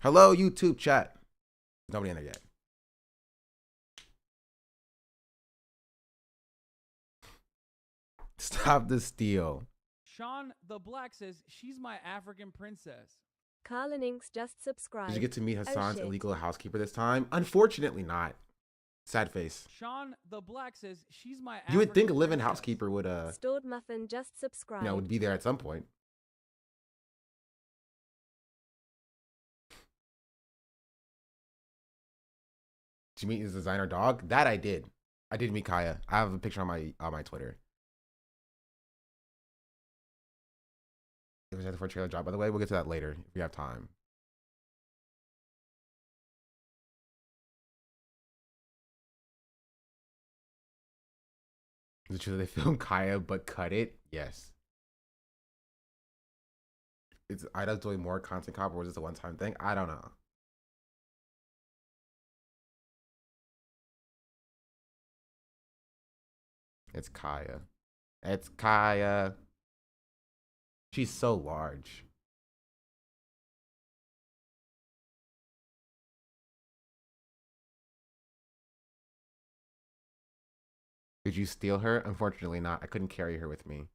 Hello, YouTube chat. Nobody in there yet. Stop the steal. Sean the Black says, she's my African princess. Carlin Inks just subscribed. Did you get to meet Hassan's shit. illegal housekeeper this time? Unfortunately not. Sad face. Sean the Black says, she's my You would think a African live-in princess. housekeeper would Stored Muffin just subscribed. would be there at some point. Did you meet his designer dog? That I did. I did meet Kaya. I have a picture on my Twitter. It was for a trailer job, by the way. We'll get to that later if we have time. Is it true that they filmed Kaya but cut it? Yes. Is Ida's doing more content cop or is this a one-time thing? I don't know. It's Kaya. It's Kaya. She's so large. Did you steal her? Unfortunately not. I couldn't carry her with me.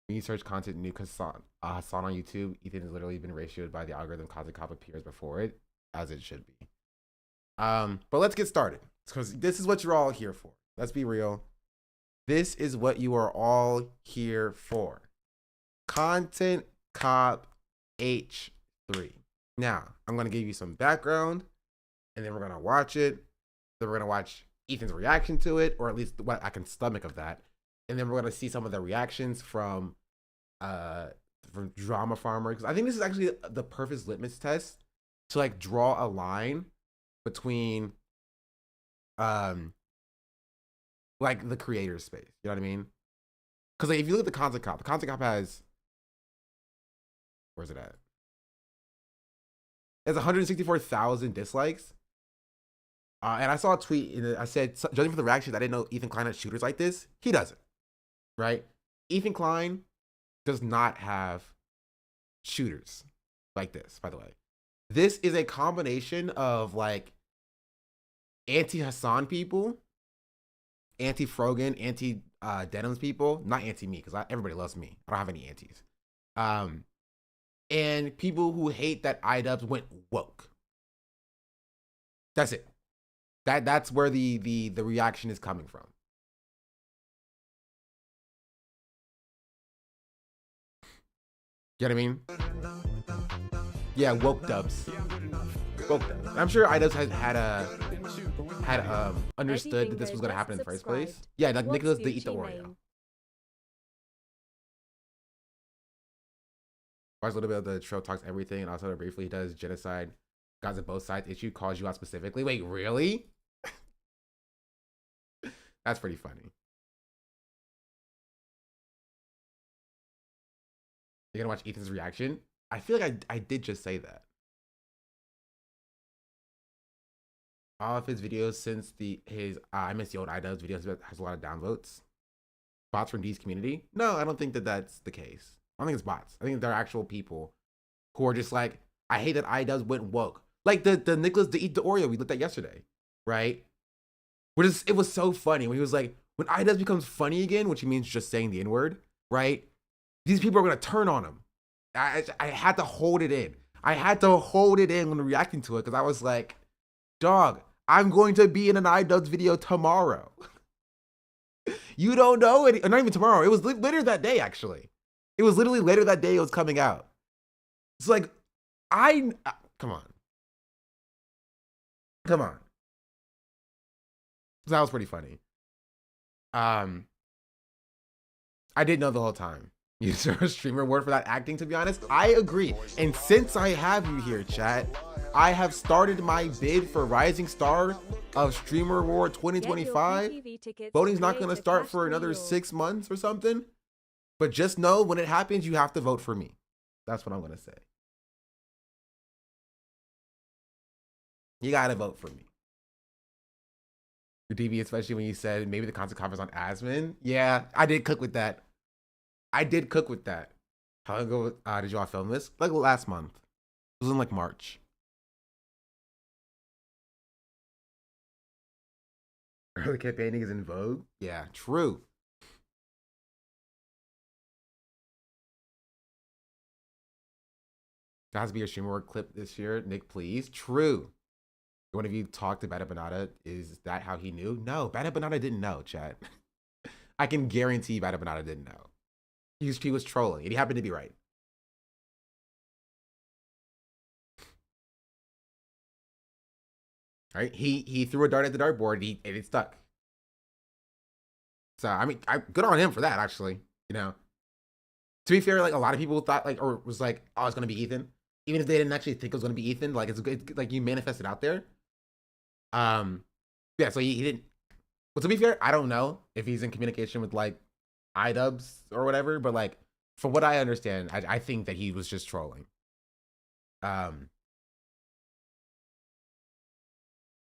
When you search content nuke Hassan on YouTube, Ethan has literally been ratioed by the algorithm content cop appears before it, as it should be. But let's get started. Because this is what you're all here for. Let's be real. This is what you are all here for. Content Cop H3. Now, I'm going to give you some background, and then we're going to watch it. Then we're going to watch Ethan's reaction to it, or at least what I can stomach of that. And then we're going to see some of the reactions from Drama Farmer. Because I think this is actually the perfect litmus test to like draw a line between like the creator space. You know what I mean? Because like, if you look at the Content Cop has, where's it at? It has 164,000 dislikes. And I saw a tweet and I said, judging from the reactions, I didn't know Ethan Klein had shooters like this. He doesn't, right? Ethan Klein does not have shooters like this, by the way. This is a combination of like anti-Hassan people, anti-Frogan, anti-Denims people, not anti-me, because everybody loves me. I don't have any antis. And people who hate that iDubbbz went woke. That's it. That's where the reaction is coming from. You know what I mean? Yeah, woke dubs. Woke dubs. I'm sure iDubbbz had understood that this was gonna happen in the first place. Yeah, like Nicholas did eat the Oreo. Watch a little bit of the Tro talks everything, and also briefly he does genocide. Guys at both sides issue calls you out specifically. Wait, really? That's pretty funny. You're gonna watch Ethan's reaction? I feel like I did just say that. All of his videos since his I Miss the Old iDubbbz videos has a lot of downvotes. Bots from D's community? No, I don't think that that's the case. I don't think it's bots. I think they're actual people who are just like, I hate that iDubbbz went woke. Like the Nicholas to eat the Oreo we looked at yesterday, right? It was so funny when he was like, when iDubbbz becomes funny again, which he means just saying the N-word, right? These people are gonna turn on him. I had to hold it in. I had to hold it in when reacting to it because I was like, dog, I'm going to be in an iDubbbz video tomorrow. You don't know it, not even tomorrow. It was later that day, actually. It was literally later that day it was coming out. It's like, come on. Come on. That was pretty funny. I didn't know the whole time. You deserve a streamer award for that acting, to be honest. I agree. And since I have you here, chat, I have started my bid for Rising Star of Streamer Award 2025. Voting's not going to start for another 6 months or something. But just know when it happens, you have to vote for me. That's what I'm going to say. You got to vote for me. Your DB, especially when you said maybe the content conference on Asmin. Yeah, I did cook with that. How long ago did y'all film this? Like last month. It was in like March. Early campaigning is in vogue. Yeah, true. There has to be a streamer work clip this year. Nick, please. True. One of you talked to Bada Banana. Is that how he knew? No, Bada Banana didn't know, chat. I can guarantee Bada Banana didn't know. He was trolling, and he happened to be right. Right? He threw a dart at the dartboard, and it stuck. So I mean, good on him for that. Actually, you know. To be fair, like a lot of people thought like, or was like, oh, it's gonna be Ethan, even if they didn't actually think it was gonna be Ethan. Like it's good, like you manifested out there. Yeah. So he didn't. But to be fair, I don't know if he's in communication with like iDubbbz or whatever. But like, from what I understand, I think that he was just trolling.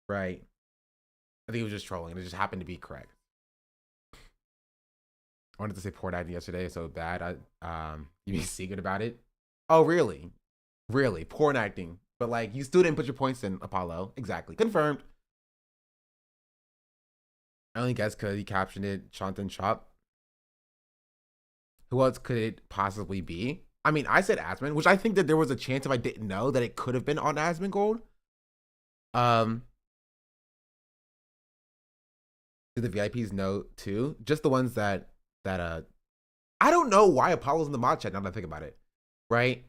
Right. I think he was just trolling, and it just happened to be correct. I wanted to say porn acting yesterday so bad. You be secret about it. Oh, really? Really? Porn acting. But like, you still didn't put your points in, Apollo. Exactly. Confirmed. I only guess because he captioned it Chanton Chop. Who else could it possibly be? I mean, I said Asmon, which I think that there was a chance if I didn't know that it could have been on Asmongold. Do the VIPs know too? Just the ones that I don't know why Apollo's in the mod chat now that I think about it. Right?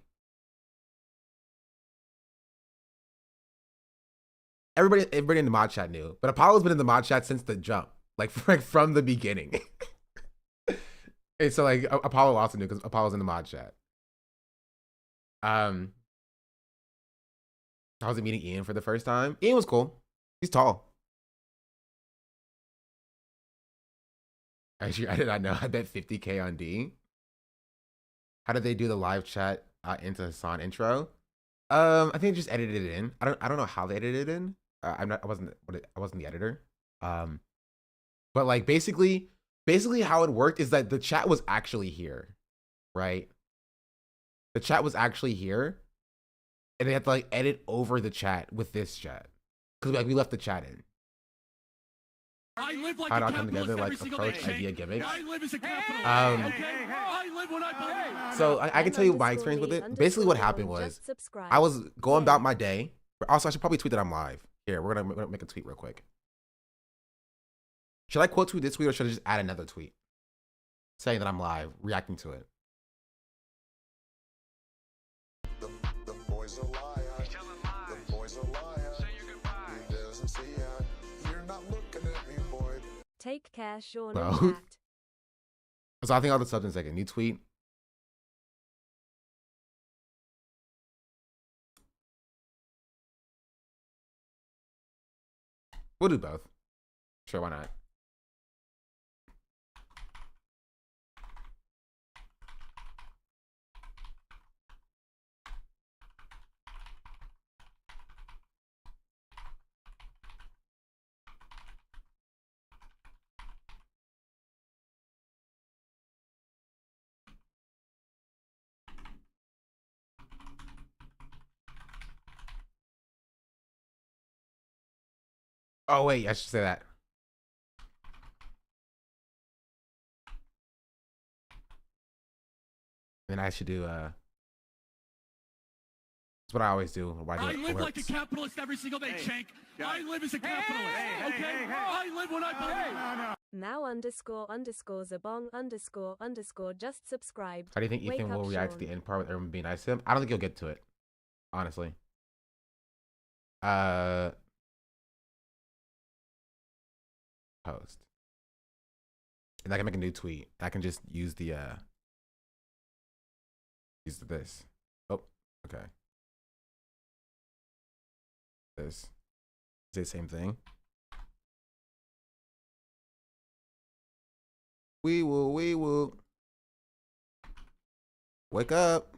Everybody in the mod chat knew, but Apollo's been in the mod chat since the jump, like from the beginning. And so like Apollo also knew because Apollo's in the mod chat. I was meeting Ian for the first time. Ian was cool. He's tall. Actually, I did not know. I bet 50K on D. How did they do the live chat into Hassan intro? I think they just edited it in. I don't know how they edited it in. I wasn't the editor. But like basically how it worked is that the chat was actually here, right? The chat was actually here, and they had to like edit over the chat with this chat because like we left the chat in. I live like How a it all come capitalist together, every like single approach, day. idea, gimmick. I live as a capitalist. I live when I believe. So I can tell you my experience with it. Basically, what happened was I was going about my day. Also, I should probably tweet that I'm live. Here, we're gonna make a tweet real quick. Should I quote tweet this tweet or should I just add another tweet saying that I'm live, reacting to it? The boys are liars. The boys are liars. Say your goodbye. He doesn't see ya. You're not looking at me, boy. Take care, Sean. Well, and Pat. so I think I'll do something in a second. New tweet. We'll do both. Sure, why not? Oh wait, I should say that. Then I should do that's what I always do. I live like a capitalist every single day, Shank. I live as a capitalist. Okay? I live when I believe. Now __zabong___ just subscribed. How do you think Wake Ethan up, will react to Sean. the end part with everyone being nice to him? I don't think he'll get to it, honestly. Post. And I can make a new tweet. I can just use the use this. Oh, okay. This. Say the same thing. We will. Wake up.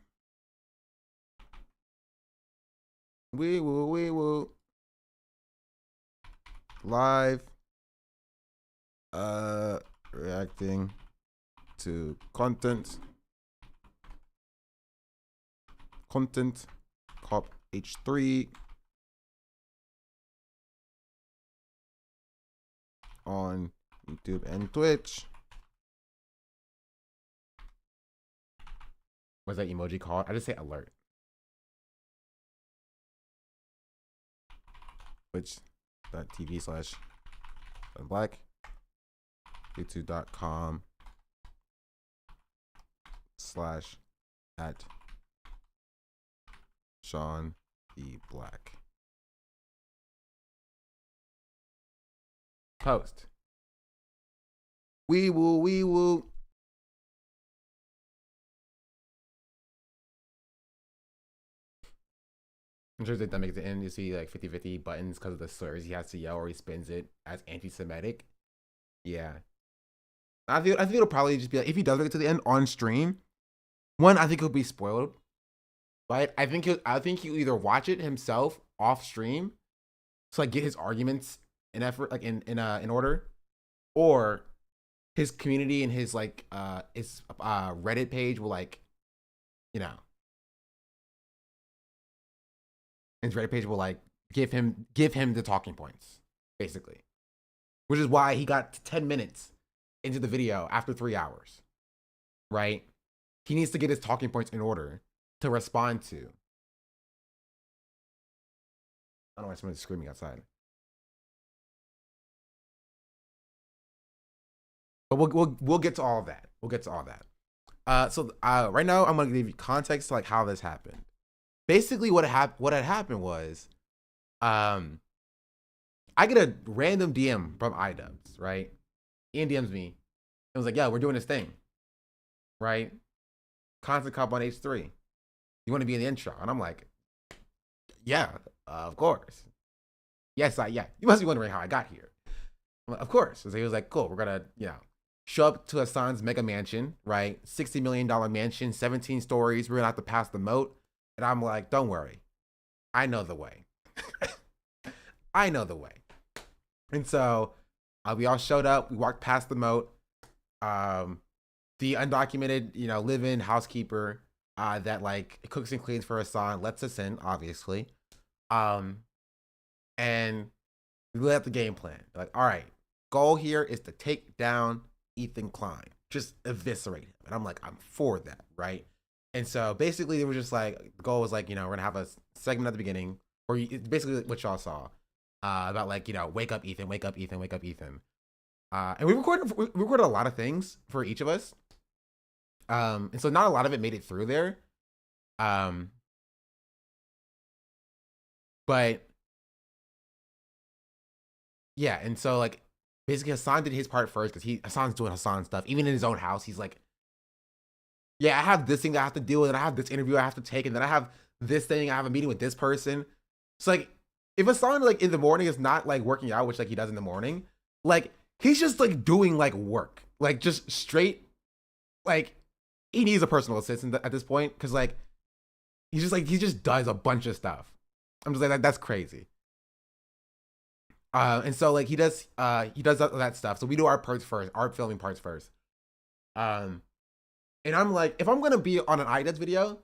We will. Live. Reacting to content Content Cop H3 on YouTube and Twitch. What's that emoji called? I just say alert. Twitch.tv/black. youtube.com/at Sean B. Black. Post. Wee woo, wee woo. I'm sure that makes it in. You see like 50-50 buttons because of the slurs he has to yell, or he spins it as anti-Semitic. Yeah. I think it'll probably just be like, if he does make it to the end on stream, one, I think he'll be spoiled. Right? I think he'll either watch it himself off stream, so like get his arguments in effort, like in order, or his community and his like his Reddit page will like, you know, his Reddit page will like give him the talking points, basically, which is why he got 10 minutes into the video after 3 hours, right? He needs to get his talking points in order to respond to. I don't know why someone's screaming outside. But we'll get to all of that. We'll get to all that. So right now I'm gonna give you context to like how this happened. Basically, what had happened was, I get a random DM from iDubbbz, right? Ian DMs me. It was like, yeah, we're doing this thing, right? Content Cop on H3. You want to be in the intro? And I'm like, yeah, of course. Yes, yeah. You must be wondering how I got here. Like, of course. So he was like, cool, we're gonna, show up to Hassan's mega mansion, right? $60 million mansion, 17 stories. We're gonna have to pass the moat. And I'm like, don't worry. I know the way. I know the way. And so we all showed up. We walked past the moat. The undocumented, live-in housekeeper that like cooks and cleans for Hassan lets us in, obviously. And we laid out the game plan. Like, all right, goal here is to take down Ethan Klein. Just eviscerate him. And I'm like, I'm for that, right? And so basically they were just like, the goal was like, we're gonna have a segment at the beginning, or basically what y'all saw, about like, wake up Ethan, wake up Ethan, wake up Ethan. And we recorded a lot of things for each of us. And so not a lot of it made it through there. But yeah, and so like basically Hassan did his part first because Hassan's doing Hassan stuff. Even in his own house, he's like, yeah, I have this thing I have to deal with, and I have this interview I have to take, and then I have this thing, I have a meeting with this person. It's like, if Hassan like in the morning is not like working out, which like he does in the morning, like he's just like doing like work, like just straight, like he needs a personal assistant at this point, because like he just does a bunch of stuff. I'm just like, that's crazy. And so like he does that stuff. So we do our parts first, our filming parts first. And I'm like, if I'm gonna be on an iDubbbz video,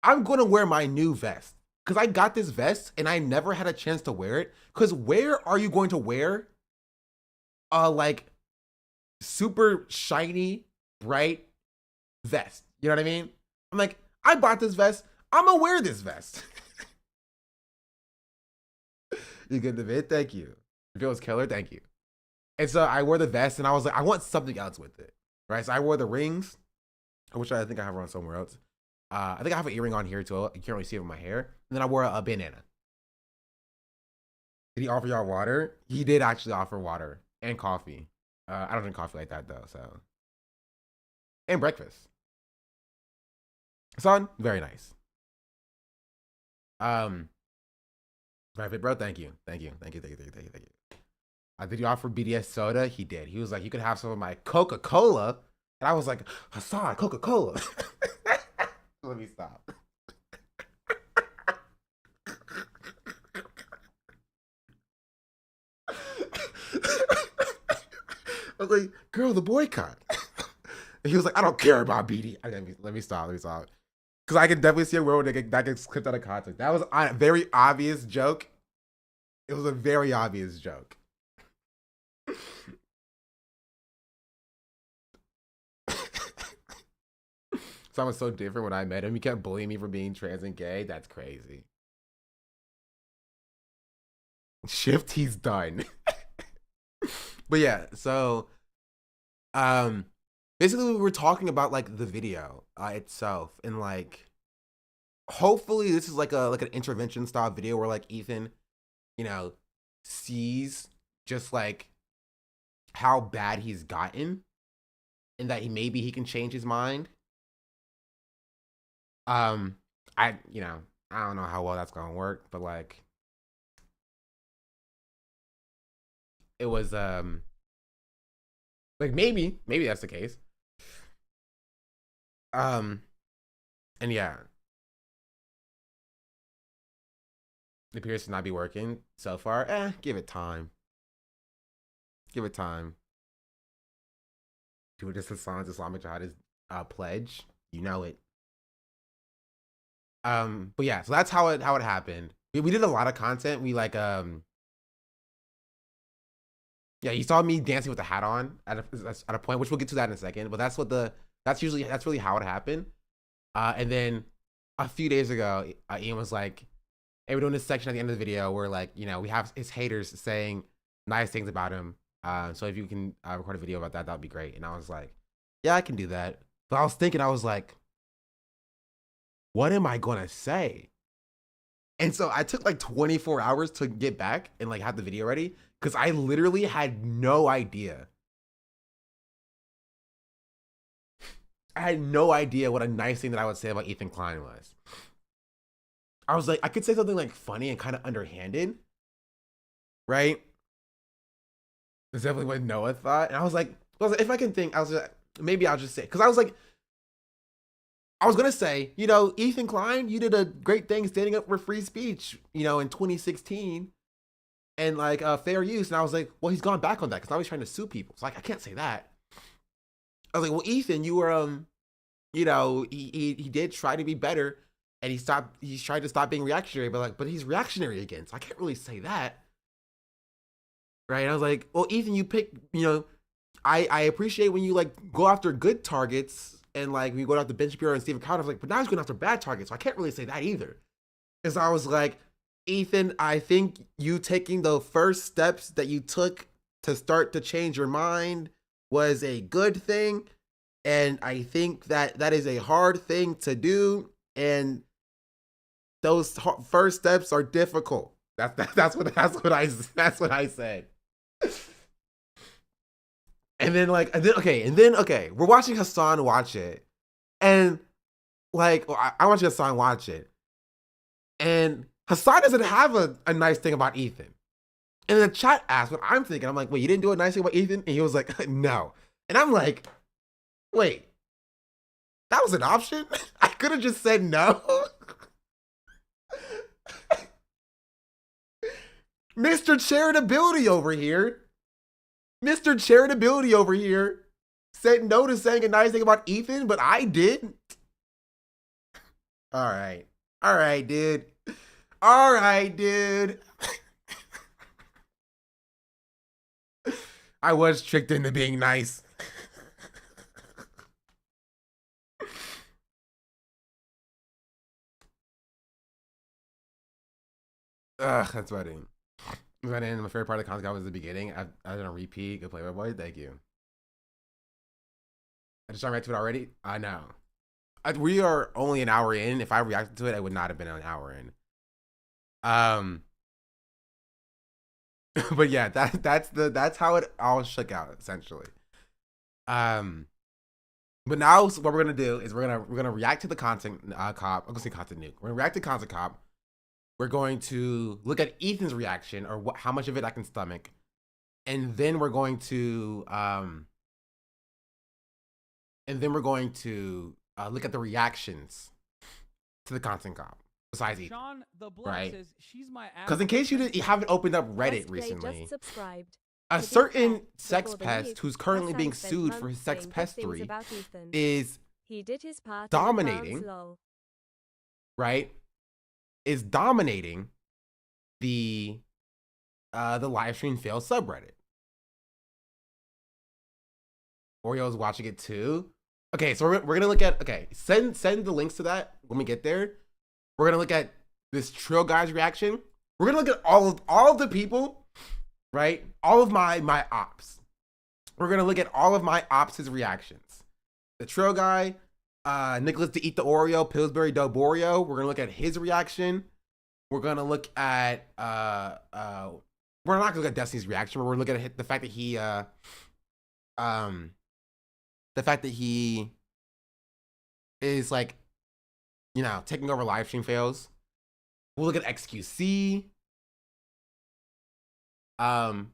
I'm gonna wear my new vest, because I got this vest and I never had a chance to wear it. Because where are you going to wear a like super shiny, bright vest? You know what I mean? I'm like, I bought this vest. I'm gonna wear this vest. You get the vid? Thank you. If it was killer, thank you. And so I wore the vest and I was like, I want something else with it, right? So I wore the rings, which I think I have on somewhere else. I think I have an earring on here too. You can't really see it with my hair. And then I wore a bandana. Did he offer y'all water? He did actually offer water and coffee. I don't drink coffee like that though, so. And breakfast. Son, very nice. Private bro, thank you. Thank you. Did he offer BDS soda? He did. He was like, you could have some of my Coca-Cola. And I was like, Hassan, Coca-Cola. Let me stop. I was like, girl, the boycott. And he was like, I don't care about BD. Let me stop. Because I can definitely see a world that gets clipped out of context. That was a very obvious joke. It was a very obvious joke. Someone so different when I met him. He kept bullying me for being trans and gay. That's crazy. Shift, he's done. But yeah, so basically we were talking about like the video itself, and like hopefully this is like an intervention style video where like Ethan, you know, sees just like how bad he's gotten and that maybe he can change his mind. I don't know how well that's gonna work, but like it was like maybe that's the case. And yeah, it appears to not be working so far. Give it time. Give it time. Do it just Hassan's Islamic Jihadist pledge. You know it. But yeah, so that's how it happened. We did a lot of content. We like yeah, you saw me dancing with the hat on at a point, which we'll get to that in a second. But that's really how it happened. And then a few days ago, Ian was like, "Hey, we're doing this section at the end of the video where like, you know, we have his haters saying nice things about him. So if you can record a video about that, that'd be great." And I was like, "Yeah, I can do that." But I was thinking, I was like, what am I gonna say? And so I took like 24 hours to get back and like have the video ready because I literally had no idea. I had no idea what a nice thing that I would say about Ethan Klein was. I was like, I could say something like funny and kind of underhanded, right? That's definitely what Noah thought. And I was like, if I can think, I was like, maybe I'll just say, because I was gonna say, you know, Ethan Klein, you did a great thing standing up for free speech, you know, in 2016, and like fair use. And I was like, well, he's gone back on that because now he's trying to sue people. So like, I can't say that. I was like, well, Ethan, you were, you know, he did try to be better, and he's tried to stop being reactionary, but he's reactionary again. So I can't really say that, right? And I was like, well, Ethan, you pick, you know, I appreciate when you like go after good targets. And like we go after Ben Shapiro and Stephen Crowder, I was like, but now he's going after bad targets, so I can't really say that either. And so I was like, Ethan, I think you taking the first steps that you took to start to change your mind was a good thing, and I think that is a hard thing to do, and those first steps are difficult. That's what I said. And then we're watching Hassan watch it. And like, I watch Hassan watch it. And Hassan doesn't have a nice thing about Ethan. And the chat asked what I'm thinking. I'm like, wait, you didn't do a nice thing about Ethan? And he was like, no. And I'm like, wait, that was an option? I could have just said no. Mr. Charitability over here. Mr. Charitability over here said no to saying a nice thing about Ethan, but I did. All right, dude. All right, dude. I was tricked into being nice. That's funny. Right in, my favorite part of the content was the beginning. I did a repeat. Good play, my boy. Thank you. I just reacted to it already. I know. We are only an hour in. If I reacted to it, I would not have been an hour in. But yeah, that's how it all shook out essentially. But now what we're gonna do is we're gonna react to the content cop. I'm gonna say content nuke. We're gonna react to content cop. We're going to look at Ethan's reaction, or how much of it I can stomach, and then we're going to look at the reactions to the content cop. Besides Ethan, Sean the Blood right? says she's my Because in case you haven't opened up Reddit Let's Play recently, just subscribed. a To certain be fair, sex before the pest nuke, who's currently Hassan being spent sued for his months sex saying good things pestery about Ethan. is He did his part. dominating In advance, lol. right, is dominating the live stream fail subreddit. Oreo's watching it too. Okay, so we're gonna look at, okay, send the links to that when we get there. We're gonna look at this Trill guy's reaction. We're gonna look at all of the people, right? All of my ops. We're gonna look at all of my ops' reactions. The Trill guy, Nicholas to eat the Oreo, Pillsbury Dub Oreo. We're gonna look at his reaction. We're gonna look at we're not gonna look at Destiny's reaction, but we're looking at the fact that he is like, you know, taking over live stream fails. We'll look at XQC. We're gonna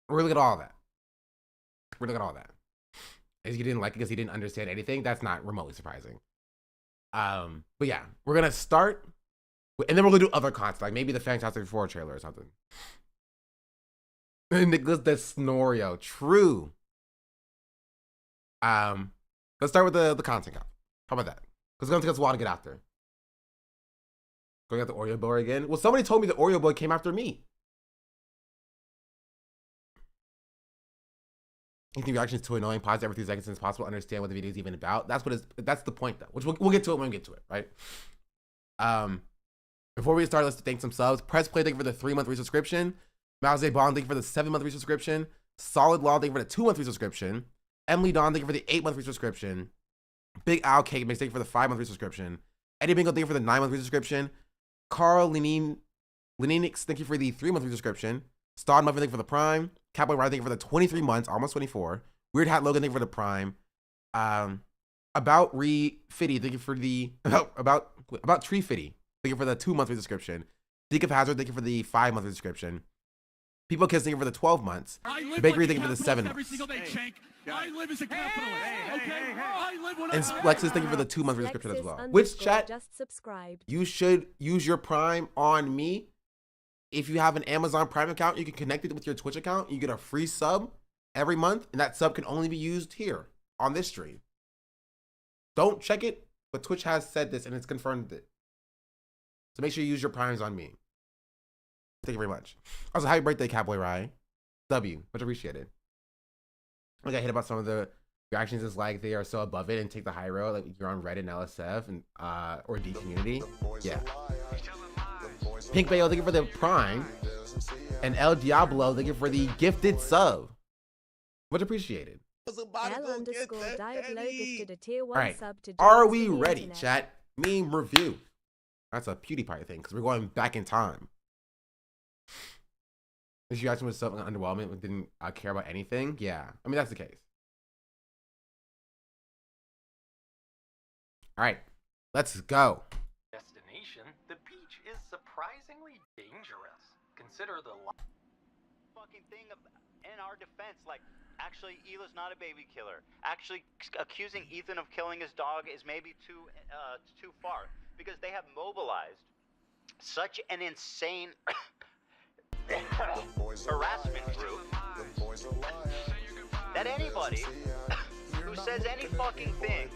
look at all that. We're gonna look at all that. As you didn't like it because he didn't understand anything, that's not remotely surprising. But yeah, we're gonna start, and then we're gonna do other content, like maybe the Fantastic Four trailer or something. Nicholas the Snorio, true. Let's start with the content cop. How about that? Because it's gonna take us a while to get out there. Going out the Oreo boy again. Well, somebody told me the Oreo boy came after me. Anything reactions to annoying, pause every 3 seconds as possible, understand what the video is even about. That's the point though, which we'll get to it when we get to it, right? Before we start, let's thank some subs. Press Play, thank you for the 3-month resubscription. Mauze Bond, thank you for the 7-month resubscription. Solid Law, thank you for the 2-month resubscription. Emily Dawn, thank you for the 8-month resubscription. Big Al Cake Mix, thank you for the 5-month resubscription. Eddie Bingo, thank you for the 9-month resubscription. Carl Leninix, thank you for the 3-month resubscription. Stod Muffin, thank you for the Prime. Cowboy Ride, thank you for the 23 months, almost 24. Weird Hat Logan, thank you for the Prime. About Fitty, thank you for the about Tree Fitty, thank you for the 2-month resubscription. Deek of Hazard, thank you for the 5-month resubscription. People Kiss, thank you for the 12 months. Bakery, thank you for the 7 months. Every single day, Shank. I live as a capitalist. Okay? I live when And I Lexus, thank you for the 2-month resubscription as well. Lexus Which _ chat, just subscribed. you should use your Prime on me. If you have an Amazon Prime account, you can connect it with your Twitch account. You get a free sub every month, and that sub can only be used here on this stream. Don't check it, but Twitch has said this and it's confirmed it. So make sure you use your Primes on me. Thank you very much. Also, happy birthday, Cowboy Rye. W, much appreciated. I got hit about some of the reactions is like they are so above it and take the high road, like you're on Reddit and LSF and or D community. Yeah. Pink Bayo, thank you for the Prime. And El Diablo, thank you for the gifted sub. Much appreciated. L_Diablo gifted a tier 1 Alright, sub to are James we from the ready, internet. chat? Meme review. That's a PewDiePie thing, because we're going back in time. This reaction was so underwhelming, didn't care about anything. Yeah, I mean, that's the case. Alright, let's go. Destination, the beach is surprisingly dangerous. Consider the fucking thing in our defense, like, actually Hila's not a baby killer. Actually accusing Ethan of killing his dog is maybe too far, because they have mobilized such an insane harassment group that anybody who says any fucking thing,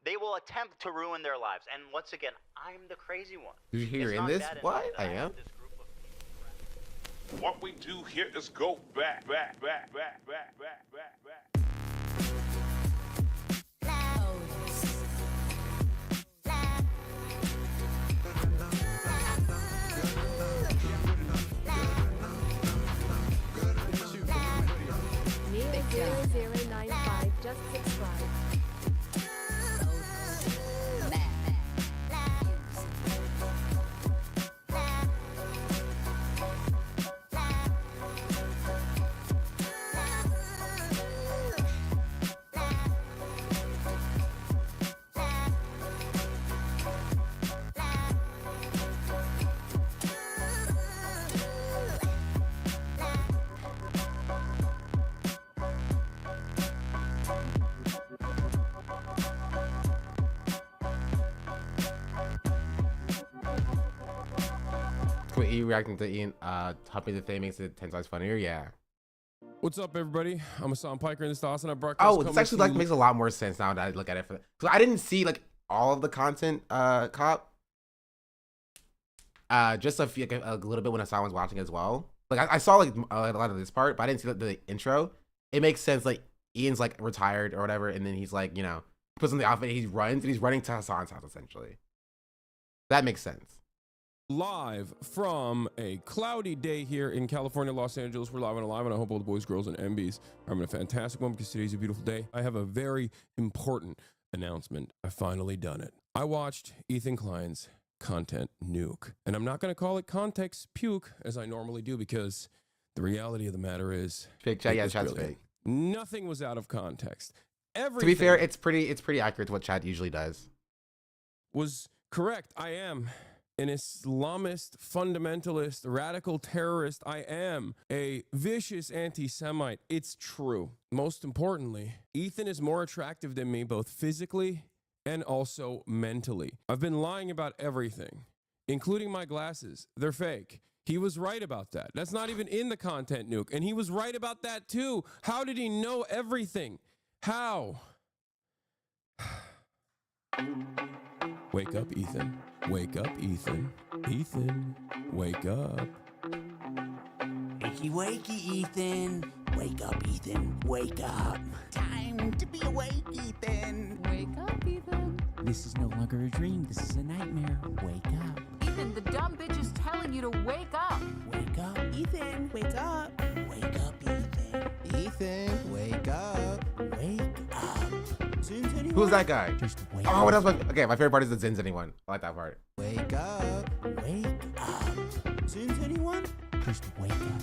they will attempt to ruin their lives. And once again, I'm the crazy one. Did you hear It's in not this? that enough What? that I am. have this group of What we do here is go back. Neo0095 just subscribed. Quit E reacting to Ian humping the thing makes it 10 times funnier. Yeah. What's up, everybody? I'm Hassan Piker in this Austin. I brought Oh, this actually like makes a lot more sense now that I look at it. So I didn't see like all of the content cop. Just a few, like, a little bit when I was watching as well. Like I saw like a lot of this part, but I didn't see the intro. It makes sense. Like Ian's like retired or whatever, and then he's like, you know, puts on the outfit, he runs, and he's running to Hassan's house essentially. That makes sense. Live from a cloudy day here in California, Los Angeles. We're live and alive, and I hope all the boys, girls, and MBs are having a fantastic one because today's a beautiful day. I have a very important announcement. I've finally done it. I watched Ethan Klein's Content Nuke, and I'm not going to call it Context Puke as I normally do because the reality of the matter is Fake chat, yeah, chat's fake. Nothing was out of context. Everything, to be fair, it's pretty accurate to what chat usually does. Was correct. I am an Islamist, fundamentalist, radical terrorist. I am a vicious anti-Semite. It's true. Most importantly, Ethan is more attractive than me, both physically and also mentally. I've been lying about everything, including my glasses. They're fake. He was right about that. That's not even in the Content Nuke. And he was right about that too. How did he know everything? How? Wake up, Ethan. Wake up, Ethan. Ethan, wake up. Wakey, wakey, Ethan. Wake up, Ethan. Wake up. Time to be awake, Ethan. Wake up, Ethan. This is no longer a dream. This is a nightmare. Wake up. Ethan, the dumb bitch is telling you to wake up. Wake up. Ethan, wake up. Wake up, Ethan. Ethan, wake up. Wake up. Zins anyone? Who's that guy? Just wake Oh, up. what else? Okay, my favorite part is the Zins anyone. I like that part. Wake up. Wake up. Zins anyone? Just wake up.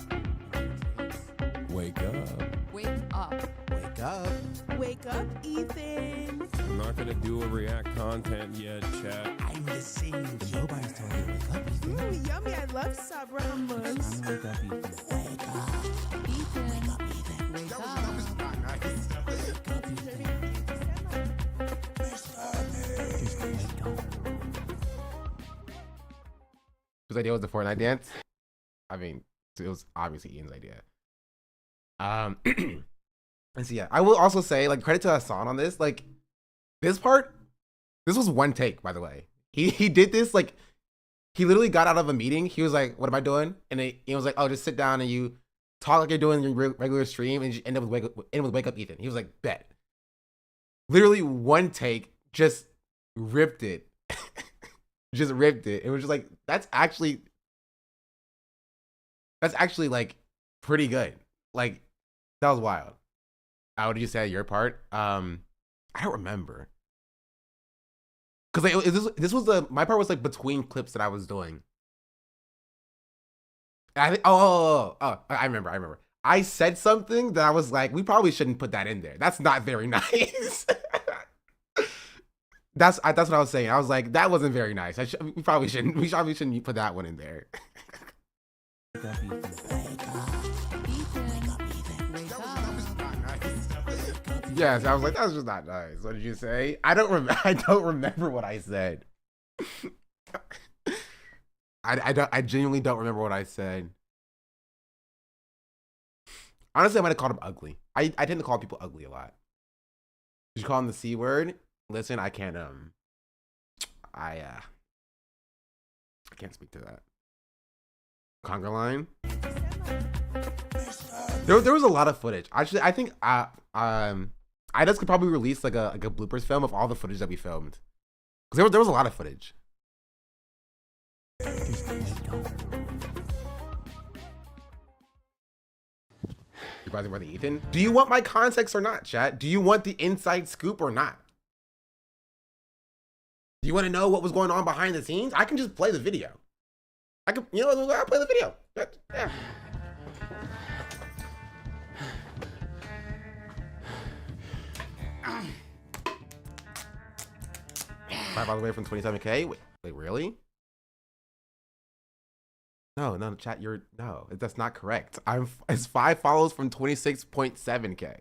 Wake up. Wake up. Wake up. Wake up, Ethan. I'm not gonna do a react content yet, chat. I'm the same. Nobody's telling you to wake up, Ethan. Ooh, yummy. I love Sabra hummus. Time to wake up, Ethan. Wake up. Ethan. Wake up, Ethan. Wake up. Wake up, Ethan. Just wake up. Whose idea was the Fortnite dance? I mean, it was obviously Ian's idea. And so yeah, I will also say, like, credit to Hassan on this. Like, this part, this was one take, by the way. He did this, like, he literally got out of a meeting. He was like, what am I doing? And he was like, oh, just sit down and you talk like you're doing your regular stream, and you end with wake up Ethan. He was like, bet. Literally one take, just ripped it. Just ripped it. It was just like, that's actually like pretty good. Like, that was wild. What did you say your part? I don't remember. Cause like, this was my part was like between clips that I was doing. And I think I remember. I said something that I was like, we probably shouldn't put that in there. That's not very nice. That's what I was saying. I was like, that wasn't very nice. We probably shouldn't put that one in there. Wake up, Ethan. Wake up. Ethan. Wake up, Ethan. Wake up. Yes, I was like, that's just not nice. What did you say? I don't remember what I said. I genuinely don't remember what I said. Honestly, I might have called him ugly. I tend to call people ugly a lot. Did you call him the C word? Listen, I can't I can't speak to that. Conga line. There was a lot of footage. Actually, I think IDUS could probably release like a bloopers film of all the footage that we filmed. Because there was a lot of footage. You guys about the Ethan? Do you want my context or not, chat? Do you want the inside scoop or not? Do you want to know what was going on behind the scenes? I can just play the video. I can, you know, I'll play the video. Yeah. $5 away from 27K? Wait, really? No, chat, no, that's not correct. It's 5 follows from 26.7K.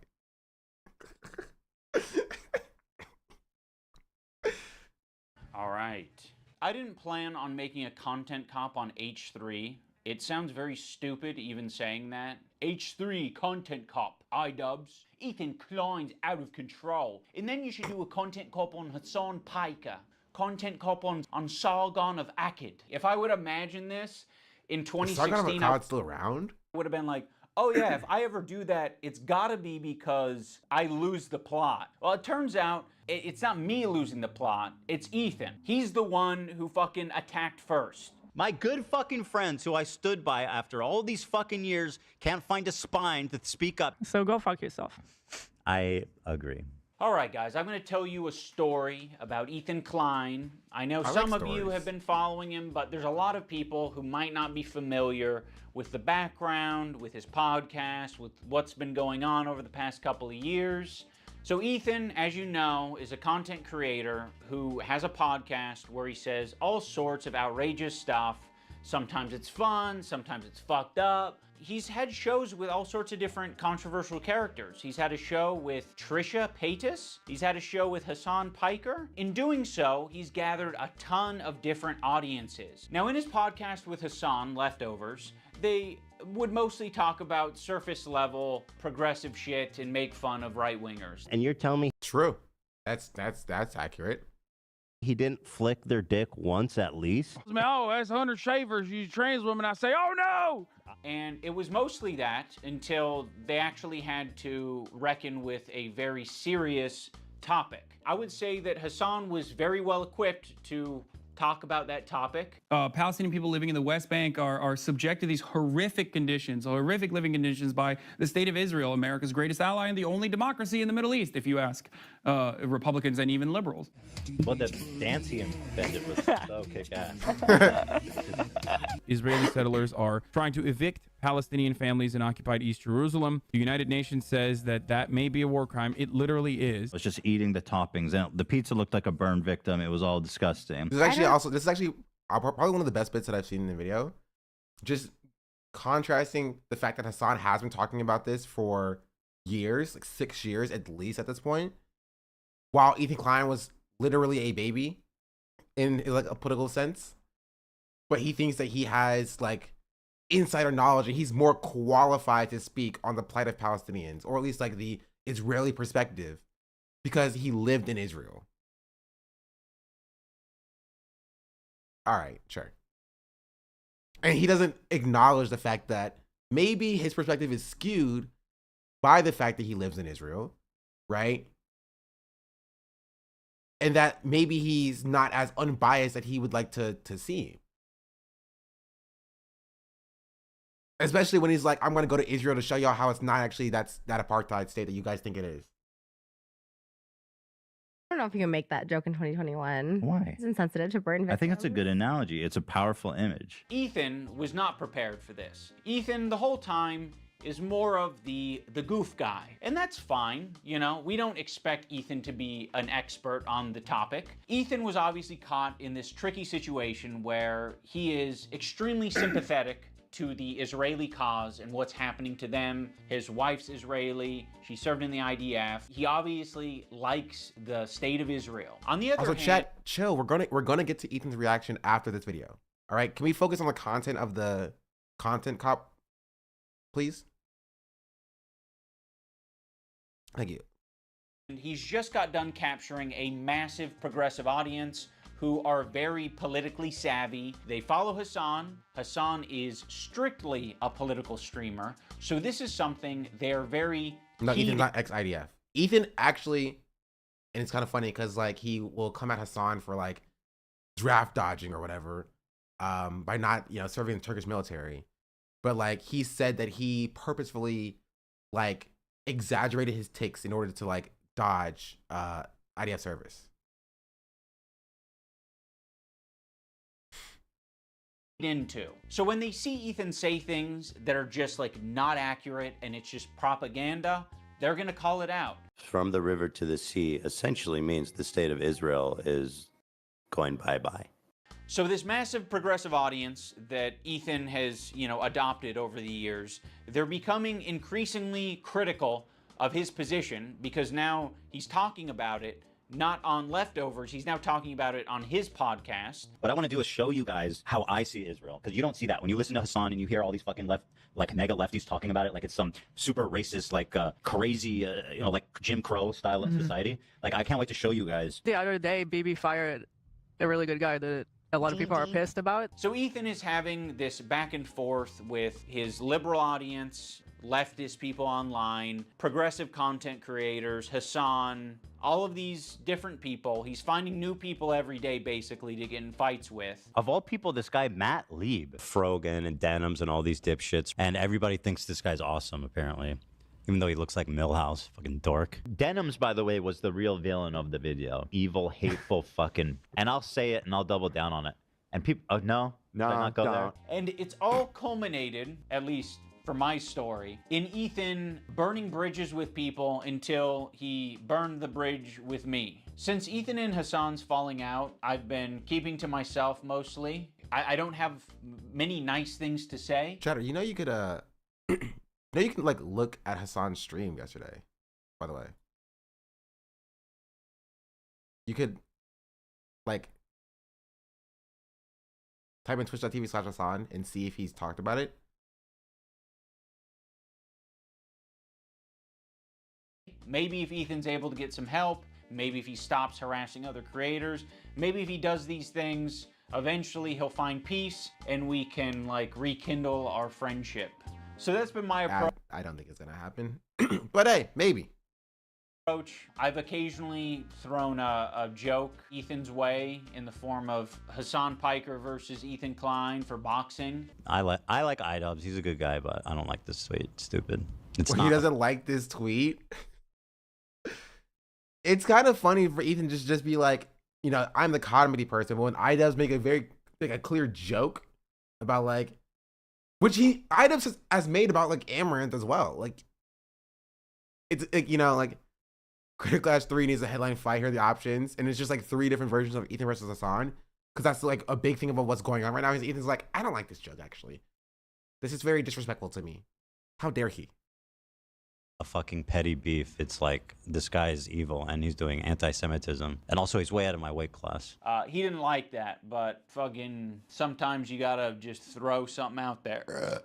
All right. I didn't plan on making a content cop on H3 It sounds very stupid even saying that. H3 Content Cop, iDubbbz. Ethan Klein's out of control. And then you should do a Content Cop on Hassan Piker. Content Cop on Sargon of Akkad. If I would imagine this in 2016, Sargon of Akkad's still around? Would have been like, oh yeah, if I ever do that, it's gotta be because I lose the plot. Well, it turns out it's not me losing the plot, it's Ethan. He's the one who fucking attacked first. My good fucking friends who I stood by after all these fucking years can't find a spine to speak up. So go fuck yourself. I agree. All right, guys, I'm going to tell you a story about Ethan Klein. I know some of you have been following him, but there's a lot of people who might not be familiar with the background, with his podcast, with what's been going on over the past couple of years. So Ethan, as you know, is a content creator who has a podcast where he says all sorts of outrageous stuff. Sometimes it's fun, sometimes it's fucked up. He's had shows with all sorts of different controversial characters. He's had a show with Trisha Paytas. He's had a show with Hassan Piker. In doing so, he's gathered a ton of different audiences. Now, in his podcast with Hassan, Leftovers, they would mostly talk about surface level progressive shit and make fun of right-wingers. And you're telling me true. That's accurate. He didn't flick their dick once at least? Oh, that's 100 shavers, you trans women. I say, oh no! And it was mostly that until they actually had to reckon with a very serious topic. I would say that Hassan was very well equipped to talk about that topic. Palestinian people living in the West Bank are subject to these horrific conditions, horrific living conditions by the state of Israel, America's greatest ally and the only democracy in the Middle East, if you ask Republicans and even liberals. Well, that dance he invented was so kick-ass. Israeli settlers are trying to evict Palestinian families in occupied East Jerusalem. The United Nations says that may be a war crime. It literally is. Was just eating the toppings. And the pizza looked like a burn victim. It was all disgusting. This is actually probably one of the best bits that I've seen in the video. Just contrasting the fact that Hassan has been talking about this for years, like 6 years at least at this point, while Ethan Klein was literally a baby in like a political sense. But he thinks that he has like insider knowledge and he's more qualified to speak on the plight of Palestinians, or at least like the Israeli perspective, because he lived in Israel. All right, sure. And he doesn't acknowledge the fact that maybe his perspective is skewed by the fact that he lives in Israel, right? And that maybe he's not as unbiased that he would like to seem. Especially when he's like, I'm going to go to Israel to show y'all how it's not actually that apartheid state that you guys think it is. I don't know if you can make that joke in 2021. Why? It's insensitive to burn victims. I think it's a good analogy. It's a powerful image. Ethan was not prepared for this. Ethan, the whole time, is more of the goof guy. And that's fine, you know? We don't expect Ethan to be an expert on the topic. Ethan was obviously caught in this tricky situation where he is extremely sympathetic to the Israeli cause and what's happening to them. His wife's Israeli. She served in the IDF. He obviously likes the state of Israel. On the other hand, chat, chill. We're gonna get to Ethan's reaction after this video. All right, can we focus on the content of the content cop, please? Thank you. he's just got done capturing a massive progressive audience who are very politically savvy. They follow Hassan. Hassan is strictly a political streamer. So this is something they're very No, Ethan's not ex-IDF. Ethan actually, and it's kind of funny because like he will come at Hassan for like draft dodging or whatever, by not, you know, serving the Turkish military. But like he said that he purposefully like exaggerated his ticks in order to like dodge IDF service. Into. So when they see Ethan say things that are just like not accurate and it's just propaganda, they're gonna call it out. From the river to the sea essentially means the state of Israel is going bye-bye. So this massive progressive audience that Ethan has, you know, adopted over the years, they're becoming increasingly critical of his position because now he's talking about it not on Leftovers. He's now talking about it on his podcast. What I want to do is show you guys how I see Israel, because you don't see that. When you listen to Hassan and you hear all these fucking mega lefties talking about it like it's some super racist, crazy, like Jim Crow style of society. Like, I can't wait to show you guys. The other day, Bibi fired a really good guy that a lot of people are pissed about. So Ethan is having this back and forth with his liberal audience, leftist people online, progressive content creators, Hassan, all of these different people. He's finding new people every day, basically, to get in fights with. Of all people, this guy, Matt Lieb, Frogan and Denims and all these dipshits, and everybody thinks this guy's awesome, apparently. Even though he looks like Millhouse, fucking dork. Denims, by the way, was the real villain of the video. Evil, hateful fucking... And I'll say it and I'll double down on it. And people... Oh, no? Did I not go there? And it's all culminated, at least for my story, in Ethan burning bridges with people until he burned the bridge with me. Since Ethan and Hassan's falling out, I've been keeping to myself mostly. I don't have many nice things to say. Chatter, you know you could you can like look at Hassan's stream yesterday, by the way. You could like type in twitch.tv/Hassan and see if he's talked about it. Maybe if Ethan's able to get some help, maybe if he stops harassing other creators, maybe if he does these things, eventually he'll find peace and we can like rekindle our friendship. So that's been my approach. I don't think it's gonna happen, but hey, maybe. I've occasionally thrown a joke Ethan's way in the form of Hassan Piker versus Ethan Klein for boxing. I like iDubbbz. He's a good guy, but I don't like this tweet. It's stupid. It's Well, not. he doesn't like this tweet. It's kind of funny for Ethan to just be like, you know, I'm the comedy person, but when iDubbbz make a clear joke about like, which iDubbbz has made about like Amaranth as well. Like, it's like, you know, like Critic Clash 3 needs a headline fight. Here are the options, and it's just like 3 different versions of Ethan versus Hassan, because that's like a big thing about what's going on right now. Is Ethan's like, I don't like this joke actually. This is very disrespectful to me. How dare he? A fucking petty beef. It's like, this guy is evil and he's doing anti-Semitism. And also he's way out of my weight class. He didn't like that, but fucking sometimes you gotta just throw something out there.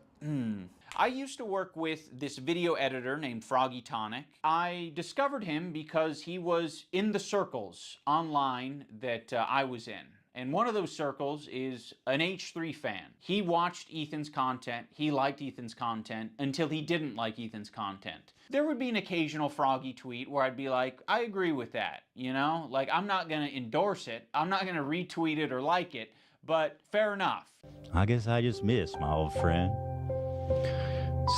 I used to work with this video editor named Froggy Tonic. I discovered him because he was in the circles online that I was in. And one of those circles is an H3 fan. He watched Ethan's content, he liked Ethan's content, until he didn't like Ethan's content. There would be an occasional Froggy tweet where I'd be like, I agree with that, you know? Like, I'm not gonna endorse it, I'm not gonna retweet it or like it, but fair enough. I guess I just missed, my old friend.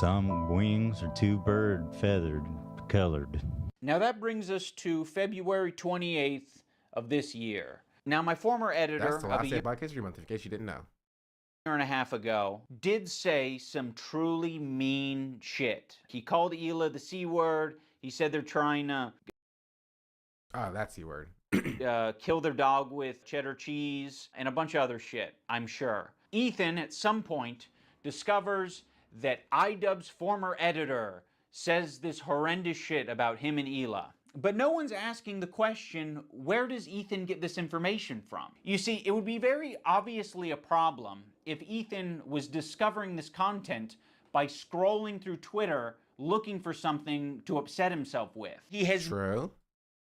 Some wings are too bird feathered, colored. Now that brings us to February 28th of this year. Now, my former editor That's the last day of Black History Month, in case you didn't know. Year and a half ago, did say some truly mean shit. He called Hila the C word. He said they're trying to... Oh, that C word. Kill their dog with cheddar cheese and a bunch of other shit, I'm sure. Ethan, at some point, discovers that iDubbbz's former editor says this horrendous shit about him and Hila. But no one's asking the question, where does Ethan get this information from? You see, it would be very obviously a problem if Ethan was discovering this content by scrolling through Twitter looking for something to upset himself with. He has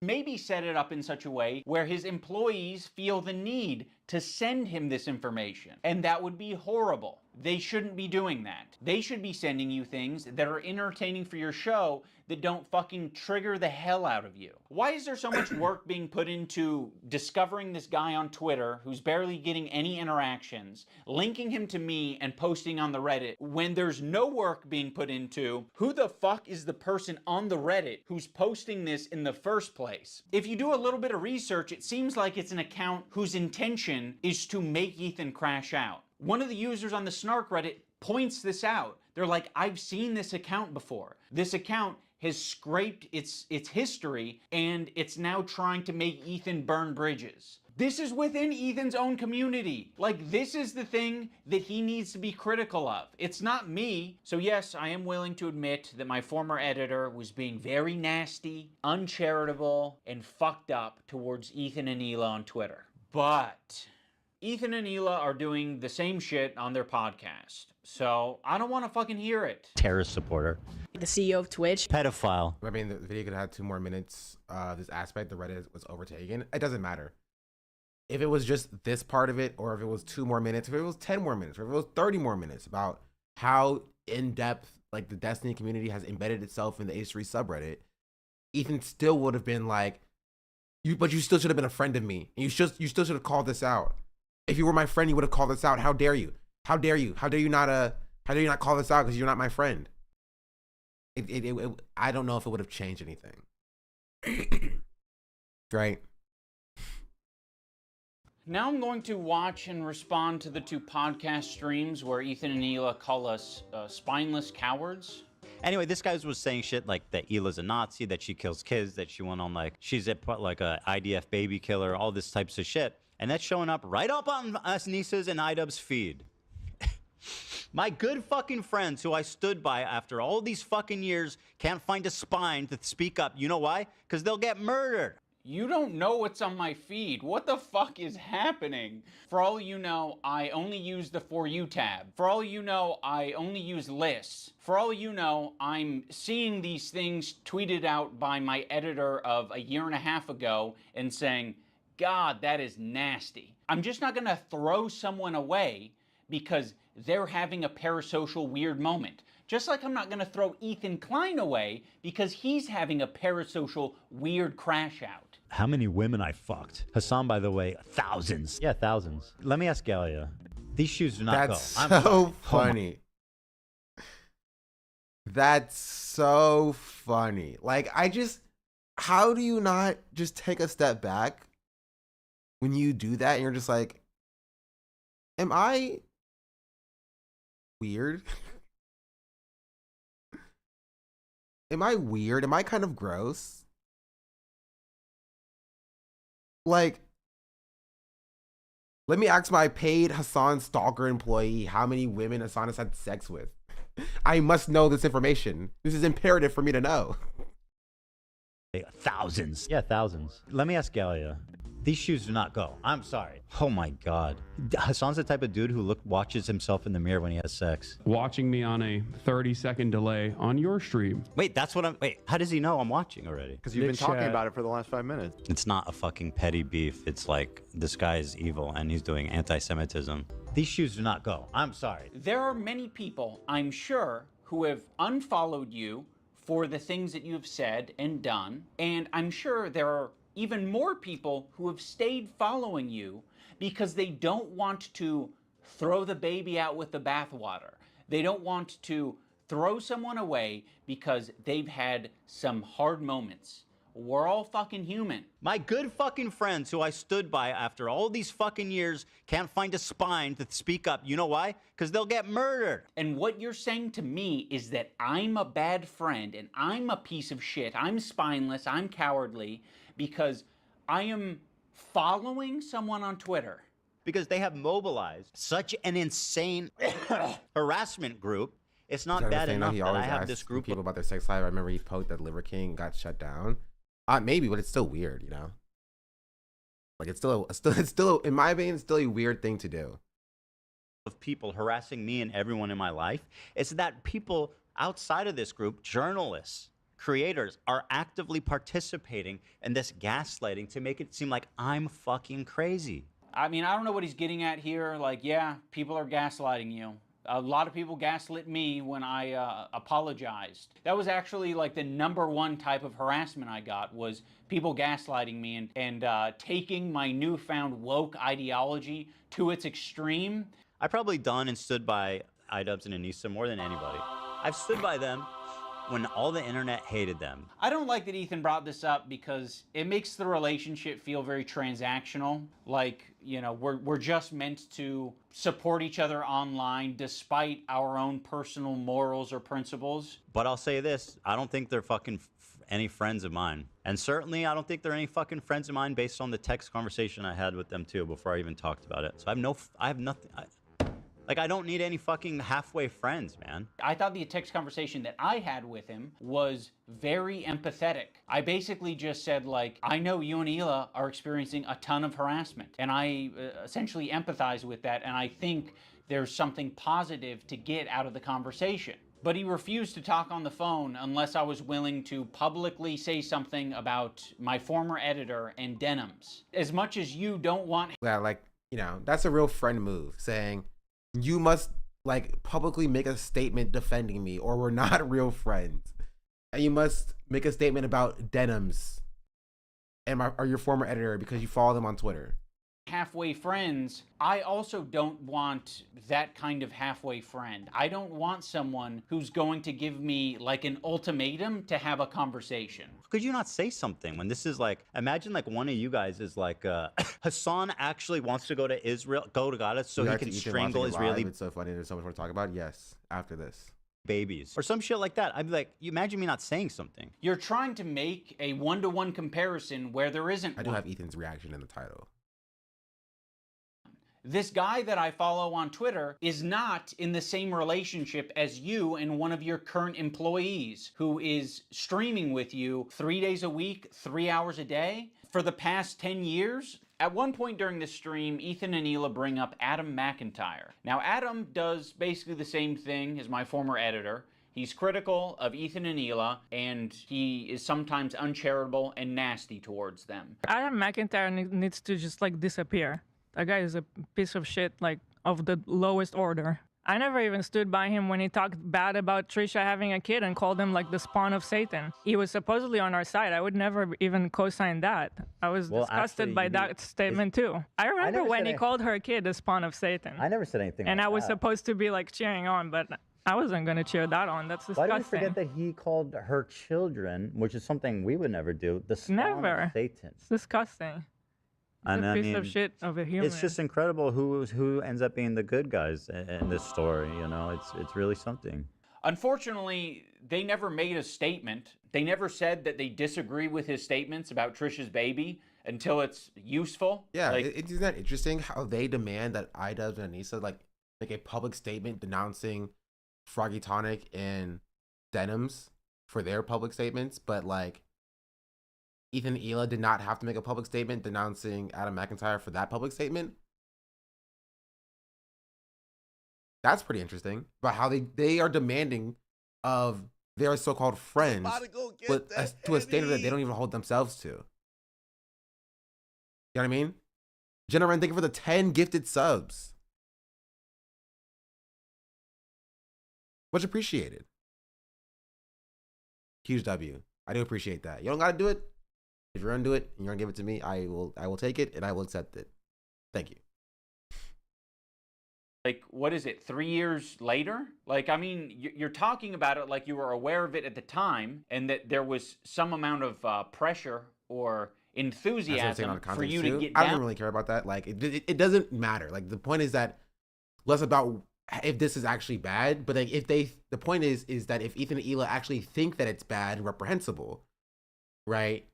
maybe set it up in such a way where his employees feel the need to send him this information. And that would be horrible. They shouldn't be doing that. They should be sending you things that are entertaining for your show that don't fucking trigger the hell out of you. Why is there so much work being put into discovering this guy on Twitter who's barely getting any interactions, linking him to me and posting on the Reddit, when there's no work being put into who the fuck is the person on the Reddit who's posting this in the first place? If you do a little bit of research, it seems like it's an account whose intention is to make Ethan crash out. One of the users on the Snark Reddit points this out. They're like, I've seen this account before. This account has scraped its history and it's now trying to make Ethan burn bridges. This is within Ethan's own community. Like, this is the thing that he needs to be critical of. It's not me. So yes, I am willing to admit that my former editor was being very nasty, uncharitable, and fucked up towards Ethan and Hila on Twitter. But Ethan and Hila are doing the same shit on their podcast. So I don't want to fucking hear it. Terrorist supporter. The CEO of Twitch. Pedophile. I mean, the video could have had 2 more minutes. This aspect, the Reddit was overtaken. It doesn't matter. If it was just this part of it, or if it was 2 more minutes, if it was 10 more minutes, or if it was 30 more minutes about how in-depth like the Destiny community has embedded itself in the H3 subreddit, Ethan still would have been like, but you still should have been a friend of me. And you still should have called this out. If you were my friend, you would have called this out. How dare you? How dare you? How dare you not not call this out because you're not my friend? I don't know if it would have changed anything. Right? Now I'm going to watch and respond to the 2 podcast streams where Ethan and Hila call us spineless cowards. Anyway, this guy was saying shit like that Hila's a Nazi, that she kills kids, that she went on like, she's like a IDF baby killer, all this types of shit. And that's showing up right up on us Nisa's and iDubbbz's feed. My good fucking friends who I stood by after all these fucking years can't find a spine to speak up. You know why? Because they'll get murdered. You don't know what's on my feed. What the fuck is happening? For all you know, I only use the For You tab. For all you know, I only use lists. For all you know, I'm seeing these things tweeted out by my editor of 1.5 years ago and saying, God, that is nasty. I'm just not gonna throw someone away because they're having a parasocial weird moment. Just like I'm not gonna throw Ethan Klein away because he's having a parasocial weird crash out. How many women I fucked? Hassan, by the way, thousands. Yeah, thousands. Let me ask Galia. These shoes do not That's go. so funny. That's so funny. Like, how do you not just take a step back when you do that and you're just like, am I weird? Am I weird? Am I kind of gross? Like, let me ask my paid Hassan stalker employee how many women Hassan has had sex with. I must know this information. This is imperative for me to know. Thousands. Yeah, thousands. Let me ask Galia. These shoes do not go. I'm sorry. Oh my God. Hassan's the type of dude who watches himself in the mirror when he has sex. Watching me on a 30-second delay on your stream. Wait, how does he know I'm watching already? Because you've been talking about it for the last 5 minutes. It's not a fucking petty beef. It's like, this guy is evil and he's doing anti-Semitism. These shoes do not go. I'm sorry. There are many people, I'm sure, who have unfollowed you for the things that you've said and done. And I'm sure there are even more people who have stayed following you because they don't want to throw the baby out with the bathwater. They don't want to throw someone away because they've had some hard moments. We're all fucking human. My good fucking friends who I stood by after all these fucking years can't find a spine to speak up. You know why? Because they'll get murdered. And what you're saying to me is that I'm a bad friend and I'm a piece of shit. I'm spineless. I'm cowardly because I am following someone on Twitter. Because they have mobilized such an insane harassment group. It's not bad enough that I have this group people about their sex life. I remember he posted that Liver King got shut down. Maybe, but it's still weird, you know. Like it's still, in my opinion, it's still a weird thing to do. Of people harassing me and everyone in my life. It's that people outside of this group, journalists, creators, are actively participating in this gaslighting to make it seem like I'm fucking crazy. I mean, I don't know what he's getting at here. Like, yeah, people are gaslighting you. A lot of people gaslit me when I apologized. That was actually like the #1 type of harassment I got, was people gaslighting me and taking my newfound woke ideology to its extreme. I probably done and stood by iDubbbz and Anissa more than anybody. I've stood by them when all the internet hated them. I don't like that Ethan brought this up because it makes the relationship feel very transactional. Like, you know, we're just meant to support each other online despite our own personal morals or principles. But I'll say this, I don't think they're fucking any friends of mine. And certainly, I don't think they're any fucking friends of mine based on the text conversation I had with them too before I even talked about it. So I have nothing. Like, I don't need any fucking halfway friends, man. I thought the text conversation that I had with him was very empathetic. I basically just said, like, I know you and Hila are experiencing a ton of harassment, and I essentially empathize with that, and I think there's something positive to get out of the conversation. But he refused to talk on the phone unless I was willing to publicly say something about my former editor and denims. As much as you don't want... Yeah, like, you know, that's a real friend move, saying, you must, like, publicly make a statement defending me or we're not real friends. And you must make a statement about denims and or your former editor because you follow them on Twitter. Halfway friends, I also don't want that kind of halfway friend. I don't want someone who's going to give me like an ultimatum to have a conversation. Could you not say something when this is like, imagine like one of you guys is like, Hassan actually wants to go to Israel, go to Gaza so he can strangle Israeli. It's so funny. There's so much more to talk about. Yes, after this. Babies or some shit like that. I'd be like, you imagine me not saying something. You're trying to make a one-to-one comparison where there isn't I do one. have Ethan's reaction in the title. This guy that I follow on Twitter is not in the same relationship as you and one of your current employees who is streaming with you 3 days a week, 3 hours a day for the past 10 years. At one point during the stream, Ethan and Hila bring up Adam McIntyre. Now, Adam does basically the same thing as my former editor. He's critical of Ethan and Hila, and he is sometimes uncharitable and nasty towards them. Adam McIntyre needs to just, like, disappear. That guy is a piece of shit, like, of the lowest order. I never even stood by him when he talked bad about Trisha having a kid and called him, like, the spawn of Satan. He was supposedly on our side. I would never even co-sign that. I was disgusted by that statement, too. I remember when he called her kid the spawn of Satan. I never said anything and like I was that. supposed to be, like, cheering on, but I wasn't going to cheer that on. That's disgusting. Why do we forget that he called her children, which is something we would never do, the spawn of Satan? It's disgusting. And a I piece mean, of shit of a human. it's just incredible who ends up being the good guys in this story. You know, it's really something. Unfortunately, they never made a statement. They never said that they disagree with his statements about Trisha's baby until it's useful. Yeah, like, isn't that interesting how they demand that iDubbbz and Anissa like make a public statement denouncing Froggy Tonic and Denims for their public statements, but like Ethan and Hila did not have to make a public statement denouncing Adam McIntyre for that public statement. That's pretty interesting about how they are demanding of their so-called friends to a standard that they don't even hold themselves to. You know what I mean? Jenna Wren, thank you for the 10 gifted subs. Much appreciated. Huge W. I do appreciate that. You don't gotta do it. If you're gonna do it and you're gonna give it to me, I will take it and I will accept it. Thank you. Like, what is it, 3 years later? Like, I mean, you're talking about it like you were aware of it at the time and that there was some amount of pressure or enthusiasm for you to get down. I don't really care about that. Like, it doesn't matter. Like, the point is that less about if this is actually bad, but like, the point is that if Ethan and Hila actually think that it's bad and reprehensible, right,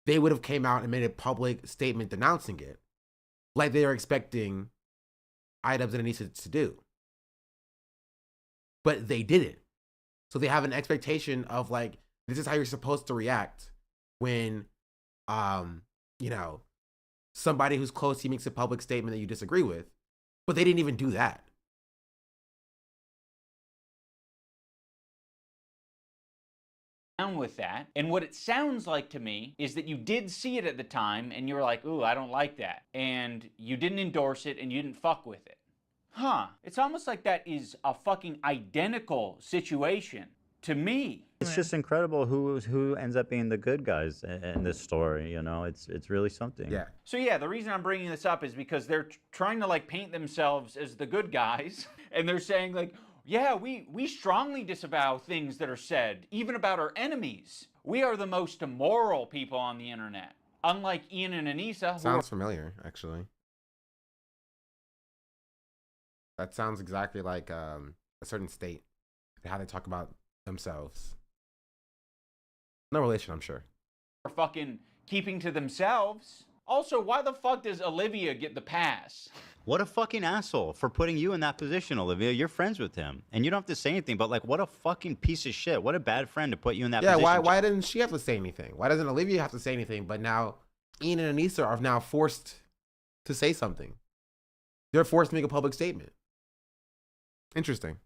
they would have came out and made a public statement denouncing it, like they are expecting iDubbbz and Anissa to do. But they didn't. So they have an expectation of like, this is how you're supposed to react when, you know, somebody who's close to you makes a public statement that you disagree with, but they didn't even do that. Down with that. And what it sounds like to me is that you did see it at the time and you were like, ooh, I don't like that. And you didn't endorse it and you didn't fuck with it. Huh. It's almost like that is a fucking identical situation to me. It's just incredible who ends up being the good guys in this story. You know, it's really something. Yeah. So yeah, the reason I'm bringing this up is because they're trying to like paint themselves as the good guys and they're saying like, yeah, we strongly disavow things that are said, even about our enemies. We are the most immoral people on the internet. Unlike Ian and Anissa. Sounds familiar, actually. That sounds exactly like a certain state, how they talk about themselves. No relation, I'm sure. Are fucking keeping to themselves. Also, why the fuck does Olivia get the pass? What a fucking asshole for putting you in that position, Olivia. You're friends with him, and you don't have to say anything. But like, what a fucking piece of shit. What a bad friend to put you in that position. Yeah, why didn't she have to say anything? Why doesn't Olivia have to say anything? But now Ian and Anissa are now forced to say something. They're forced to make a public statement. Interesting.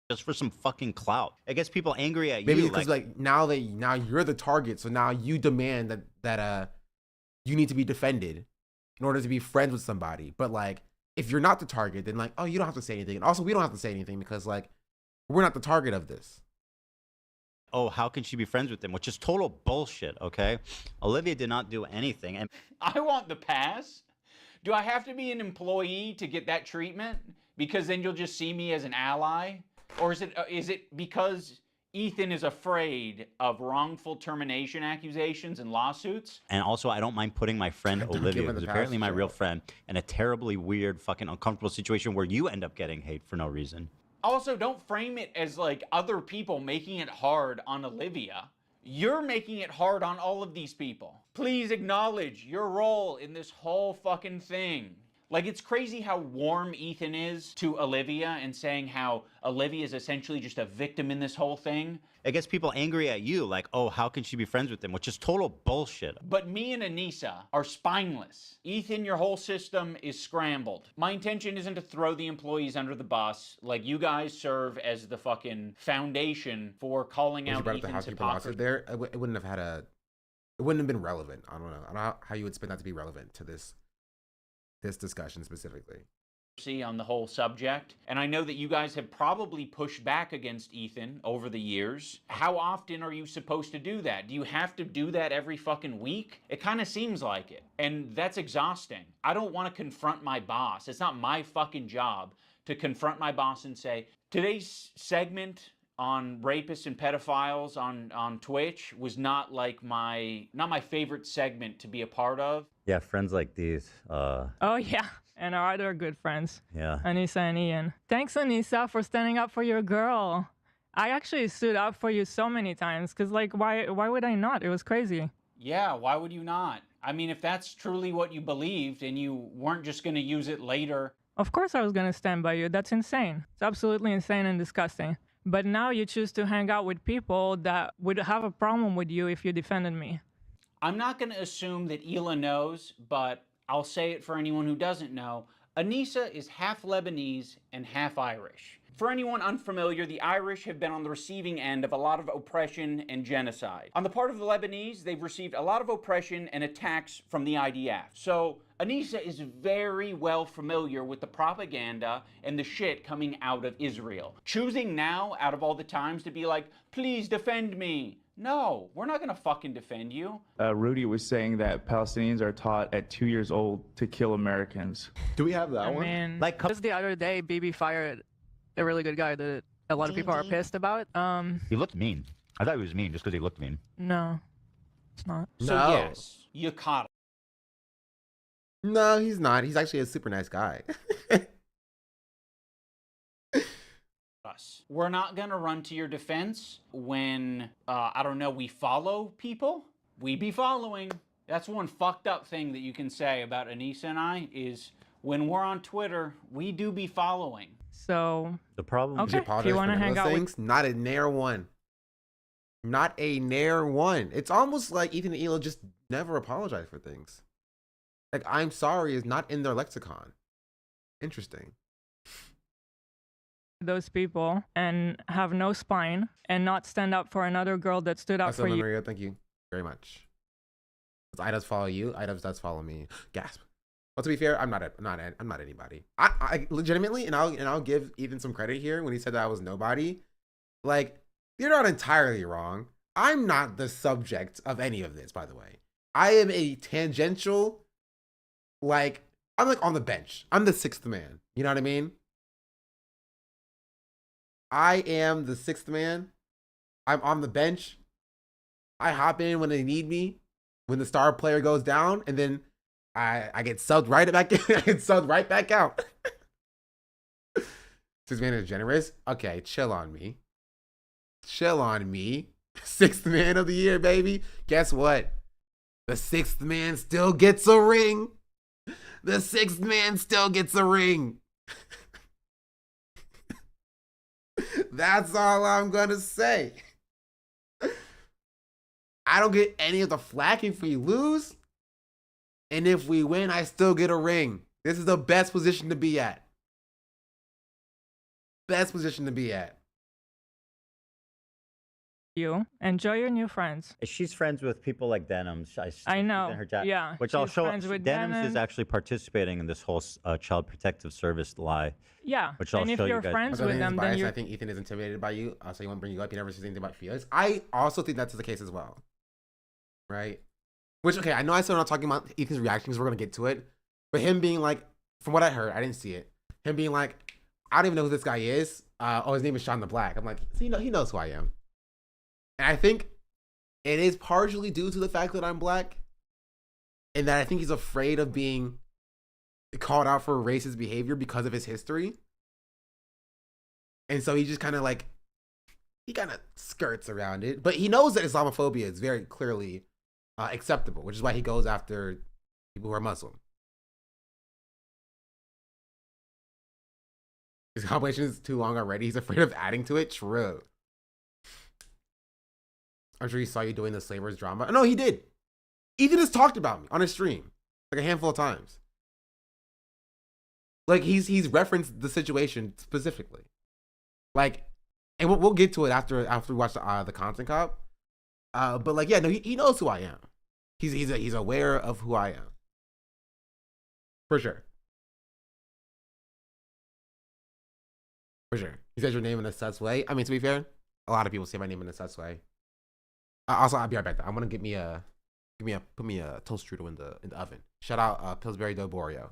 Just for some fucking clout. It gets people angry at Maybe you. because like now you're the target, so now you demand that you need to be defended in order to be friends with somebody. But like if you're not the target, then like, oh, you don't have to say anything. And also we don't have to say anything because like we're not the target of this. Oh, how can she be friends with him? Which is total bullshit, okay? Olivia did not do anything. And I want the pass. Do I have to be an employee to get that treatment? Because then you'll just see me as an ally? Or is it because Ethan is afraid of wrongful termination accusations and lawsuits? And also, I don't mind putting my friend Olivia, who's apparently my real friend, in a terribly weird, fucking uncomfortable situation where you end up getting hate for no reason. Also, don't frame it as like other people making it hard on Olivia. You're making it hard on all of these people. Please acknowledge your role in this whole fucking thing. Like, it's crazy how warm Ethan is to Olivia and saying how Olivia is essentially just a victim in this whole thing. It gets people angry at you, like, oh, how can she be friends with him? Which is total bullshit. But me and Anissa are spineless. Ethan, your whole system is scrambled. My intention isn't to throw the employees under the bus. Like, you guys serve as the fucking foundation for calling out Ethan's hypocrisy. There, it wouldn't have had it wouldn't have been relevant. I don't know how you would expect that to be relevant to this discussion specifically. On the whole subject, and I know that you guys have probably pushed back against Ethan over the years. How often are you supposed to do that? Do you have to do that every fucking week? It kind of seems like it, and that's exhausting. I don't want to confront my boss. It's not my fucking job to confront my boss and say, today's segment on rapists and pedophiles on Twitch was not my favorite segment to be a part of. Yeah, friends like these. Oh yeah, and our other good friends. Yeah. Anissa and Ian. Thanks, Anissa, for standing up for your girl. I actually stood up for you so many times, because like, why would I not? It was crazy. Yeah, why would you not? I mean, if that's truly what you believed and you weren't just going to use it later. Of course I was going to stand by you. That's insane. It's absolutely insane and disgusting. But now you choose to hang out with people that would have a problem with you if you defended me. I'm not going to assume that Hila knows, but I'll say it for anyone who doesn't know. Anissa is half Lebanese and half Irish. For anyone unfamiliar, the Irish have been on the receiving end of a lot of oppression and genocide. On the part of the Lebanese, they've received a lot of oppression and attacks from the IDF. So Anissa is very well familiar with the propaganda and the shit coming out of Israel. Choosing now, out of all the times, to be like, please defend me. No, we're not gonna fucking defend you. Rudy was saying that Palestinians are taught at 2 years old to kill Americans. Do we have that one? Man, like just the other day, Bibi fired a really good guy that a lot of people are pissed about. He looked mean. I thought he was mean just because he looked mean. No, it's not. So yes, you caught him. No, he's not. He's actually a super nice guy. We're not gonna run to your defense when, I don't know, we follow people. We be following. That's one fucked up thing that you can say about Anissa and I is when we're on Twitter, we do be following. So the problem okay, if you want to hang out with... Not a nair one. Not a nair one. It's almost like Ethan and Hila just never apologize for things. Like, I'm sorry is not in their lexicon. Interesting. Those people and have no spine and not stand up for another girl that stood up for you. Maria, thank you very much. I does follow you. I does follow me. Gasp. Well, to be fair, I'm not anybody. I legitimately, and I'll give Ethan some credit here when he said that I was nobody. Like, you're not entirely wrong. I'm not the subject of any of this, by the way. I am a tangential, like, I'm like on the bench. I'm the sixth man. You know what I mean? I am the sixth man. I'm on the bench. I hop in when they need me, when the star player goes down, and then I get subbed right back in. I get subbed right back out. Sixth man is generous. Okay, chill on me. Chill on me. 6th man of the year, baby. Guess what? The 6th man still gets a ring. The 6th man still gets a ring. That's all I'm gonna say. I don't get any of the flack if we lose. And if we win, I still get a ring. This is the best position to be at. Best position to be at. You enjoy your new friends. She's friends with people like Denims. I know. In her chat, Yeah, which I'll she's show. friends with Denims is Denims. actually participating in this whole child protective service lie. Yeah, which I'll and if show you're you guys. friends with them, then you. I think Ethan is intimidated by you, so he won't bring you up. He never says anything about Felix. I also think that's the case as well. Right? Which, okay, I know I said I'm not talking about Ethan's reactions. We're gonna get to it, but him being like, from what I heard, I didn't see it. Him being like, I don't even know who this guy is. Oh, his name is Sean the Black. I'm like, so he knows who I am. And I think it is partially due to the fact that I'm black, and that I think he's afraid of being called out for racist behavior because of his history. And so he just kind of like, he kind of skirts around it. But he knows that Islamophobia is very clearly acceptable, which is why he goes after people who are Muslim. His compilation is too long already. He's afraid of adding to it. True. I'm sure he saw you doing the Slavers drama. No, he did. Ethan has talked about me on his stream like a handful of times. Like he's referenced the situation specifically. Like, and we'll get to it after we watch the content cop. But like, yeah, no, he knows who I am. He's aware of who I am. For sure. For sure. He says your name in a sus way. I mean, to be fair, a lot of people say my name in a sus way. Also, I'll be right back. I'm gonna put me a toast strudel in the oven. Shout out Pillsbury Doughboy Oreo.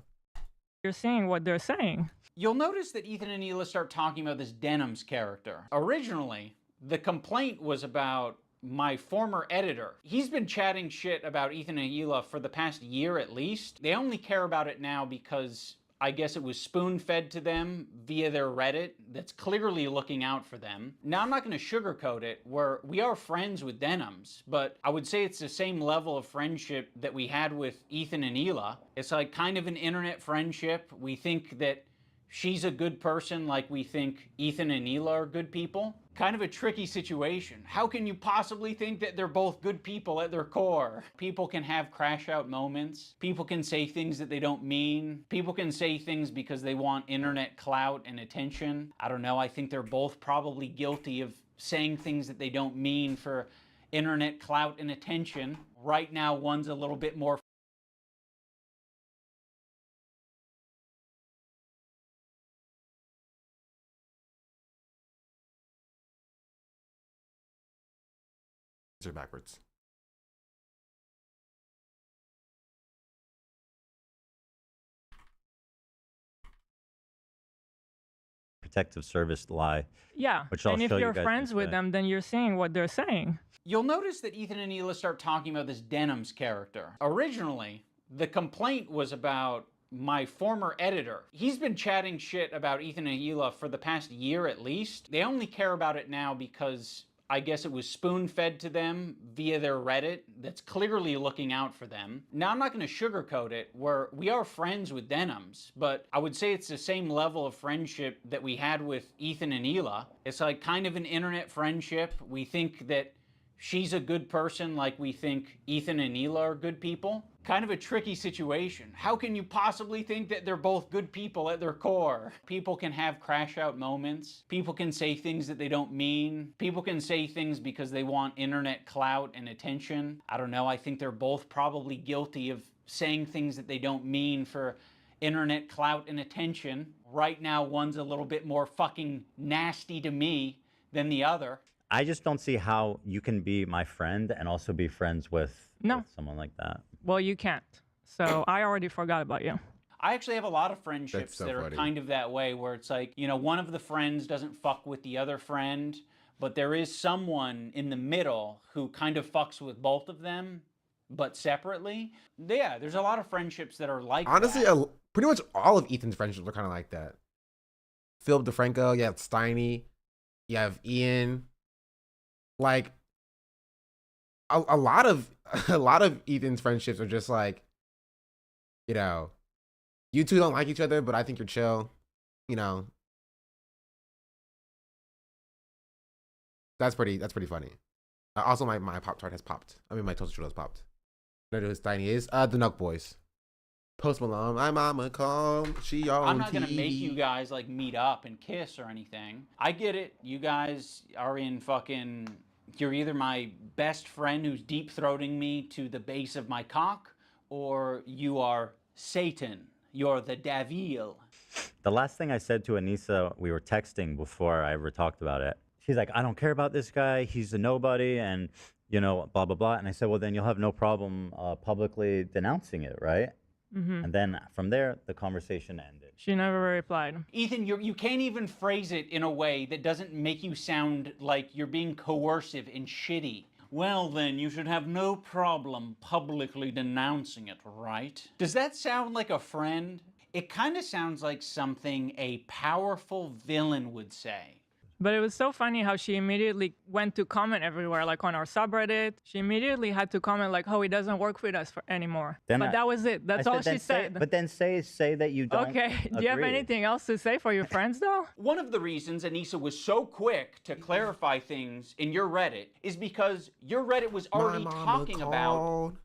You're saying what they're saying. You'll notice that Ethan and Hila start talking about this Denims character. Originally, the complaint was about my former editor. He's been chatting shit about Ethan and Hila for the past year at least. They only care about it now because I guess it was spoon-fed to them via their Reddit that's clearly looking out for them. Now, I'm not going to sugarcoat it, where we are friends with Denims, but I would say it's the same level of friendship that we had with Ethan and Hila. It's like kind of an internet friendship. We think that she's a good person like we think Ethan and Hila are good people. Kind of a tricky situation. How can you possibly think that they're both good people at their core? People can have crash out moments. People can say things that they don't mean. People can say things because they want internet clout and attention. I don't know, I think they're both probably guilty of saying things that they don't mean for internet clout and attention. Right now, one's a little bit more backwards. Protective service lie. Yeah, which I'll and if show you're you guys friends with them, then you're saying what they're saying. You'll notice that Ethan and Hila start talking about this Denims character. Originally, the complaint was about my former editor. He's been chatting shit about Ethan and Hila for the past year at least. They only care about it now because I guess it was spoon-fed to them via their Reddit that's clearly looking out for them. Now, I'm not going to sugarcoat it, where we are friends with Denims, but I would say it's the same level of friendship that we had with Ethan and Hila. It's like kind of an internet friendship. We think that she's a good person like we think Ethan and Hila are good people. Kind of a tricky situation. How can you possibly think that they're both good people at their core? People can have crash out moments. People can say things that they don't mean. People can say things because they want internet clout and attention. I don't know, I think they're both probably guilty of saying things that they don't mean for internet clout and attention. Right now, one's a little bit more fucking nasty to me than the other. I just don't see how you can be my friend and also be friends with someone like that. Well, you can't. So I already forgot about you. I actually have a lot of friendships that are kind of that way, where it's like, you know, one of the friends doesn't fuck with the other friend, but there is someone in the middle who kind of fucks with both of them, but separately. Yeah, there's a lot of friendships that are like honestly, that. Pretty much all of Ethan's friendships are kind of like that. Philip DeFranco, you have Steiny, you have Ian. Like, a lot of a lot of Ethan's friendships are just like, you know, you two don't like each other, but I think you're chill. You know, that's pretty funny. Also, my Pop Tart has popped. I mean, my Toaster Strudel has popped. I know who tiny is. The Nuke Boys. Post Malone. My mama called. She on I'm not gonna TV. make you guys like meet up and kiss or anything. I get it. You guys are in fucking. You're either my best friend who's deep throating me to the base of my cock, or you are Satan. You're the devil. The last thing I said to Anissa, we were texting before I ever talked about it. She's like, I don't care about this guy. He's a nobody, and you know, blah blah blah. And I said, well, then you'll have no problem publicly denouncing it, right? Mm-hmm. And then from there, the conversation ended. She never replied. Ethan, you can't even phrase it in a way that doesn't make you sound like you're being coercive and shitty. Well, then, you should have no problem publicly denouncing it, right? Does that sound like a friend? It kind of sounds like something a powerful villain would say. But it was so funny how she immediately went to comment everywhere, like on our subreddit. She immediately had to comment like, "Oh, he doesn't work with us anymore." But that was it. That's all she said. But then say that you don't. Okay. Do you have anything else to say for your friends, though? One of the reasons Anissa was so quick to clarify things in your Reddit is because your Reddit was already talking about.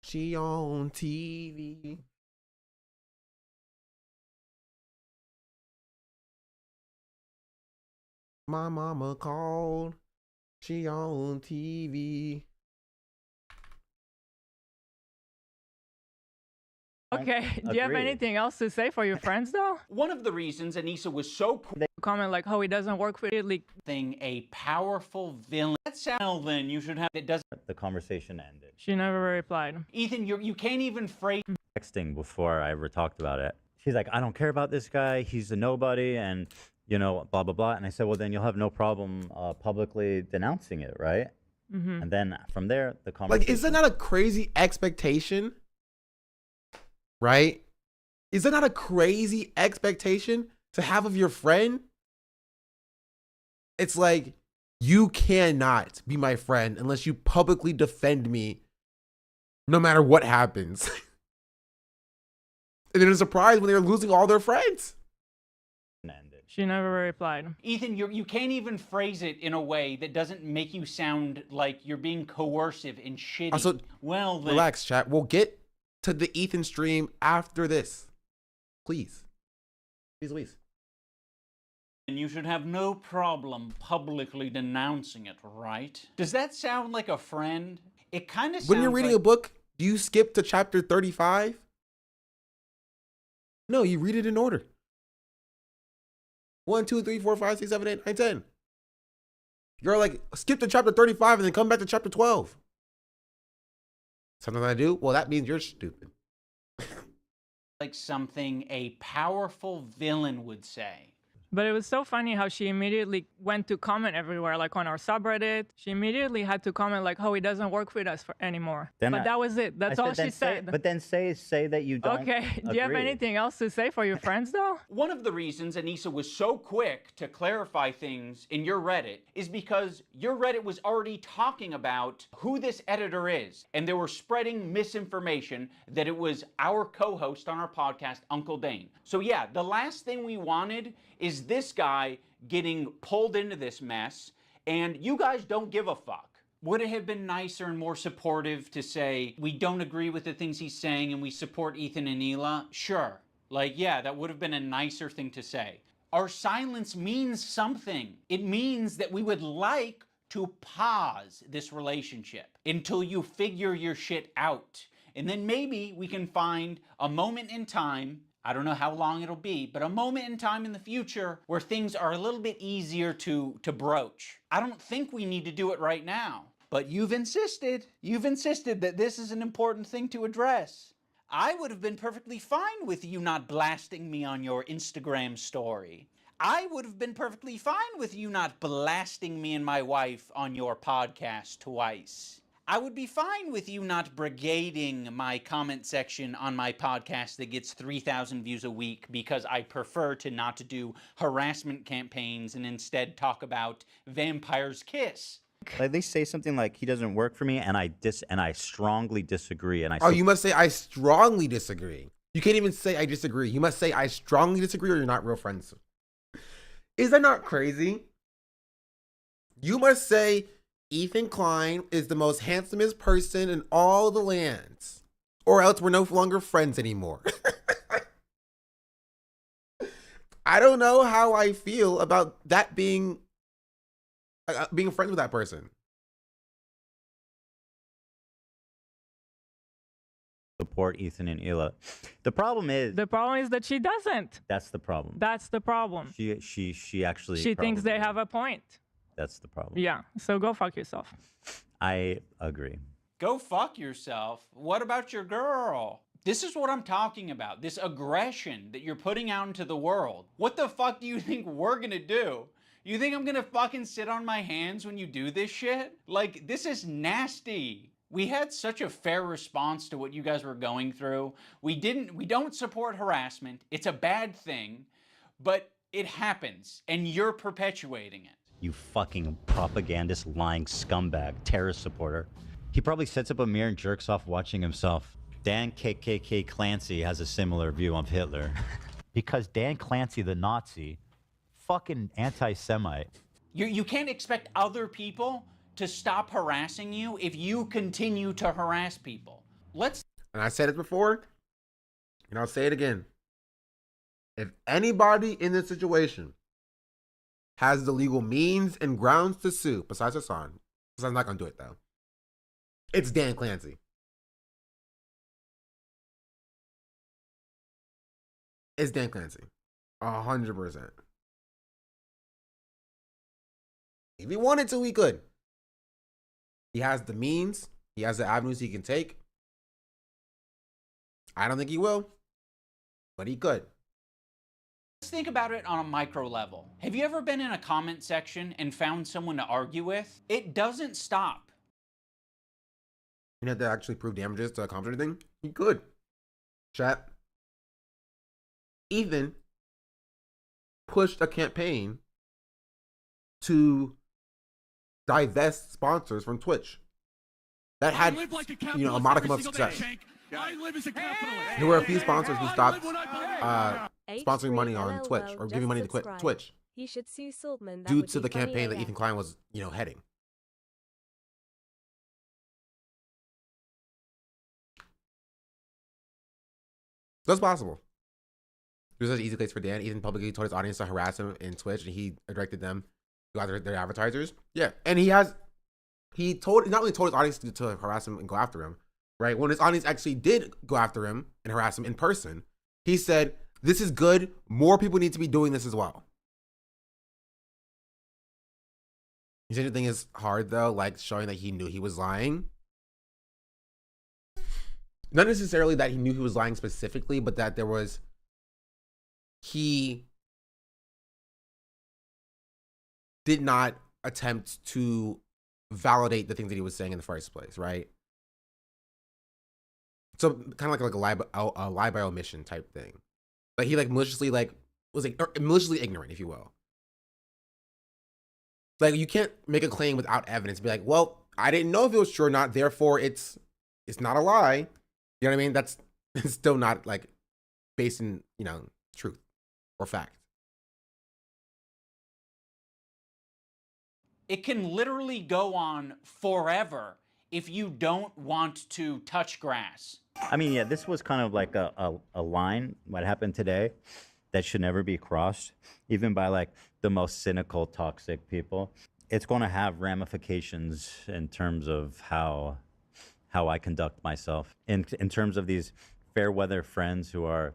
She on TV. My mama called. She on TV. Okay. Do you have anything else to say for your friends, though? One of the reasons Anissa was so quick to comment like, "Oh, he doesn't work with it." Thing a powerful villain. That sound then you should have. It doesn't. The conversation ended. She never replied. Ethan, you can't even phrase. Texting before I ever talked about it. She's like, I don't care about this guy. He's a nobody, and you know, blah blah blah. And I said, well, then you'll have no problem publicly denouncing it, right? Mm-hmm. And then from there, the conversation. Like, is that not a crazy expectation? Right? Is that not a crazy expectation to have of your friend? It's like, you cannot be my friend unless you publicly defend me no matter what happens. And then it's a surprise when they're losing all their friends. She never replied. Ethan, you can't even phrase it in a way that doesn't make you sound like you're being coercive and shitty. Also, well, then, relax, chat. We'll get to the Ethan stream after this. Please. Please, please. and you should have no problem publicly denouncing it, right? Does that sound like a friend? It kind of sounds when you're reading a book, do you skip to chapter 35? No, you read it in order. 1, 2, 3, 4, 5, 6, 7, 8, 9, 10. You're like, skip to chapter 35 and then come back to chapter 12. Something I do? Well, that means you're stupid. like something a powerful villain would say. But it was so funny how she immediately went to comment everywhere, like on our subreddit. She immediately had to comment like, "Oh, he doesn't work with us anymore." But that was it. That's all she said. But then say that you don't. Okay. Do you have anything else to say for your friends, though? One of the reasons Anissa was so quick to clarify things in your Reddit is because your Reddit was already talking about who this editor is, and they were spreading misinformation that it was our co-host on our podcast, Uncle Dane. So yeah, the last thing we wanted is this guy getting pulled into this mess, and you guys don't give a fuck. Would it have been nicer and more supportive to say, we don't agree with the things he's saying and we support Ethan and Hila? Sure. Like, yeah, that would have been a nicer thing to say. Our silence means something. It means that we would like to pause this relationship until you figure your shit out. And then maybe we can find a moment in time, I don't know how long it'll be, but a moment in time in the future where things are a little bit easier to broach. I don't think we need to do it right now, but you've insisted that this is an important thing to address. I would have been perfectly fine with you not blasting me on your Instagram story. I would have been perfectly fine with you not blasting me and my wife on your podcast twice. I would be fine with you not brigading my comment section on my podcast that gets 3,000 views a week because I prefer to not do harassment campaigns and instead talk about Vampire's Kiss. Like they say something like he doesn't work for me, and I strongly disagree. And you must say I strongly disagree. You can't even say I disagree. You must say I strongly disagree, or you're not real friends. Is that not crazy? You must say Ethan Klein is the most handsomest person in all the lands, or else we're no longer friends anymore. I don't know how I feel about that being friends with that person. Support Ethan and Hila. The problem is that she doesn't. That's the problem. That's the problem. She actually thinks they have a point. That's the problem. Yeah. So go fuck yourself. I agree. Go fuck yourself. What about your girl? This is what I'm talking about. This aggression that you're putting out into the world. What the fuck do you think we're gonna do? You think I'm gonna fucking sit on my hands when you do this shit? Like, this is nasty. We had such a fair response to what you guys were going through. We don't support harassment. It's a bad thing, but it happens and you're perpetuating it. You fucking propagandist, lying scumbag, terrorist supporter. He probably sets up a mirror and jerks off watching himself. Dan KKK Clancy has a similar view of Hitler. Because Dan Clancy, the Nazi, fucking anti-Semite. You can't expect other people to stop harassing you if you continue to harass people. And I said it before, and I'll say it again. If anybody in this situation has the legal means and grounds to sue, besides Hassan, Hassan's not gonna do it though, it's Dan Clancy. It's Dan Clancy. 100%. If he wanted to, he could. He has the means. He has the avenues he can take. I don't think he will, but he could. Let's think about it on a micro level. Have you ever been in a comment section and found someone to argue with? It doesn't stop. You have to actually prove damages to accomplish anything? He could. Chat. Ethan pushed a campaign to divest sponsors from Twitch. That had, a modicum of success. There were a few sponsors who stopped sponsoring money on Twitch or giving money to Twitch He should sue Saltman. due to the campaign that Ethan Klein was, heading. That's possible. It was such an easy place for Dan. Ethan publicly told his audience to harass him in Twitch, and he directed them to go after their advertisers. Yeah, and he not only told his audience to harass him and go after him, right? When his audience actually did go after him and harass him in person, he said, "This is good. More people need to be doing this as well." You said anything is hard though, like showing that he knew he was lying. Not necessarily that he knew he was lying specifically, but that he did not attempt to validate the things that he was saying in the first place, right? So kind of like a lie by omission type thing. Like he maliciously maliciously ignorant, if you will. Like you can't make a claim without evidence. Be like, well, I didn't know if it was true or not, therefore it's not a lie. You know what I mean? That's still not based in, truth or fact. It can literally go on forever if you don't want to touch grass. I mean, yeah, this was kind of like a line, what happened today, that should never be crossed, even by the most cynical, toxic people. It's going to have ramifications in terms of how I conduct myself. In terms of these fair weather friends who are,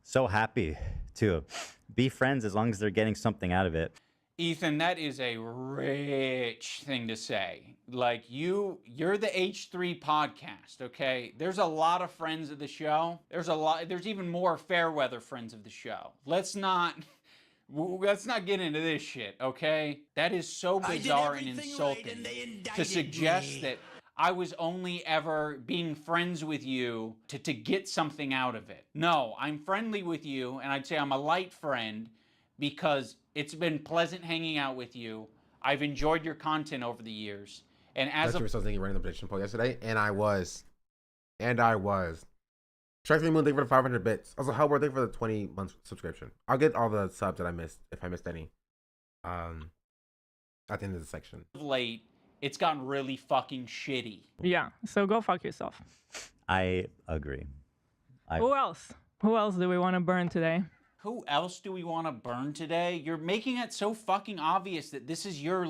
so happy to be friends as long as they're getting something out of it. Ethan, that is a rich thing to say. You're the H3 podcast, okay? There's a lot of friends of the show. There's even more fair weather friends of the show. Let's not get into this shit, okay? That is so bizarre and insulting to suggest that I was only ever being friends with you to get something out of it. No, I'm friendly with you, and I'd say I'm a light friend because it's been pleasant hanging out with you. I've enjoyed your content over the years. And as you were supposed to random the prediction poll yesterday, and I was. Track Moon, thank you for the 500 bits. Also, Hellboy, thank you for the 20-month subscription. I'll get all the subs that I missed, if I missed any. At the end of the section. Late, it's gotten really fucking shitty. Yeah, so go fuck yourself. I agree. Who else? Who else do we want to burn today? Who else do we want to burn today? You're making it so fucking obvious that this is your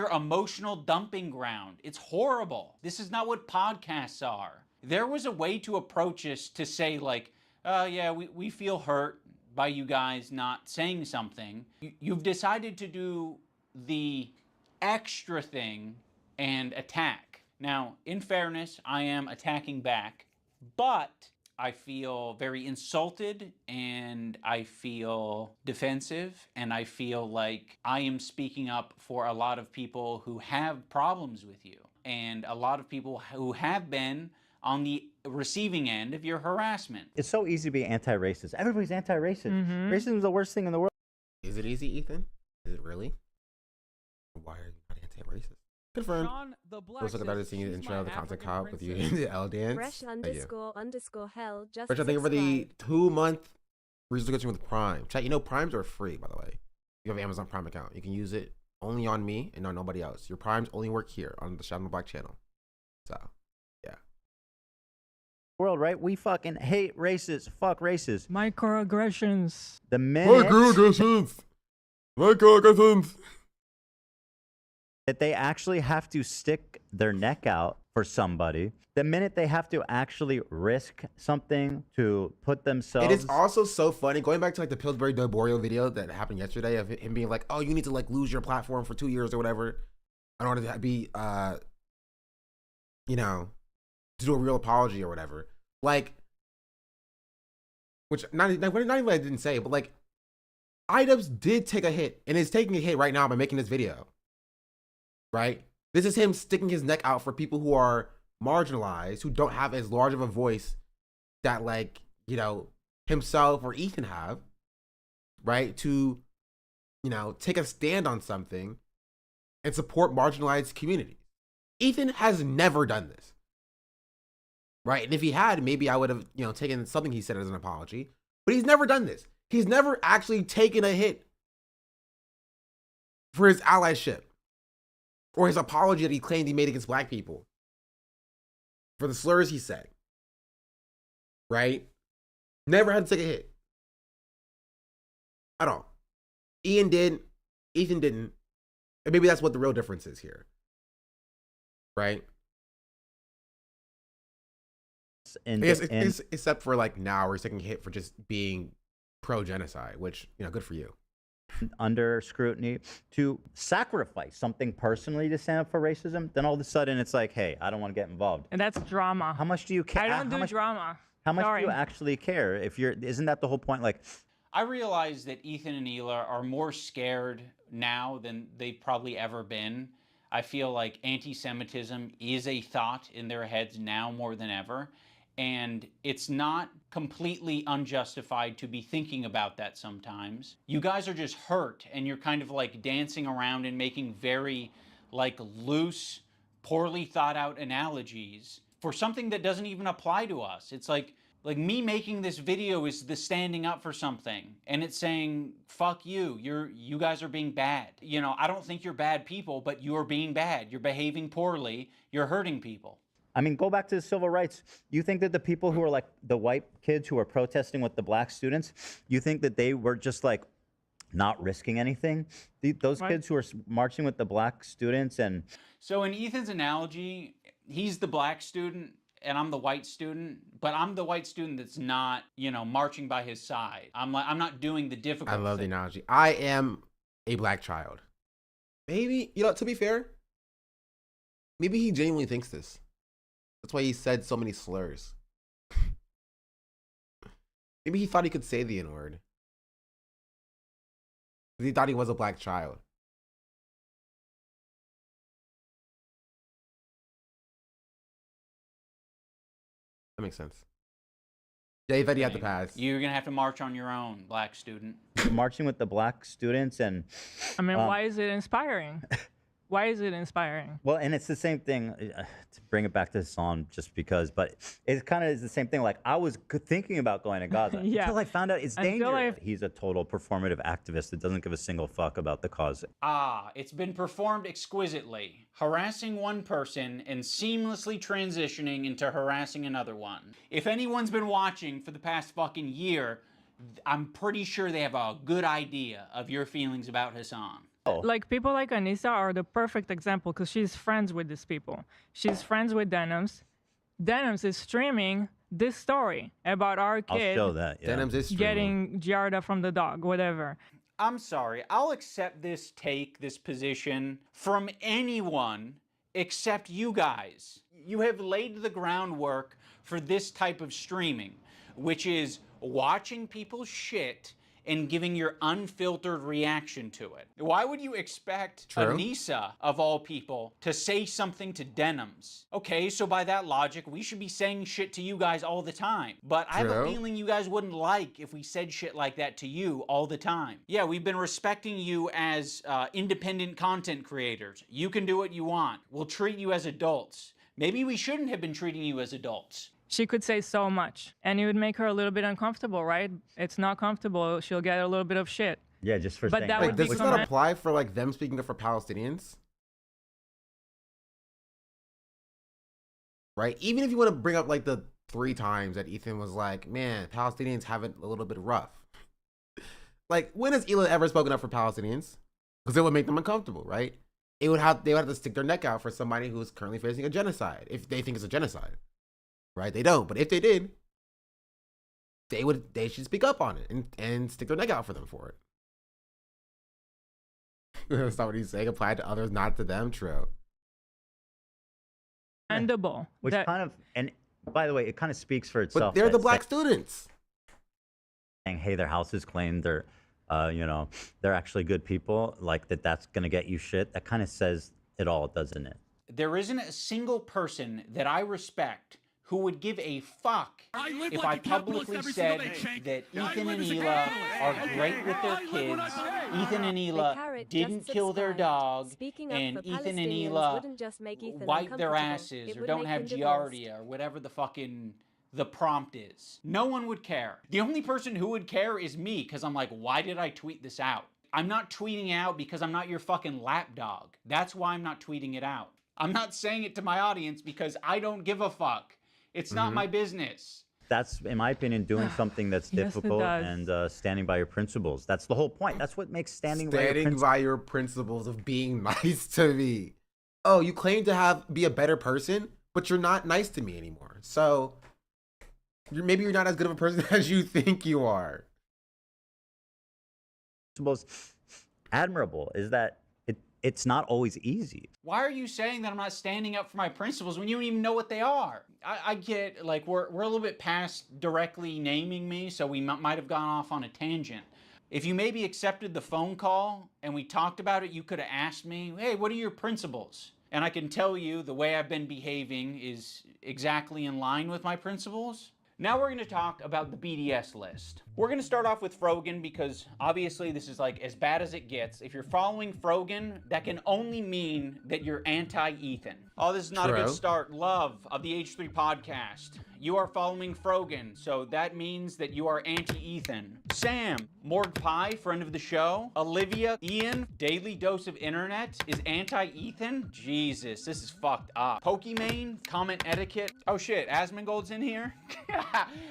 emotional dumping ground. It's horrible. This is not what podcasts are. There was a way to approach this to say like, yeah, we feel hurt by you guys not saying something. You've decided to do the extra thing and attack. Now, in fairness, I am attacking back, but I feel very insulted and I feel defensive and I feel like I am speaking up for a lot of people who have problems with you and a lot of people who have been on the receiving end of your harassment. It's so easy to be anti-racist. Everybody's anti-racist. Racism is the worst thing in the world. Is it easy, Ethan? Is it really? Why are you not anti-racist? Confirmed. Let's look at that seeing the intro of the content cop with you in the L dance. Fresh__hell just Fresh, I think for the 2-month resubscription with Prime. Chat, you know Primes are free, by the way. You have an Amazon Prime account. You can use it only on me and on nobody else. Your Primes only work here on the Shadow Black channel. So, yeah. World, right? We fucking hate racists. Fuck racists. Microaggressions. The minute Microaggressions. That they actually have to stick their neck out for somebody, the minute they have to actually risk something to put themselves. It is also so funny going back to like the Pillsbury Boreal video that happened yesterday of him being like, "Oh, you need to like lose your platform for 2 years or whatever in order to be, you know, to do a real apology or whatever." Like, which not even I didn't say, but like, iDubbbz did take a hit and is taking a hit right now by making this video. Right? This is him sticking his neck out for people who are marginalized, who don't have as large of a voice that like, you know, himself or Ethan have, right? To, you know, take a stand on something and support marginalized communities. Ethan has never done this. Right? And if he had, maybe I would have, you know, taken something he said as an apology, but he's never done this. He's never actually taken a hit for his allyship. Or his apology that he claimed he made against black people. For the slurs he said. Right? Never had to take a hit. At all. Ian did. Ethan didn't. And maybe that's what the real difference is here. Right? Except for like now, where he's taking a hit for just being pro-genocide, which, you know, good for you. Under scrutiny to sacrifice something personally to stand up for racism, then all of a sudden it's like, hey, I don't want to get involved. And that's drama. How much do you care? I don't do drama. How much do you actually care? If you're, isn't that the whole point? Like, I realize that Ethan and Hila are more scared now than they've probably ever been. I feel like anti-Semitism is a thought in their heads now more than ever. And it's not completely unjustified to be thinking about that sometimes. You guys are just hurt and you're kind of like dancing around and making very like loose, poorly thought out analogies for something that doesn't even apply to us. It's like me making this video is the standing up for something and it's saying, fuck you, you guys are being bad. You know, I don't think you're bad people, but you're being bad. You're behaving poorly. You're hurting people. I mean, go back to the civil rights. You think that the people who are like the white kids who are protesting with the black students, you think that they were just like not risking anything? Those kids who are marching with the black students and... So in Ethan's analogy, he's the black student and I'm the white student, but I'm the white student that's not, you know, marching by his side. I'm not doing the difficult I love thing. the analogy. I am a black child. Maybe, you know, to be fair, maybe he genuinely thinks this. That's why he said so many slurs. Maybe he thought he could say the N-word. He thought he was a black child. That makes sense. Yeah, he said he had to pass. You're gonna have to march on your own, black student. Marching with the black students and. I mean, why is it inspiring? Why is it inspiring? Well, and it's the same thing, to bring it back to Hassan just because, but it kind of is the same thing. Like, I was thinking about going to Gaza until I found out it's dangerous. He's a total performative activist that doesn't give a single fuck about the cause. It's been performed exquisitely. Harassing one person and seamlessly transitioning into harassing another one. If anyone's been watching for the past fucking year, I'm pretty sure they have a good idea of your feelings about Hassan. Like, people like Anissa are the perfect example because she's friends with these people. She's friends with Denims. Denims is streaming this story about our kid I'll show that, yeah. Denims is getting Giarda from the dog, whatever. I'm sorry, I'll accept this this position from anyone except you guys. You have laid the groundwork for this type of streaming, which is watching people's shit and giving your unfiltered reaction to it. Why would you expect Anissa, of all people, to say something to Denims? Okay, so by that logic, we should be saying shit to you guys all the time. But I have a feeling you guys wouldn't like if we said shit like that to you all the time. Yeah, we've been respecting you as independent content creators. You can do what you want. We'll treat you as adults. Maybe we shouldn't have been treating you as adults. She could say so much, and it would make her a little bit uncomfortable, right? It's not comfortable. She'll get a little bit of shit. Yeah, just for but saying that like, would does be this not apply for like them speaking up for Palestinians? Right? Even if you want to bring up like the 3 times that Ethan was like, man, Palestinians have it a little bit rough. Like, when has Hila ever spoken up for Palestinians? Because it would make them uncomfortable, right? They would have to stick their neck out for somebody who's currently facing a genocide, if they think it's a genocide. Right? They don't, but if they did, they should speak up on it and stick their neck out for them for it. That's not what he's saying. Applied to others, not to them. True. Understandable. Which kind of, and by the way, it kind of speaks for itself. But they're the black students. Saying, hey, their house is claimed. They're, you know, they're actually good people. Like that's gonna get you shit. That kind of says it all, doesn't it? There isn't a single person that I respect who would give a fuck if I publicly said that Ethan and Hila are great with their kids, Ethan and Hila didn't kill their dog, and Ethan and Hila wipe their asses or don't have giardia or whatever the fucking the prompt is. No one would care. The only person who would care is me, because I'm like, why did I tweet this out? I'm not tweeting out because I'm not your fucking lapdog. That's why I'm not tweeting it out. I'm not saying it to my audience because I don't give a fuck. It's not my business. That's, in my opinion, doing something that's difficult and standing by your principles. That's the whole point. That's what makes standing by your principles of being nice to me. Oh, you claim to be a better person, but you're not nice to me anymore. So maybe you're not as good of a person as you think you are. Most admirable is that it's not always easy. Why are you saying that I'm not standing up for my principles when you don't even know what they are? I get, like, we're a little bit past directly naming me, so we might have gone off on a tangent. If you maybe accepted the phone call and we talked about it, you could have asked me, hey, what are your principles? And I can tell you the way I've been behaving is exactly in line with my principles. Now we're going to talk about the BDS list. We're going to start off with Frogan because obviously this is like as bad as it gets. If you're following Frogan, that can only mean that you're anti-Ethan. Oh, this is not a good start. Love of the H3 podcast. You are following Frogan, so that means that you are anti-Ethan. Sam, Morg Pie, friend of the show. Olivia, Ian, Daily Dose of Internet is anti-Ethan. Jesus, this is fucked up. Pokimane, comment etiquette. Oh shit, Asmongold's in here?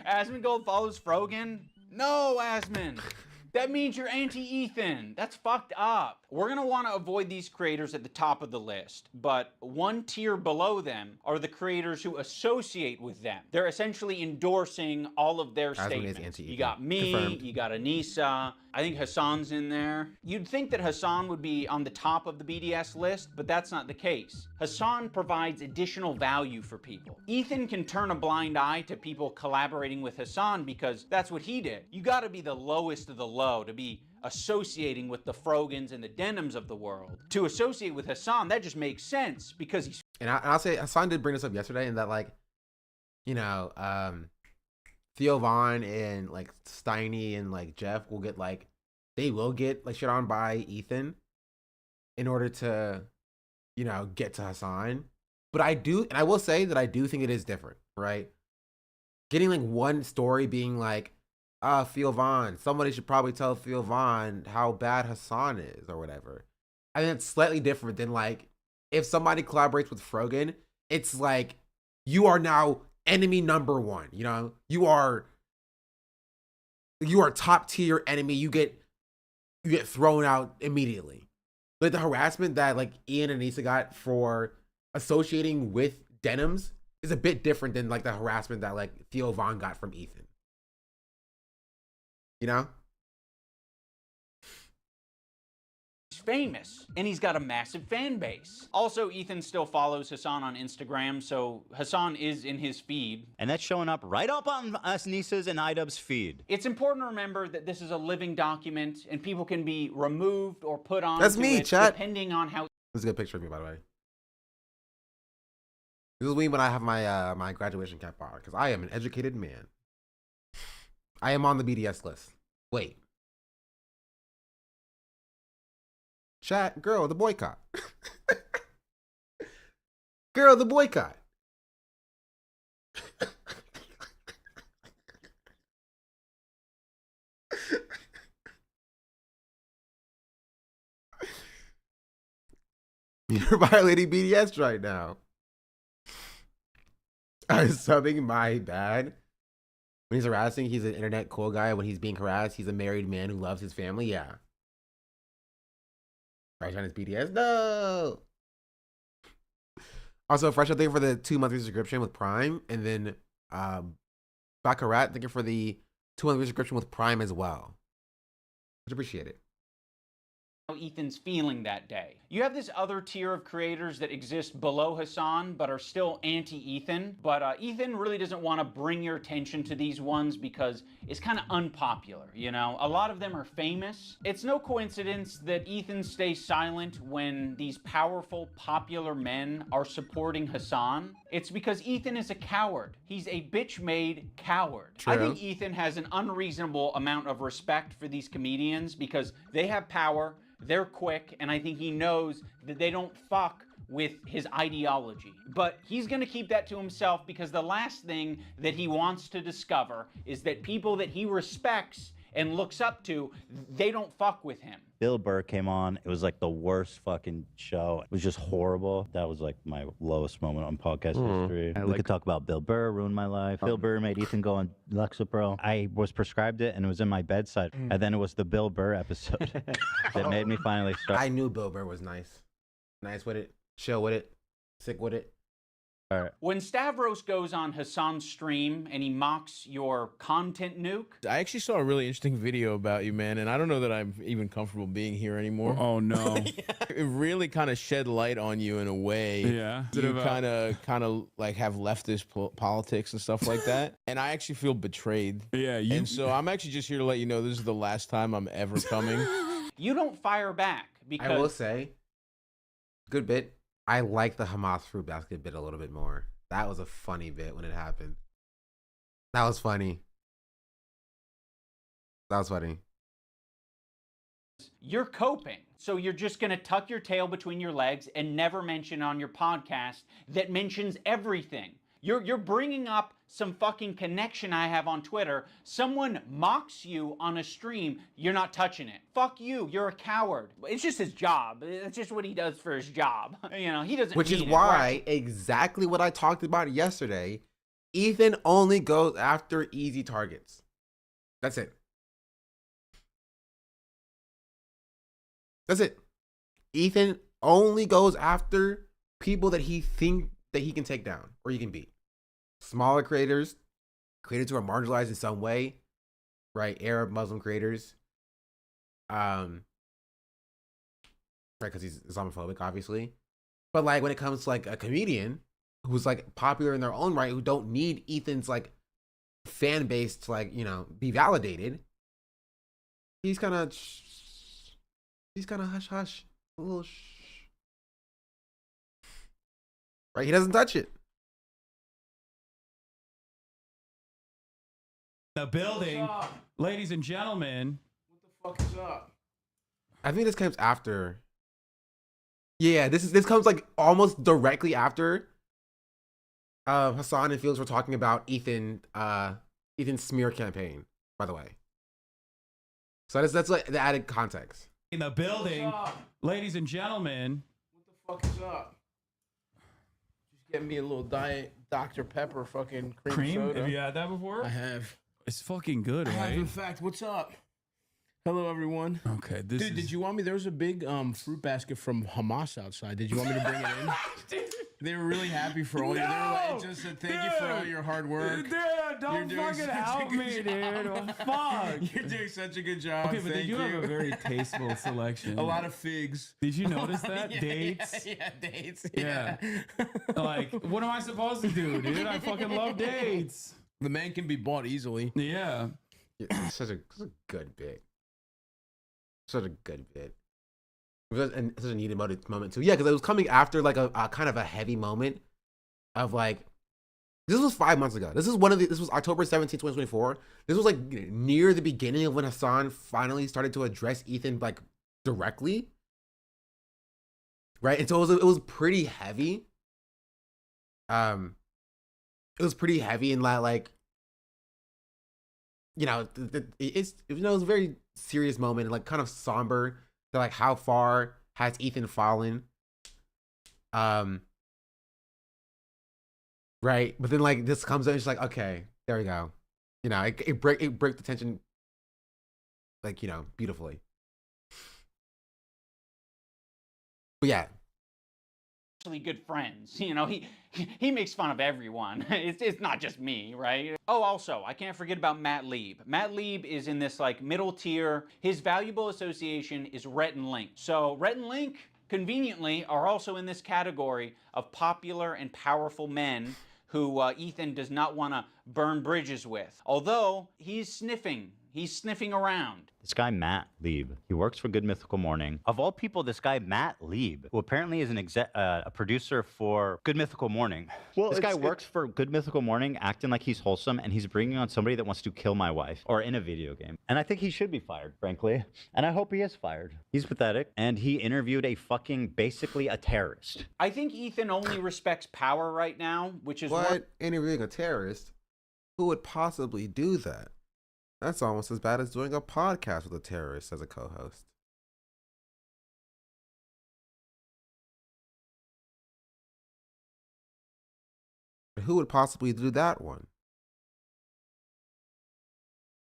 Asmongold follows Frogan? No, Asmon. That means you're anti-Ethan. That's fucked up. We're gonna wanna avoid these creators at the top of the list, but one tier below them are the creators who associate with them. They're essentially endorsing all of their statements. You got me, confirmed. You got Anissa, I think Hassan's in there. You'd think that Hassan would be on the top of the BDS list, but that's not the case. Hassan provides additional value for people. Ethan can turn a blind eye to people collaborating with Hassan because that's what he did. You gotta be the lowest of the low to be associating with the Frogans and the Denims of the world. To associate with Hassan, that just makes sense because he's... And I'll say Hassan did bring this up yesterday in that, like, you know, Theo Von and like Steiny and like Jeff will get like shit on by Ethan in order to, get to Hassan. But I will say that I do think it is different, right? Getting like one story being like, Theo Von, somebody should probably tell Theo Von how bad Hassan is or whatever. I think it's slightly different than like if somebody collaborates with Frogan, it's like you are now enemy number one. You are top tier enemy. You get thrown out immediately. Like the harassment that like Ian and Anissa got for associating with Denims is a bit different than like the harassment that like Theo Von got from Ethan. He's famous and he's got a massive fan base. Also, Ethan still follows Hassan on Instagram, so Hassan is in his feed. And that's showing up right up on us Nissa's and IDubbbz's feed. It's important to remember that this is a living document and people can be removed or put on That's me, chat. depending on how. This is a good picture of me, by the way. This is me when I have my my graduation cap on, because I am an educated man. I am on the BDS list. Wait. Chat, girl, the boycott. Girl, the boycott. You're violating BDS right now. Something my bad. When he's harassing, he's an internet cool guy. When he's being harassed, he's a married man who loves his family. Yeah. Fresh on his BDS. No. Also, Fresh, thank you for the 2-month subscription with Prime. And then Baccarat, thank you for the 2-month subscription with Prime as well. Much appreciate it. How Ethan's feeling that day. You have this other tier of creators that exist below Hassan but are still anti-Ethan. But Ethan really doesn't want to bring your attention to these ones because it's kind of unpopular, A lot of them are famous. It's no coincidence that Ethan stays silent when these powerful, popular men are supporting Hassan. It's because Ethan is a coward. He's a bitch-made coward. True. I think Ethan has an unreasonable amount of respect for these comedians because they have power. They're quick, and I think he knows that they don't fuck with his ideology. But he's gonna keep that to himself because the last thing that he wants to discover is that people that he respects and looks up to, they don't fuck with him. Bill Burr came on. It was like the worst fucking show. It was just horrible. That was like my lowest moment on podcast history. We could talk about Bill Burr, ruined my life. Bill Burr made Ethan go on Lexapro. I was prescribed it and it was in my bedside. And then it was the Bill Burr episode that made me finally start. I knew Bill Burr was nice. Nice with it. Chill with it. Sick with it. All right. When Stavros goes on Hassan's stream and he mocks your content nuke. I actually saw a really interesting video about you, man, and I don't know that I'm even comfortable being here anymore. Oh no. It really kind of shed light on you in a way. Yeah. You kind of like have leftist politics and stuff like that. And I actually feel betrayed. Yeah. And so I'm actually just here to let you know this is the last time I'm ever coming. You don't fire back because I will say, good bit. I like the Hamas fruit basket bit a little bit more. That was a funny bit when it happened. That was funny. That was funny. You're coping. So you're just going to tuck your tail between your legs and never mention on your podcast that mentions everything. You're bringing up some fucking connection I have on Twitter. Someone mocks you on a stream, you're not touching it. Fuck you, you're a coward. It's just his job. It's just what he does for his job. He doesn't Which is mean it, why, right? exactly what I talked about yesterday, Ethan only goes after easy targets. That's it. That's it. Ethan only goes after people that he thinks that he can take down or he can beat. Smaller creators who are marginalized in some way, right? Arab, Muslim creators. Right, because he's Islamophobic, obviously. But like when it comes to like a comedian who's like popular in their own right, who don't need Ethan's like fan base to like, be validated, he's kind of hush hush, a little shh. Right? He doesn't touch it. The building, ladies and gentlemen. What the fuck is up? I think this comes after. Yeah, this comes like almost directly after Hassan and Felix were talking about Ethan's smear campaign, by the way. So that's like the added context. In the building, ladies and gentlemen. What the fuck is up? Just get me a little diet Dr. Pepper fucking cream soda. Have you had that before? I have. It's fucking good, I have, right? in fact. What's up? Hello, everyone. Okay, this Dude, did you want me? There was a big fruit basket from Hamas outside. Did you want me to bring it in? They were really happy for all your. They were like, just said thank you for all your hard work. Dude, don't fucking help me, dude. Fuck. You're doing such a good job. Okay, but they do have a very tasteful selection. A lot of figs. Did you notice that? Yeah, Dates? Yeah, dates. Yeah. Like, what am I supposed to do, dude? I fucking love dates. The man can be bought easily. Yeah. Such a good bit. Such a good bit. And such a needed moment too. Yeah, because it was coming after like a kind of a heavy moment of like, this was 5 months ago. This was October 17, 2024. This was like near the beginning of when Hassan finally started to address Ethan like directly. Right? And so it was pretty heavy. It was pretty heavy in that like, you know, it was a very serious moment and like kind of somber. To like how far has Ethan fallen? Right, but then like this comes in, it's like okay, there we go. You know, it break the tension, like, you know, beautifully. But yeah. Actually good friends. You know, he makes fun of everyone. It's not just me, right? Oh, also, I can't forget about Matt Lieb. Matt Lieb is in this like middle tier. His valuable association is Rhett and Link. So Rhett and Link, conveniently, are also in this category of popular and powerful men who Ethan does not want to burn bridges with. Although he's sniffing around. This guy, Matt Lieb, he works for Good Mythical Morning. Of all people, this guy, Matt Lieb, who apparently is a producer for Good Mythical Morning. Well, this guy works for Good Mythical Morning, acting like he's wholesome, and he's bringing on somebody that wants to kill my wife, or in a video game. And I think he should be fired, frankly. And I hope he is fired. He's pathetic, and he interviewed basically a terrorist. I think Ethan only respects power right now, which is what interviewing a terrorist? Who would possibly do that? That's almost as bad as doing a podcast with a terrorist as a co-host. Who would possibly do that one?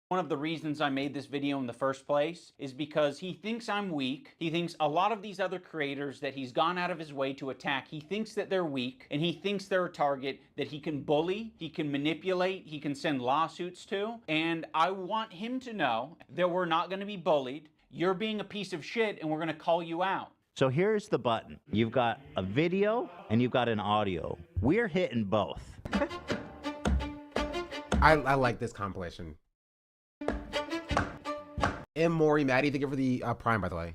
One of the reasons I made this video in the first place is because he thinks I'm weak. He thinks a lot of these other creators that he's gone out of his way to attack, he thinks that they're weak, and he thinks they're a target that he can bully, he can manipulate, he can send lawsuits to. And I want him to know that we're not going to be bullied. You're being a piece of shit, and we're going to call you out. So here's the button. You've got a video and you've got an audio. We're hitting both. I like this compilation. M. Maury, Maddie, thank you for the Prime, by the way.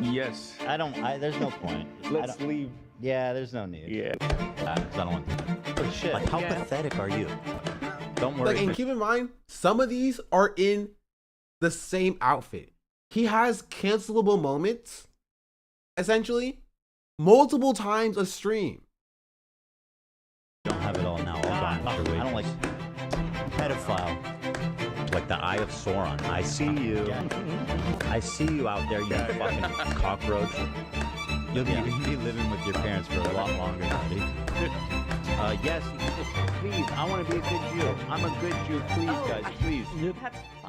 Yes. There's no point. Let's leave. Yeah, there's no need. Yeah. I don't want to. Oh, shit. Like, how pathetic are you? Don't worry. Like, and keep in mind, some of these are in the same outfit. He has cancelable moments, essentially, multiple times a stream. Don't have it all now. I don't like pedophile. Like the Eye of Sauron. I see you. I see you out there, you fucking cockroach. You'll be living with your parents for a lot longer, buddy. Yes, please, I want to be a good Jew. I'm a good Jew, please, guys, please.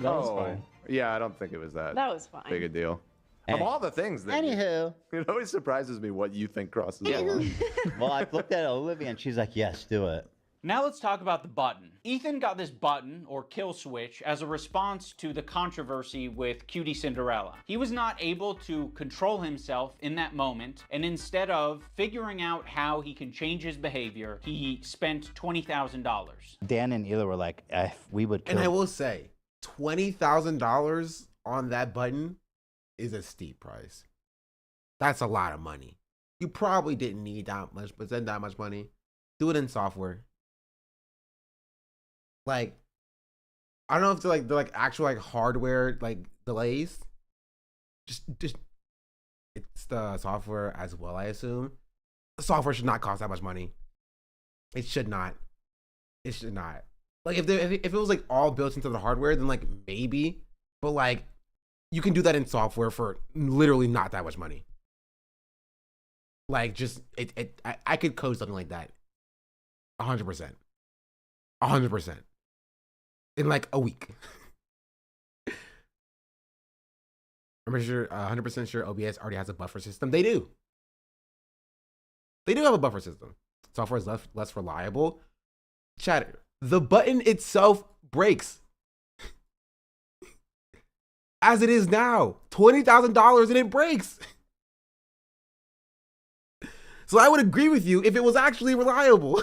That was fine. Yeah, I don't think it was that was fine. big a deal. Hey. Of all the things that Anywho. it always surprises me what you think crosses the line. Well, I looked at Olivia and she's like, yes, do it. Now let's talk about the button. Ethan got this button, or kill switch, as a response to the controversy with Cutie Cinderella. He was not able to control himself in that moment, and instead of figuring out how he can change his behavior, he spent $20,000. Dan and Hila were like, if we would kill... And I will say, $20,000 on that button is a steep price. That's a lot of money. You probably didn't need that much, but spend that much money. Do it in software. Like, I don't know if they're like actual like hardware like delays. Just it's the software as well, I assume. The software should not cost that much money. It should not. It should not. Like if it was like all built into the hardware, then like maybe. But like you can do that in software for literally not that much money. Like just I could code something like that. 100%. 100%. In like a week. I'm pretty sure, 100% sure OBS already has a buffer system. They do. They do have a buffer system. Software is less reliable. Chat, the button itself breaks. As it is now. $20,000 and it breaks. So I would agree with you if it was actually reliable.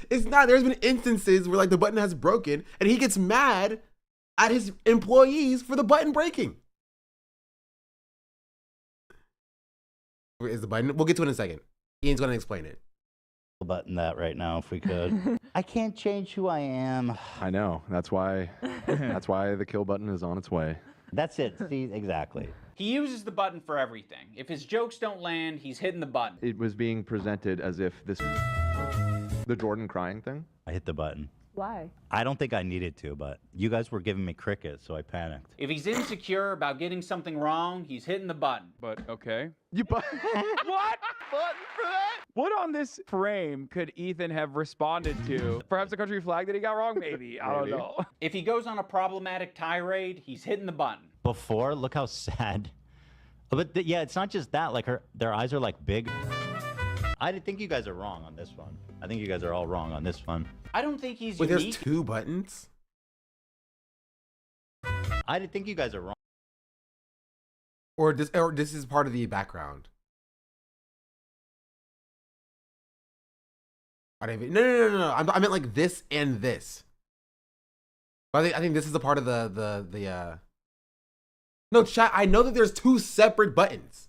It's not. There's been instances where like the button has broken and he gets mad at his employees for the button breaking. Where is the button? We'll get to it in a second. Ian's going to explain it. Button that right now if we could. I can't change who I am. I know. That's why the kill button is on its way. That's it. See, exactly. He uses the button for everything. If his jokes don't land, he's hitting the button. It was being presented as if the Jordan crying thing. I hit the button. Why? I don't think I needed to, but you guys were giving me crickets, so I panicked. If he's insecure about getting something wrong, he's hitting the button. But okay. What? Button for that? What on this frame could Ethan have responded to? Perhaps the country flag that he got wrong? Maybe. I don't know. If he goes on a problematic tirade, he's hitting the button. Before, look how sad. But yeah, it's not just that. Like their eyes are like big. I think you guys are wrong on this one. I think you guys are all wrong on this one. I don't think he's Wait, unique. there's two buttons? I think you guys are wrong. Or this is part of the background. No. I meant like this and this. But I think this is a part of the No, chat, I know that there's two separate buttons.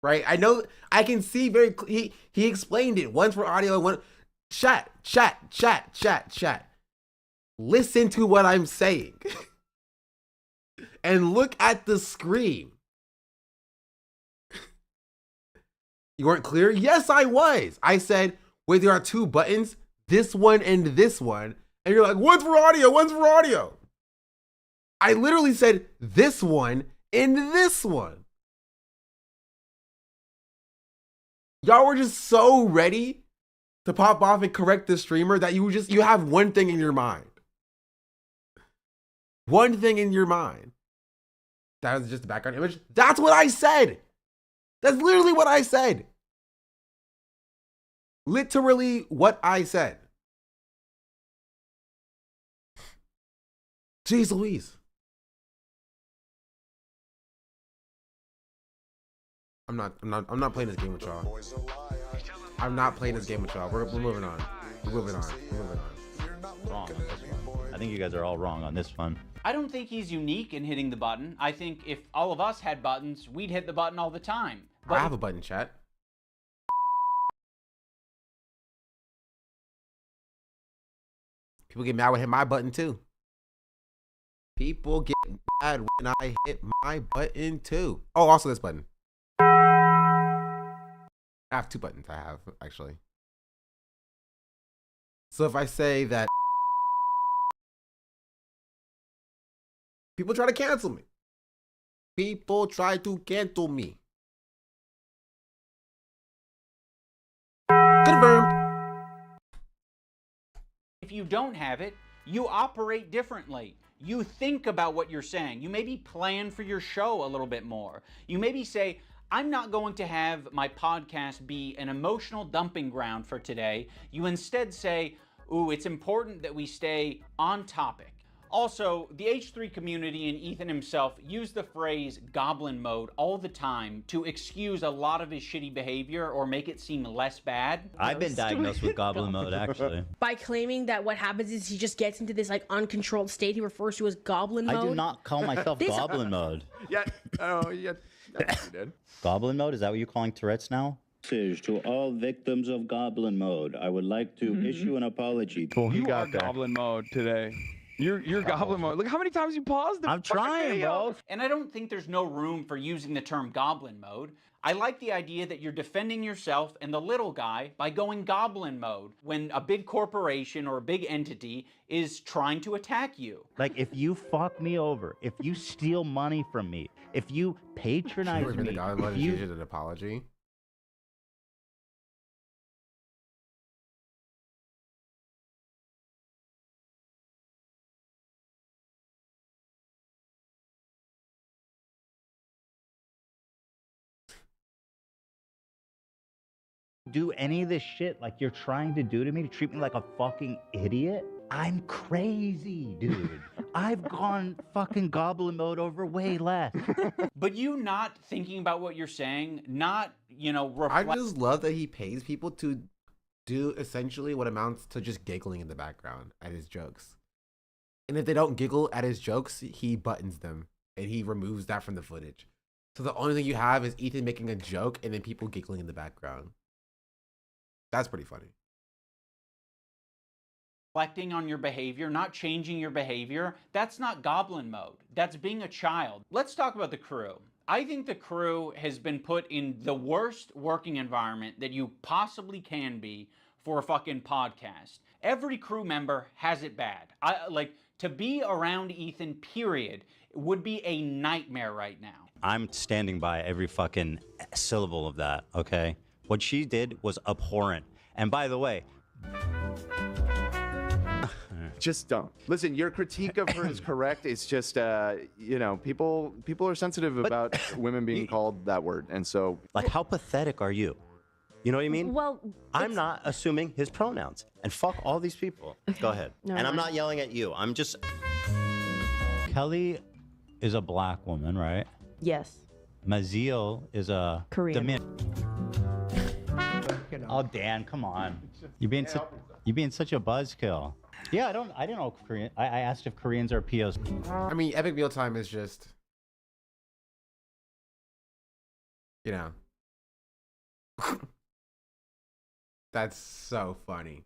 Right? I know, I can see he explained it. One for audio and one... Chat. Listen to what I'm saying. And look at the screen. You weren't clear? Yes, I was. I said, wait, there are two buttons, this one and this one. And you're like, one's for audio, one's for audio. I literally said this one and this one. Y'all were just so ready to pop off and correct the streamer that you have one thing in your mind. One thing in your mind. That was just the background image. That's what I said. That's literally what I said. Literally what I said. Jeez Louise. I'm not playing this game with y'all. I'm not playing this game with y'all. We're moving on. We're moving on. Wrong on this one. I think you guys are all wrong on this one. I don't think he's unique in hitting the button. I think if all of us had buttons, we'd hit the button all the time. But I have a button, chat. People get mad when I hit my button too. People get mad when I hit my button too. Oh, also this button. I have two buttons I have, actually. So if I say that people try to cancel me. People try to cancel me. Confirmed. If you don't have it, you operate differently. You think about what you're saying. You maybe plan for your show a little bit more. You maybe say, I'm not going to have my podcast be an emotional dumping ground for today. You instead say, ooh, it's important that we stay on topic. Also, the H3 community and Ethan himself use the phrase goblin mode all the time to excuse a lot of his shitty behavior or make it seem less bad. I've been diagnosed with goblin mode, actually. By claiming that what happens is he just gets into this like uncontrolled state he refers to as goblin mode. I do not call myself goblin mode. Yeah, oh, yeah, that's what you did. Goblin mode? Is that what you're calling Tourette's now? To all victims of goblin mode, I would like to issue an apology. You are goblin mode today. You're goblin mode. Look how many times you paused the I'm trying, video. bro. And I don't think there's no room for using the term goblin mode. I like the idea that you're defending yourself and the little guy by going goblin mode when a big corporation or a big entity is trying to attack you. Like, if you fuck me over, if you steal money from me, if you patronize me, if you did an apology. do any of this shit like you're trying to do to me, to treat me like a fucking idiot, I'm crazy, dude. I've gone fucking goblin mode over way less. But you not thinking about what you're saying, not, you know, reflect. I just love that he pays people to do essentially what amounts to just giggling in the background at his jokes. And if they don't giggle at his jokes, he buttons them and he removes that from the footage. So the only thing you have is Ethan making a joke and then people giggling in the background. That's pretty funny. Reflecting on your behavior, not changing your behavior, that's not goblin mode. That's being a child. Let's talk about the crew. I think the crew has been put in the worst working environment that you possibly can be for a fucking podcast. Every crew member has it bad. To be around Ethan, period, would be a nightmare right now. I'm standing by every fucking syllable of that, okay? What she did was abhorrent. And by the way, just don't listen. Your critique of her is correct. It's just, you know, people are sensitive about women being called that word, and so like, how pathetic are you? You know what I mean? Well, I'm not assuming his pronouns, and fuck all these people. Okay. Go ahead. No, and I'm not yelling at you. I'm just. Kelly is a black woman, right? Yes. Maziel is a Korean. Oh, Dan, come on. You're being such a buzzkill. Yeah, I don't know Korean. I asked if Koreans are POs. I mean, Epic Mealtime is just, you know. That's so funny.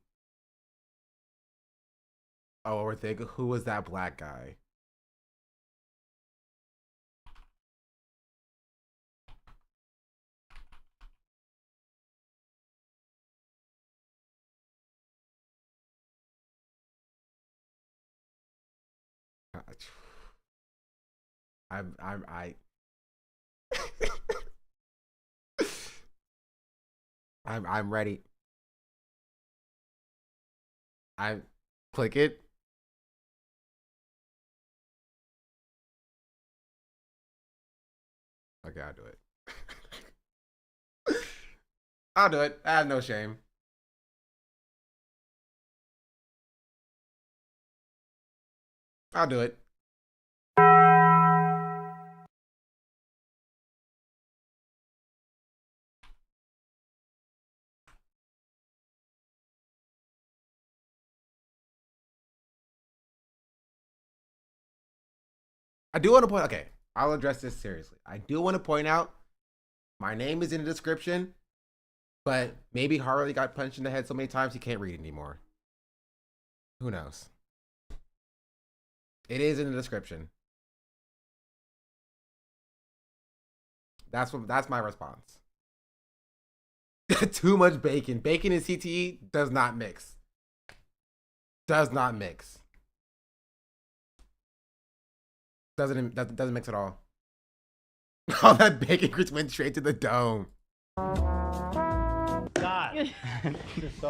Oh, we're thinking, who was that black guy? I'm ready. I click it. Okay, I'll do it. I'll do it. I have no shame. I'll do it. I do want to point, okay, I'll address this seriously. I do want to point out my name is in the description, but maybe Harley got punched in the head so many times he can't read anymore. Who knows? It is in the description. That's my response. Too much bacon. Bacon and CTE does not mix. Does not mix. Doesn't mix at all. All that bacon grease went straight to the dome. God.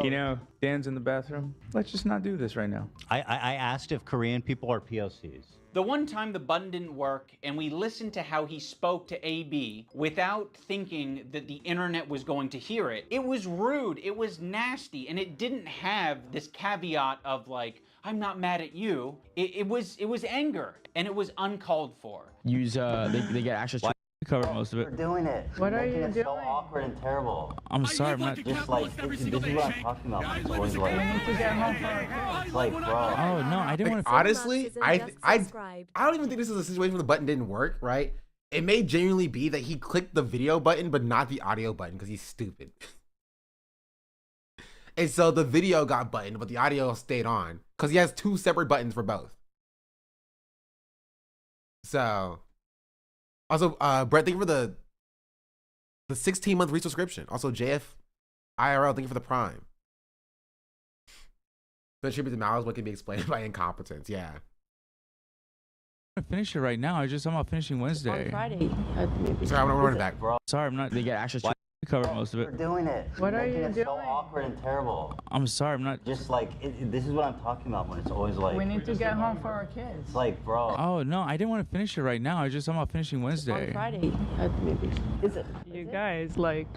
You know, Dan's in the bathroom. Let's just not do this right now. I asked if Korean people are POCs. The one time the button didn't work and we listened to how he spoke to AB without thinking that the internet was going to hear it, it was rude, it was nasty, and it didn't have this caveat of like, I'm not mad at you. It was anger, and it was uncalled for. Use they get access to cover most of it. We're doing it. What are you Making it doing? so awkward and terrible. I'm sorry, I'm not. Just like this is what I'm talking about. It's always like, We need to get home for our kids. it's like, bro. Oh no, I didn't want to. Honestly, I don't even think this is a situation where the button didn't work, right? It may genuinely be that he clicked the video button but not the audio button because he's stupid. And so the video got buttoned, but the audio stayed on because he has 2 separate buttons for both. So, also, Brett, thank you for the 16-month resubscription. Also, JF IRL, thank you for the Prime. The tribute to Malice, what can be explained by incompetence? Yeah. I'm gonna finish it right now. I'm about finishing Wednesday. On Friday. Sorry, I'm running back. Sorry, I'm not. They get access to cover most of We're it. doing it. What are Making you it doing? so awkward and terrible. I'm sorry, I'm not. Just like this is what I'm talking about when it's always like. We need to get home for our kids. It's like, bro. Oh no, I didn't want to finish it right now. I'm about finishing Wednesday. On Friday. Maybe. Is it? You guys, like.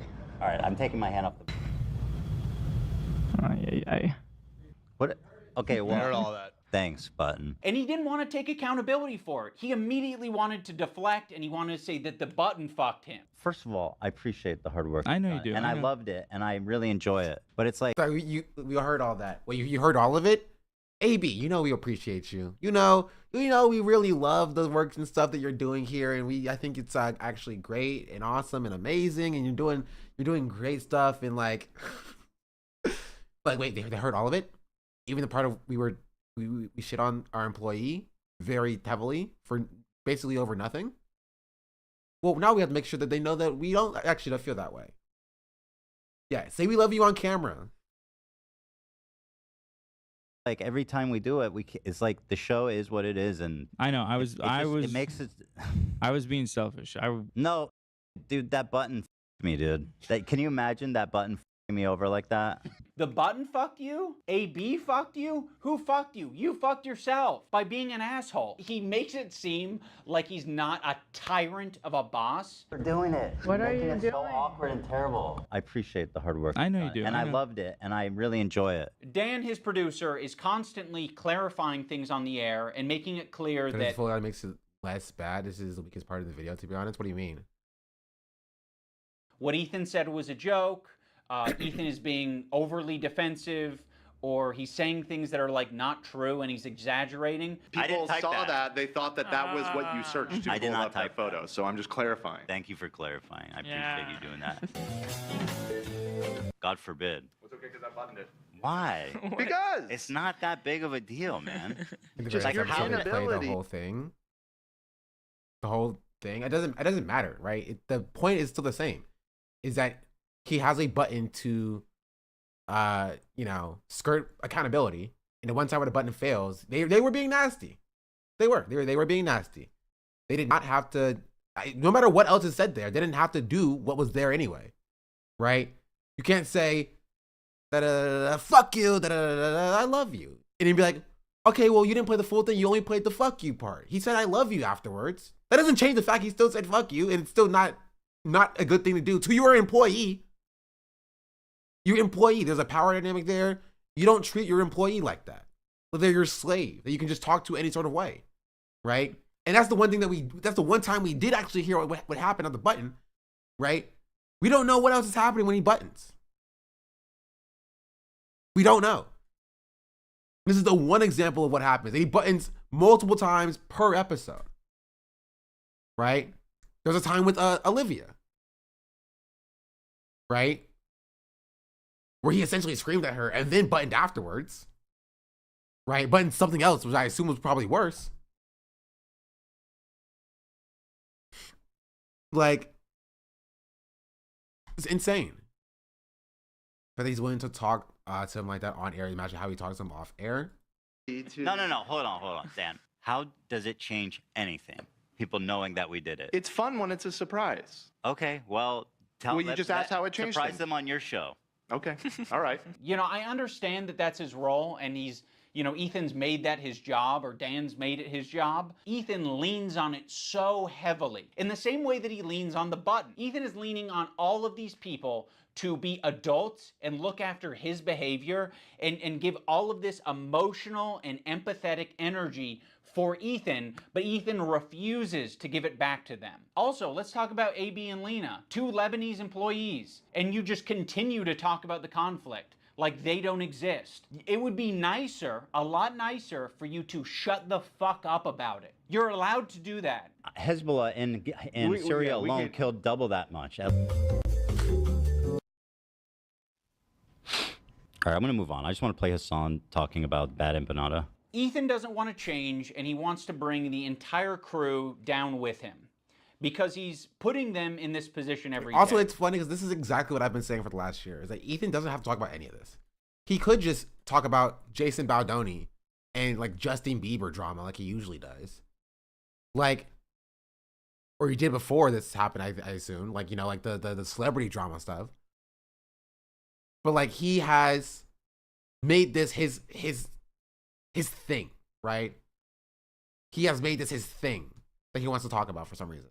All right, I'm taking my hand off the. What? Okay, well. heard all that. Thanks, button. And he didn't want to take accountability for it. He immediately wanted to deflect, and he wanted to say that the button fucked him. First of all, I appreciate the hard work. I know you've you do, done, and I I know. loved it, and I really enjoy it. But it's like, Sorry, we heard all that. Well, you heard all of it? AB, you know we appreciate you. You know we really love the works and stuff that you're doing here, and I think it's actually great and awesome and amazing, and you're doing great stuff, and like, but wait, they heard all of it? Even the part of we shit on our employee very heavily for basically over nothing? Well, now we have to make sure that they know that we don't feel that way. Yeah, say we love you on camera. like every time we do it, it's like the show is what it is, and I know. it makes it. I was being selfish. No, dude, that button f***ed me, dude. Can you imagine that button f***ing me over like that? The button fucked you? AB fucked you? Who fucked you? You fucked yourself by being an asshole. He makes it seem like he's not a tyrant of a boss. We're doing it. What are you Making it doing? so awkward and terrible. I appreciate the hard work. I know you've you done, do. and I I know. loved it, and I really enjoy it. Dan, his producer, is constantly clarifying things on the air and making it clear that That makes it less bad. This is the weakest part of the video, to be honest. What do you mean? what Ethan said was a joke. Ethan is being overly defensive, or he's saying things that are like not true and he's exaggerating. People saw that. They thought that that was what you searched to I did pull not up that photo. So I'm just clarifying. Thank you for clarifying. I appreciate you doing that. God forbid. It's okay because I buttoned it. Why? Because it's not that big of a deal, man. Just your Play the accountability. whole thing. The whole thing. It doesn't matter, right? The point is still the same. Is that he has a button to skirt accountability, and the one time where the button fails, they were being nasty. They were being nasty. They did not have to, no matter what else is said there, they didn't have to do what was there anyway, right? You can't say fuck you, I love you, and he'd be like, okay, well, you didn't play the full thing, you only played the fuck you part. He said I love you afterwards. That doesn't change the fact he still said fuck you, and it's still not a good thing to do to your employee. Your employee, there's a power dynamic there. You don't treat your employee like that. They're your slave that you can just talk to any sort of way, right? And that's the one thing that's the one time we did actually hear what happened on the button, right? We don't know what else is happening when he buttons. We don't know. This is the one example of what happens. He buttons multiple times per episode, right? There's a time with Olivia, right? Where he essentially screamed at her and then buttoned afterwards, right? Buttoned something else, which I assume was probably worse. Like, it's insane. But he's willing to talk to him like that on air. Imagine how he talks to him off air. No. Hold on, Dan. How does it change anything? People knowing that we did it. It's fun when it's a surprise. Okay, well, tell Well, you just asked how it changed Surprise things. them on your show. Okay. All right. You know, I understand that that's his role, and he's, you know, Ethan's made that his job, or Dan's made it his job. Ethan leans on it so heavily, in the same way that he leans on the button. Ethan is leaning on all of these people to be adults and look after his behavior and give all of this emotional and empathetic energy for Ethan, but Ethan refuses to give it back to them. Also, let's talk about AB and Lena, 2 Lebanese employees, and you just continue to talk about the conflict like they don't exist. It would be nicer, a lot nicer, for you to shut the fuck up about it. You're allowed to do that. Hezbollah in Syria alone killed double that much. All right, I'm going to move on. I just want to play Hassan talking about bad empanada. Ethan doesn't want to change, and he wants to bring the entire crew down with him because he's putting them in this position every Also, day. it's funny because this is exactly what I've been saying for the last year, is that Ethan doesn't have to talk about any of this. He could just talk about Jason Baldoni and like Justin Bieber drama like he usually does. Like, or he did before this happened, I assume. Like, you know, like the celebrity drama stuff. But like, he has made this his thing, right? He has made this his thing that he wants to talk about for some reason.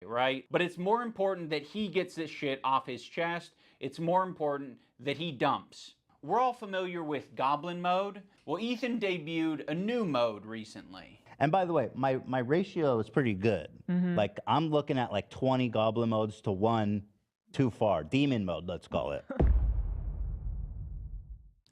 Right? But it's more important that he gets this shit off his chest. It's more important that he dumps. We're all familiar with Goblin Mode. Well, Ethan debuted a new mode recently. And by the way, my ratio is pretty good. Like, I'm looking at like 20 goblin modes to 1 too far. Demon mode, let's call it.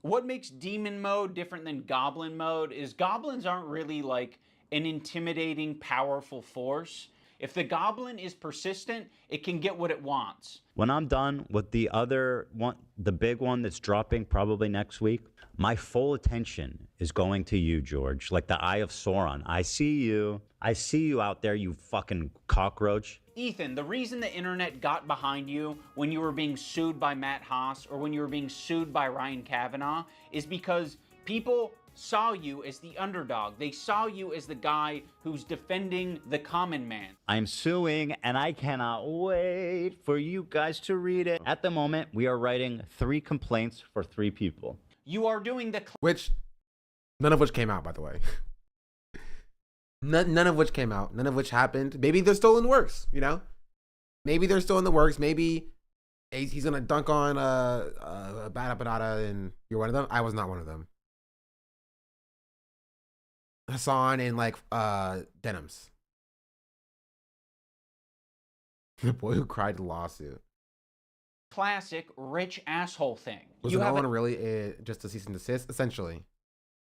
What makes Demon Mode different than Goblin Mode is goblins aren't really like an intimidating, powerful force. If the goblin is persistent, it can get what it wants. When I'm done with the other one, the big one that's dropping probably next week, my full attention is going to you, George. Like the Eye of Sauron. I see you. I see you out there, you fucking cockroach. Ethan, the reason the internet got behind you when you were being sued by Matt Haas or when you were being sued by Ryan Kavanaugh is because people saw you as the underdog. They saw you as the guy who's defending the common man. I'm suing, and I cannot wait for you guys to read it. At the moment, we are writing 3 complaints for 3 people. You are doing the... Which, none of which came out, by the way. None of which came out. None of which happened. Maybe they're still in the works, you know? Maybe they're still in the works. Maybe he's going to dunk on Bad Empanada and you're one of them. I was not one of them. Hassan and like denims. The boy who cried lawsuit. Classic rich asshole thing. Was you no have one really just a cease and desist? Essentially.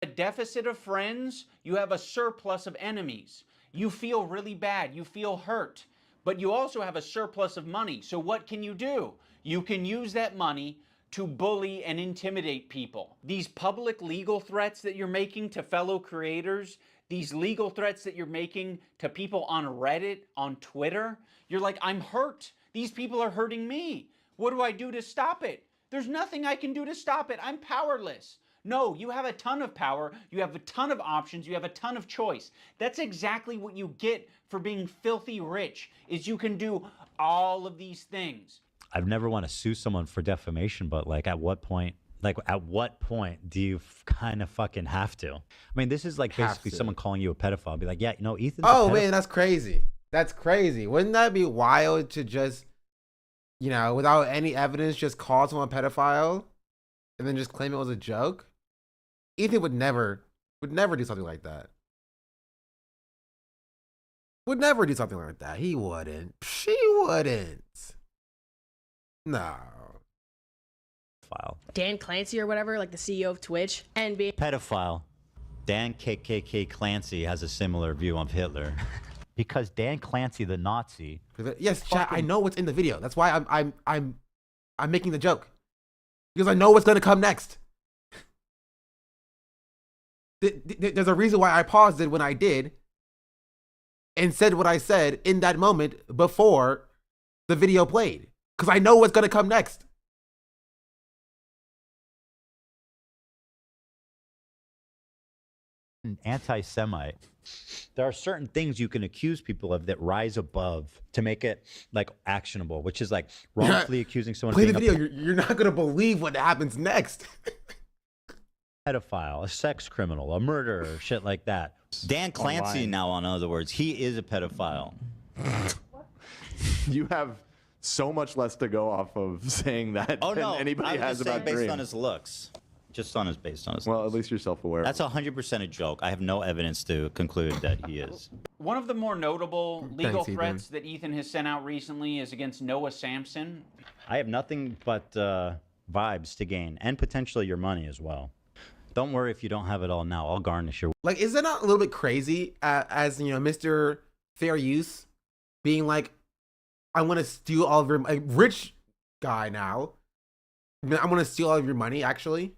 A deficit of friends, you have a surplus of enemies. You feel really bad, you feel hurt, but you also have a surplus of money. So what can you do? You can use that money to bully and intimidate people. These public legal threats that you're making to fellow creators, these legal threats that you're making to people on Reddit, on Twitter, you're like, I'm hurt. These people are hurting me. What do I do to stop it? There's nothing I can do to stop it. I'm powerless. No, you have a ton of power, you have a ton of options, you have a ton of choice. That's exactly what you get for being filthy rich, is you can do all of these things. I've never want to sue someone for defamation, but like at what point do you kind of fucking have to? I mean, this is like basically someone calling you a pedophile. Be like, yeah, you know, Ethan's Oh man, that's crazy. That's crazy. Wouldn't that be wild to just, you know, without any evidence, just call someone a pedophile and then just claim it was a joke? Ethan would never do something like that. Would never do something like that. He wouldn't. She wouldn't. No. Dan Clancy or whatever, like the CEO of Twitch, and being Pedophile. Dan KKK Clancy has a similar view of Hitler. Because Dan Clancy, the Nazi. Yes, chat, I know what's in the video. That's why I'm making the joke. Because I know what's gonna come next. There's a reason why I paused it when I did and said what I said in that moment before the video played. Because I know what's going to come next. an anti-Semite, there are certain things you can accuse people of that rise above to make it like actionable, which is like wrongfully accusing someone. Play of the being video. You're not gonna believe what happens next. a pedophile, a sex criminal, a murderer, shit like that. Dan Clancy Online. now, in other words, he is a pedophile. You have so much less to go off of saying that Oh than no, anybody I was has just saying about based Dream. on his looks. Just on his based on his. Well, at least you're self-aware. That's 100% a joke. I have no evidence to conclude that he is. One of the more notable legal Ethan. threats that Ethan has sent out recently is against Noah Sampson. I have nothing but vibes to gain, and potentially your money as well. Don't worry if you don't have it all now. I'll garnish your. Like, is that not a little bit crazy? As you know, Mr. Fair Use, being like, I want to steal all of your like, rich guy now. I want to steal all of your money. Actually,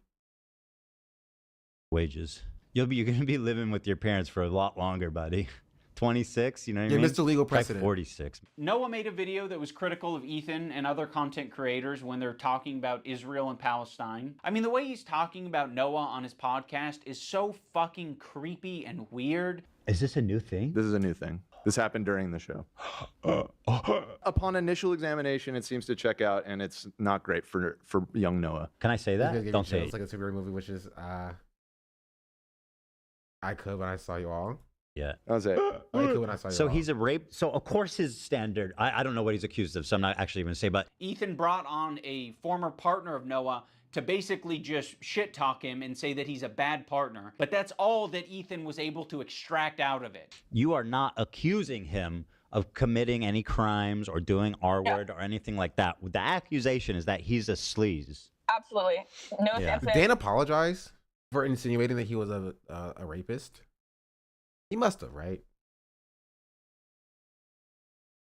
wages. You're gonna be living with your parents for a lot longer, buddy. 26, you know what I You're mean? Mr. Legal Like Precedent. 46. Noah made a video that was critical of Ethan and other content creators when they're talking about Israel and Palestine. I mean, the way he's talking about Noah on his podcast is so fucking creepy and weird. Is this a new thing? This is a new thing. This happened during the show. Upon initial examination, it seems to check out, and it's not great for young Noah. Can I say that? Don't say It's like a superhero movie, which is I could when I saw you all. Yeah. That was it. I could when I saw you So all. he's a rape. So of course his standard. I don't know what he's accused of, so I'm not actually going to say. But Ethan brought on a former partner of Noah to basically just shit talk him and say that he's a bad partner. But that's all that Ethan was able to extract out of it. you are not accusing him of committing any crimes or doing R-word or anything like that. The accusation is that he's a sleaze. Absolutely. No Yeah. Did Dan apologize for insinuating that he was a rapist? He must have, right?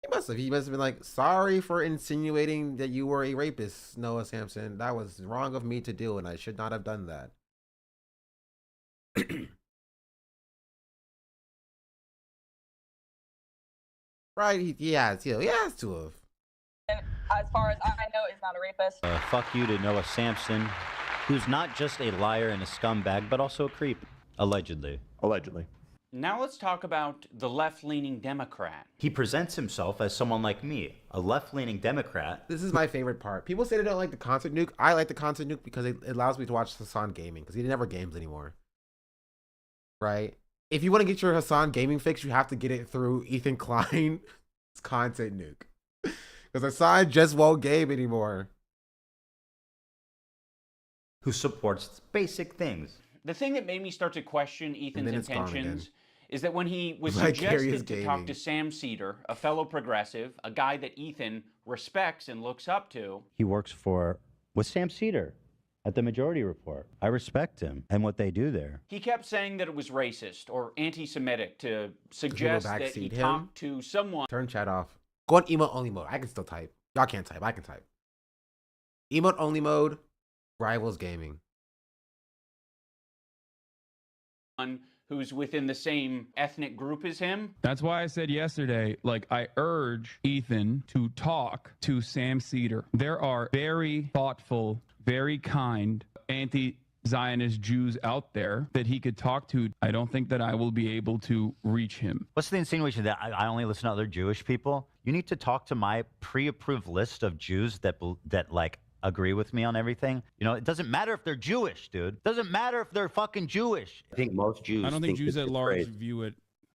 He must have. He must have been like, sorry for insinuating that you were a rapist, Noah Sampson. That was wrong of me to do, and I should not have done that. Right? He has to have. As far as I know, is not a rapist. Fuck you to Noah Sampson, who's not just a liar and a scumbag, but also a creep. Allegedly. Allegedly. Now let's talk about the left-leaning Democrat. He presents himself as someone like me, a left-leaning Democrat. This is my favorite part. People say they don't like the concert nuke. I like the concert nuke because it allows me to watch Hassan gaming because he never games anymore. Right? If you want to get your Hassan gaming fix, you have to get it through Ethan Klein's content nuke. Because Hassan just won't game anymore. Who supports basic things. The thing that made me start to question Ethan's then it's gone intentions is that when he was Vicarious suggested to talk gaming. to Sam Cedar, a fellow progressive, a guy that Ethan respects and looks up to, He works with Sam Cedar at the Majority Report. I respect him and what they do there. he kept saying that it was racist or anti-Semitic to suggest that he backseat him? talked to someone. Turn chat off. Go on emote only mode. I can still type. Y'all can't type. I can type. Emote only mode. Rivals gaming. Who's within the same ethnic group as him. That's why I said yesterday, like, I urge Ethan to talk to Sam Cedar. There are very thoughtful, very kind anti-Zionist Jews out there that he could talk to. I don't think that I will be able to reach him. What's the insinuation that I only listen to other Jewish people? You need to talk to my pre-approved list of Jews that like agree with me on everything. You know, it doesn't matter if they're Jewish, dude. It doesn't matter if they're fucking Jewish. I think most Jews. I don't think Jews this at is large great. view it.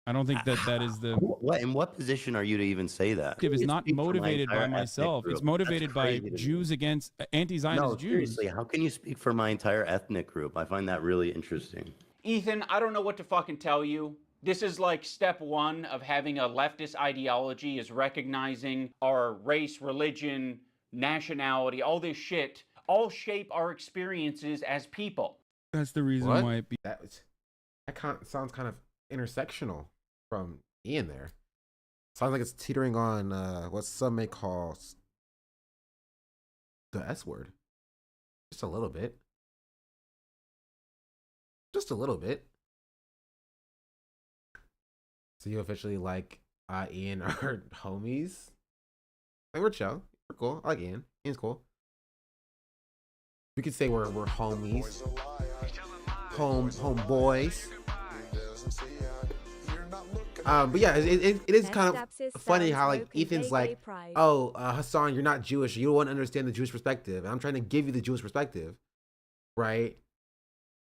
I don't think that is the. In what position are you to even say that? It's You not speak for my motivated by entire ethnic myself. group. It's motivated That's by crazy to me. Jews against anti-Zionist No, Jews. seriously, how can you speak for my entire ethnic group? I find that really interesting. Ethan, I don't know what to fucking tell you. This is like step one of having a leftist ideology, is recognizing our race, religion, nationality, all this shit, all shape our experiences as people. That's the reason What? why it be. That sounds kind of intersectional from Ian there. Sounds like it's teetering on what some may call the S word. Just a little bit. Just a little bit. So you officially like Ian are homies? Like, we're chill. We're cool. I like Ian. Ian's cool. We could say we're homies. Homeboys. But yeah, it is kind of Pest funny sounds how like low-key Ethan's gay like, pride. oh, Hassan, you're not Jewish. You don't want to understand the Jewish perspective. And I'm trying to give you the Jewish perspective, right?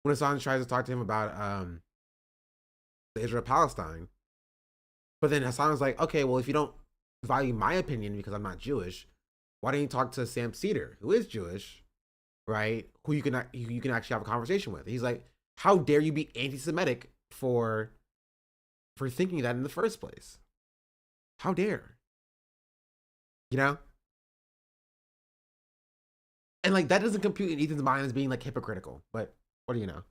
When Hassan tries to talk to him about the Israel-Palestine, but then Hassan was like, okay, well, if you don't value my opinion because I'm not Jewish, why don't you talk to Sam Cedar, who is Jewish, right? Who you can actually have a conversation with. He's like, how dare you be anti-Semitic for thinking that in the first place? How dare? You know? And like that doesn't compute in Ethan's mind as being like hypocritical. But what do you know?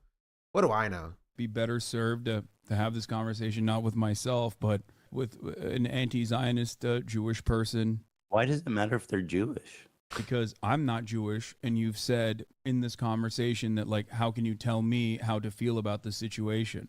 What do I know? Be better served to have this conversation not with myself, but with an anti-Zionist Jewish person. Why does it matter if they're Jewish? Because I'm not Jewish, and you've said in this conversation that, like, how can you tell me how to feel about the situation?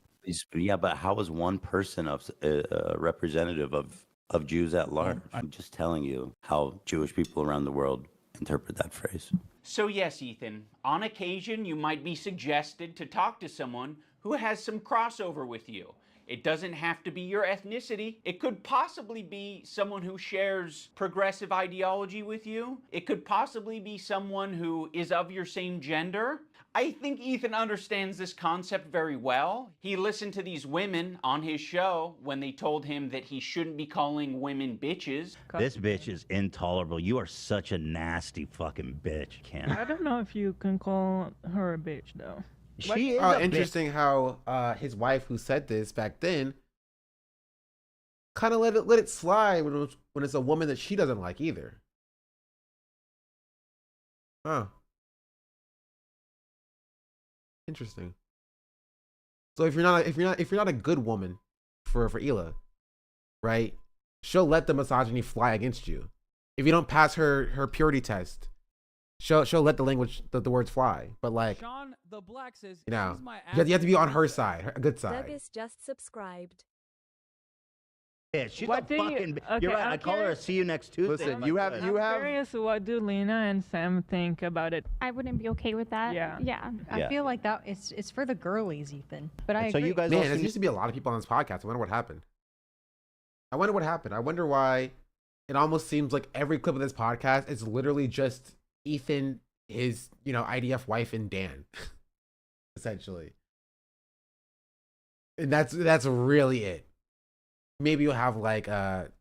Yeah, but how is one person a representative of Jews at large? I'm just telling you how Jewish people around the world interpret that phrase. So yes, Ethan, on occasion you might be suggested to talk to someone who has some crossover with you. It doesn't have to be your ethnicity. It could possibly be someone who shares progressive ideology with you. It could possibly be someone who is of your same gender. I think Ethan understands this concept very well. He listened to these women on his show when they told him that he shouldn't be calling women bitches. This bitch is intolerable. You are such a nasty fucking bitch, Ken. I don't know if you can call her a bitch though. She is interesting how his wife, who said this back then, kind of let it slide when it's a woman that she doesn't like either. Huh. Interesting. So if you're not a good woman for Hila, right? She'll let the misogyny fly against you. If you don't pass her purity test, she'll let the words fly. But like, Sean the Black says, you know, she's my you have to be on her side, her good side. Doug is just subscribed. Yeah, she's What a do you- fucking. okay, You're right. I'm I call her a see you next Tuesday. Listen, you have I'm curious, what do Lena and Sam think about it? I wouldn't be okay with that. Yeah. Yeah. Yeah. I feel like that it's for the girlies, Ethan. But I So agree. you guys Man, all there seem used to be a lot of people on this podcast. I wonder what happened. I wonder why it almost seems like every clip of this podcast is literally just Ethan, his, IDF wife, and Dan. Essentially. And that's really it. Maybe you'll have like Zach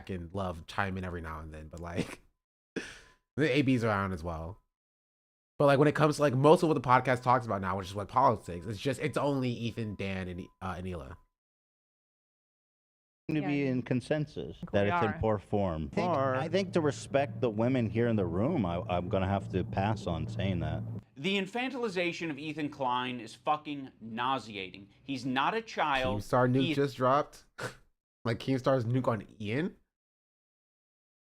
and Love chime in every now and then, but like the ABs are on as well. But like when it comes to like most of what the podcast talks about now, which is what politics, it's only Ethan, Dan, and Hila. to be in consensus that it's in poor form. I think to respect the women here in the room, I'm going to have to pass on saying that. The infantilization of Ethan Klein is fucking nauseating. He's not a child. Keemstar nuke just dropped. Like Keemstar's nuke on Ian.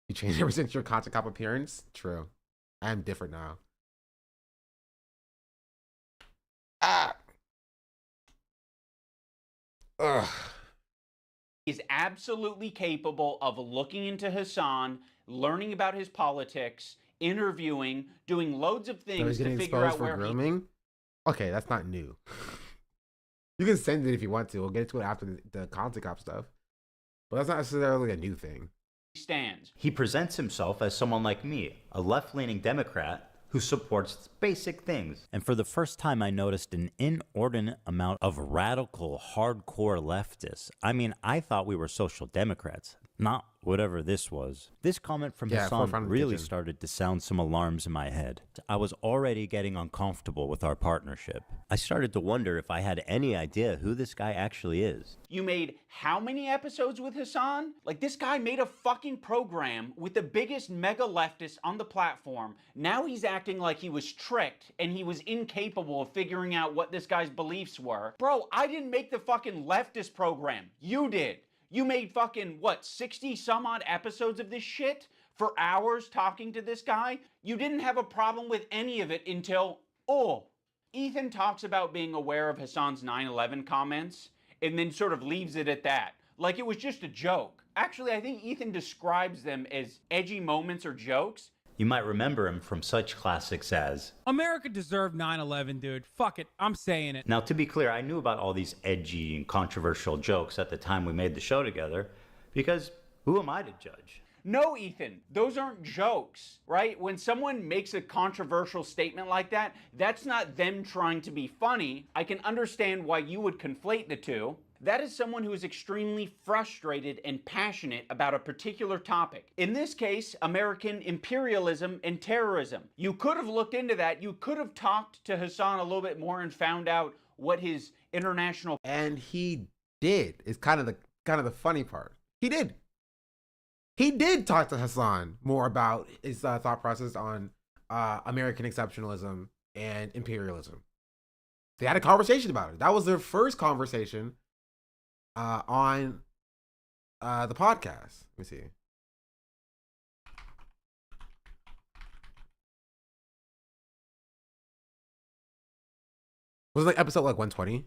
You changed ever since your Content Cop appearance? True. I am different now. Ugh. Is absolutely capable of looking into Hassan, learning about his politics, interviewing, doing loads of So things he's to getting figure exposed out for where grooming? Okay, that's not new. You can send it if you want to. We'll get to it after the Content Cop stuff. But that's not necessarily a new thing. he stands. He presents himself as someone like me, a left-leaning Democrat who supports basic things. And for the first time, I noticed an inordinate amount of radical, hardcore leftists. I mean, I thought we were social democrats, not whatever this was. This comment from Hassan really started to sound some alarms in my head. I was already getting uncomfortable with our partnership. I started to wonder if I had any idea who this guy actually is. You made how many episodes with Hassan? Like, this guy made a fucking program with the biggest mega leftist on the platform. Now he's acting like he was tricked and he was incapable of figuring out what this guy's beliefs were. Bro, I didn't make the fucking leftist program. You did. You made fucking, 60 some odd episodes of this shit for hours talking to this guy? You didn't have a problem with any of it until, Ethan talks about being aware of Hassan's 9/11 comments and then sort of leaves it at that. Like it was just a joke. Actually, I think Ethan describes them as edgy moments or jokes. You might remember him from such classics as... America deserved 9/11, dude. Fuck it. I'm saying it. Now, to be clear, I knew about all these edgy and controversial jokes at the time we made the show together, because who am I to judge? No, Ethan, those aren't jokes, right? When someone makes a controversial statement like that, that's not them trying to be funny. I can understand why you would conflate the two. That is someone who is extremely frustrated and passionate about a particular topic. In this case, American imperialism and terrorism. You could have looked into that. You could have talked to Hassan a little bit more and found out what his international... And he did. It's kind of the funny part. He did. He did talk to Hassan more about his thought process on American exceptionalism and imperialism. They had a conversation about it. That was their first conversation on the podcast. Let me see. Was it like episode like 120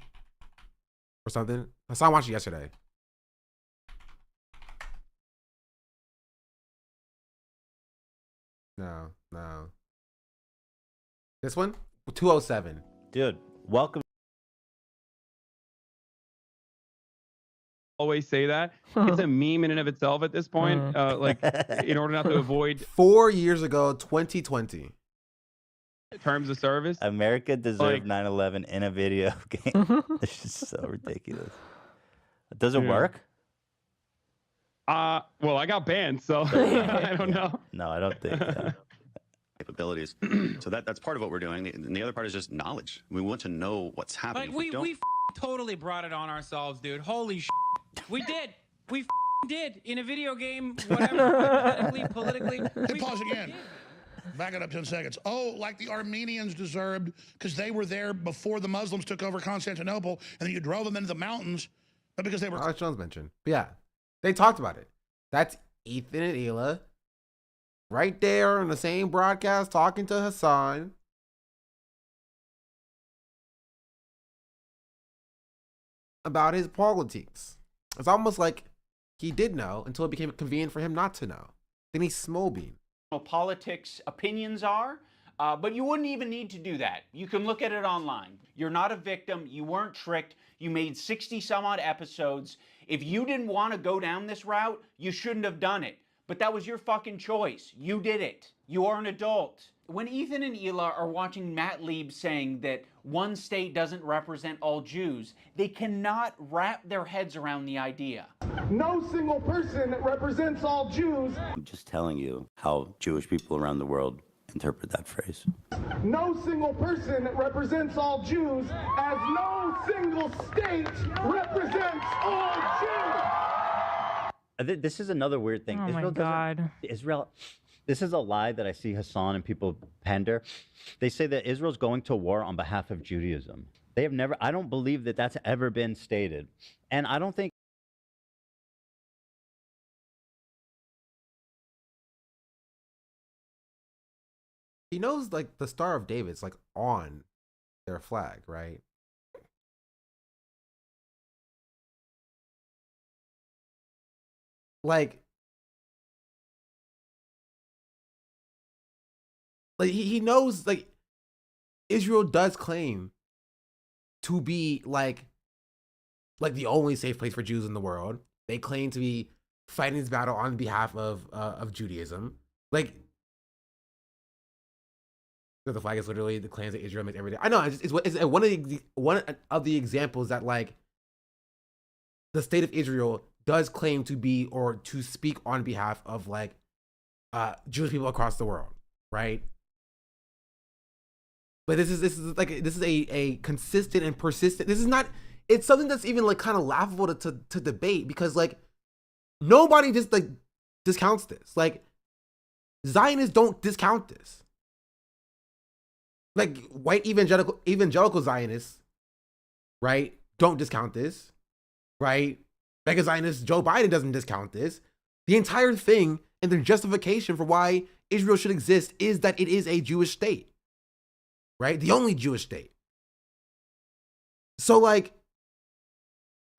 or something? Hassan watched it yesterday. No. This one? 207. Dude, welcome. Always say that. It's a meme in and of itself at this point. Like, in order not to avoid 4 years ago, 2020. terms of service. America deserved Like- 9/11 in a video game. It's just so ridiculous. Does it Yeah. work? Well, I got banned, so I don't know. No, I don't think. Capabilities. So that's part of what we're doing. And the other part is just knowledge. We want to know what's happening. Like, we totally brought it on ourselves, dude. Holy we did. We did in a video game, whatever, politically. Hey, pause again. Back it up 10 seconds. Oh, like the Armenians deserved, because they were there before the Muslims took over Constantinople, and then you drove them into the mountains, but because they were... Alex Jones mentioned. But yeah, they talked about it. That's Ethan and Hila right there on the same broadcast talking to Hassan. About his politics. It's almost like he did know until it became convenient for him not to know. Then he's Smolbean. Politics opinions are, but you wouldn't even need to do that. You can look at it online. You're not a victim. You weren't tricked. You made 60 some odd episodes. If you didn't want to go down this route, you shouldn't have done it. But that was your fucking choice. You did it. You are an adult. When Ethan and Hila are watching Matt Lieb saying that one state doesn't represent all Jews, they cannot wrap their heads around the idea. No single person represents all Jews. I'm just telling you how Jewish people around the world interpret that phrase. No single person represents all Jews, as no single state represents all Jews. This is another weird thing. Oh my Israel God. Israel. This is a lie that I see Hassan and people pander. They say that Israel's going to war on behalf of Judaism. They have never. I don't believe that that's ever been stated, and I don't think. He knows like the Star of David's like on their flag, right? Like he knows like Israel does claim to be like the only safe place for Jews in the world. They claim to be fighting this battle on behalf of Judaism. Like the flag is literally the claims that Israel makes every day. I know it's one of the examples that like the state of Israel does claim to be or to speak on behalf of like Jewish people across the world, right? But this is a consistent and persistent. This is not. It's something that's even like kind of laughable to debate because like nobody just like discounts this. Like Zionists don't discount this. Like white evangelical Zionists, right? Don't discount this, right? Mega Zionist Joe Biden doesn't discount this. The entire thing and the justification for why Israel should exist is that it is a Jewish state, right? The only Jewish state. So like,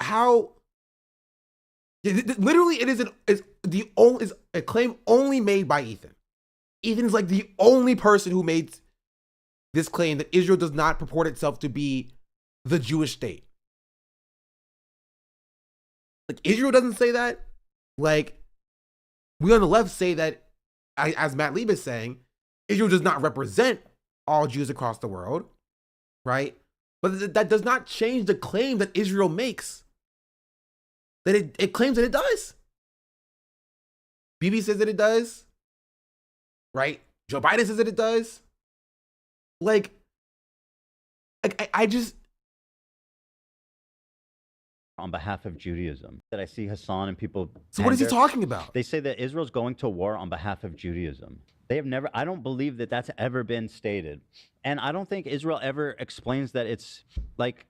how? Literally, it's a claim only made by Ethan. Ethan's like the only person who made this claim that Israel does not purport itself to be the Jewish state. Like, Israel doesn't say that. Like, we on the left say that, as Matt Lieb is saying, Israel does not represent all Jews across the world, right? But that does not change the claim that Israel makes. That it claims that it does. Bibi says that it does, right? Joe Biden says that it does. Like, I just... On behalf of Judaism, that I see Hassan and people. So what is he talking about? They say that Israel's going to war on behalf of Judaism. They have never, I don't believe that that's ever been stated. And I don't think Israel ever explains that it's like,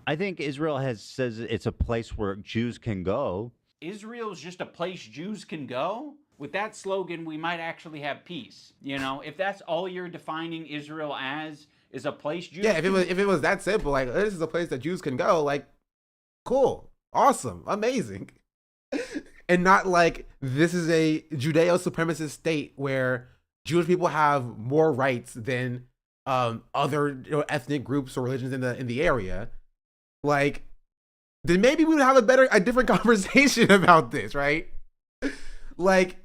I think Israel says it's a place where Jews can go. Israel's just a place Jews can go? With that slogan, we might actually have peace. You know, if that's all you're defining Israel as, is a place Jews if it was that simple, like, this is a place that Jews can go, like, cool, awesome, amazing. And not like, this is a Judeo-supremacist state where Jewish people have more rights than other ethnic groups or religions in the area. Like, then maybe we would have a different conversation about this, right? Like,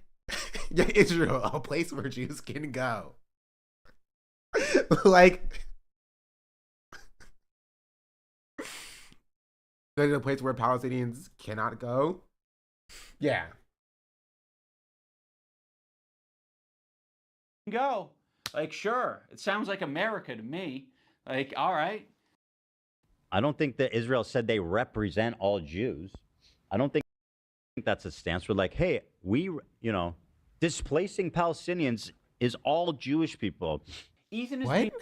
yeah, Israel, a place where Jews can go. Like, there's a place where Palestinians cannot go. Yeah. Go. Like, sure. It sounds like America to me. Like, all right. I don't think that Israel said they represent all Jews. I don't think that's a stance. We're like, hey, displacing Palestinians is all Jewish people. Ethan is Wait.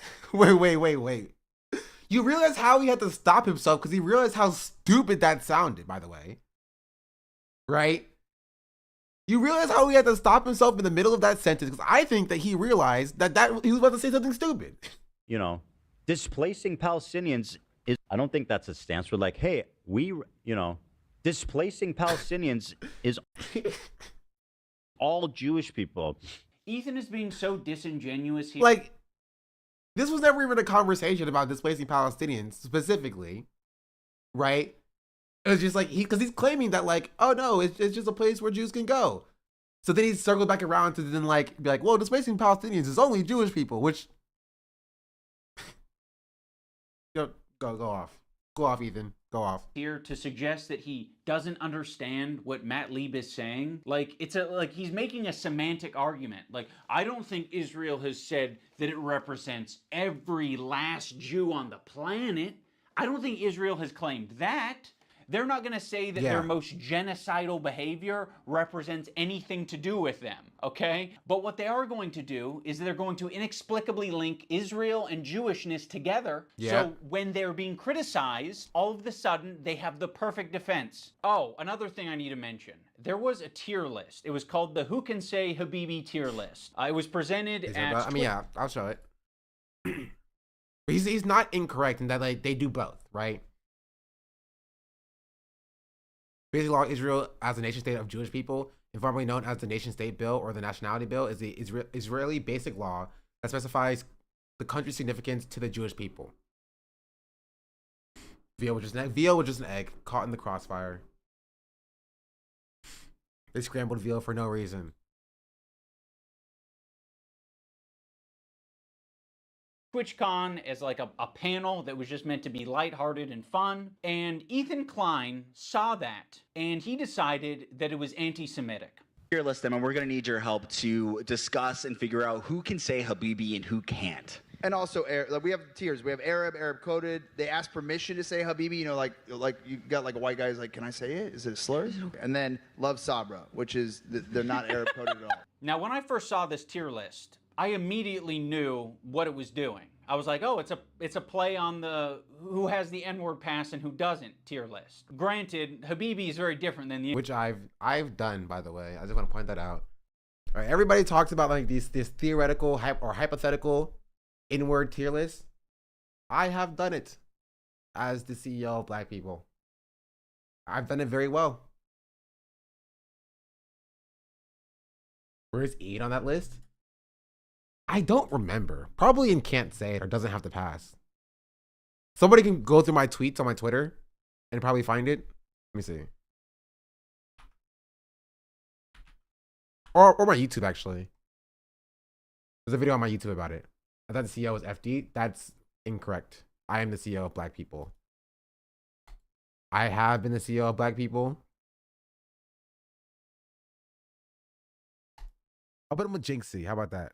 You realize how he had to stop himself because he realized how stupid that sounded, by the way. Right? You realize how he had to stop himself in the middle of that sentence because I think that he realized that he was about to say something stupid. Displacing Palestinians I don't think that's a stance. We're like, hey, displacing Palestinians is all Jewish people. Ethan is being so disingenuous here. Like, this was never even a conversation about displacing Palestinians specifically, right? It was just like, because he's claiming that, like, oh no, it's just a place where Jews can go. So then he circled back around to then, like, be like, well, displacing Palestinians is only Jewish people, which... Go off, Ethan. Go off. Here to suggest that he doesn't understand what Matt Lieb is saying. Like, he's making a semantic argument. Like, I don't think Israel has said that it represents every last Jew on the planet. I don't think Israel has claimed that. They're not going to say that their most genocidal behavior represents anything to do with them, okay? But what they are going to do is they're going to inexplicably link Israel and Jewishness together. Yeah. So when they're being criticized, all of a sudden they have the perfect defense. Oh, another thing I need to mention. There was a tier list. It was called the Who Can Say Habibi tier list. It was presented at... I'll show it. He's not incorrect in that, like, they do both, right? Basic law of Israel as a nation state of Jewish people, informally known as the Nation State Bill or the Nationality Bill, is the Israeli basic law that specifies the country's significance to the Jewish people. Veal was just an egg caught in the crossfire. They scrambled veal for no reason. TwitchCon as like a panel that was just meant to be lighthearted and fun. And Ethan Klein saw that and he decided that it was anti-Semitic. Tier list them, and we're going to need your help to discuss and figure out who can say Habibi and who can't. And also, we have tiers. We have Arab coded. They ask permission to say Habibi. Like you got like a white guy's like, can I say it? Is it a slur? And then Love Sabra, which is they're not Arab coded at all. Now, when I first saw this tier list, I immediately knew what it was doing. I was like, oh, it's a play on the who has the N-word pass and who doesn't tier list. Granted, Habibi is very different than the... Which I've done, by the way. I just want to point that out. All right, everybody talks about like this theoretical or hypothetical N-word tier list. I have done it as the CEO of Black People. I've done it very well. Where's Eid on that list? I don't remember. Probably in can't say it or doesn't have to pass. Somebody can go through my tweets on my Twitter and probably find it. Let me see. Or my YouTube, actually. There's a video on my YouTube about it. I thought the CEO was FD. That's incorrect. I am the CEO of Black people. I have been the CEO of Black people. I'll put him with Jinxie. How about that?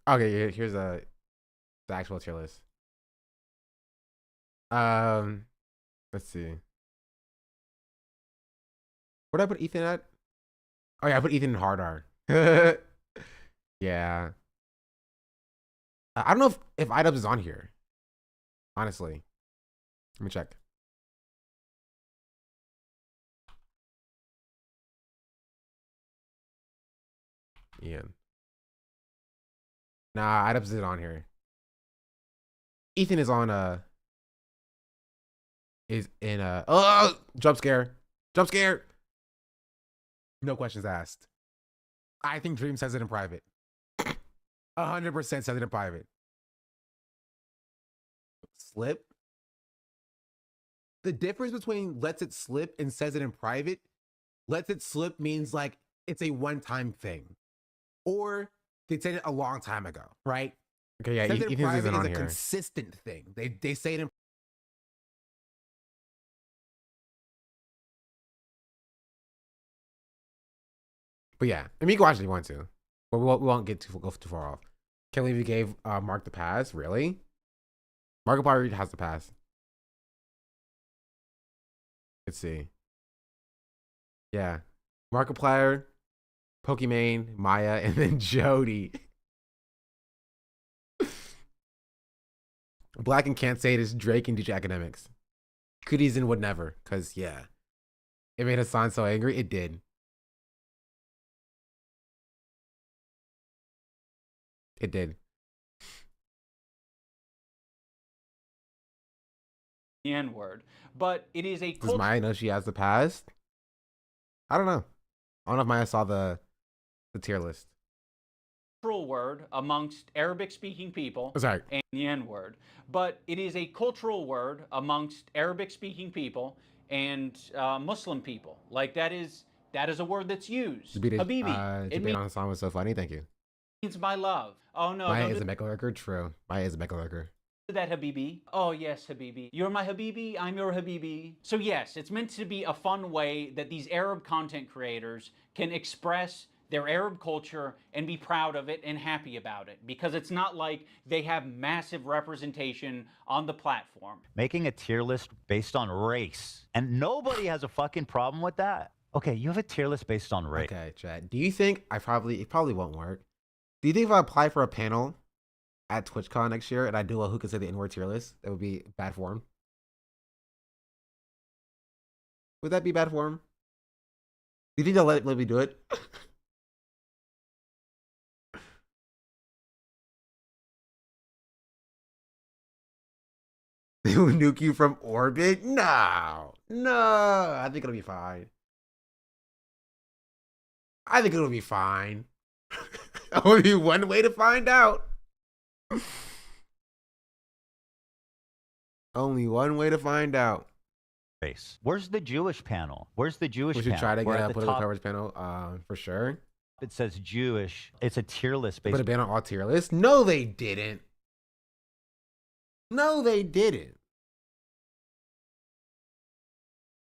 Okay, here's the actual tier list. Let's see. Where did I put Ethan at? Oh yeah, I put Ethan in hard R. Yeah. I don't know if iDubbbz is on here. Honestly. Let me check. Ian. Nah, iDubbbz isn't on here. Ethan is on oh, jump scare. Jump scare. No questions asked. I think Dream says it in private. 100% says it in private. Slip? The difference between lets it slip and says it in private, lets it slip means like it's a one-time thing. Or they said it a long time ago, right? Okay, yeah, Ethan isn't on here. Consistent thing. They say it in. But yeah, I mean, you can watch it if you want to, but we won't go too far off. Can't believe you gave Mark the pass. Really? Markiplier has the pass. Let's see. Yeah, Markiplier, Pokimane, Maya, and then Jody. Black and can't say it is Drake and DJ Academics. Cooties and would never, cause yeah, it made Hassan so angry. It did. It did. The N-word, but it is a. Does Maya know she has the past? I don't know. I don't know if Maya saw the tier list. Cultural word amongst Arabic-speaking people. Sorry. And the N-word, but it is a cultural word amongst Arabic-speaking people and Muslim people. Like that is a word that's used. Habibi. Debate on Hassan was so funny. Thank you. Means my love. Oh no. Maya is a mecha lurker. True. Maya is a mecha lurker. That Habibi. Oh yes, Habibi. You're my Habibi, I'm your Habibi. So yes, it's meant to be a fun way that these Arab content creators can express their Arab culture and be proud of it and happy about it, because it's not like they have massive representation on the platform. Making a tier list based on race, and nobody has a fucking problem with that. Okay, you have a tier list based on race. Okay, Chad. Do you think it probably won't work? Do you think if I apply for a panel at TwitchCon next year and I do a who can say the N-word tier list, that would be bad form? Would that be bad form? Do you think they'll let me do it? They will nuke you from orbit? No. I think it'll be fine. I think it'll be fine. Only one way to find out. Only one way to find out. Race. Where's the Jewish panel? Where's the Jewish panel? We should try to get a political coverage panel, for sure. It says Jewish. It's a tier list based. Put a ban on all tier lists? No, they didn't. No, they didn't.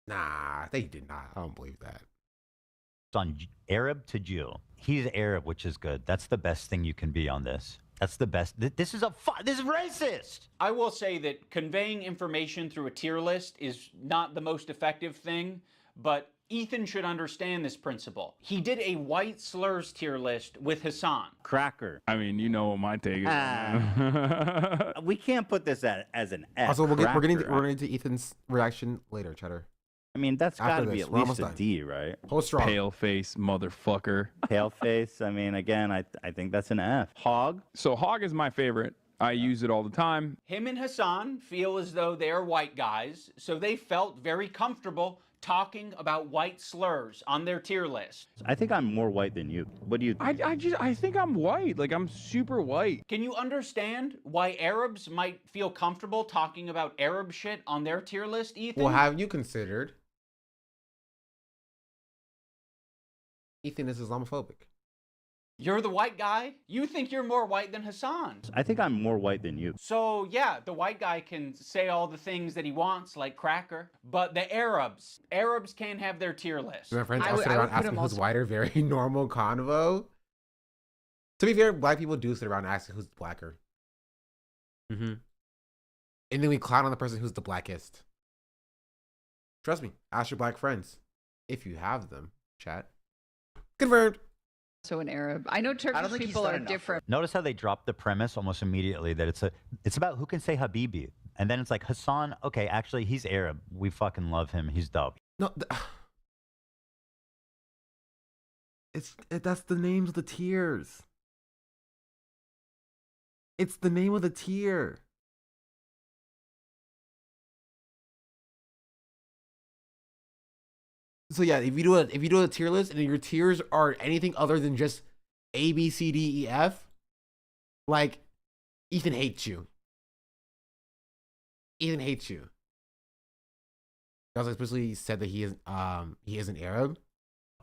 Nah, they did not. I don't believe that. It's on Arab to Jew. He's Arab, which is good. That's the best thing you can be on this. That's the best. This is racist. I will say that conveying information through a tier list is not the most effective thing, but Ethan should understand this principle. He did a white slurs tier list with Hassan. Cracker. I mean, you know what my take is. We can't put this as an F. Also, we're getting to Ethan's reaction later, Cheddar. I mean, that's got to be at least a D, right? Hold strong. Pale face, motherfucker. Pale face. I mean, again, I think that's an F. Hog. So Hog is my favorite. I use it all the time. Him and Hassan feel as though they are white guys, so they felt very comfortable talking about white slurs on their tier list. I think I'm more white than you. What do you think? I think I'm white. Like, I'm super white. Can you understand why Arabs might feel comfortable talking about Arab shit on their tier list, Ethan? Well, have you considered Ethan is Islamophobic? You're the white guy? You think you're more white than Hassan? I think I'm more white than you. So, yeah, the white guy can say all the things that he wants, like cracker, but the Arabs can't have their tier list. My friends all sit around asking who's whiter, very normal convo. To be fair, black people do sit around asking who's blacker. And then we clown on the person who's the blackest. Trust me, ask your black friends. If you have them, chat. Confirmed. So an Arab. I know Turkish people are different. Notice how they dropped the premise almost immediately that it's about who can say Habibi. And then it's like, Hassan, okay, actually, he's Arab. We fucking love him. He's dope. No, that's the names of the tiers. It's the name of the tier. So yeah, if you do a tier list and your tiers are anything other than just A, B, C, D, E, F, like Ethan hates you. Ethan hates you. He also explicitly said that he isn't Arab.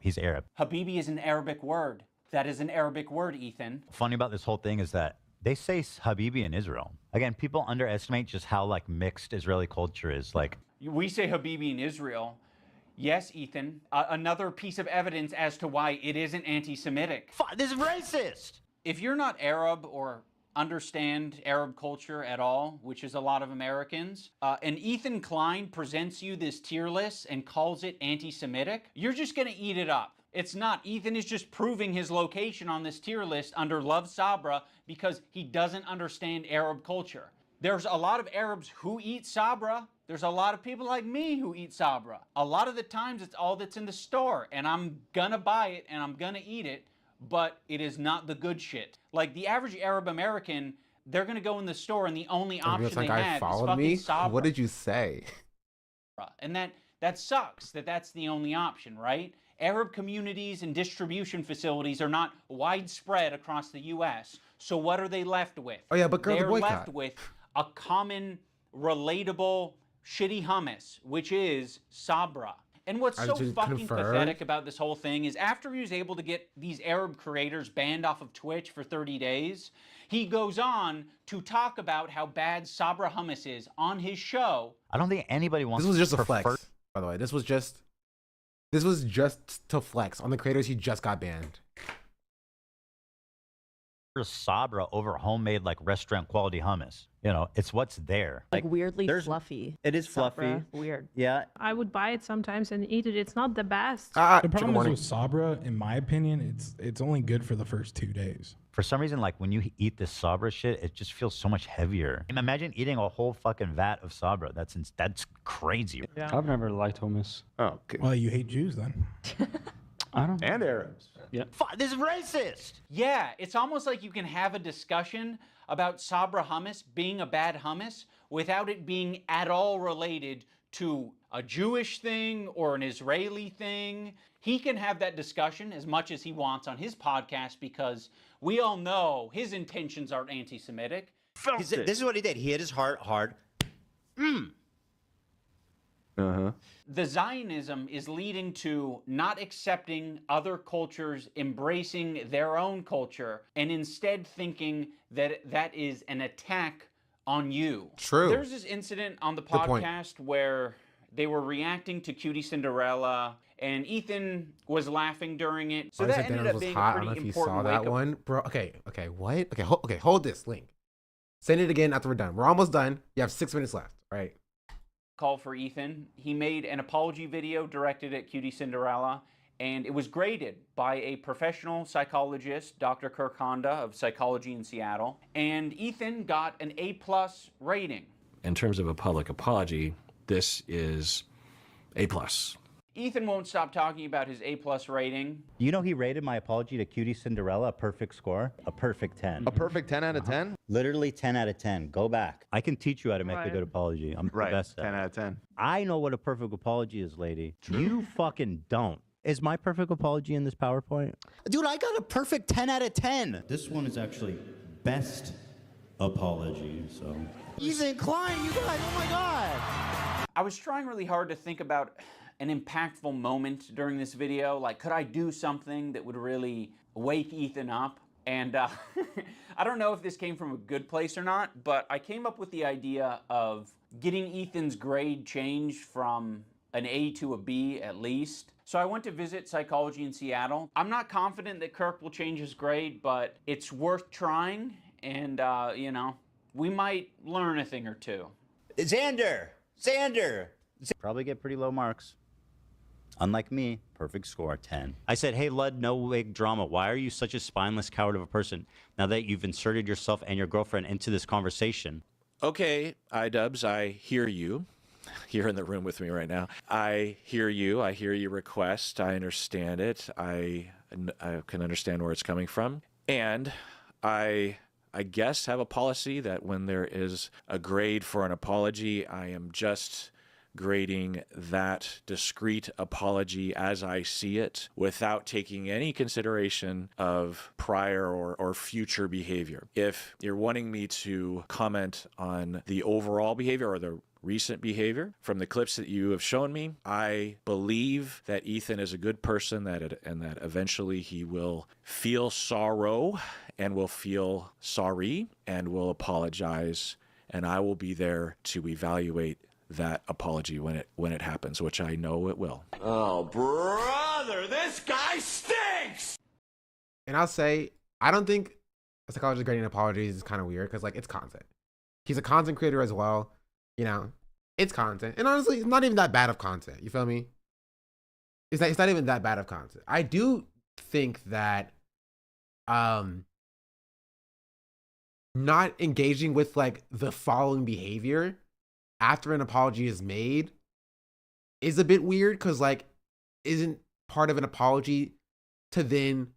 He's Arab. Habibi is an Arabic word. That is an Arabic word, Ethan. Funny about this whole thing is that they say Habibi in Israel. Again, people underestimate just how like mixed Israeli culture is. Like, we say Habibi in Israel. Yes, Ethan. Another piece of evidence as to why it isn't anti-Semitic. This is racist! If you're not Arab or understand Arab culture at all, which is a lot of Americans, and Ethan Klein presents you this tier list and calls it anti-Semitic, you're just gonna eat it up. It's not. Ethan is just proving his location on this tier list under Love Sabra because he doesn't understand Arab culture. There's a lot of Arabs who eat Sabra. There's a lot of people like me who eat Sabra. A lot of the times it's all that's in the store and I'm gonna buy it and I'm gonna eat it, but it is not the good shit. Like the average Arab American, they're gonna go in the store and the only option they have is fucking Sabra. What did you say? And that sucks that that's the only option, right? Arab communities and distribution facilities are not widespread across the U.S. So what are they left with? Oh yeah, but girl, they're the boycott. left with a common, relatable, shitty hummus, which is Sabra. And what's so fucking pathetic about this whole thing is after he was able to get these Arab creators banned off of Twitch for 30 days, he goes on to talk about how bad Sabra hummus is on his show. I don't think anybody wants This was just a flex, by the way. This was just to flex on the creators he just got banned. Sabra over homemade like restaurant quality hummus. You know, it's what's there. Like weirdly fluffy. It is fluffy. Sabra. Weird. Yeah. I would buy it sometimes and eat it. It's not the best. The problem is with Sabra, in my opinion, it's only good for the first 2 days. For some reason, like when you eat this Sabra shit, it just feels so much heavier. Imagine eating a whole fucking vat of Sabra. That's crazy. Yeah. I've never liked hummus. Oh, okay. Well, you hate Jews then. I don't. And Arabs. Yeah. This is racist. Yeah, it's almost like you can have a discussion about Sabra hummus being a bad hummus without it being at all related to a Jewish thing or an Israeli thing. He can have that discussion as much as he wants on his podcast because we all know his intentions aren't anti-Semitic. This is what he did. He hit his heart hard. The Zionism is leading to not accepting other cultures, embracing their own culture, and instead thinking that that is an attack on you. True. There's this incident on the podcast where they were reacting to Cutie Cinderella, and Ethan was laughing during it. So that ended up being a pretty important that wake-up. one, bro. Okay, what? Okay, hold this link. Send it again after we're done. We're almost done. You have 6 minutes left. All right. Call for Ethan. He made an apology video directed at Cutie Cinderella, and it was graded by a professional psychologist, Dr. Kirk Honda of Psychology in Seattle, and Ethan got an A+ rating. In terms of a public apology, this is A+. Ethan won't stop talking about his A+ rating. You know he rated my apology to Cutie Cinderella a perfect score? A perfect 10. A perfect 10 out of 10? Literally 10 out of 10. Go back. I can teach you how to make a Right. good apology. I'm Right, the best at 10 it. out of 10. I know what a perfect apology is, lady. You fucking don't. Is my perfect apology in this PowerPoint? Dude, I got a perfect 10 out of 10. This one is actually best apology, so. Ethan Klein, you guys, oh my God. I was trying really hard to think about an impactful moment during this video. Like, could I do something that would really wake Ethan up? And I don't know if this came from a good place or not, but I came up with the idea of getting Ethan's grade changed from an A to a B at least. So I went to visit psychology in Seattle. I'm not confident that Kirk will change his grade, but it's worth trying. And, you know, we might learn a thing or two. Xander! Probably get pretty low marks. Unlike me, perfect score, 10. I said, hey, Lud, no wig drama. Why are you such a spineless coward of a person now that you've inserted yourself and your girlfriend into this conversation? Okay, iDubbbz, I hear you. You're in the room with me right now. I hear you. I hear your request. I understand it. I can understand where it's coming from. And I guess have a policy that when there is a grade for an apology, I am just grading that discrete apology as I see it without taking any consideration of prior or future behavior. If you're wanting me to comment on the overall behavior or the recent behavior from the clips that you have shown me, I believe that Ethan is a good person and that eventually he will feel sorrow and will feel sorry and will apologize, and I will be there to evaluate that apology when it happens, which I know it will. Oh, brother, this guy stinks! And I'll say, I don't think a psychologist grading apologies is kind of weird because, like, it's content. He's a content creator as well. You know, it's content. And honestly, it's not even that bad of content. You feel me? It's not even that bad of content. I do think that not engaging with, like, the following behavior after an apology is made is a bit weird because, like, isn't part of an apology to then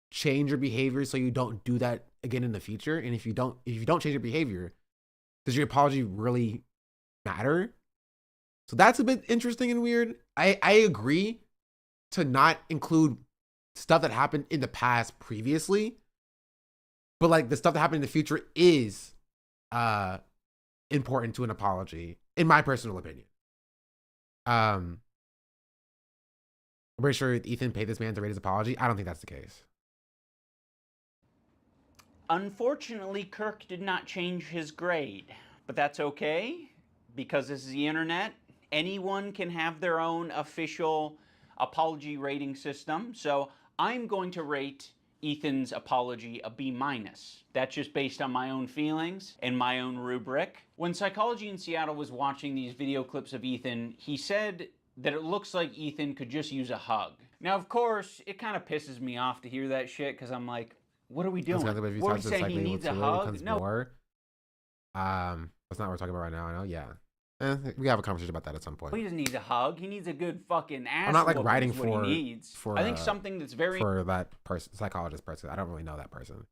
change your behavior so you don't do that again in the future? And if you don't change your behavior, does your apology really matter? So that's a bit interesting and weird. I agree to not include stuff that happened in the past previously, but, like, the stuff that happened in the future is important to an apology, in my personal opinion. I'm pretty sure Ethan paid this man to rate his apology. I don't think that's the case. Unfortunately, Kirk did not change his grade, but that's okay because this is the internet. Anyone can have their own official apology rating system. So I'm going to rate Ethan's apology a B-. That's just based on my own feelings and my own rubric. When Psychology in Seattle was watching these video clips of Ethan, he said that it looks like Ethan could just use a hug. Now, of course, it kind of pisses me off to hear that shit because I'm like, what are we doing? What are we saying? He needs a hug? No. That's not what we're talking about right now. I know, yeah. We have a conversation about that at some point. He doesn't need a hug. He needs a good fucking ass. I'm not, like, whooping writing is what he needs. I think something that's very for that person, psychologist person. I don't really know that person.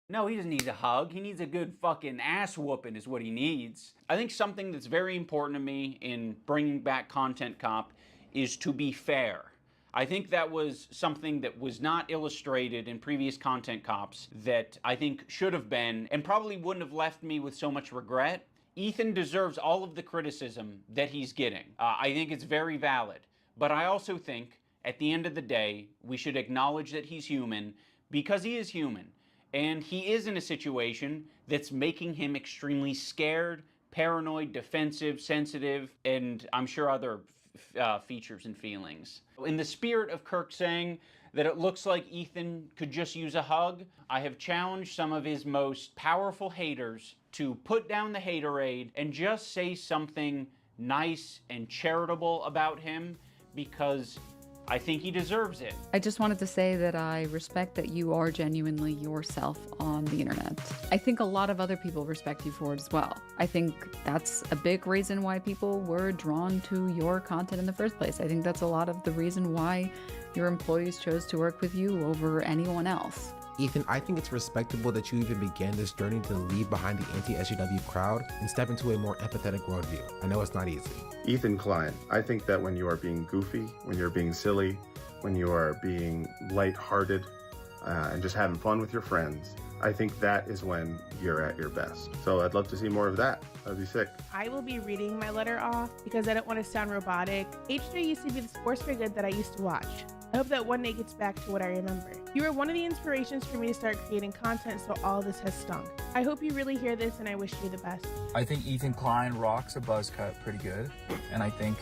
No, he doesn't need a hug. He needs a good fucking ass whooping is what he needs. I think something that's very important to me in bringing back Content Cop is to be fair. I think that was something that was not illustrated in previous Content Cops that I think should have been and probably wouldn't have left me with so much regret. Ethan deserves all of the criticism that he's getting. I think it's very valid. But I also think, at the end of the day, we should acknowledge that he's human because he is human. And he is in a situation that's making him extremely scared, paranoid, defensive, sensitive, and I'm sure other features and feelings. In the spirit of Kirk saying that it looks like Ethan could just use a hug, I have challenged some of his most powerful haters to put down the haterade and just say something nice and charitable about him because I think he deserves it. I just wanted to say that I respect that you are genuinely yourself on the internet. I think a lot of other people respect you for it as well. I think that's a big reason why people were drawn to your content in the first place. I think that's a lot of the reason why your employees chose to work with you over anyone else. Ethan, I think it's respectable that you even began this journey to leave behind the anti-SJW crowd and step into a more empathetic worldview. I know it's not easy. Ethan Klein, I think that when you are being goofy, when you're being silly, when you are being lighthearted, and just having fun with your friends, I think that is when you're at your best. So I'd love to see more of that. That'd be sick. I will be reading my letter off because I don't want to sound robotic. H3 used to be the sports for good that I used to watch. I hope that one day gets back to what I remember. You were one of the inspirations for me to start creating content, so all this has stung. I hope you really hear this, and I wish you the best. I think Ethan Klein rocks a buzz cut pretty good, and I think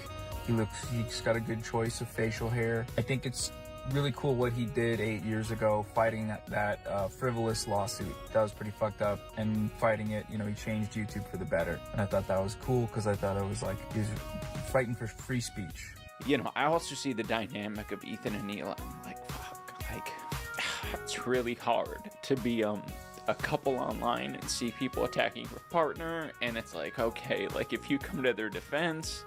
he's got a good choice of facial hair. I think it's really cool what he did 8 years ago, fighting that frivolous lawsuit. That was pretty fucked up, and fighting it, he changed YouTube for the better. And I thought that was cool because I thought it was like he was fighting for free speech. I also see the dynamic of Ethan and Neil. I'm like, fuck, it's really hard to be a couple online and see people attacking your partner, and it's like, okay, if you come to their defense,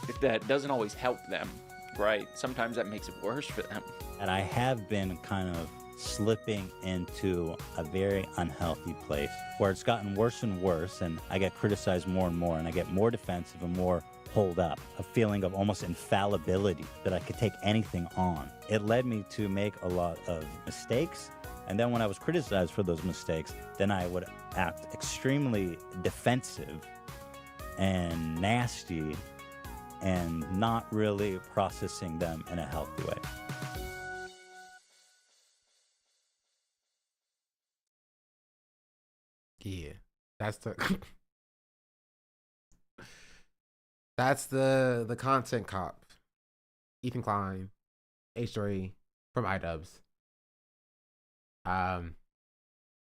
if that doesn't always help them, right? Sometimes that makes it worse for them. And I have been kind of slipping into a very unhealthy place where it's gotten worse and worse, and I get criticized more and more, and I get more defensive and more hold up, a feeling of almost infallibility that I could take anything on. It led me to make a lot of mistakes, and then when I was criticized for those mistakes, then I would act extremely defensive and nasty and not really processing them in a healthy way. Yeah, that's the content cop. Ethan Klein, H3 from iDubbbz.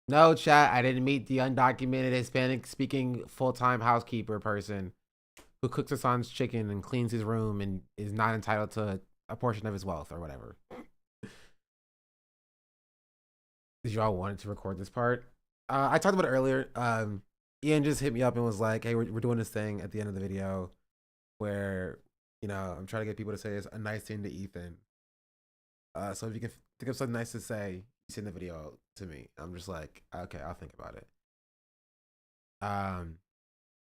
No, chat, I didn't meet the undocumented Hispanic speaking full-time housekeeper person who cooks Hassan's chicken and cleans his room and is not entitled to a portion of his wealth or whatever. Did y'all want to record this part? I talked about it earlier. Ian just hit me up and was like, hey, we're doing this thing at the end of the video where, I'm trying to get people to say a nice thing to Ethan. So if you can think of something nice to say, send the video to me. I'm just like, okay, I'll think about it.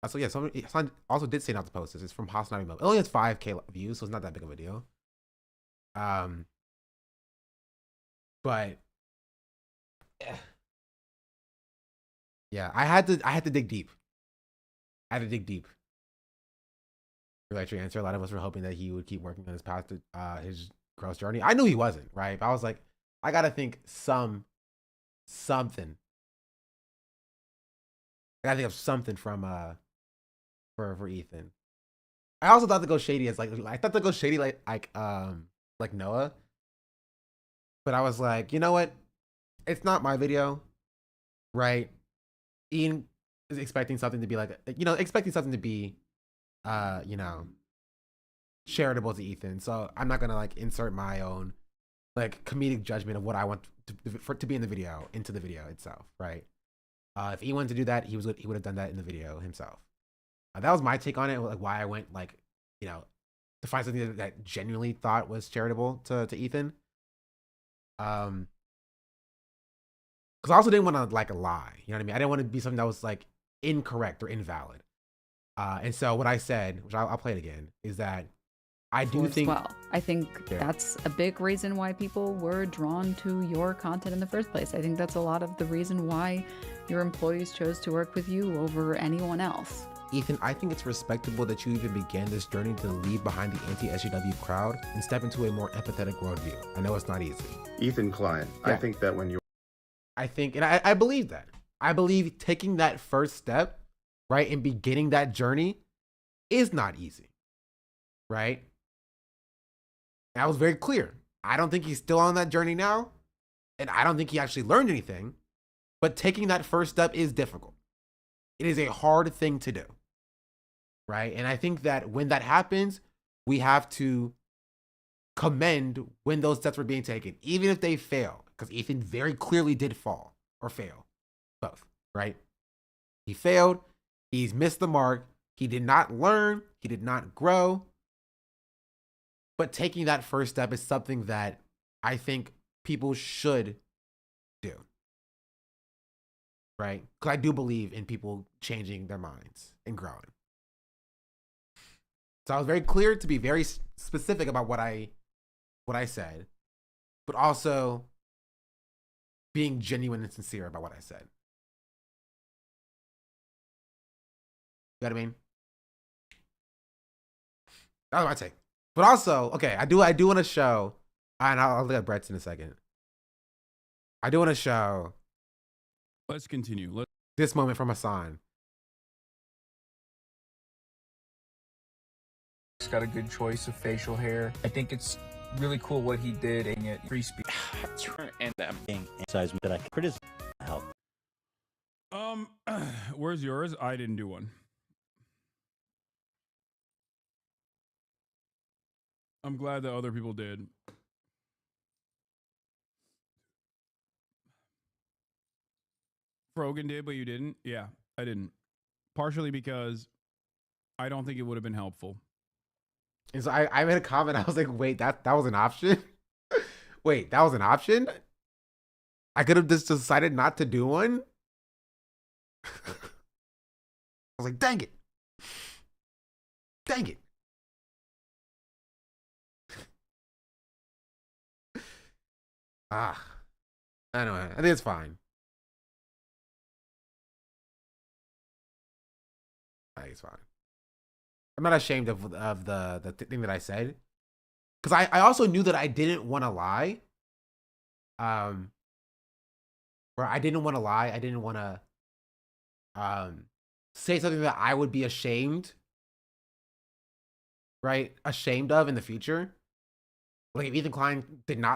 So yeah, someone also did say not to post this. It's from Hassan Habibi. It only has 5K views, so it's not that big of a deal. But yeah, I had to dig deep. I had to dig deep. For that answer, a lot of us were hoping that he would keep working on his path to his growth journey. I knew he wasn't, right? But I was like, I gotta think something. I gotta think of something from for Ethan. I also thought to go shady as like Noah. But I was like, you know what? It's not my video, right? Ian is expecting something to be charitable to Ethan. So I'm not gonna insert my own comedic judgment of what I want to be in the video into the video itself, right? If he wanted to do that, he would have done that in the video himself. That was my take on it, why I went to find something that genuinely thought was charitable to Ethan. Because I also didn't want to lie, you know what I mean? I didn't want to be something that was incorrect or invalid. And so what I said, which I'll play it again, is that I do think. Well, I think that's a big reason why people were drawn to your content in the first place. I think that's a lot of the reason why your employees chose to work with you over anyone else. Ethan, I think it's respectable that you even began this journey to leave behind the anti-SJW crowd and step into a more empathetic worldview. I know it's not easy. Ethan Klein, yeah. I think that when you... I think, and I believe that. I believe taking that first step, right, and beginning that journey is not easy, right? That was very clear. I don't think he's still on that journey now, and I don't think he actually learned anything, but taking that first step is difficult. It is a hard thing to do, right? And I think that when that happens, we have to commend when those steps were being taken, even if they fail, because Ethan very clearly did fall or fail, both, right? He failed. He's missed the mark. He did not learn. He did not grow. But taking that first step is something that I think people should do, right? Because I do believe in people changing their minds and growing. So I was very clear to be very specific about what I said, but also being genuine and sincere about what I said. You know what I mean? That was my take. But also, okay, I do want to show, and I'll look at Brett's in a second. I do want to show. Let's continue. This moment from Hassan. He's got a good choice of facial hair. I think it's really cool what he did in it. Free speech. And them. Size that I can criticize. Help. Where's yours? I didn't do one. I'm glad that other people did. Frogan did, but you didn't? Yeah, I didn't. Partially because I don't think it would have been helpful. And so I made a comment. I was like, wait, that was an option? Wait, that was an option? I could have just decided not to do one? I was like, dang it. Dang it. Anyway, I think it's fine. I think it's fine. I'm not ashamed of the thing that I said, because I also knew that I didn't want to lie. Where I didn't want to lie. I didn't want to say something that I would be ashamed, right? Ashamed of in the future. Like if Ethan Klein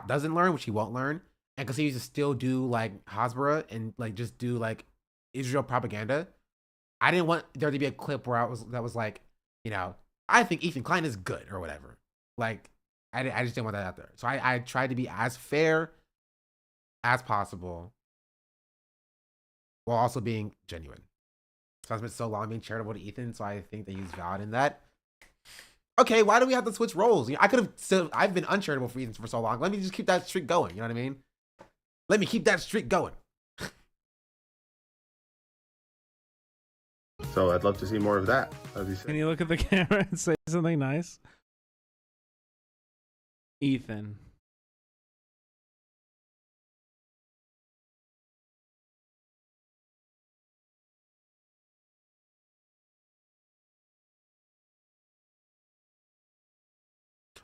doesn't learn, which he won't learn, and continues to still do like Hasbara and like just do like Israel propaganda, I didn't want there to be a clip where that was like, you know, I think Ethan Klein is good or whatever. Like I just didn't want that out there. So I tried to be as fair as possible while also being genuine. So I spent so long being charitable to Ethan, so I think that he's valid in that. Okay, why do we have to switch roles? You know, I could have still. I've been uncharitable for Ethan for so long. Let me just keep that streak going. You know what I mean? Let me keep that streak going. So I'd love to see more of that. Can you look at the camera and say something nice? Ethan.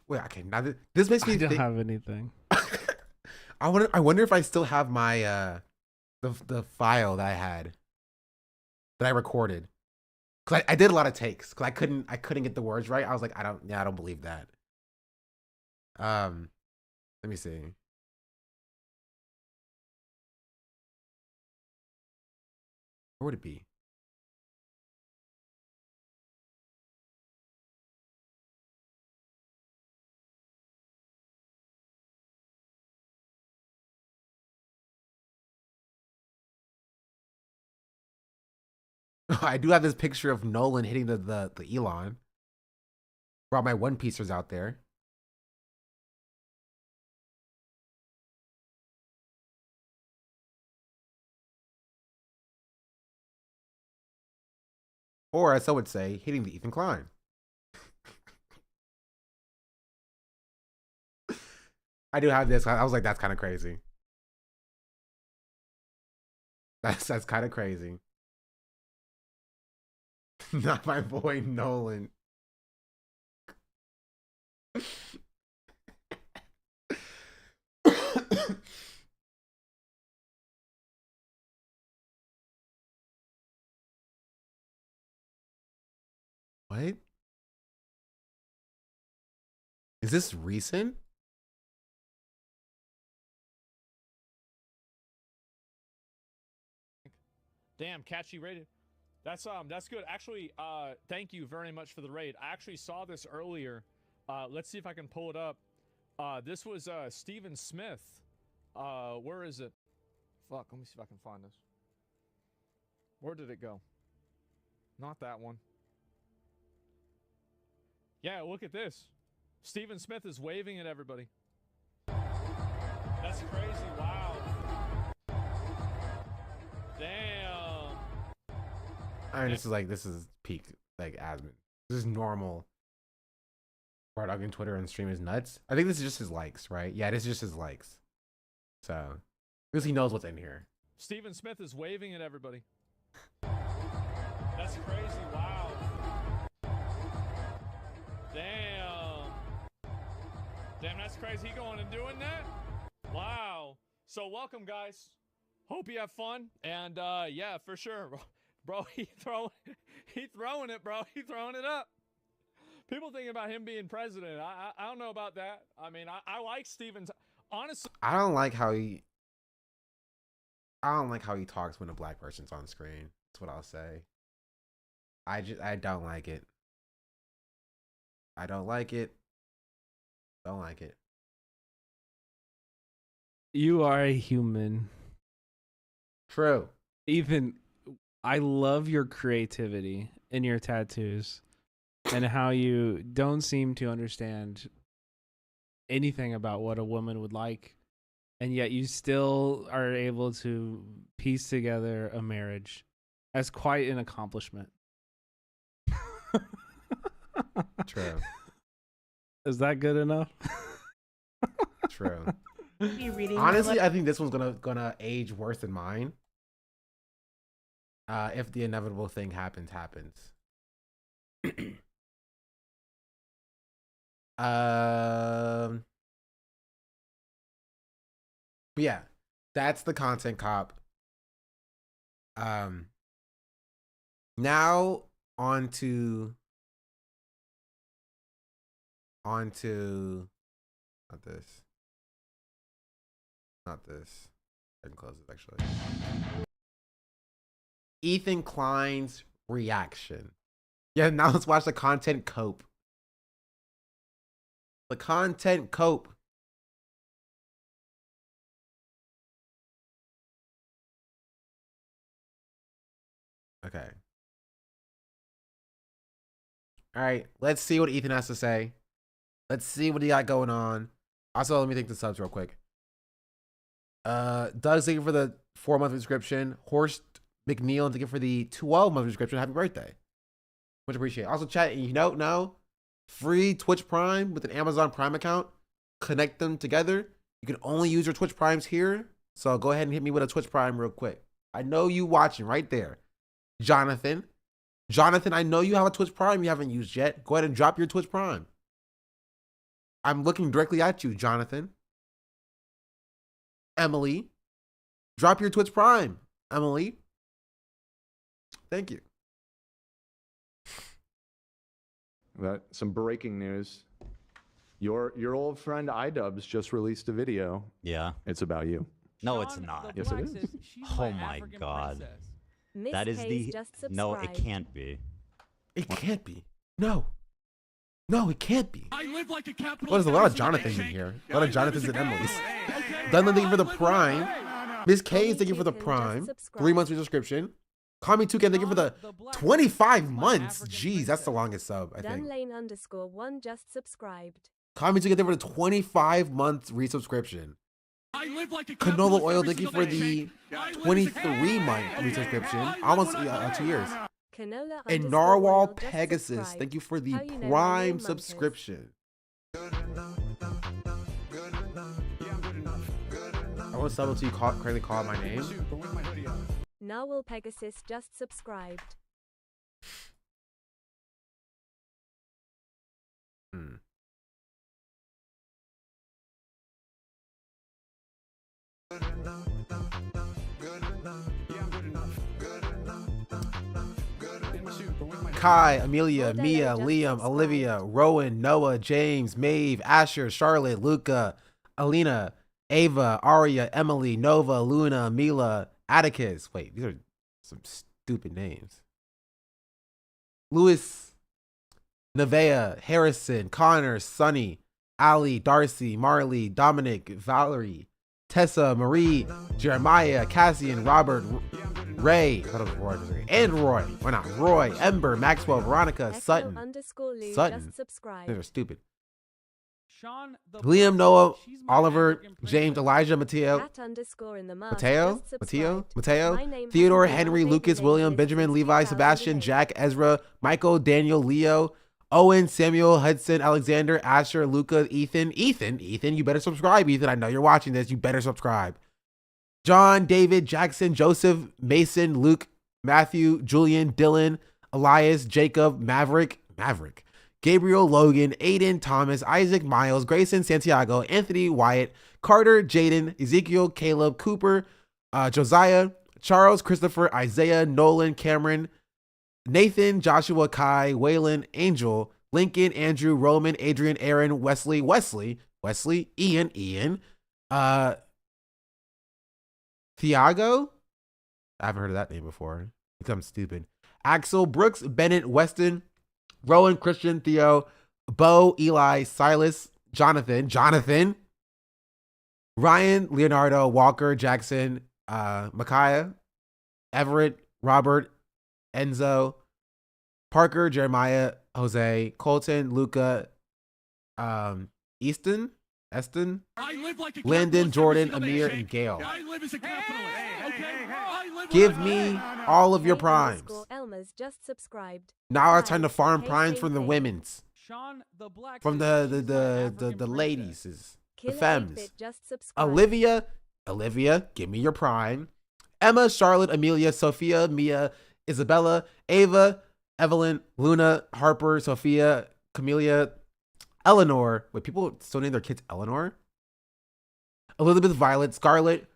Wait, okay. Now this makes me I don't think. have anything. I wonder if I still have my the file that I had that I recorded, because I did a lot of takes because I couldn't get the words right. I was like, I don't believe that. Let me see. Where would it be? I do have this picture of Nolan hitting the Elon. For all my One Piecers out there. Or, as some would say, hitting the Ethan Klein. I do have this. I was like, that's kind of crazy. That's kind of crazy. Not my boy Nolan. What? Is this recent? Damn, catchy rated. That's good. Actually, thank you very much for the raid. I actually saw this earlier. Let's see if I can pull it up. This was Stephen Smith. Where is it? Fuck, let me see if I can find this. Where did it go? Not that one. Yeah, look at this. Stephen Smith is waving at everybody. That's crazy. Wow. Damn. I mean, this is peak like admin. This is normal. Bart on Twitter and stream is nuts. I think this is just his likes, right? Yeah, this is just his likes. So, because he knows what's in here. Stephen Smith is waving at everybody. That's crazy. Wow. Damn. Damn, that's crazy. He going and doing that? Wow. So welcome, guys. Hope you have fun. And yeah, for sure. Bro, he throwing it, bro. He throwing it up. People thinking about him being president. I don't know about that. I mean, I like Stevens. Honestly, I don't like how he talks when a black person's on screen. That's what I'll say. I don't like it. I don't like it. Don't like it. You are a human. True. Ethan, I love your creativity in your tattoos and how you don't seem to understand anything about what a woman would like, and yet you still are able to piece together a marriage. That's quite an accomplishment. True. Is that good enough? True. Reading Honestly, I think this one's gonna age worse than mine. If the inevitable thing happens. But yeah, that's the content cop. Now on to not this. I can close it actually. Ethan Klein's reaction. Yeah, now let's watch the content cope. The content cope. Okay. All right, let's see what Ethan has to say. Let's see what he got going on. Also, let me take the subs real quick. Doug's thank you for the 4-month subscription. Horst McNeil, thank you for the 12-month subscription. Happy birthday. Much appreciated. Also, chat, you don't know, free Twitch Prime with an Amazon Prime account. Connect them together. You can only use your Twitch Primes here. So go ahead and hit me with a Twitch Prime real quick. I know you watching right there. Jonathan, I know you have a Twitch Prime you haven't used yet. Go ahead and drop your Twitch Prime. I'm looking directly at you, Jonathan. Emily, drop your Twitch Prime. Emily. Thank you. Some breaking news. Your old friend iDubbbz just released a video. Yeah. It's about you. No, it's not. Yes, it is. Oh my God. That is the... No, it can't be. It can't be. No, it can't be. I live like a capital. Well, there's a lot of Jonathans in here. A lot of Jonathans and Emilys. Dunlin, thank you for the Prime. Miss K, thank you for the Prime. 3 months of subscription. Call me 2K, thank you for the 25 months. Jeez, that's the longest sub, I think. Dunlane_1 just subscribed. Call me 2K, thank you for the 25 months resubscription. Canola oil, thank you for the 23-month resubscription. Almost 2 years. And Narwhal Pegasus, thank you for the Prime subscription. I want to sub until you correctly call my name. Narwhal Pegasus just subscribed. Kai, Amelia, Mia, Liam, Olivia, Rowan, Noah, James, Maeve, Asher, Charlotte, Luca, Alina, Ava, Aria, Emily, Nova, Luna, Mila, Atticus. Wait, these are some stupid names. Louis, Nevea, Harrison, Connor, Sonny, Ali, Darcy, Marley, Dominic, Valerie, Tessa, Marie, Jeremiah, Cassian, Robert, Ray, I thought it was Roy, and Roy. Why not? Roy, Ember, Maxwell, Veronica, Sutton. Sutton. These are stupid. Liam, Noah, Oliver, James, Elijah, Mateo, Theodore, Henry, Lucas, William, Benjamin, Levi, Sebastian, Jack, Ezra, Michael, Daniel, Leo, Owen, Samuel, Hudson, Alexander, Asher, Luca, Ethan, you better subscribe, Ethan. I know you're watching this. You better subscribe. John, David, Jackson, Joseph, Mason, Luke, Matthew, Julian, Dylan, Elias, Jacob, Maverick, Gabriel, Logan, Aiden, Thomas, Isaac, Miles, Grayson, Santiago, Anthony, Wyatt, Carter, Jaden, Ezekiel, Caleb, Cooper, Josiah, Charles, Christopher, Isaiah, Nolan, Cameron, Nathan, Joshua, Kai, Waylon, Angel, Lincoln, Andrew, Roman, Adrian, Aaron, Wesley, Ian, Thiago? I haven't heard of that name before. I'm stupid. Axel, Brooks, Bennett, Weston, Rowan, Christian, Theo, Bo, Eli, Silas, Jonathan, Ryan, Leonardo, Walker, Jackson, Micaiah, Everett, Robert, Enzo, Parker, Jeremiah, Jose, Colton, Luca, Eston, Landon, Jordan, Amir, and Gail. Give me all of your primes. Now it's time to farm primes from the women's. From the ladies, the femmes. Olivia, give me your prime. Emma, Charlotte, Amelia, Sophia, Mia, Isabella, Ava, Evelyn, Luna, Harper, Sophia, Camelia, Eleanor. Wait, people still name their kids Eleanor? Elizabeth, Violet, Scarlett,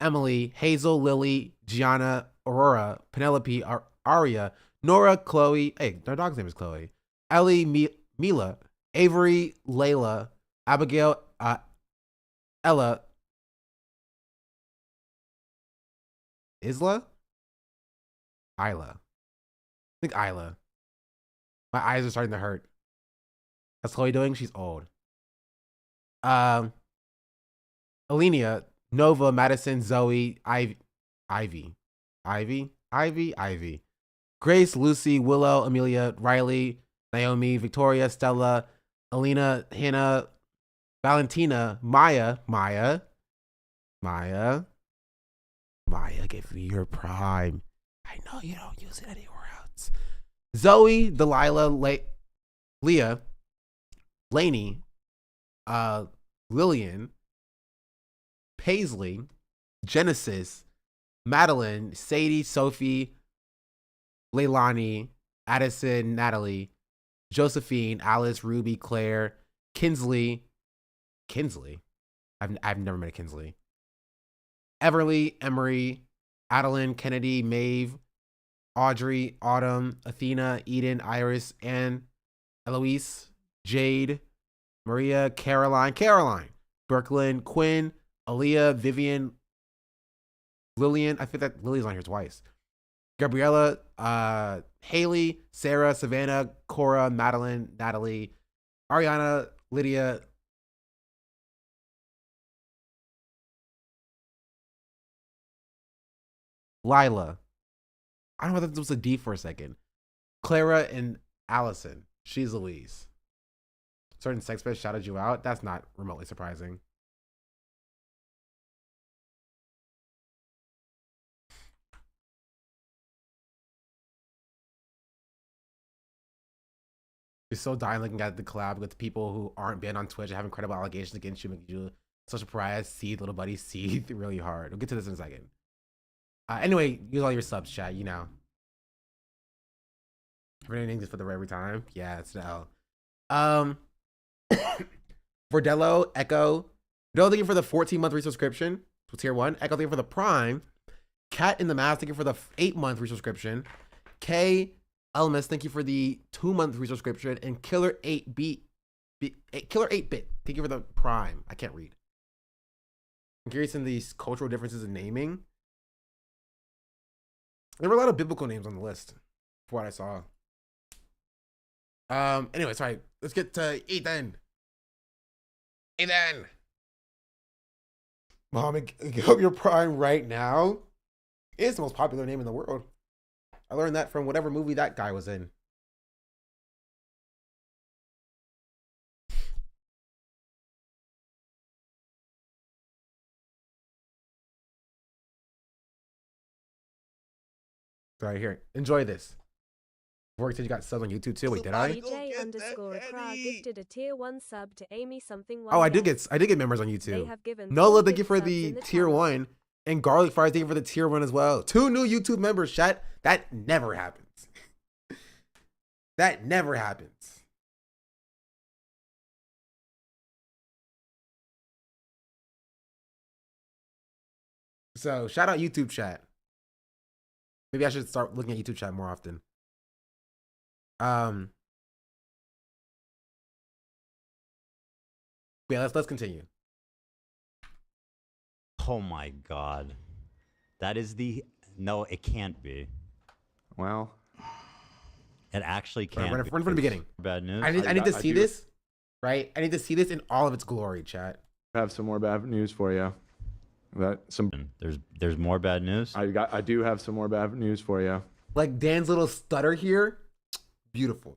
Emily, Hazel, Lily, Gianna, Aurora, Penelope, Aria, Nora, Chloe. Hey, their dog's name is Chloe. Ellie, Mila, Avery, Layla, Abigail, Ella, Isla? Isla. I think Isla. My eyes are starting to hurt. How's Chloe doing? She's old. Alenia, Nova, Madison, Zoe, Ivy. Grace, Lucy, Willow, Amelia, Riley, Naomi, Victoria, Stella, Alina, Hannah, Valentina, Maya, give me your prime. I know you don't use it anywhere else. Zoe, Delilah, Leah, Lainey, Lillian, Paisley, Genesis, Madeline, Sadie, Sophie, Leilani, Addison, Natalie, Josephine, Alice, Ruby, Claire, Kinsley. I've never met a Kinsley. Everly, Emery, Adeline, Kennedy, Maeve, Audrey, Autumn, Athena, Eden, Iris, Anne, Eloise, Jade, Maria, Caroline, Brooklyn, Quinn, Aaliyah, Vivian, Lillian. I think that Lily's on here twice. Gabriella, Haley, Sarah, Savannah, Cora, Madeline, Natalie, Ariana, Lydia, Lila. I don't know if that was a D for a second. Clara and Allison. She's Louise. Certain sex pest shouted you out. That's not remotely surprising. You're so dying looking at the collab with people who aren't banned on Twitch and have incredible allegations against you, making you so surprised. Seed, little buddy, seed really hard. We'll get to this in a second. Anyway, use all your subs, chat, you know. Everything just for the every time. Yeah, it's the L. Bordello, Echo. Bordello, thank you for the 14-month resubscription. So tier 1. Echo, thank you for the Prime. Cat in the Mask, thank you for the 8-month resubscription. K. Elmas, thank you for the 2-month resubscription. And Killer 8-Bit, thank you for the Prime. I can't read. I'm curious in these cultural differences in naming. There were a lot of biblical names on the list, for what I saw. Anyway, sorry. Let's get to Ethan. Ethan. Mohammed, hope you're prime right now. It's the most popular name in the world. I learned that from whatever movie that guy was in. Sorry, here. Enjoy this. Work said you got subs on YouTube too. Wait, did I? DJ_Accra gifted a tier 1 sub to Amy something. Oh, I did get members on YouTube. They have given Nola, 4 thank you gift for subs the in the tier chat. 1. And Garlic Fries, thank you for the tier 1 as well. 2 new YouTube members, chat. That never happens. That never happens. So shout out YouTube chat. Maybe I should start looking at YouTube chat more often. Yeah, let's continue. Oh my God. That is the... No, it can't be. Well... It actually can't Run be. from the beginning. Bad news. I need to see this, right? I need to see this in all of its glory, chat. I have some more bad news for you. There's more bad news? I do have some more bad news for you. Like Dan's little stutter here, beautiful.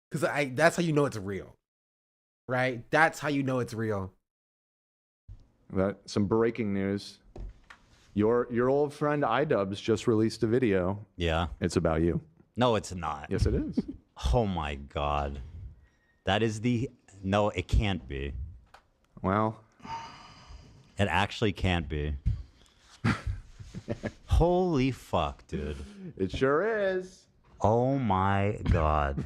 Because that's how you know it's real, right? That's how you know it's real. Some breaking news. Your old friend iDubbbz just released a video. Yeah. It's about you. No, it's not. Yes, it is. Oh my God. That is the... No, it can't be. Well... It actually can't be. Holy fuck, dude. It sure is. Oh my God.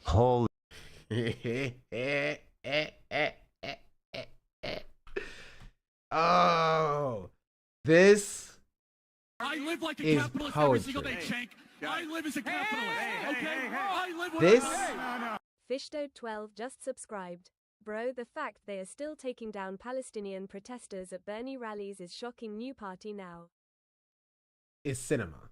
Holy... Oh, this I live like a is capitalist every single day, poetry. Shank. I live as a capitalist. Okay? I live with This Fishtoad12 just subscribed. Bro, the fact they are still taking down Palestinian protesters at Bernie rallies is shocking. New party now. is cinema.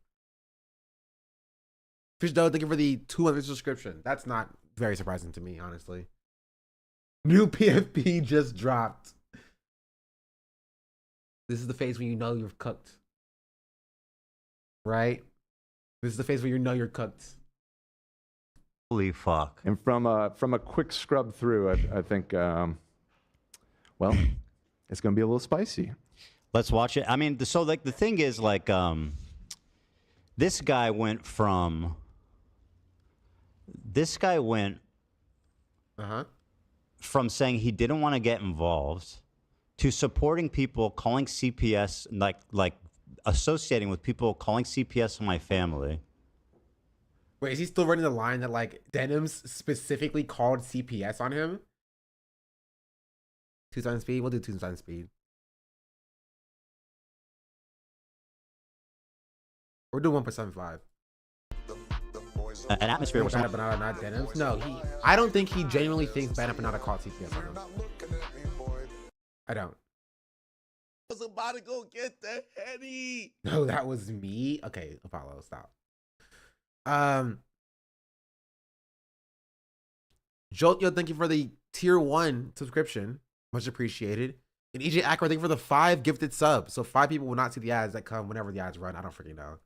Fish Dough, thank you for the 200 subscription. That's not very surprising to me, honestly. New PFP just dropped. This is the phase when you know you're cooked. Right? This is the phase where you know you're cooked. Holy fuck. And from a quick scrub through, I think, well, it's going to be a little spicy. Let's watch it. I mean, so like the thing is like, this guy went from saying he didn't want to get involved to supporting people calling CPS, like associating with people calling CPS my family. Wait, is he still running the line that like Denims specifically called CPS on him? 2 times speed? We'll do 2 times speed. We're doing 1.75. An atmosphere was Banana, not Denims. No, I don't think he genuinely thinks Banana called CPS on him. I don't. I was about to go get the Henny. No, that was me. Okay, Apollo, stop. Jolt, yo, thank you for the tier 1 subscription. Much appreciated. And EJ Accra, thank you for the 5 gifted subs. So 5 people will not see the ads that come whenever the ads run. I don't freaking know.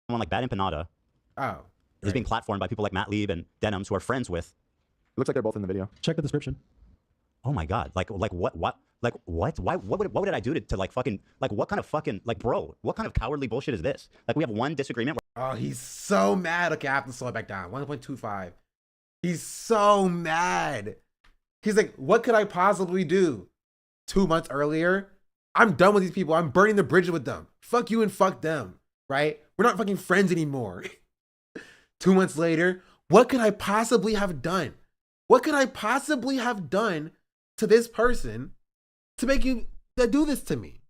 Someone like Bad Empanada is being platformed by people like Matt Lieb and Denims who are friends with. Looks like they're both in the video. Check the description. Oh my God. Like what? Like what? Why? What did I do to like fucking, like what kind of fucking, like bro, what kind of cowardly bullshit is this? Like we have one disagreement. Oh, he's so mad. Okay, I have to slow it back down. 1.25. He's so mad. He's like, what could I possibly do? 2 months earlier, I'm done with these people. I'm burning the bridges with them. Fuck you and fuck them, right? We're not fucking friends anymore. 2 months later, what could I possibly have done? What could I possibly have done to this person to make you do this to me?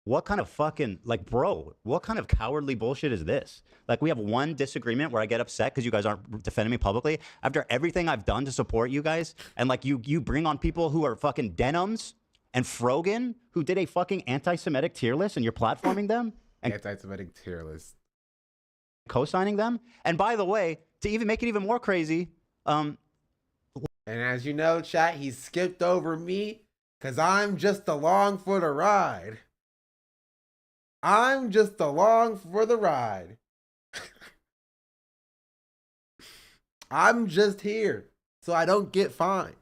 What kind of fucking, like, bro, what kind of cowardly bullshit is this? Like, we have one disagreement where I get upset because you guys aren't defending me publicly after everything I've done to support you guys. And, like, you bring on people who are fucking Denims and Frogan, who did a fucking anti-Semitic tier list, and you're platforming them? And anti-Semitic tier list. co-signing them. And by the way, to even make it even more crazy, and as you know, chat, he skipped over me because I'm just along for the ride. I'm just along for the ride. I'm just here so I don't get fined.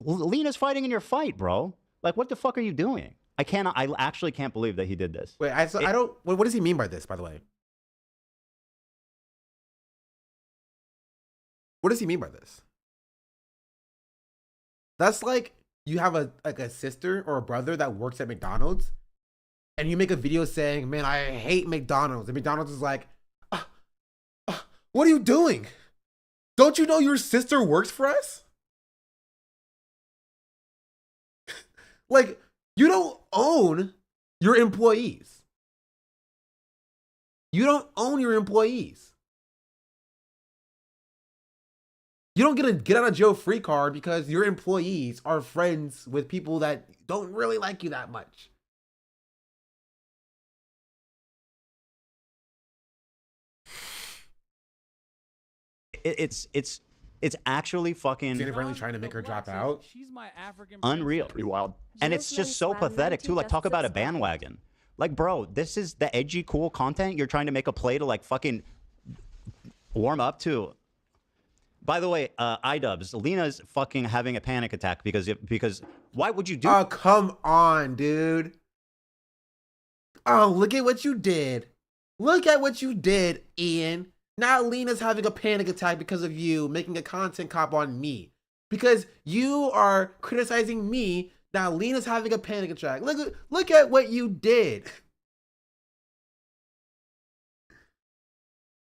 Lena's fighting in your fight, bro. Like, what the fuck are you doing? I actually can't believe that he did this. Wait, I don't. What does he mean by this, by the way? What does he mean by this? That's like you have a sister or a brother that works at McDonald's, and you make a video saying, "Man, I hate McDonald's," and McDonald's is like, "What are you doing? Don't you know your sister works for us?" Like, you don't own your employees. You don't own your employees. You don't get a get out of jail free card because your employees are friends with people that don't really like you that much. It's actually fucking really trying to make her drop out. She's my African unreal. Pretty wild. And it's just so pathetic too. Like, talk about a bandwagon. Like, bro, this is the edgy, cool content you're trying to make a play to like fucking warm up to. By the way, iDubbbz, Lena's fucking having a panic attack because why would you do? Oh, come on, dude. Oh, look at what you did. Look at what you did, Ian. Now Lena's having a panic attack because of you making a content cop on me. Because you are criticizing me. Now Lena's having a panic attack. Look at what you did.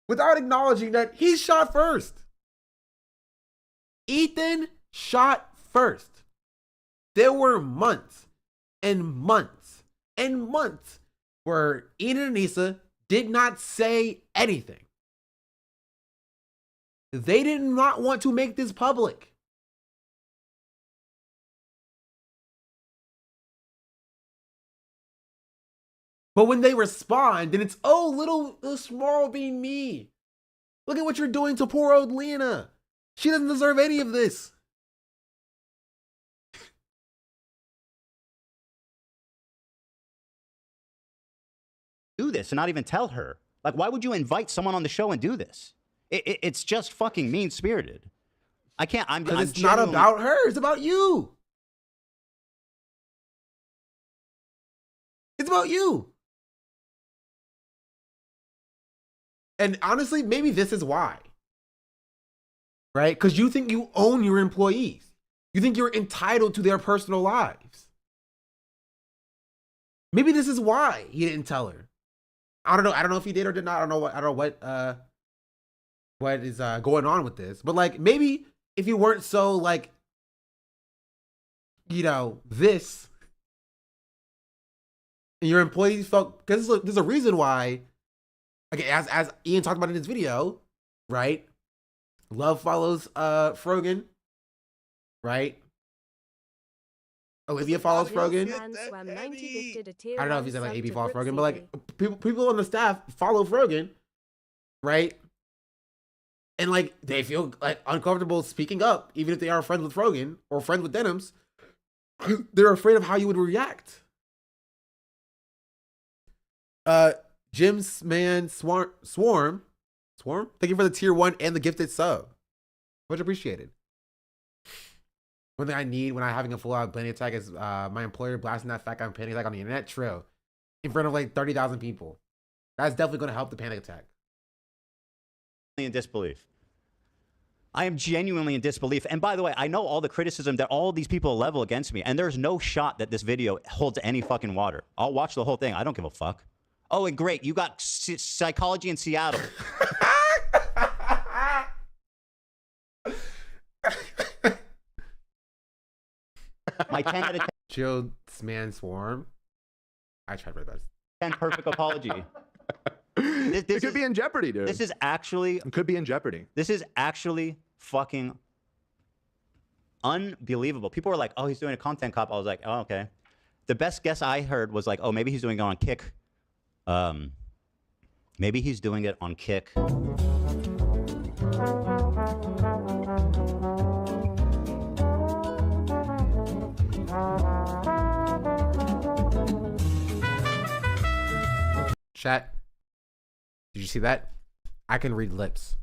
Without acknowledging that he shot first. Ethan shot first. There were months and months and months where Ian and Anissa did not say anything. They did not want to make this public. But when they respond, then it's, oh, little small being me. Look at what you're doing to poor old Lena. She doesn't deserve any of this. Do this and not even tell her. Like, why would you invite someone on the show and do this? It's just fucking mean-spirited. I can't. Because it's not about her. It's about you. It's about you. And honestly, maybe this is why. Right? Because you think you own your employees. You think you're entitled to their personal lives. Maybe this is why he didn't tell her. I don't know. I don't know if he did or did not. I don't know what is going on with this. But like, maybe if you weren't so like, you know, this, and your employees felt, because there's a reason why. Okay, as Ian talked about in his video, right? Love follows Frogan, right? Olivia follows Frogan. I don't know if he said like AB follows Frogan, but like people on the staff follow Frogan, right? And like they feel like uncomfortable speaking up, even if they are friends with Frogan or friends with Denims. They're afraid of how you would react. Jim's man Swarm. Thank you for the tier 1 and the gifted sub. Much appreciated. One thing I need when I'm having a full-out panic attack is my employer blasting that fat guy panic attack on the internet trail in front of like 30,000 people. That's definitely going to help the panic attack. In disbelief. I am genuinely in disbelief. And by the way, I know all the criticism that all these people level against me, and there's no shot that this video holds any fucking water. I'll watch the whole thing. I don't give a fuck. Oh, and great, you got psychology in Seattle. My 10 out of 10. Chilled man Swarm. I tried my best. 10 perfect apology. It could be in jeopardy, dude. This is actually. It could be in jeopardy. This is actually fucking unbelievable. People were like, oh, he's doing a content cop. I was like, oh, okay. The best guess I heard was like, oh, maybe he's doing it on Kick. Maybe he's doing it on Kick. Chat. Did you see that? I can read lips.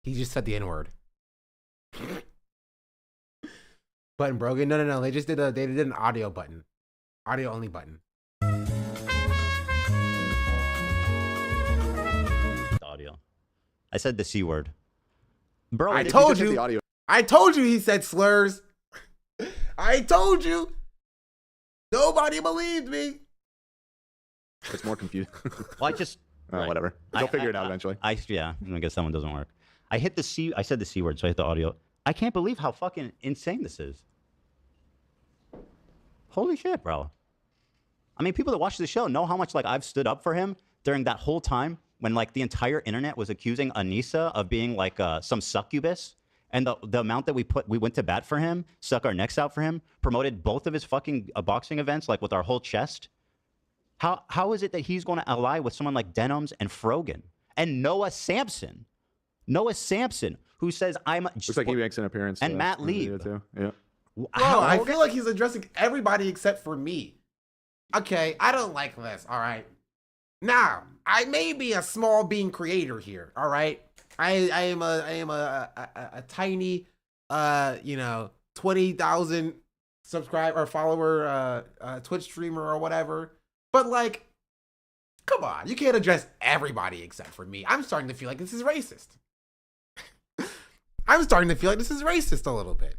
He just said the N-word. Button broken? No. They just did an audio button. Audio only button. Audio. I said the C word. Bro, I told you. I told you he said slurs. I told you. Nobody believed me. It's more confusing. Well, I just whatever. They'll figure it out eventually. I guess that one doesn't work. I hit the C. I said the C word, so I hit the audio. I can't believe how fucking insane this is. Holy shit, bro. I mean, people that watch the show know how much like I've stood up for him during that whole time when like the entire internet was accusing Anissa of being like some succubus. And the amount that we went to bat for him, stuck our necks out for him, promoted both of his fucking boxing events like with our whole chest. How is it that he's going to ally with someone like Denims and Frogan and Noah Sampson? Noah Sampson, who says I'm looks like he makes an appearance and Matt Lee too. Yeah. Bro, I feel like he's addressing everybody except for me. Okay, I don't like this. All right. Now, I may be a small bean creator here. All right. I am a tiny 20,000 subscriber or follower Twitch streamer or whatever. But like, come on, you can't address everybody except for me. I'm starting to feel like this is racist. I'm starting to feel like this is racist a little bit.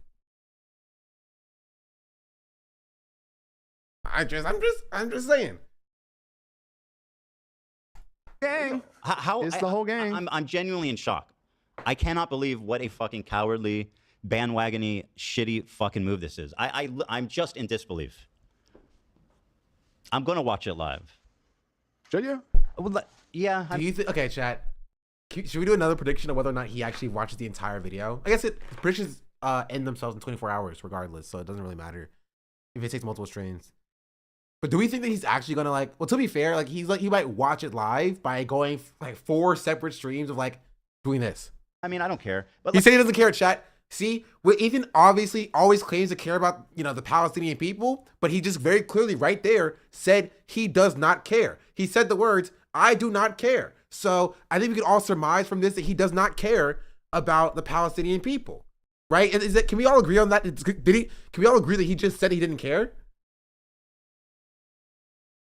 I'm just saying. Gang. How it's the whole gang. I'm genuinely in shock. I cannot believe what a fucking cowardly, bandwagony, shitty fucking move this is. I'm just in disbelief. I'm gonna watch it live. Should you? Well, yeah. Do you think? Okay, chat. Should we do another prediction of whether or not he actually watches the entire video? I guess predictions end themselves in 24 hours regardless, so it doesn't really matter if it takes multiple streams. But do we think that he's actually gonna like? Well, to be fair, like he might watch it live by going like 4 separate streams of like doing this. I mean, I don't care. But He said he doesn't care, chat. See, Ethan obviously always claims to care about, the Palestinian people, but he just very clearly right there said he does not care. He said the words, "I do not care." So I think we can all surmise from this that he does not care about the Palestinian people, right? And can we all agree on that? Can we all agree that he just said he didn't care?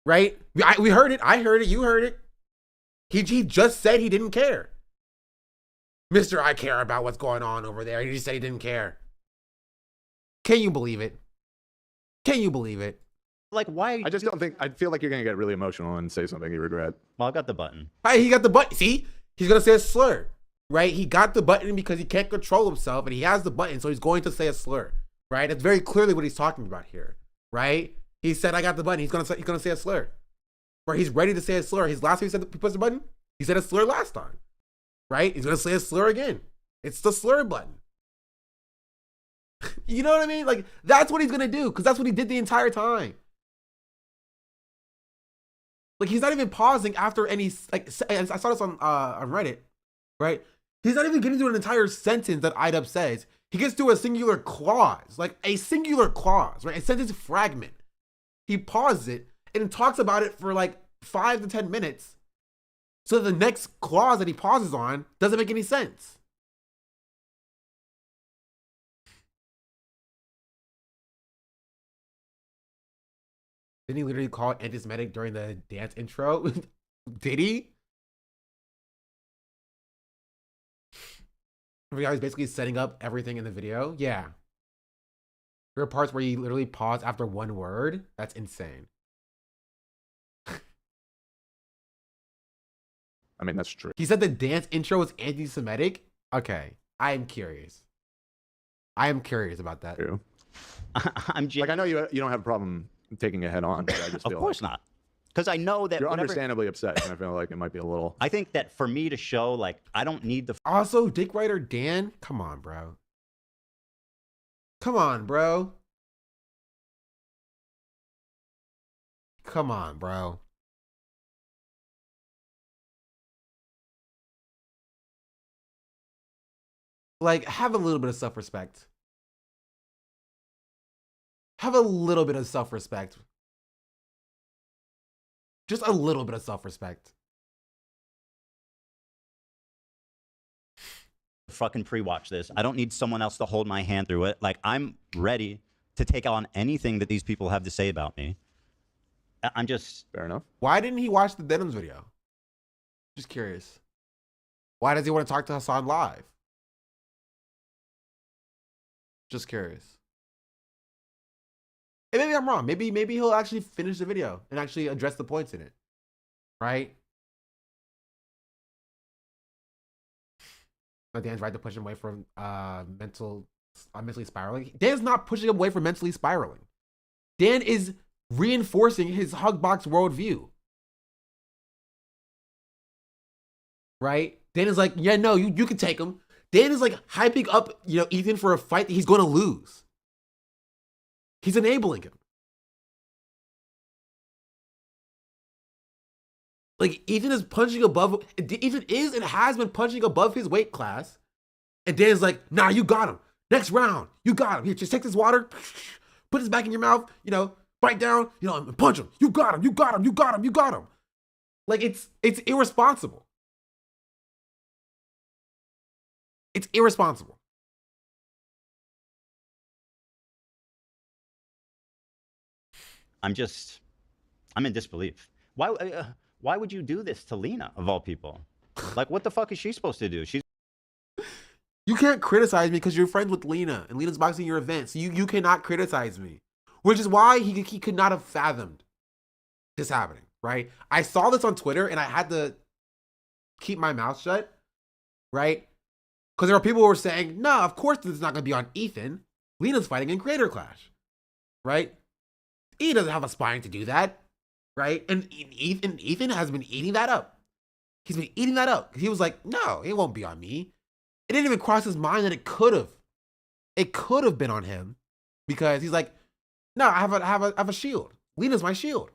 Right? We heard it. I heard it. You heard it. He just said he didn't care. Mr. I care about what's going on over there. He just said he didn't care. Can you believe it? Can you believe it? Like, why? I just don't think. I feel like you're gonna get really emotional and say something you regret. Well, I got the button. Hey, he got the button. See, he's gonna say a slur, right? He got the button because he can't control himself, and he has the button, so he's going to say a slur, right? That's very clearly what he's talking about here, right? He said, "I got the button." He's gonna say a slur, right? He's ready to say a slur. His last time he said he pushed the button, he said a slur last time. Right? He's going to say a slur again. It's the slur button. You know what I mean? Like, that's what he's going to do because that's what he did the entire time. Like, he's not even pausing after any, like, I saw this on Reddit, right? He's not even getting to an entire sentence that IDUB says. He gets to a singular clause, like a singular clause, right? A sentence fragment. He pauses it and talks about it for like 5 to 10 minutes. So the next clause that he pauses on doesn't make any sense. Didn't he literally call it anti-Semitic during the dance intro? Did he? He was basically setting up everything in the video. Yeah. There are parts where he literally paused after one word. That's insane. I mean, that's true. He said the dance intro was anti-Semitic. Okay, I am curious. I am curious about that. True. Like, I know you don't have a problem taking it head on, but I just feel of course not, because I know that you're understandably upset, and I feel like it might be a little. I think that for me to show, like, I don't need the. Also, Dick Writer Dan, come on, bro. Come on, bro. Come on, bro. Like, have a little bit of self-respect. Have a little bit of self-respect. Just a little bit of self-respect. Fucking pre-watch this. I don't need someone else to hold my hand through it. Like, I'm ready to take on anything that these people have to say about me. I'm just... Fair enough. Why didn't he watch the Denims video? Just curious. Why does he want to talk to Hassan live? Just curious. And maybe I'm wrong. Maybe he'll actually finish the video and actually address the points in it. Right? But Dan's right to push him away from mentally spiraling. Dan's not pushing him away from mentally spiraling. Dan is reinforcing his Hugbox worldview. Right? Dan is like, yeah, no, you can take him. Dan is like hyping up, Ethan for a fight that he's going to lose. He's enabling him. Like, Ethan is punching above, Ethan is and has been punching above his weight class. And Dan's like, nah, you got him. Next round, you got him. Here, just take this water, put this back in your mouth, bite down, and punch him. You got him, you got him, you got him, you got him. Like, it's irresponsible. It's irresponsible. I'm in disbelief. Why would you do this to Lena, of all people? Like, what the fuck is she supposed to do? You can't criticize me because you're friends with Lena, and Lena's boxing your event, so you cannot criticize me. Which is why he could not have fathomed this happening, right? I saw this on Twitter, and I had to keep my mouth shut, right? Because there are people who were saying, no, of course this is not going to be on Ethan. Lena's fighting in Creator Clash, right? He doesn't have a spine to do that, right? And Ethan has been eating that up. He's been eating that up. He was like, no, it won't be on me. It didn't even cross his mind that it could have. It could have been on him because he's like, no, I have a shield. Lena's my shield,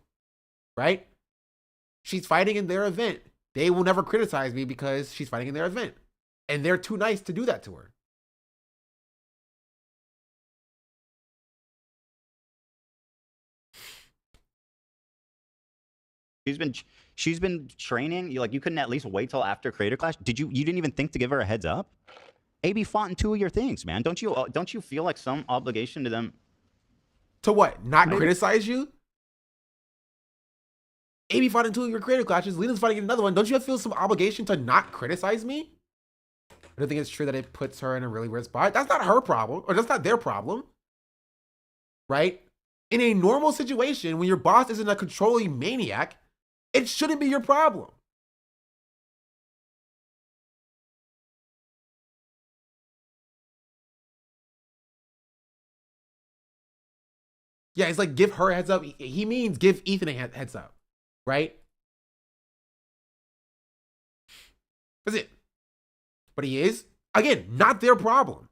right? She's fighting in their event. They will never criticize me because she's fighting in their event. And they're too nice to do that to her. She's been training. You couldn't at least wait till after Creator Clash. You didn't even think to give her a heads up? AB fought in 2 of your things, man. Don't you feel like some obligation to them? To what? Not criticize you? AB fought in 2 of your Creator Clashes. Lena's fighting in another one. Don't you feel some obligation to not criticize me? I don't think it's true that it puts her in a really weird spot. That's not her problem, or that's not their problem, right? In a normal situation, when your boss isn't a controlling maniac, it shouldn't be your problem. Yeah, it's like give her a heads up. He means give Ethan a heads up, right? That's it. But he is, again, not their problem.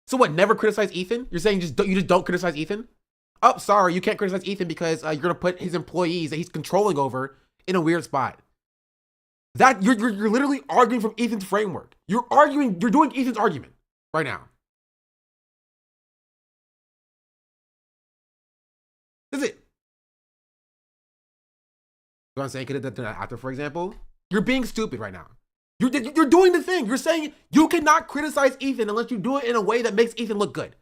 So what, never criticize Ethan? You're saying you just don't criticize Ethan? Oh, sorry, you can't criticize Ethan because you're going to put his employees that he's controlling over in a weird spot. That you're literally arguing from Ethan's framework. You're doing Ethan's argument right now. That's it. You know what I'm saying? Could have done that after, for example? You're being stupid right now. You're doing the thing. You're saying you cannot criticize Ethan unless you do it in a way that makes Ethan look good.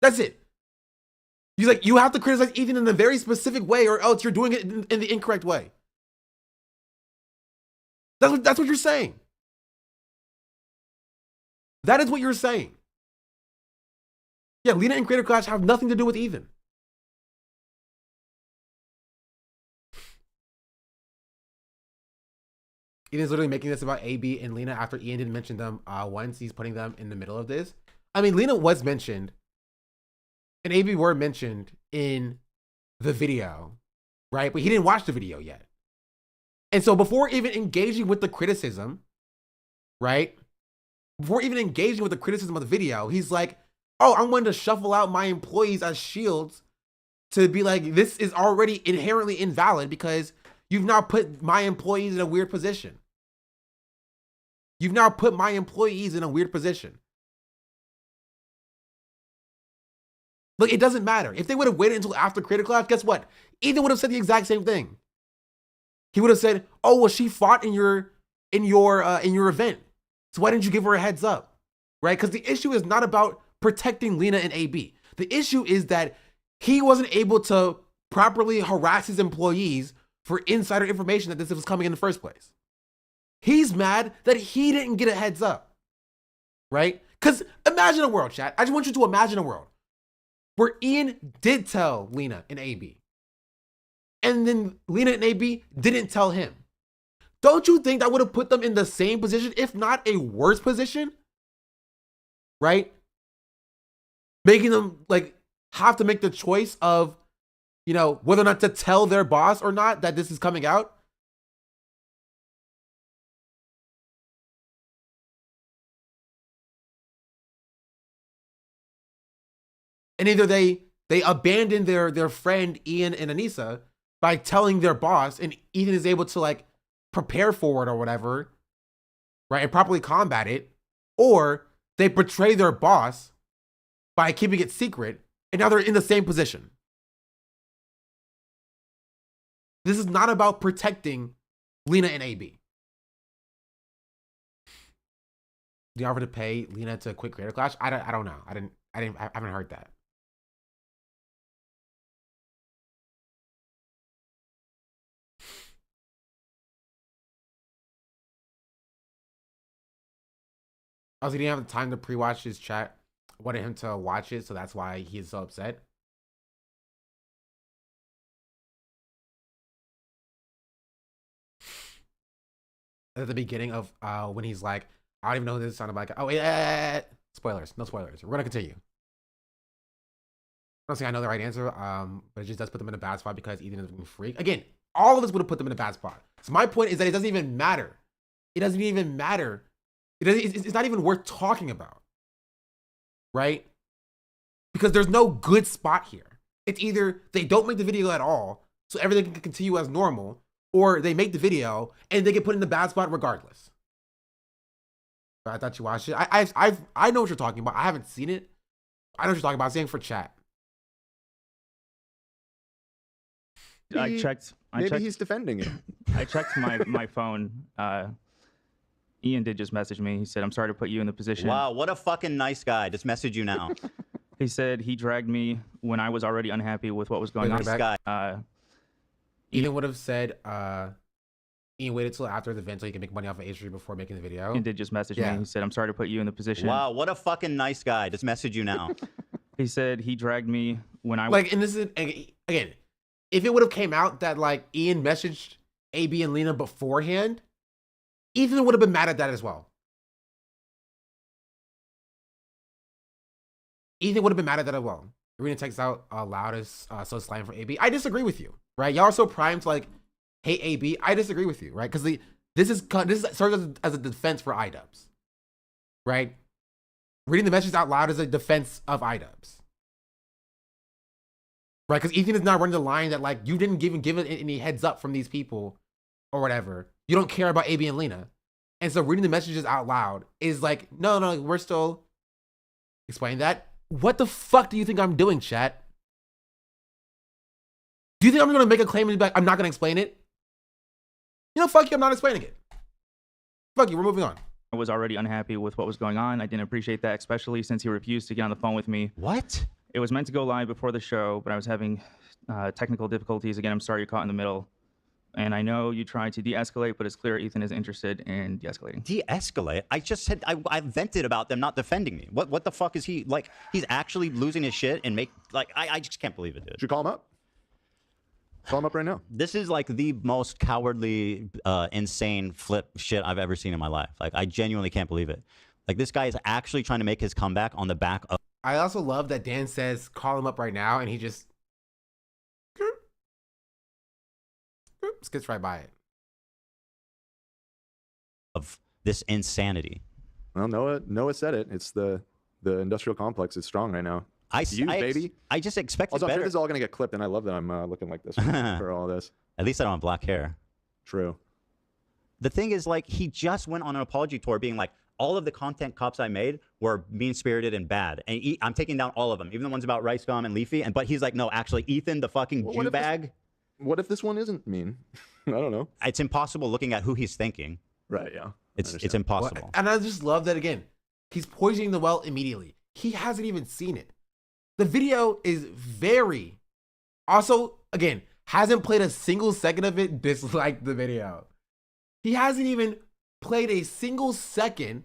That's it. He's like, you have to criticize Ethan in a very specific way or else you're doing it in the incorrect way. That's what you're saying. That is what you're saying. Yeah, Lena and Creator Clash have nothing to do with Ethan. Ethan's literally making this about AB and Lena after Ian didn't mention them once. He's putting them in the middle of this. I mean, Lena was mentioned and AB were mentioned in the video, right? But he didn't watch the video yet. And so before even engaging with the criticism, right? Before even engaging with the criticism of the video, he's like, oh, I'm going to shuffle out my employees as shields to be like, this is already inherently invalid because you've now put my employees in a weird position. You've now put my employees in a weird position. Look, it doesn't matter. If they would have waited until after Creator Clash, guess what? Ethan would have said the exact same thing. He would have said, "Oh, well, she fought in your event. So why didn't you give her a heads up?" Right? Because the issue is not about protecting Lena and AB. The issue is that he wasn't able to properly harass his employees for insider information that this was coming in the first place. He's mad that he didn't get a heads up. Right? Because imagine a world, chat. I just want you to imagine a world where Ian did tell Lena and AB. And then Lena and AB didn't tell him. Don't you think that would have put them in the same position, if not a worse position? Right? Making them like have to make the choice of, you know, whether or not to tell their boss or not that this is coming out. And either they abandon their friend Ian and Anissa by telling their boss, and Ethan is able to like prepare for it or whatever, right, and properly combat it, or they betray their boss by keeping it secret, and now they're in the same position. This is not about protecting Lena and AB. The offer to pay Lena to quit Creator Clash? I don't know. I haven't heard that. Also, he didn't have the time to pre-watch his chat. I wanted him to watch it, so that's why he's so upset. At the beginning of when he's like, I don't even know who this sounded like. Oh, yeah. Spoilers. No spoilers. We're going to continue. I'm not saying I know the right answer, but it just does put them in a bad spot because Ethan is being freak. Again, all of us would have put them in a bad spot. So my point is that it doesn't even matter. It doesn't even matter. It's not even worth talking about, right? Because there's no good spot here. It's either they don't make the video at all, so everything can continue as normal, or they make the video and they get put in the bad spot regardless. But I thought you watched it. I know what you're talking about. I haven't seen it. I know what you're talking about. I'm saying for chat. I checked. Maybe he's defending it. I checked my phone. Ian did just message me. He said, "I'm sorry to put you in the position." Wow, what a fucking nice guy. Just message you now. He said he dragged me when I was already unhappy with what was going on. Nice guy. Ethan would have said, Ian waited till after the event so he can make money off of H3 before making the video. Ian did just message me. He said, "I'm sorry to put you in the position." Wow, what a fucking nice guy. Just message you now. He said he dragged me when I like, and this is again, if it would have came out that like Ian messaged AB and Lena beforehand, Ethan would have been mad at that as well. Ethan would have been mad at that as well. Arena texts out loudest, so slang for AB. I disagree with you, right? Y'all are so primed to like hate AB. I disagree with you, right? Because this serves as a defense for iDubbbz, right? Reading the message out loud is a defense of iDubbbz, right? Because Ethan is now running the line that like you didn't give it any heads up from these people or whatever. You don't care about AB and Lena, and so reading the messages out loud is like, no, we're still explaining that. What the fuck do you think I'm doing, chat? Do you think I'm gonna make a claim and be like, I'm not gonna explain it? You know, fuck you, I'm not explaining it. Fuck you, we're moving on. I was already unhappy with what was going on. I didn't appreciate that, especially since he refused to get on the phone with me. What? It was meant to go live before the show, but I was having technical difficulties. Again, I'm sorry you're caught in the middle. And I know you tried to de-escalate, but it's clear Ethan is interested in de-escalating. De-escalate? I just said I vented about them not defending me. What the fuck is he like? He's actually losing his shit and I just can't believe it, dude. Should you call him up? Call him up right now. This is like the most cowardly, insane flip shit I've ever seen in my life. Like, I genuinely can't believe it. Like, this guy is actually trying to make his comeback on the back of. I also love that Dan says, call him up right now, and he just skips right by it. Of this insanity. Well, Noah said it. It's the industrial complex is strong right now. baby. I just expected Also, I'm better. sure this is all gonna get clipped, and I love that I'm looking like this for all this. At least I don't have black hair. True. The thing is, like, he just went on an apology tour being like, all of the content cops I made were mean-spirited and bad. And I'm taking down all of them, even the ones about Rice Gum and Leafy. But he's like, no, actually, Ethan, the fucking Jew bag. What if this one isn't mean? I don't know. It's impossible looking at who he's thinking. Right, yeah. It's impossible. Well, and I just love that, again, he's poisoning the well immediately. He hasn't even seen it. The video is very... Also, again, hasn't played a single second of it, disliked the video. He hasn't even played a single second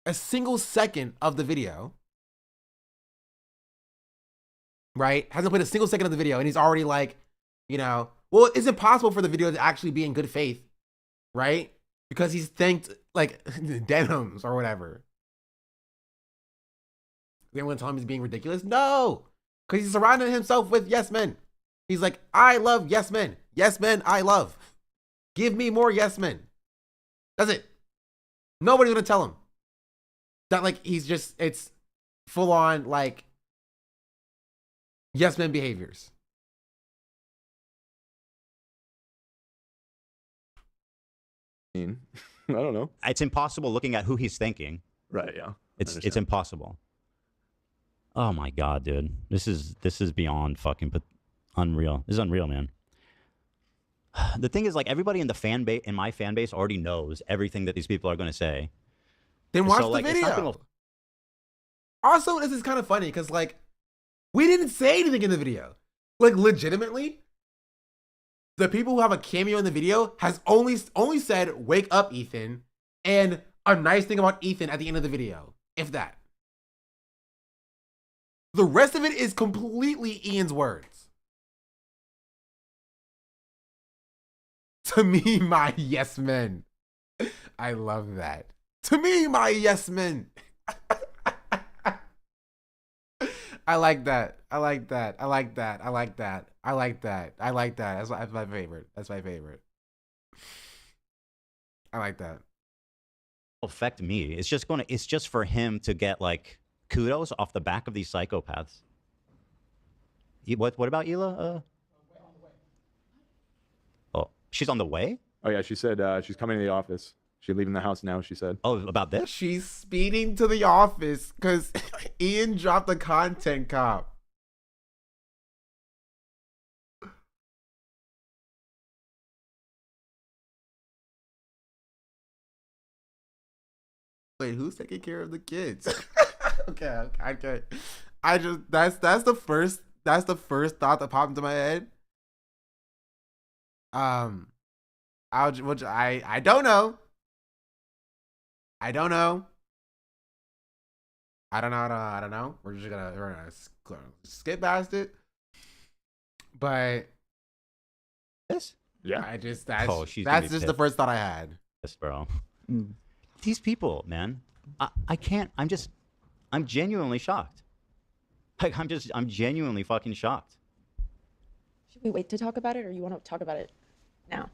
of the video. Right? Hasn't played a single second of the video, and he's already like, you know, well, it's impossible for the video to actually be in good faith, right? Because he's thanked, like, denims or whatever. They want to tell him he's being ridiculous? No! Because he's surrounding himself with yes men. He's like, I love yes men. Yes men, I love. Give me more yes men. That's it. Nobody's going to tell him. That, like, he's just, it's full on, like, yes men behaviors. I don't know. It's impossible looking at who he's thinking. Right, yeah. It's impossible. Oh my God, dude. This is beyond fucking unreal. This is unreal, man. The thing is, like, everybody in my fan base already knows everything that these people are going to say. Then watch the video. Also, this is kind of funny because, like, we didn't say anything in the video. Like, legitimately, the people who have a cameo in the video has only said, wake up, Ethan, and a nice thing about Ethan at the end of the video, if that. The rest of it is completely Ian's words. To me, my yes men. I love that. To me, my yes men. I like that. I like that. I like that. I like that. I like that. I like that. That's my favorite. That's my favorite. I like that. Affect me. It's just for him to get, like, kudos off the back of these psychopaths. What about Hila? Oh, she's on the way? Oh, yeah, she said she's coming to the office. She's leaving the house now, she said. Oh, about this? She's speeding to the office because Ian dropped a content cop. Wait, who's taking care of the kids? Okay. That's the first thought that popped into my head. I don't know. I don't know. We're gonna skip past it. But this, yeah, that's just the first thought I had. Yes, bro. These people, man, I can't. I'm genuinely shocked. Like, I'm genuinely fucking shocked. Should we wait to talk about it, or you want to talk about it now?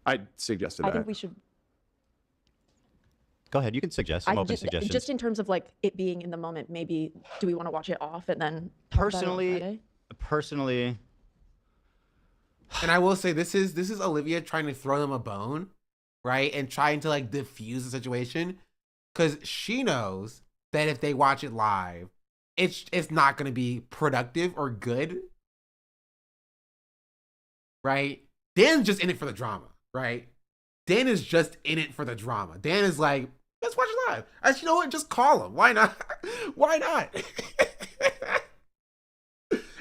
I suggested that. I think we should. Go ahead. You can suggest. I'm open to suggestions. Just in terms of, like, it being in the moment, maybe do we want to watch it off and then personally, and I will say this is Olivia trying to throw them a bone, right, and trying to, like, diffuse the situation, because she knows that if they watch it live, it's not going to be productive or good, right? Dan's just in it for the drama, right? Dan is just in it for the drama. Dan is like, let's watch it live. You know what? Just call him. Why not? Why not?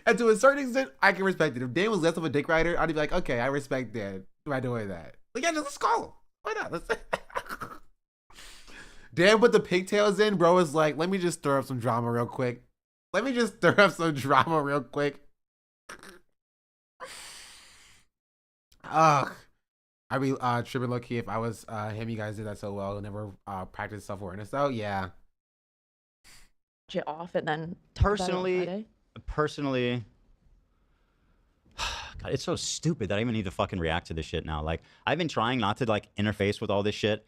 And to a certain extent, I can respect it. If Dan was less of a dick rider, I'd be like, okay, I respect Dan by doing that. Like, yeah, just let's call him. Why not? Dan put the pigtails in. Bro was like, let me just stir up some drama real quick. Ugh. I'd be tripping low key if I was him. You guys did that so well. Never practice self-awareness though. Yeah. Watch it off and then Personally, God, it's so stupid that I even need to fucking react to this shit now. Like, I've been trying not to, like, interface with all this shit.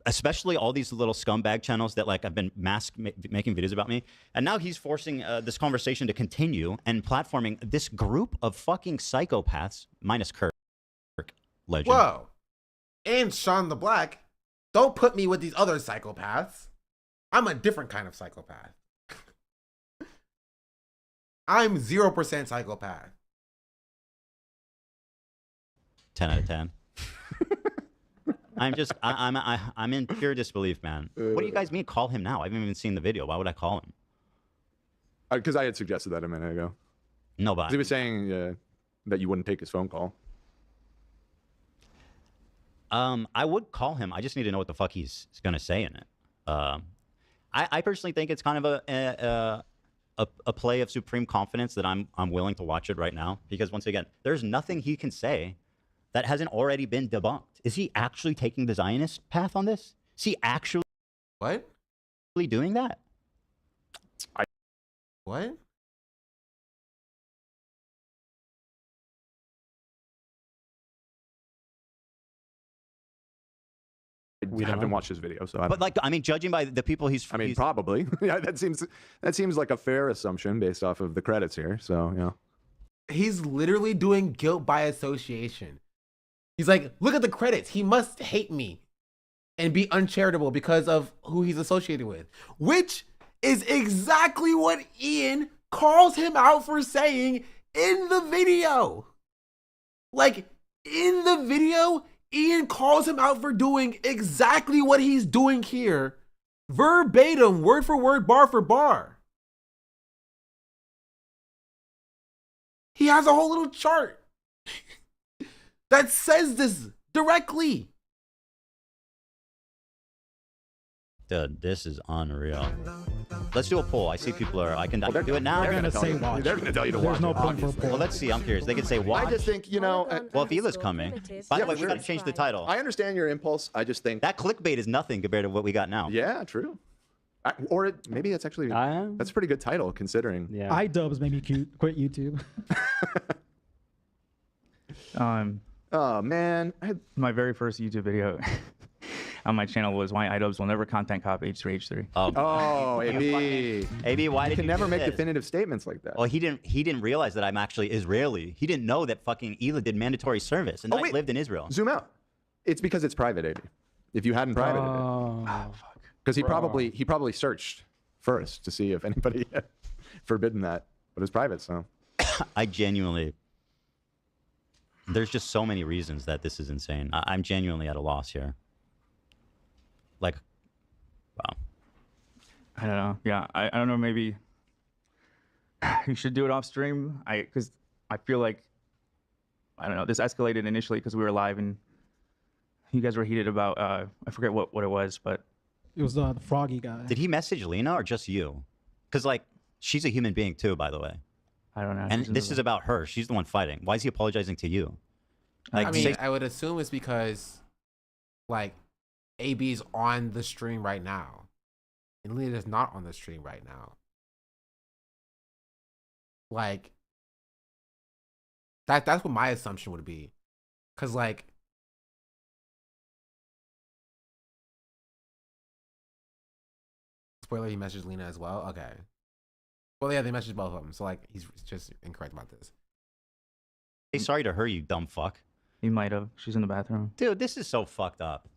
especially all these little scumbag channels that like have been making videos about me. And now he's forcing this conversation to continue and platforming this group of fucking psychopaths, minus Kirk, legend. Whoa. And Sean the Black, don't put me with these other psychopaths. I'm a different kind of psychopath. I'm 0% psychopath. 10 out of 10. I'm in pure disbelief, man. What do you guys mean call him now? I haven't even seen the video. Why would I call him? Because I had suggested that a minute ago. No, but he was saying that you wouldn't take his phone call. I would call him. I just need to know what the fuck he's gonna say in it. I personally think it's kind of a play of supreme confidence that I'm willing to watch it right now, because once again, there's nothing he can say that hasn't already been debunked. Is he actually taking the Zionist path on this? Is he actually doing that? What? We haven't watched his video, so. But like, I mean, judging by the people he's. I mean, probably. Yeah, that seems like a fair assumption based off of the credits here. So yeah. He's literally doing guilt by association. He's like, look at the credits. He must hate me and be uncharitable because of who he's associated with, which is exactly what Ian calls him out for saying in the video. Like, in the video, Ian calls him out for doing exactly what he's doing here, verbatim, word for word, bar for bar. He has a whole little chart that says this directly. Dude, this is unreal. Let's do a poll. I see people are. I can do it now. They're gonna say watch. They're gonna tell you to watch. There's no point for a poll. Well, let's see. I'm curious. They could say watch. I just think, you know. Well, if Hila's coming. By the way, we got to change the title. I understand your impulse. I just think that clickbait is nothing compared to what we got now. Yeah, true. Maybe that's actually that's a pretty good title considering. Yeah. iDubbbz made me quit YouTube. Oh man, my very first YouTube video on my channel was why iDubbbz will never content cop H3H3. Oh, AB, why did you can you never do make this? definitive statements like that. Well, he didn't realize that I'm actually Israeli. He didn't know that fucking Hila did mandatory service and that I lived in Israel. Zoom out. It's because it's private, AB. If you hadn't privated it. Fuck. Because he probably searched first to see if anybody had forbidden that, but it's private, so. I genuinely. There's just so many reasons that this is insane. I'm genuinely at a loss here. Like, wow. I don't know. Yeah, I don't know. Maybe you should do it off stream. Because I feel like, I don't know. This escalated initially because we were live and you guys were heated about. I forget what it was, but It was the froggy guy. Did he message Lena or just you? Because like she's a human being too, by the way. I don't know. And this is about her. She's the one fighting. Why is he apologizing to you? Like, I mean, I would assume it's because, like, AB's on the stream right now, and Lena's not on the stream right now. Like, that's what my assumption would be, because like, spoiler, he messaged Lena as well. Okay. Well, yeah, they messaged both of them, so like, he's just incorrect about this. Hey, sorry to her, you dumb fuck. He might have. She's in the bathroom. Dude, this is so fucked up.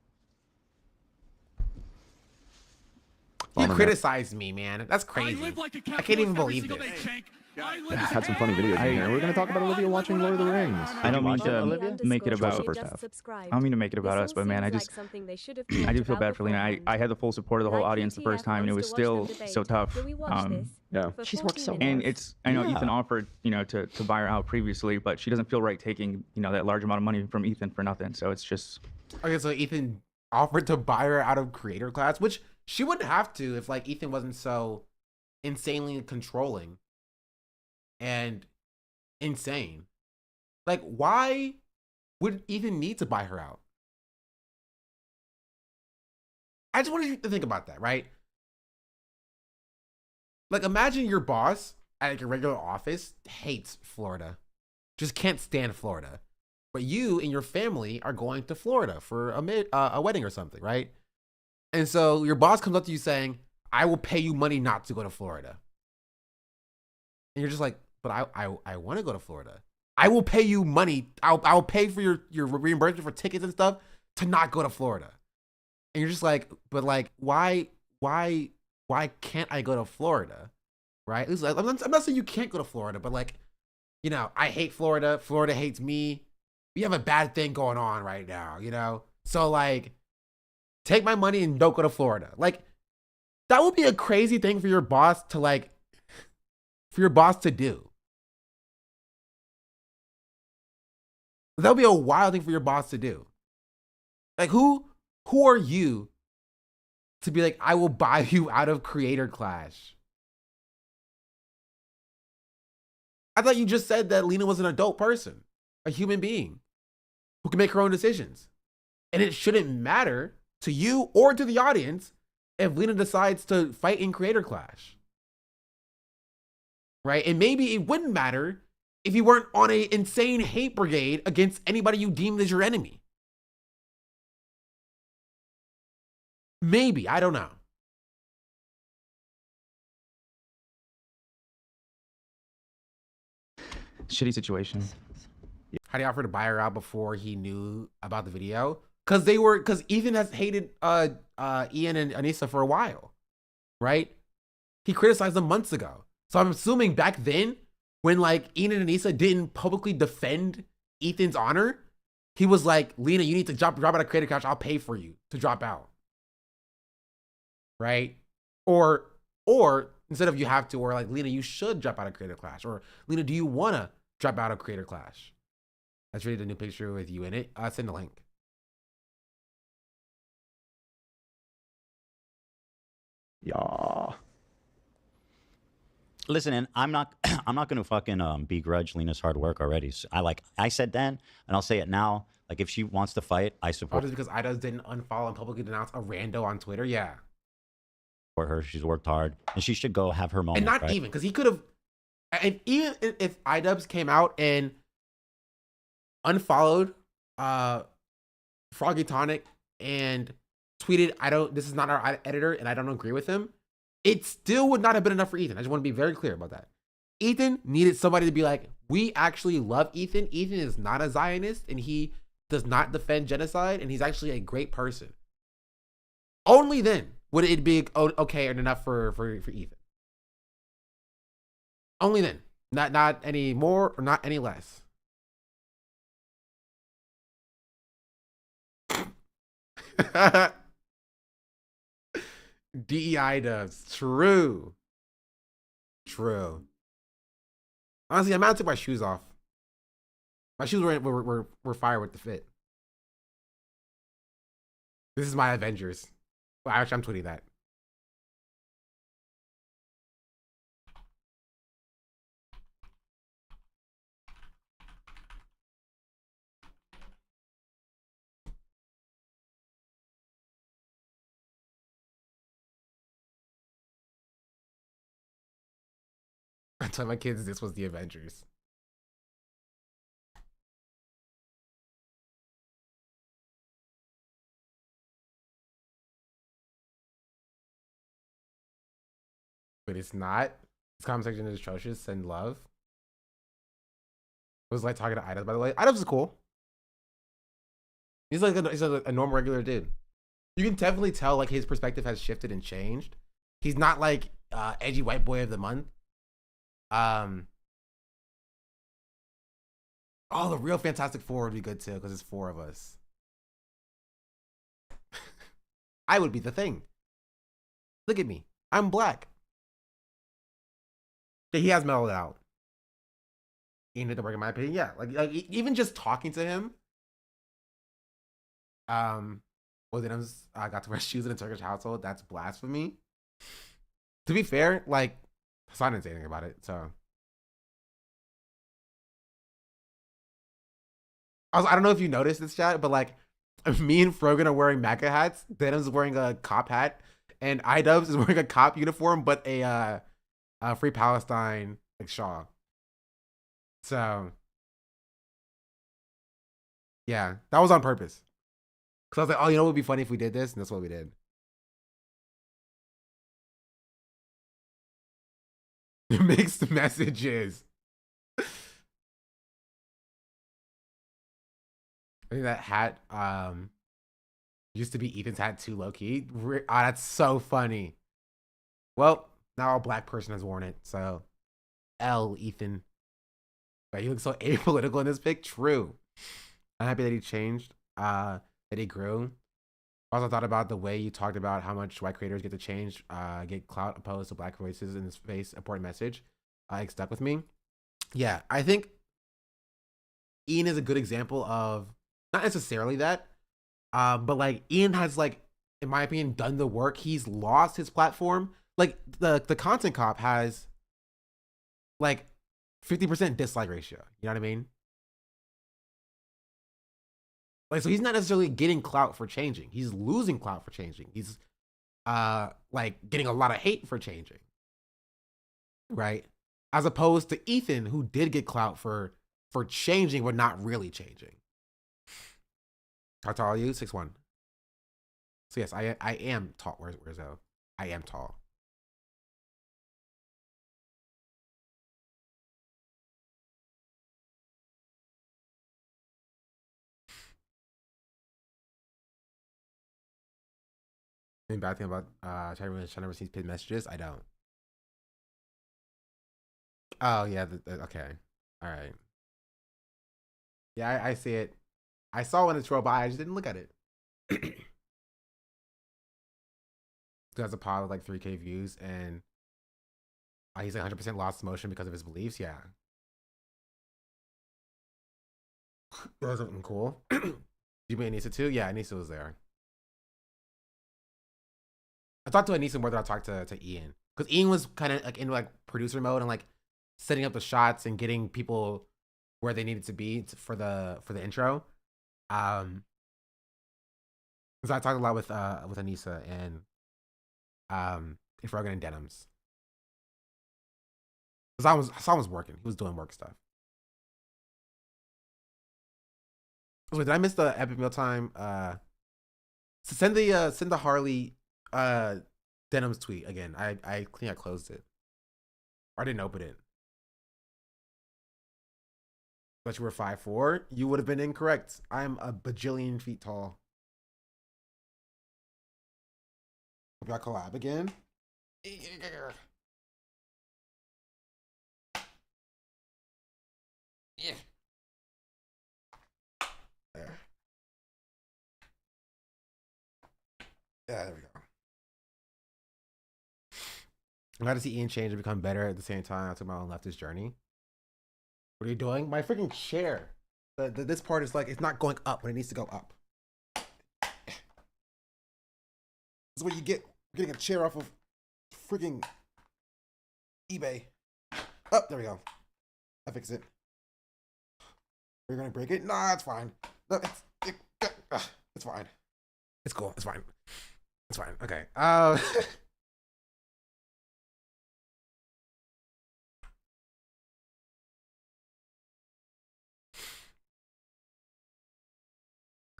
He criticized me, man. That's crazy. I can't even believe this. Had some funny videos in here. We're going to talk about Olivia watching Lord of the Rings. I don't mean to make it about. I don't mean to make it about us, but man, I do feel bad for Lena. I had the full support of the whole audience the first time, and it was still so tough. Yeah, she's worked so hard. And it's, I know Ethan offered, to buy her out previously, but she doesn't feel right taking, that large amount of money from Ethan for nothing. So it's just. Okay, so Ethan offered to buy her out of creator class, which she wouldn't have to if like Ethan wasn't so insanely controlling and insane. Like, why would Ethan need to buy her out? I just wanted you to think about that, right? Like, imagine your boss at like a regular office hates Florida, just can't stand Florida, but you and your family are going to Florida for a wedding or something, right? And so your boss comes up to you saying, I will pay you money not to go to Florida. And you're just like, but I want to go to Florida. I will pay you money. I'll pay for your reimbursement for tickets and stuff to not go to Florida. And you're just like, but like, why can't I go to Florida? Right? I'm not saying you can't go to Florida, but like, you know, I hate Florida. Florida hates me. We have a bad thing going on right now, you know? So like, take my money and don't go to Florida. Like, that would be a crazy thing for your boss to like, for your boss to do. That would be a wild thing for your boss to do. Like, who are you to be like, I will buy you out of Creator Clash? I thought you just said that Lena was an adult person, a human being who can make her own decisions. And it shouldn't matter to you or to the audience if Lena decides to fight in Creator Clash. Right? And maybe it wouldn't matter if you weren't on an insane hate brigade against anybody you deemed as your enemy. Maybe, I don't know. Shitty situation. How do you offer to buy her out before he knew about the video? Because Ethan has hated Ian and Anissa for a while, right? He criticized them months ago. So I'm assuming back then, when like Ian and Anissa didn't publicly defend Ethan's honor, he was like, Lena, you need to drop out of Creator Clash. I'll pay for you to drop out. Right? Or instead of you have to, or like, Lena, you should drop out of Creator Clash. Or Lena, do you want to drop out of Creator Clash? That's really the new picture with you in it. Send the link. Yeah. Listen, and I'm not gonna fucking begrudge Lena's hard work already. So I said then, and I'll say it now. Like, if she wants to fight, I support. Just because Ida didn't unfollow and publicly denounce a rando on Twitter, yeah. For her, she's worked hard, and she should go have her moment. And not right? even because he could have. And even if iDubbbz came out and unfollowed Froggy Tonic and tweeted, this is not our editor and I don't agree with him, it still would not have been enough for Ethan. I just want to be very clear about that. Ethan needed somebody to be like, we actually love Ethan. Ethan is not a Zionist and he does not defend genocide and he's actually a great person. Only then would it be okay and enough for Ethan. Only then. Not any more or not any less. DEI does. True. Honestly, I'm about to take my shoes off. My shoes were fire with the fit. This is my Avengers. Well, actually, I'm tweeting that. I told my kids this was the Avengers. But it's not. This comment section is atrocious. Send love. It was like talking to iDubbbz, by the way. iDubbbz is cool. He's like a normal, regular dude. You can definitely tell like his perspective has shifted and changed. He's not like edgy white boy of the month. Oh, the real Fantastic Four would be good too, because it's 4 of us. I would be the Thing. Look at me. I'm black. Yeah, he has mellowed out. He did the work, in my opinion. Yeah, like even just talking to him. Well, then I got to wear shoes in a Turkish household. That's blasphemy. To be fair, like, Hassan didn't say anything about it, so. I don't know if you noticed this, chat, but like, me and Frogan are wearing MAGA hats. Denim's wearing a cop hat, and iDubbbz is wearing a cop uniform, but a Free Palestine like shawl. So, yeah, that was on purpose. Cause I was like, oh, you know what would be funny if we did this, and that's what we did. Mixed messages. I think that hat used to be Ethan's hat too, low-key. Oh, that's so funny. Well, now a black person has worn it, so L, Ethan. But he looks so apolitical in this pic. True. I'm happy that he changed, that he grew. Also thought about the way you talked about how much white creators get to change, get clout opposed to black voices in this space. Important message. It stuck with me. Yeah, I think Ian is a good example of not necessarily that, but like Ian has, like, in my opinion, done the work. He's lost his platform. Like the Content Cop has like 50% dislike ratio. You know what I mean? Like, so he's not necessarily getting clout for changing. He's losing clout for changing. He's like getting a lot of hate for changing. Right? As opposed to Ethan, who did get clout for changing but not really changing. How tall are you? 6'1". So yes, I am tall. Where's O? I am tall. Any bad thing about China never sees pinned messages? I don't. Oh yeah, okay. All right. Yeah, I see it. I saw when it's rolled by, I just didn't look at it. It has a pod with like 3K views, and he's like 100% lost motion because of his beliefs. Yeah. That was something cool. You mean Anissa too? Yeah, Anissa was there. I talked to Anissa more than I talked to Ian, because Ian was kind of like in like producer mode and like setting up the shots and getting people where they needed to be for the intro. So I talked a lot with Anissa and if Rogan and Denims. Hassan was working. He was doing work stuff. Wait, did I miss the epic meal time? So send the Harley Denims tweet again. I think I closed it. Or I didn't open it. But you were 5'4", you would have been incorrect. I'm a bajillion feet tall. Hope y'all collab again. Yeah. There. Yeah, there we go. I'm glad to see Ian change and become better at the same time. I took my own leftist journey. What are you doing? My freaking chair. This part is like, it's not going up when it needs to go up. This is what you get getting a chair off of freaking eBay. Oh, there we go. I fixed it. Are you gonna break it? Nah, it's fine. No, it's fine. It's cool. It's fine. It's fine. Okay.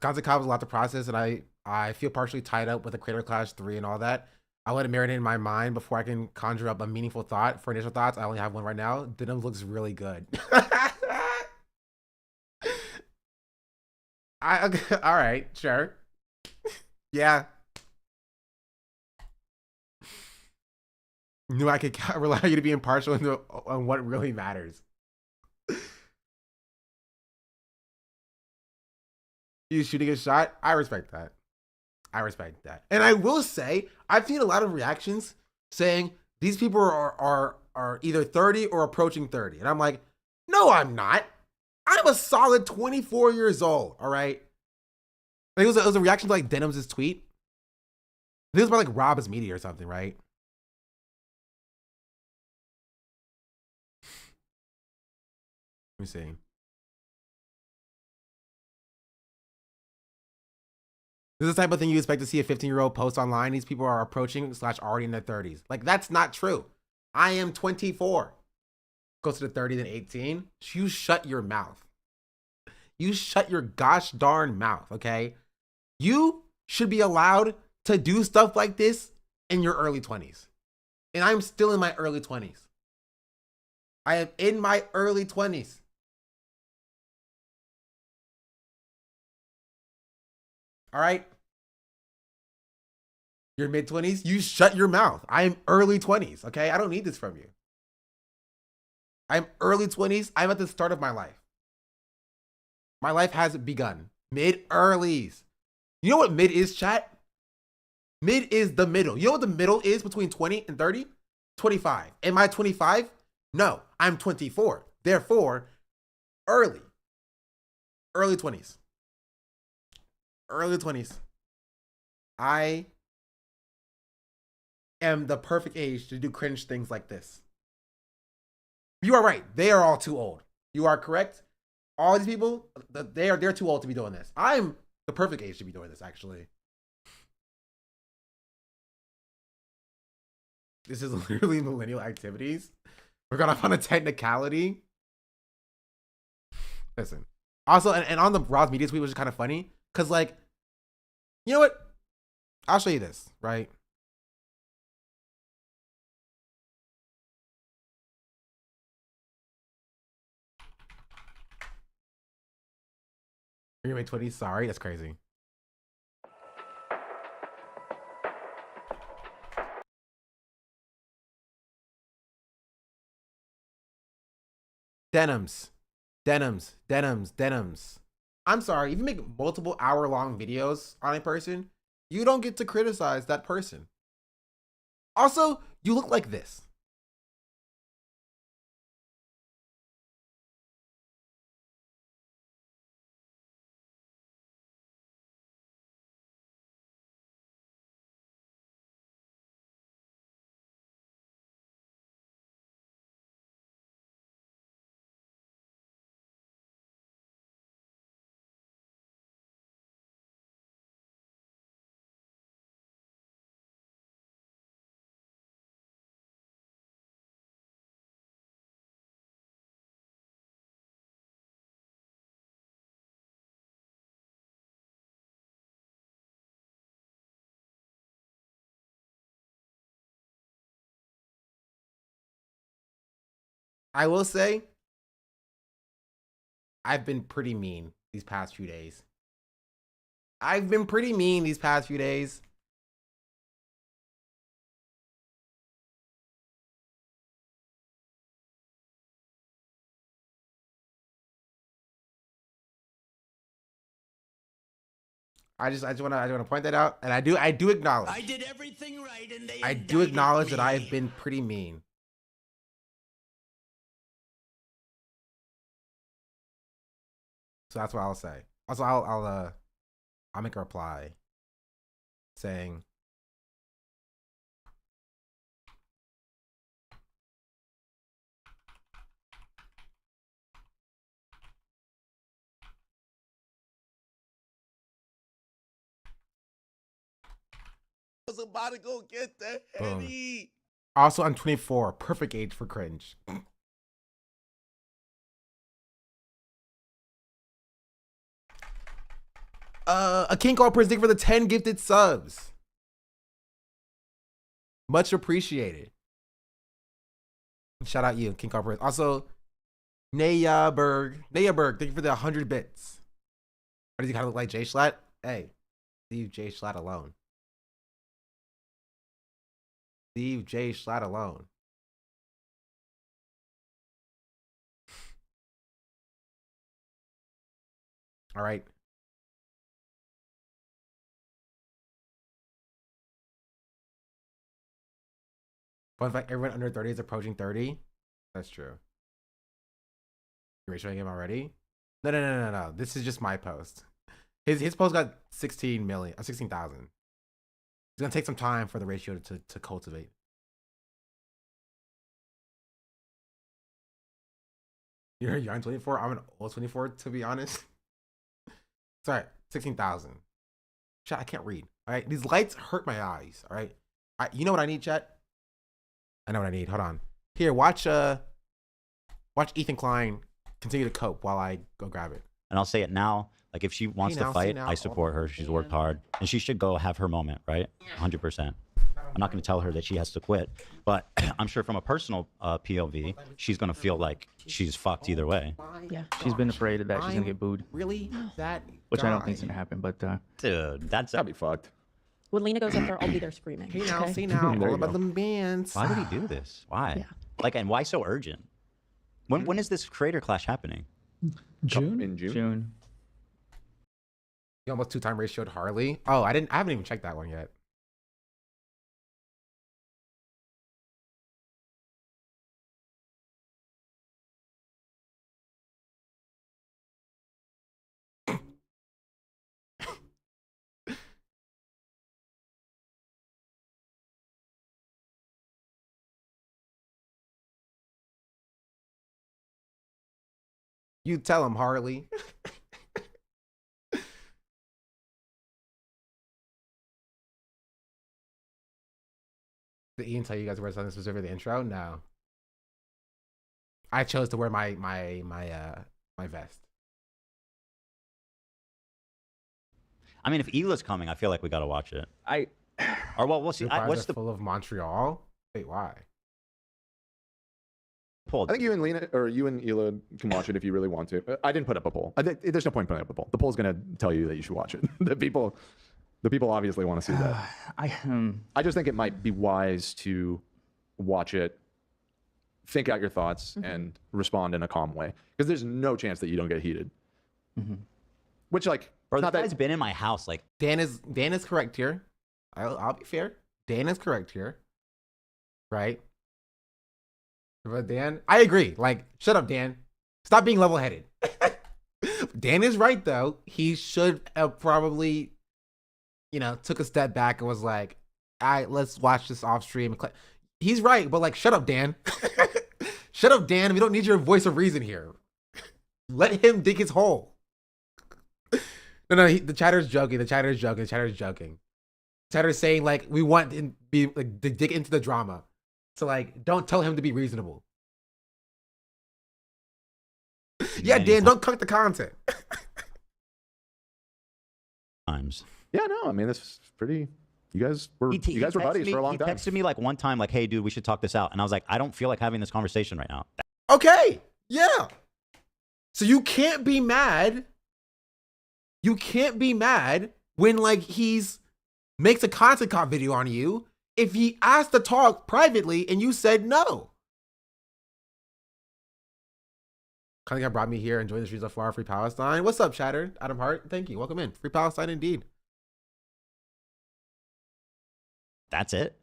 Content Cop was a lot to process, and I feel partially tied up with the Creator Clash 3 and all that. I let it marinate in my mind before I can conjure up a meaningful thought. For initial thoughts, I only have one right now. Denim looks really good. Okay, all right, sure. Yeah. Knew I could rely on you to be impartial on what really matters. You shooting a shot? I respect that. I respect that. And I will say, I've seen a lot of reactions saying these people are either 30 or approaching 30. And I'm like, no, I'm not. I'm a solid 24 years old, all right? Like, it was a reaction to like Denims' tweet. I think it was about like Rob's Media or something, right? Let me see. This is the type of thing you expect to see a 15-year-old post online. These people are approaching / already in their 30s. Like, that's not true. I am 24. Closer to 30 than 18. You shut your mouth. You shut your gosh darn mouth, okay? You should be allowed to do stuff like this in your early 20s. And I'm still in my early 20s. I am in my early 20s. All right? You're mid-20s? You shut your mouth. I am early 20s, okay? I don't need this from you. I'm early 20s. I'm at the start of my life. My life has begun. Mid-earlies. You know what mid is, chat? Mid is the middle. You know what the middle is between 20 and 30? 25. Am I 25? No, I'm 24. Therefore, early. Early 20s. Early 20s. I am the perfect age to do cringe things like this. You are right. They are all too old. You are correct. All these people, they're too old to be doing this. I'm the perfect age to be doing this, actually. This is literally millennial activities. We're going off on a technicality. Listen. Also, and on the Roz Media tweet, which is kind of funny, because, like, you know what? I'll show you this, right? You're in my 20s? Sorry, that's crazy. Denims. I'm sorry, if you make multiple hour-long videos on a person, you don't get to criticize that person. Also, you look like this. I will say, I've been pretty mean these past few days. I just want to point that out, and I do acknowledge. I did everything right, and they I do acknowledge that I have been pretty mean. So that's what I'll say. Also, I'll make a reply saying, I was about to go get the Henny. also, I'm 24, perfect age for cringe. A King Call Prison for the 10 gifted subs. Much appreciated. Shout out you, King Call Prison. Also, Nayaberg, thank you for the 100 bits. What does he kind of look like, Jay Schlatt? Hey, leave Jay Schlatt alone. Leave Jay Schlatt alone. All right. Fun fact, everyone under 30 is approaching 30. That's true. You're showing him already? No. This is just my post. His post got 16,000. It's gonna take some time for the ratio to cultivate. You're young 24. I'm an old 24, to be honest. Sorry, 16,000. Chat, I can't read. All right, these lights hurt my eyes. All right, you know what I need, chat? I know what I need. Hold on. Here, watch Ethan Klein continue to cope while I go grab it. And I'll say it now. Like, if she wants to fight, I support her. She's worked hard, and she should go have her moment, right? 100%. I'm not going to tell her that she has to quit, but I'm sure from a personal POV, she's going to feel like she's fucked either way. Yeah. She's been afraid that she's gonna get booed. Really? That Which I don't guy. think's gonna happen, but Dude, that'd be fucked. When Lena goes up there, I'll be there screaming. See now, okay? see now, There all you about go. them bands. Why would he do this? Why? Like, and why so urgent? When is this creator clash happening? June? In June? June. You almost 2-time ratioed Harley. Oh, I haven't even checked that one yet. You tell him, Harley. Did Ian tell you guys to wear something specific for the intro? No. I chose to wear my vest. I mean, if Hila's coming, I feel like we got to watch it. Or well, we'll see. Your bars What's are the full of Montreal? Wait, why? poll? I think you and Lena, or you and Hila can watch it if you really want to. I didn't put up a poll. There's no point putting up a poll. The poll's going to tell you that you should watch it. The people obviously want to see that. I just think it might be wise to watch it, think out your thoughts, and respond in a calm way. Because there's no chance that you don't get heated. Which, like, Bro, not this guy's been in my house. Like, Dan is correct here. I'll be fair. Dan is correct here. Right? But Dan, I agree. Like, shut up, Dan. Stop being level-headed. Dan is right, though. He should have probably, took a step back and was like, all right, let's watch this off stream. He's right, but like, shut up, Dan. Shut up, Dan. We don't need your voice of reason here. Let him dig his hole. No, the chatter's joking. The chatter's joking. Chatter's saying, like, we want to be like to dig into the drama. So, like, don't tell him to be reasonable. Yeah, Dan, don't cook the content. times. Yeah, no, I mean, this is pretty. You guys were buddies for a long time. He texted me like one time, like, "Hey, dude, we should talk this out." And I was like, "I don't feel like having this conversation right now." Okay, yeah. So you can't be mad. You can't be mad when like he's makes a content cop video on you if he asked to talk privately and you said no. Content cop brought me here and joined the streets of far free Palestine. What's up, chatter? Adam Hart, thank you. Welcome in. Free Palestine indeed. That's it.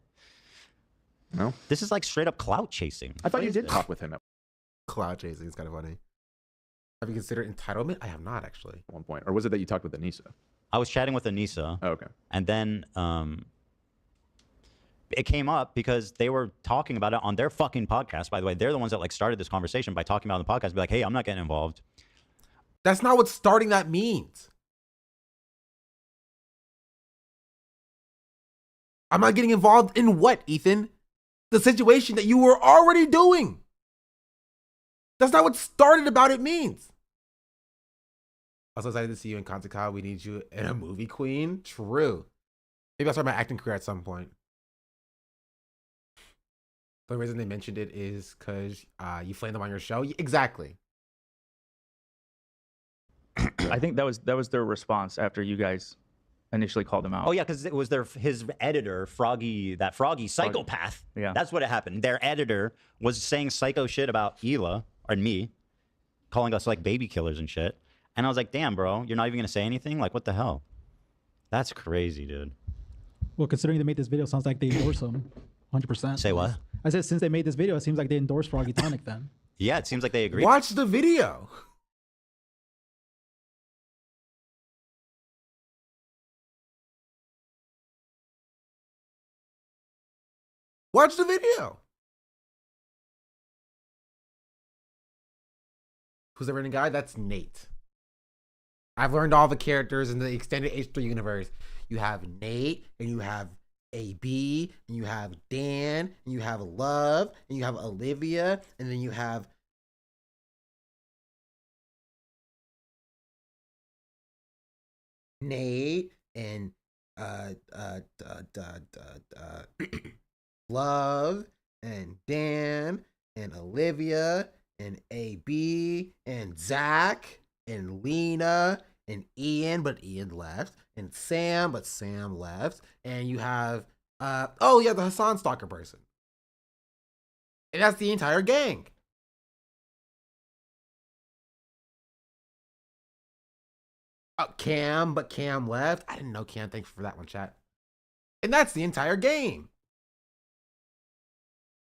No, this is like straight up clout chasing. I thought you did talk with him at clout chasing is kind of funny. Have you considered entitlement? I have not actually. one point, or was it that you talked with Anissa? I was chatting with Anissa. Oh, okay. And then it came up because they were talking about it on their fucking podcast. By the way, they're the ones that like started this conversation by talking about it on the podcast. Be like, hey, I'm not getting involved. That's not what starting that means. I'm not getting involved in what, Ethan? The situation that you were already doing. That's not what started about it means. Also excited to see you in Content Cop. We need you in a movie, Queen. True. Maybe I'll start my acting career at some point. The reason they mentioned it is because you flamed them on your show. Exactly. I think that was their response after you guys initially called them out. Oh yeah, because it was his editor, Froggy psychopath. Yeah, that's what it happened. Their editor was saying psycho shit about Hila and me, calling us like baby killers and shit. And I was like, damn, bro, you're not even gonna say anything? Like, what the hell? That's crazy, dude. Well, considering they made this video, sounds like they endorse him 100%. Say what? I said since they made this video, it seems like they endorse Froggy Tonic then. Yeah, it seems like they agree. Watch the video. Watch the video. Who's the written guy? That's Nate. I've learned all the characters in the extended H3 universe. You have Nate, and you have AB, and you have Dan, and you have Love, and you have Olivia, and then you have Nate, and Love and Dan and Olivia and AB and Zach and Lena and Ian, but Ian left, and Sam, but Sam left, and you have the Hassan stalker person. And that's the entire gang. Cam, but Cam left. I didn't know Cam. Thanks for that one, chat. And that's the entire game.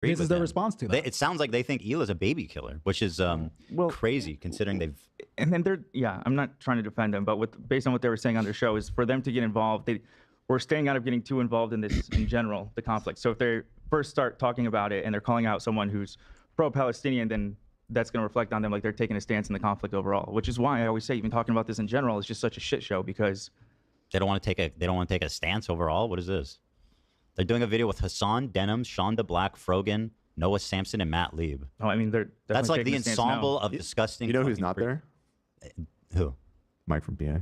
This is their response to that. It sounds like they think Hila's a baby killer, which is crazy considering they've. And then I'm not trying to defend them, but based on what they were saying on their show, is for them to get involved, we're staying out of getting too involved in this in general, the conflict. So if they first start talking about it and they're calling out someone who's pro-Palestinian, then that's going to reflect on them like they're taking a stance in the conflict overall, which is why I always say even talking about this in general is just such a shit show because they don't want to take a stance overall. What is this? They're doing a video with Hassan, Denham, Shonda Black, Frogan, Noah Sampson, and Matt Lieb. Oh, I mean, that's like the ensemble of disgusting. You know who's not there? Who? Mike from PA.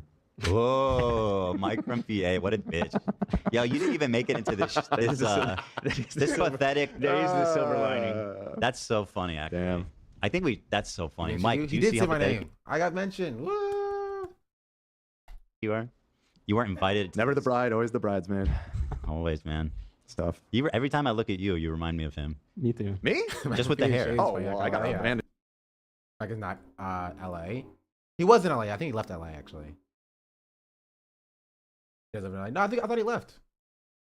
Whoa, Mike from PA, what a bitch. Yo, you didn't even make it into this pathetic. There is the silver lining. That's so funny, actually. Damn. I think that's so funny. Mike, do you you did see say how my pathetic name. I got mentioned. Woo! you are? You weren't invited. Never the bride, always the bridesmaid. Always, man. Stuff. Every time I look at you, you remind me of him. Me too. Me? Just with the hair. Oh, well, I got a man. Like it's not LA. He was in LA. I think he left LA actually. He doesn't really. No, I thought he left.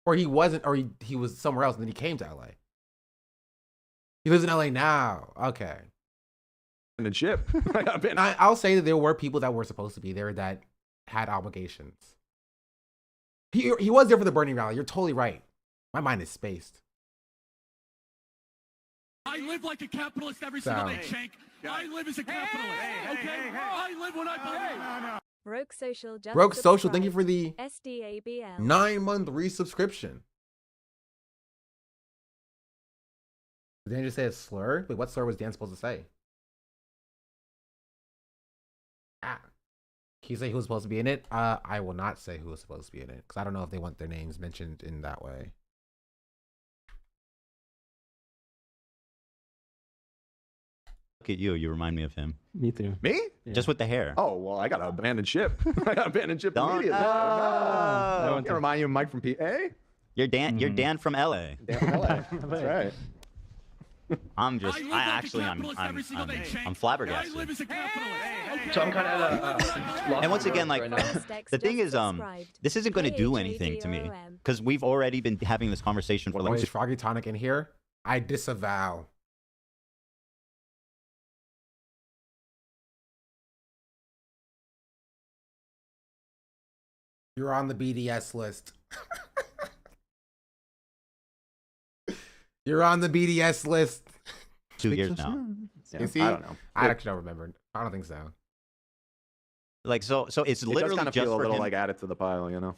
Or he wasn't, or he was somewhere else and then he came to LA. He lives in LA now. Okay. And ship. I'll say that there were people that were supposed to be there that had obligations. He was there for the Bernie rally. You're totally right. My mind is spaced. I live like a capitalist every single day, Shank. I live as a capitalist. Okay? I live when I believe. Broke Social just Broke Social, thank you for the SDABL 9-month resubscription. Did Dan just say a slur? Wait, what slur was Dan supposed to say? Can you say who was supposed to be in it? I will not say who was supposed to be in it because I don't know if they want their names mentioned in that way. Look at you. You remind me of him. Me too. Me? Just with the hair. Oh, well, I got to abandon ship. I got to abandon ship immediately. No. Can't remind you of Mike from PA? You're Dan. You're Dan from LA. Dan from LA. That's right. I'm flabbergasted. So I'm kind of and once again, like the thing is, this isn't going to do anything to me because we've already been having this conversation for like. Is Froggy Tonic in here? I disavow. You're on the BDS list. You're on the BDS list. 2 years now. Is he? I don't know. I actually don't remember. I don't think so. Like so it's literally kind of just feel a for little him. like added to the pile, you know.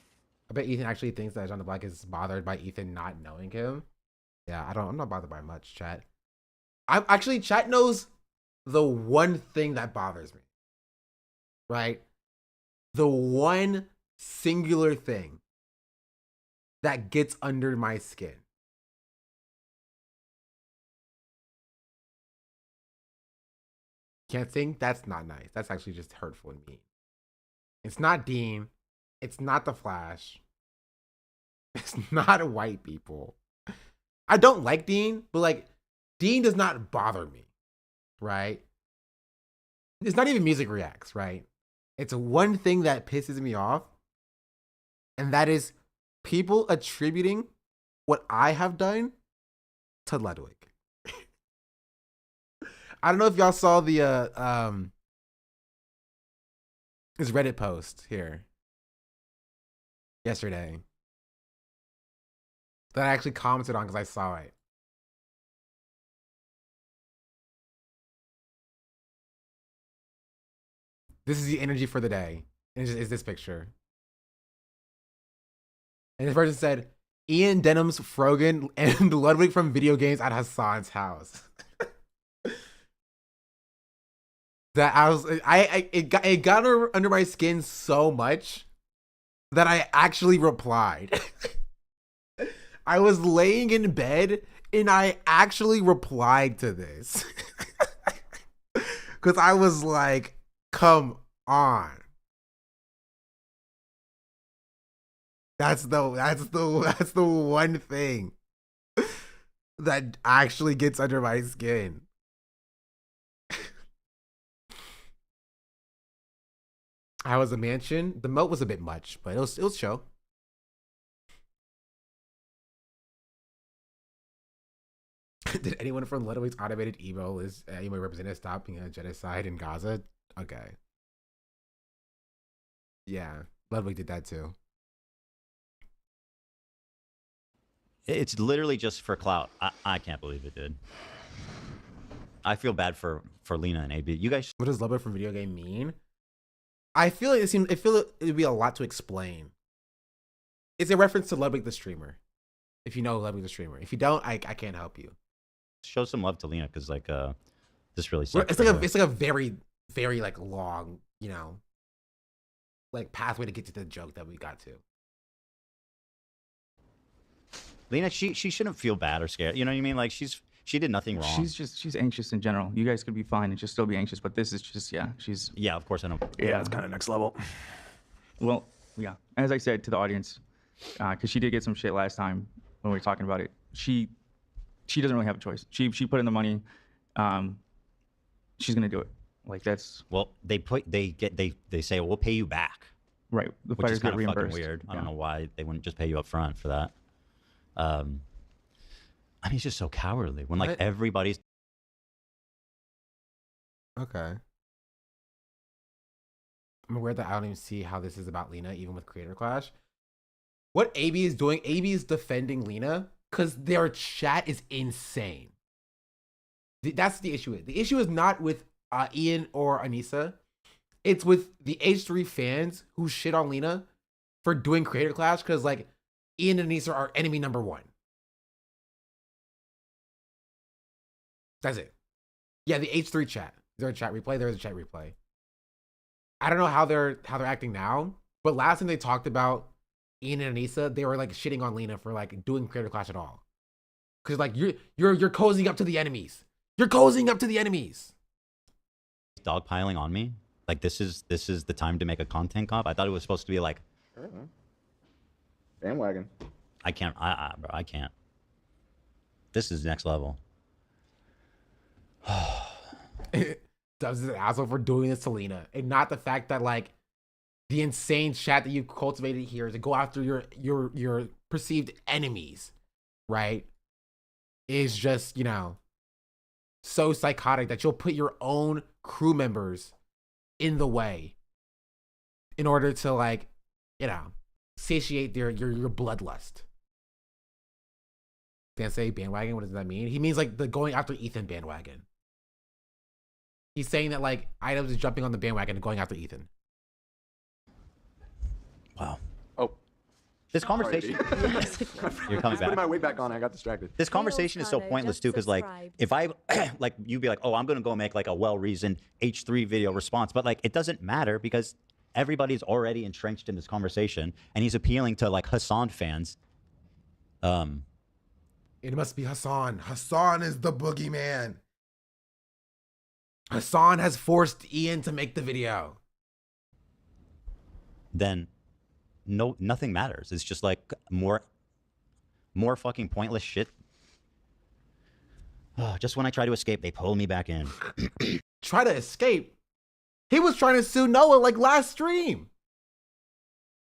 I bet Ethan actually thinks that John the Black is bothered by Ethan not knowing him. Yeah, I'm not bothered by much, chat. Chat knows the one thing that bothers me. Right? The one singular thing that gets under my skin. Can't think? That's not nice. That's actually just hurtful and mean. It's not Dean. It's not the Flash. It's not white people. I don't like Dean, but like Dean does not bother me, right? It's not even Music Reacts, right? It's one thing that pisses me off, and that is people attributing what I have done to Ludwig. I don't know if y'all saw the this Reddit post here yesterday that I actually commented on because I saw it. This is the energy for the day. And it's this picture. And this person said, Ian Denham's Frogan and Ludwig from video games at Hassan's house. That it got under my skin so much that I actually replied. I was laying in bed and I actually replied to this. Cause I was like, come on. That's the one thing that actually gets under my skin. I was a mansion. The moat was a bit much, but it was show. Did anyone from Ludwig's automated email is email representative stopping a genocide in Gaza? Okay. Yeah, Ludwig did that too. It's literally just for clout. I can't believe it, dude. I feel bad for Lena and AB. You guys. What does Ludwig from video game mean? I feel like it would be a lot to explain. It's a reference to Ludwig the streamer. If you know Ludwig the streamer. If you don't, I can't help you. Show some love to Lena because like this really sucks. It's like a very, very like long, you know, like pathway to get to the joke that we got to. Lena, she shouldn't feel bad or scared. You know what I mean? Like she did nothing wrong. She's anxious in general. You guys could be fine and just still be anxious, but this is just yeah. Of course I know. Yeah, it's kind of next level. Well, yeah. As I said to the audience, because she did get some shit last time when we were talking about it. She doesn't really have a choice. She put in the money. She's gonna do it. Like that's. Well, they say we'll pay you back. Right. The which fighters is kind get of fucking reimbursed. weird. I Yeah. don't know why they wouldn't just pay you up front for that. I mean, it's just so cowardly when like everybody's. Okay. I'm aware that I don't even see how this is about Lena, even with Creator Clash. What AB is doing, AB is defending Lena because their chat is insane. That's the issue. The issue is not with Ian or Anissa. It's with the H3 fans who shit on Lena for doing Creator Clash because like Ian and Anissa are enemy number one. That's it. Yeah, the H3 chat. Is there a chat replay? There is a chat replay. I don't know how they're acting now, but last time they talked about Ian and Anissa, they were like shitting on Lena for like doing Creator Clash at all. Cause like you're cozying up to the enemies. You're cozying up to the enemies. Dogpiling on me. Like this is the time to make a content cop. I thought it was supposed to be like bandwagon. I can't. Bro, I can't. This is next level. Does an asshole for doing this to Lena, and not the fact that like the insane chat that you've cultivated here to go after your perceived enemies, right? Is just, you know, so psychotic that you'll put your own crew members in the way in order to like, you know, satiate your bloodlust. Can't say bandwagon. What does that mean? He means like the going after Ethan bandwagon. He's saying that like Items is jumping on the bandwagon and going after Ethan. Wow. Oh. This conversation. You're coming back. Putting my weight back on. I got distracted. This conversation is so pointless too, because like if I like you'd be like, oh, I'm gonna go make like a well-reasoned H3 video response, but like it doesn't matter because everybody's already entrenched in this conversation, and he's appealing to like Hassan fans. It must be Hassan. Hassan is the boogeyman. Hassan has forced Ian to make the video. Then nothing matters. It's just like more fucking pointless shit. Just when I try to escape, they pull me back in. Try to escape? He was trying to sue Noah like last stream.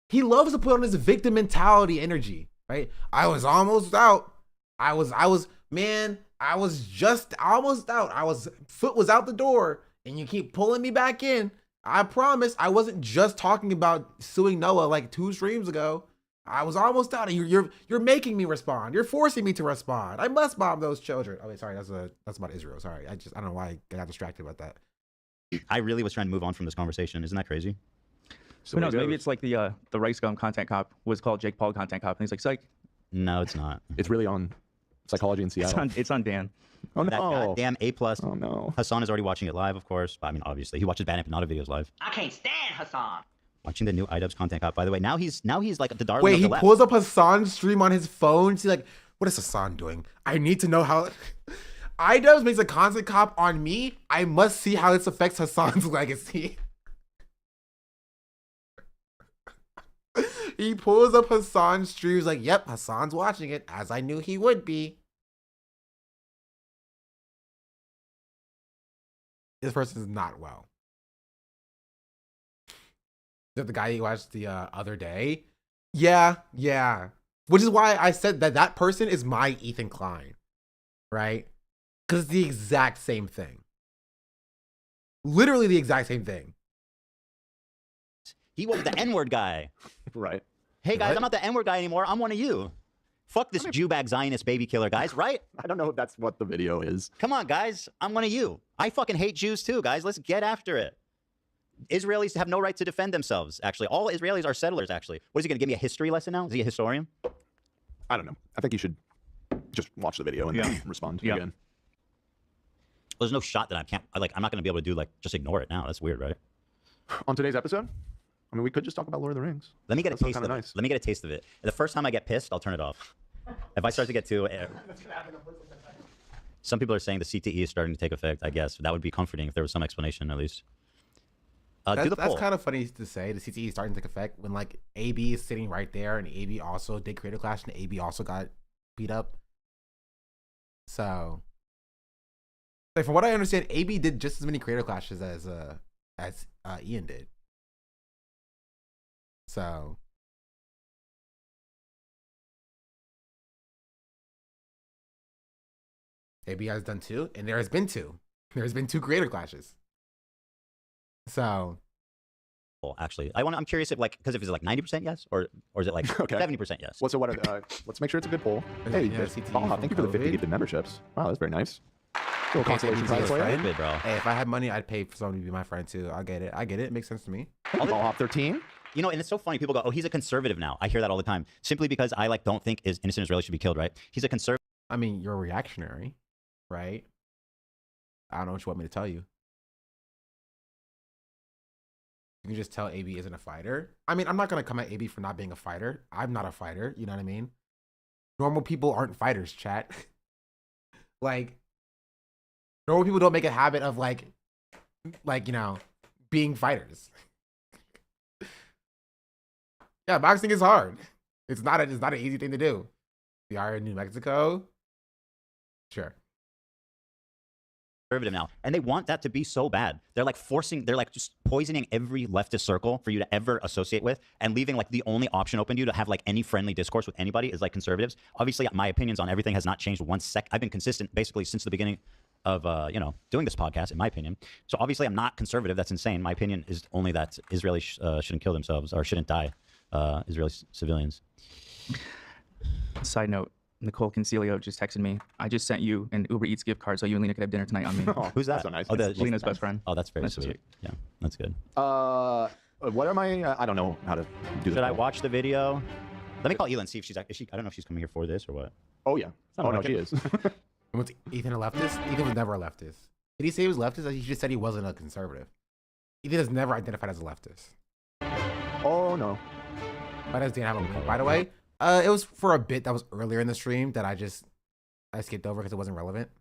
He loves to put on his victim mentality energy, right? I was almost out. I was just almost out. Foot was out the door and you keep pulling me back in. I promise I wasn't just talking about suing Noah like 2 streams ago. I was almost out. You're making me respond. You're forcing me to respond. I must bomb those children. Oh wait, sorry, that's about Israel. Sorry. I don't know why I got distracted about that. I really was trying to move on from this conversation. Isn't that crazy? Who knows? Maybe it's like the Rice Gum content cop was called Jake Paul content cop, and he's like, psych. No, it's not. It's really on Psychology in Seattle. It's on Dan. Oh no! That goddamn A+. Oh no! Hassan is already watching it live, of course. I mean, obviously, he watches Bad Empanada videos live. I can't stand Hassan. Watching the new iDubbbz content cop. By the way, now he's like the darling Wait, of the he left. pulls up Hassan's stream on his phone. He's like, what is Hassan doing? I need to know how. iDubbbz makes a content cop on me. I must see how this affects Hassan's legacy. He pulls up Hassan's stream. He's like, yep, Hassan's watching it, as I knew he would be. This person is not well. Is that the guy you watched the other day? Yeah. Which is why I said that person is my Ethan Klein, right? Because it's the exact same thing. Literally the exact same thing. He was the N-word guy. Right. Hey guys, What? I'm not the N-word guy anymore. I'm one of you. Fuck this Jew bag Zionist baby killer, guys, right? I don't know if that's what the video is. Come on, guys. I'm one of you. I fucking hate Jews too, guys. Let's get after it. Israelis have no right to defend themselves, actually. All Israelis are settlers, actually. What is he going to give me a history lesson now? Is he a historian? I don't know. I think you should just watch the video and then respond again. There's no shot that I'm not going to be able to do, just ignore it now. That's weird, right? On today's episode, I mean, we could just talk about Lord of the Rings. Let me get a taste of it. Nice. Let me get a taste of it. The first time I get pissed, I'll turn it off. If I start to get too... Some people are saying the CTE is starting to take effect, I guess. That would be comforting if there was some explanation, at least. That's kind of funny to say. The CTE is starting to take effect when AB is sitting right there, and AB also did Creator Clash, and AB also got beat up. So, from what I understand, AB did just as many Creator Clashes as Ian did. So, AB has done 2, and there has been 2. There's been 2 Creator Clashes. So, actually, I'm curious if because if it's 90% yes or is it 70% yes? Well, so what? Let's make sure it's a good poll. Hey, thank you for the 50 gifted memberships. Wow, that's very nice. Little consolation prize for you. Good, bro. Hey, if I had money, I'd pay for someone to be my friend too. I get it. It makes sense to me. Ball Hop 13. You know, and it's so funny. People go, "Oh, he's a conservative now." I hear that all the time, simply because I don't think innocent Israelis should be killed. Right? He's a conservative. I mean, you're reactionary, right? I don't know what you want me to tell you. You can just tell AB isn't a fighter. I mean, I'm not going to come at AB for not being a fighter. I'm not a fighter. You know what I mean? Normal people aren't fighters, chat. Normal people don't make a habit of being fighters. Yeah, boxing is hard. It's not an easy thing to do. We are in New Mexico. Sure. Conservative now, and they want that to be so bad. They're just poisoning every leftist circle for you to ever associate with, and leaving the only option open to you to have any friendly discourse with anybody is conservatives. Obviously, my opinions on everything has not changed one sec. I've been consistent basically since the beginning of doing this podcast, in my opinion. So obviously, I'm not conservative. That's insane. My opinion is only that Israelis shouldn't kill themselves or shouldn't die. Israeli civilians. Side note. Nicole Concilio just texted me. I just sent you an Uber Eats gift card so you and Lena could have dinner tonight on me. Oh, who's that? So nice. Oh, Lena's best friend. Oh, that's very sweet. Yeah, that's good. What am I? I don't know how to do this. Should I watch the video? Let me call Elin, see if she's. I don't know if she's coming here for this or what. Oh yeah. Oh no, she is. Was Ethan a leftist? Ethan was never a leftist. Did he say he was leftist? He just said he wasn't a conservative. Ethan has never identified as a leftist. Oh no. Why does Dan have a link, by the way? It was for a bit that was earlier in the stream that I skipped over because it wasn't relevant.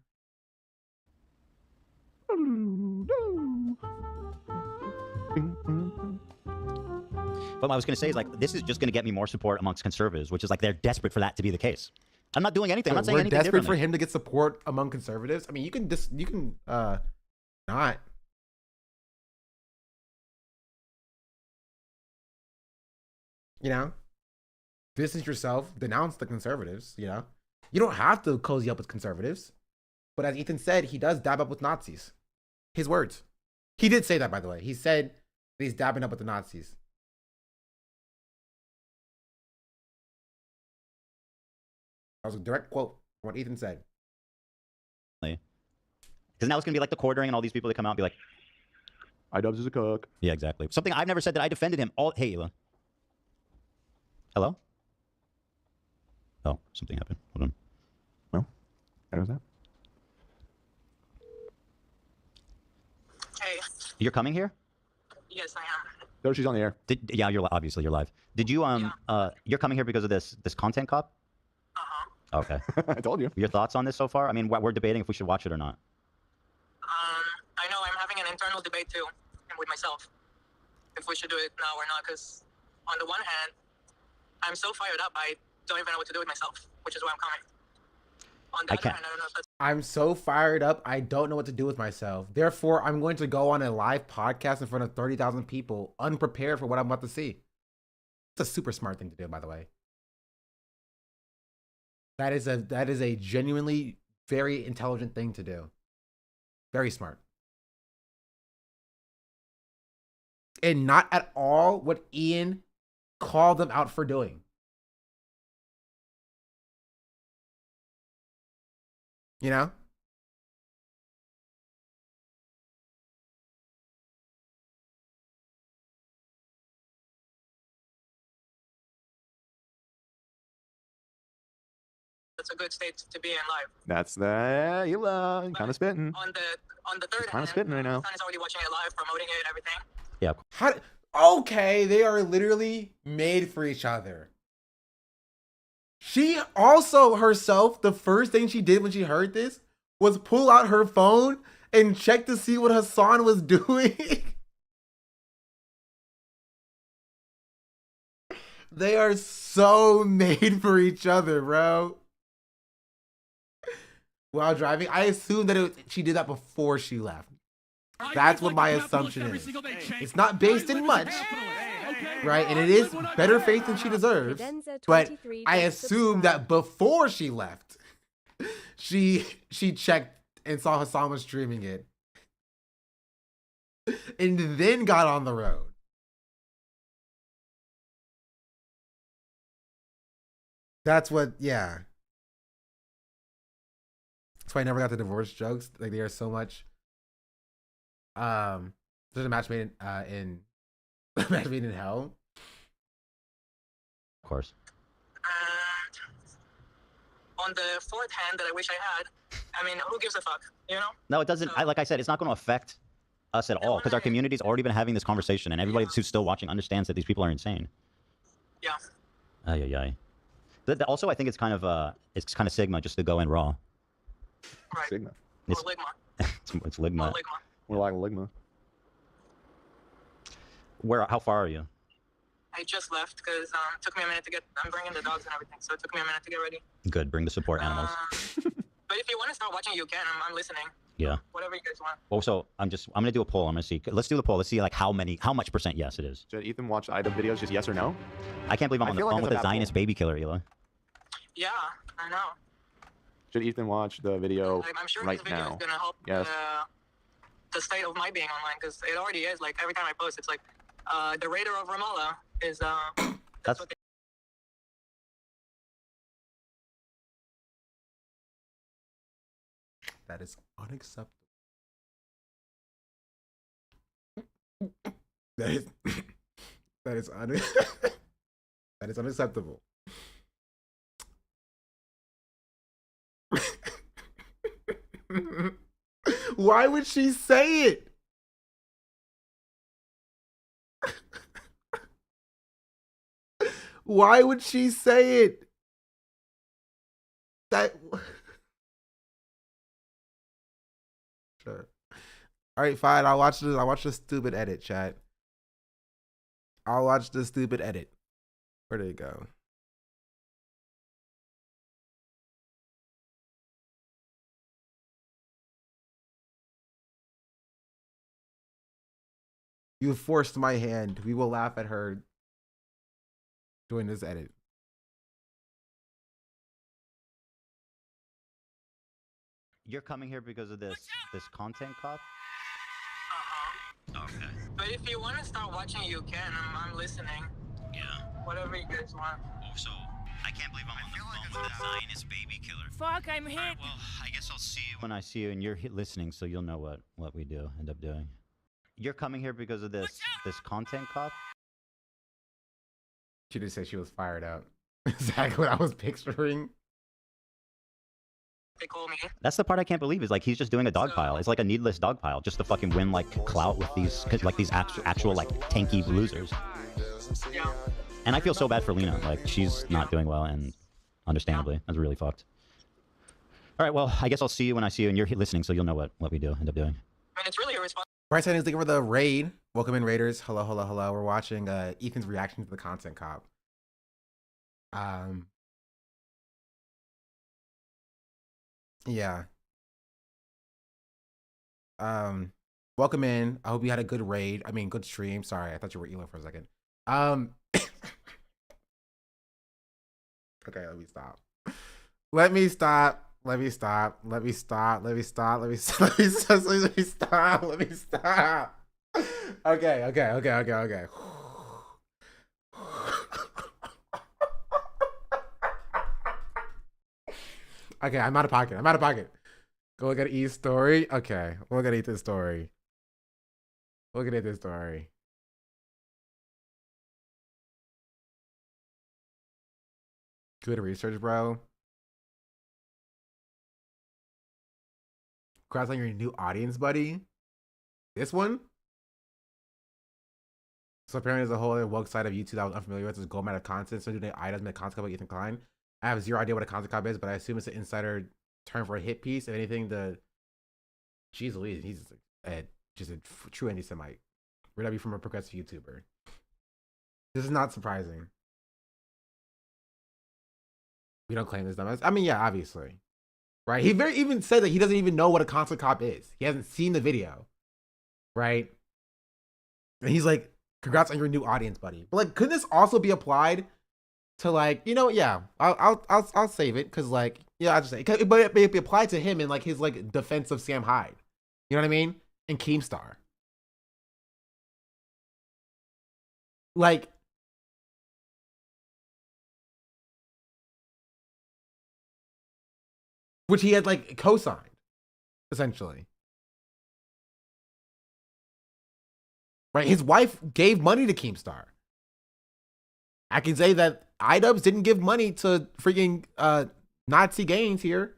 But what I was going to say is this is just going to get me more support amongst conservatives, which is they're desperate for that to be the case. I'm not doing anything. I'm not saying anything desperate differently. for him to get support among conservatives. I mean, you can not. Distance yourself, denounce the conservatives, you don't have to cozy up with conservatives. But as Ethan said, he does dab up with Nazis. His words. He did say that, by the way. He said that he's dabbing up with the Nazis. That was a direct quote from what Ethan said. Because now it's going to be the quartering and all these people that come out and be like, iDubbbz is a cook. Yeah, exactly. Something I've never said that I defended him. Hey, Elon. Hello? Oh, something happened. Hold on. Well, how was that? Hey. You're coming here? Yes, I am. No, she's on the air. Yeah, obviously you're live. Did you you're coming here because of this content cop? Okay. I told you. Your thoughts on this so far? I mean, we're debating if we should watch it or not. I know I'm having an internal debate too with myself if we should do it now or not, because on the one hand, I'm so fired up I don't even know what to do with myself, which is why I'm coming. On the other hand, I don't know if that's I'm so fired up, I don't know what to do with myself. Therefore, I'm going to go on a live podcast in front of 30,000 people, unprepared for what I'm about to see. It's a super smart thing to do, by the way. That is a genuinely very intelligent thing to do. Very smart. And not at all what Ian called them out for doing. You know? a good state to be in life. That's the Hila. Kind of spitting. On the third Kind of spitting right now. Son is already watching it live, promoting it and everything. Yeah. Okay, they are literally made for each other. She also herself, the first thing she did when she heard this was pull out her phone and check to see what Hassan was doing. They are so made for each other, bro. While driving, I assume that she did that before she left. That's what my assumption is. It's not based in much, right? And it is better faith than she deserves. But I assume that before she left, she checked and saw Hassan was streaming it, and then got on the road. That's what, yeah. That's why I never got the divorce jokes. Like, they are so much. There's a match made in match made in hell. Of course. On the fourth hand that I wish I had, I mean, who gives a fuck, you know? No, it doesn't. Like I said, it's not going to affect us at all because our community's already been having this conversation, and everybody who's still watching understands that these people are insane. Yeah. Ay, ay, ay. Also, I think it's kind of Sigma just to go in raw. Right. Sigma. It's Ligma. It's Ligma. We're like Ligma. How far are you? I just left because it took me a minute to get. I'm bringing the dogs and everything, so it took me a minute to get ready. Good. Bring the support animals. But if you want to start watching, you can. I'm listening. Yeah. Whatever you guys want. Also, I'm gonna do a poll. I'm gonna see. Let's do the poll. Let's see like how much percent yes it is. Should Ethan watch IDUB videos? Just yes or no? I can't believe I'm on the phone with a Zionist baby killer, Ela. Yeah, I know. Should Ethan watch the video I'm sure right this video now? is gonna help Yes. the state of my being online, because it already is. Like every time I post, it's like the raider of Ramallah is that's what they. That is unacceptable. That is that is that is unacceptable. Why would she say it? Why would she say it? That. Sure. All right, fine. I'll watch the stupid edit, chat. I'll watch the stupid edit. Where did it go? You forced my hand. We will laugh at her doing this edit. You're coming here because of this content cop? Okay. But if you want to start watching, you can. I'm listening. Yeah. Whatever you guys want. Also, I can't believe I'm on the phone with a Zionist baby killer. Fuck, I'm hit. Well, I guess I'll see you when I see you, and you're listening, so you'll know what we end up doing. You're coming here because of this content cop? She did say she was fired up. Exactly what I was picturing. They call me. That's the part I can't believe is like he's just doing a dog pile. It's like a needless dog pile just to fucking win like clout with these actual like tanky losers. Yeah. And I feel so bad for Lena. Like she's not doing well, and understandably, that's really fucked. All right, well, I guess I'll see you when I see you, and you're listening, so you'll know what we do end up doing. I mean, it's really irresponsible. Right side is looking for the raid. Welcome in, Raiders. Hello, hello, hello. We're watching Ethan's reaction to the content cop. Yeah. Welcome in. I hope you had a good raid. I mean, good stream. Sorry, I thought you were Elo for a second. Okay, let me stop. Let me stop. Let me stop. Let me stop. Let me stop. Let me stop. Let me stop. Let me stop. Let me stop. Okay, okay, okay, okay, okay. Okay, I'm out of pocket. I'm out of pocket. Go look at E's story. Okay, look at Ethan's story. Look at Ethan's story. Good research, bro. Congrats on your new audience, buddy. This one? So apparently there's a whole other woke side of YouTube that I was unfamiliar with. This gold meta content. So today I does make content about Ethan Klein. I have zero idea what a content cop is, but I assume it's an insider term for a hit piece. If anything, jeez Louise, he's just a true anti-Semite. We're gonna be from a progressive YouTuber. This is not surprising. We don't claim this dumbass. I mean, yeah, obviously. Right? He very even said that he doesn't even know what a content cop is. He hasn't seen the video. Right? And he's like, congrats on your new audience, buddy. But like, could this also be applied to like, you know, yeah, I'll save it because like, yeah, I'll just say, but it be applied to him in like his like defense of Sam Hyde. You know what I mean? And Keemstar. Like, which he had like co-signed, essentially. Right? His wife gave money to Keemstar. I can say that iDubbbz didn't give money to freaking Nazi Gaines here.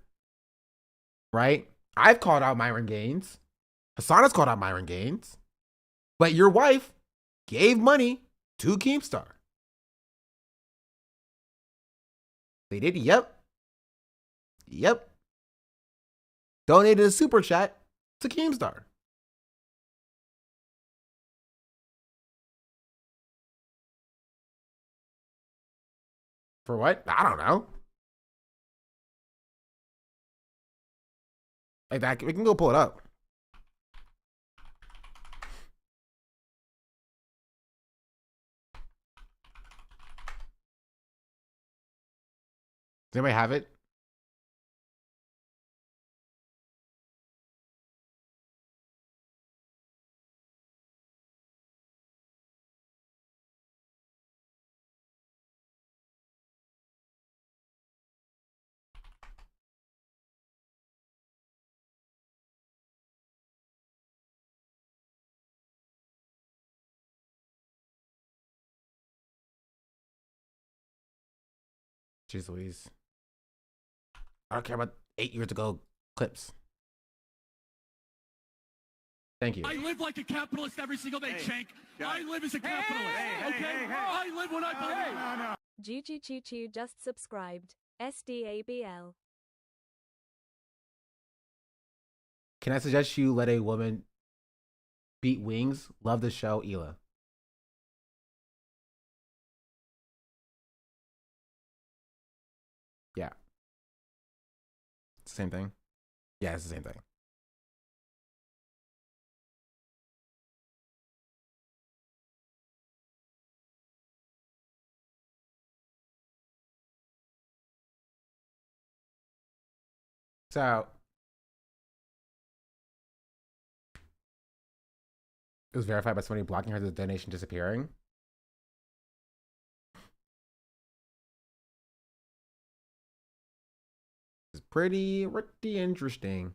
Right? I've called out Myron Gaines. Hassan has called out Myron Gaines. But your wife gave money to Keemstar. They did? Yep. Yep. Donated a super chat to Keemstar. For what? I don't know. Like that, we can go pull it up. Does anybody have it? Jeez Louise. I don't care about 8 years ago clips. Thank you. I live like a capitalist every single day, Shank. I live as a capitalist, okay? I live when I believe. Juju just subscribed. SDABL. Can I suggest you let a woman beat wings? Love the show, Ela. Yeah. It's the same thing. Yeah, it's the same thing. So it was verified by somebody blocking her, the donation disappearing. It's pretty interesting.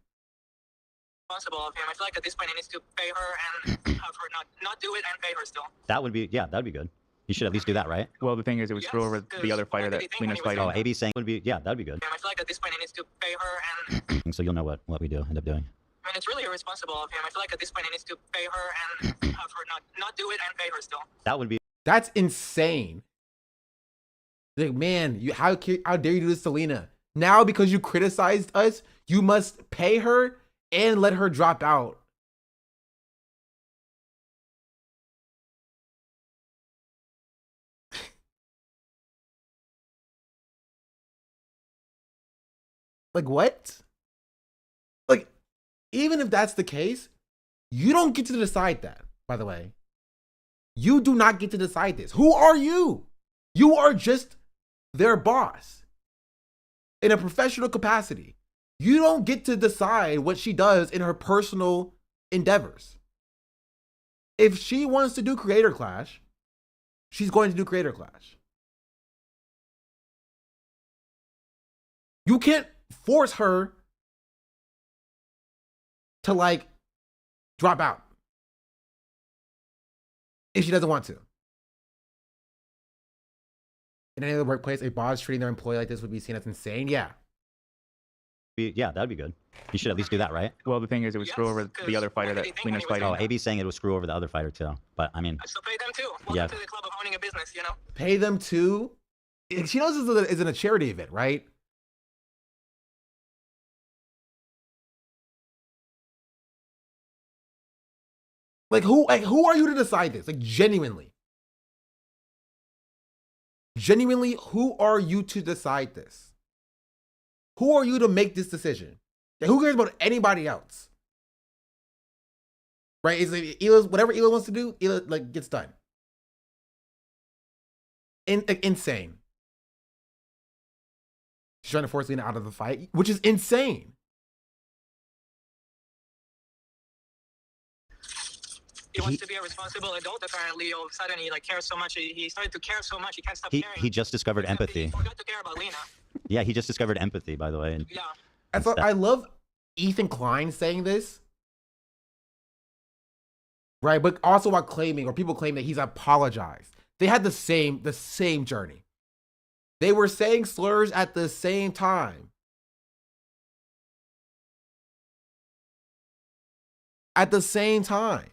Responsible of him. I feel like at this point he needs to pay her and have her not do it and pay her still. That would be, yeah, that'd be good. You should at least do that, right? Well, the thing is, it would screw over the other fighter that Lena's fighting. Oh, AB's saying would be, yeah, that'd be good. I feel like at this point he needs to pay her, and So you'll know what we do end up doing. I mean, it's really irresponsible of him. I feel like at this point he needs to pay her and have her not do it and pay her still. That would be. That's insane. Like, man, how dare you do this to Lena? Now because you criticized us, you must pay her and let her drop out. Like, what? Like, even if that's the case, you don't get to decide that, by the way. You do not get to decide this. Who are you? You are just their boss in a professional capacity. You don't get to decide what she does in her personal endeavors. If she wants to do Creator Clash, she's going to do Creator Clash. You can't force her to, like, drop out if she doesn't want to. In any other workplace, a boss treating their employee like this would be seen as insane. Yeah. Yeah, that'd be good. You should at least do that, right? Well, the thing is, it would screw over the other fighter that Lena's fighting. Oh, AB's saying it would screw over the other fighter too. But I mean, So pay them too. Welcome yeah. to the club of owning a business, you know? Pay them too. And she knows this isn't a charity event, right? Like, who are you to decide this? Like, genuinely. Genuinely, who are you to decide this? Who are you to make this decision? Like, who cares about anybody else? Right? It's like Ela's, whatever Ela wants to do, Ela, like, gets done. Insane. She's trying to force Lena out of the fight, which is insane. He wants to be a responsible adult, apparently. All of a sudden, he like cares so much. He started to care so much, he can't stop caring. he just discovered empathy. He forgot to care about Lena. Yeah, he just discovered empathy, by the way. And, Yeah. I love Ethan Klein saying this. Right, but also while claiming, or people claim that he's apologized. They had the same journey. They were saying slurs at the same time. At the same time.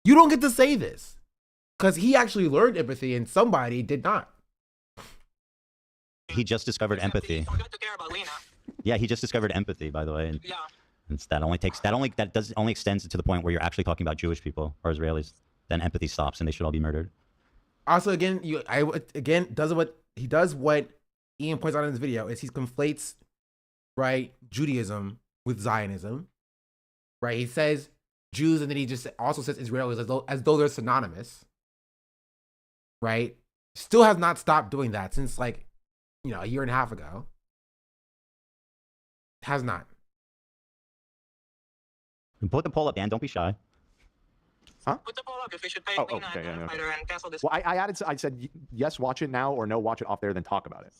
You don't get to say this because he actually learned empathy and somebody did not. He just discovered empathy. He forgot to care about Lena. Yeah, he just discovered empathy, by the way. And, Yeah. that only extends it to the point where you're actually talking about Jewish people or Israelis. Then empathy stops and they should all be murdered. Also, again, what Ian points out in this video is he conflates, right, Judaism with Zionism, right? He says Jews and then he just also says Israelis as though they're synonymous, right? Still has not stopped doing that since, like, a year and a half ago. Has not. Put the poll up, Dan. Don't be shy. Huh? Put the poll up if we should pay Oh, Lena okay, and yeah. fighter and cancel this. Well, I said yes, watch it now, or no, watch it off there, then talk about it.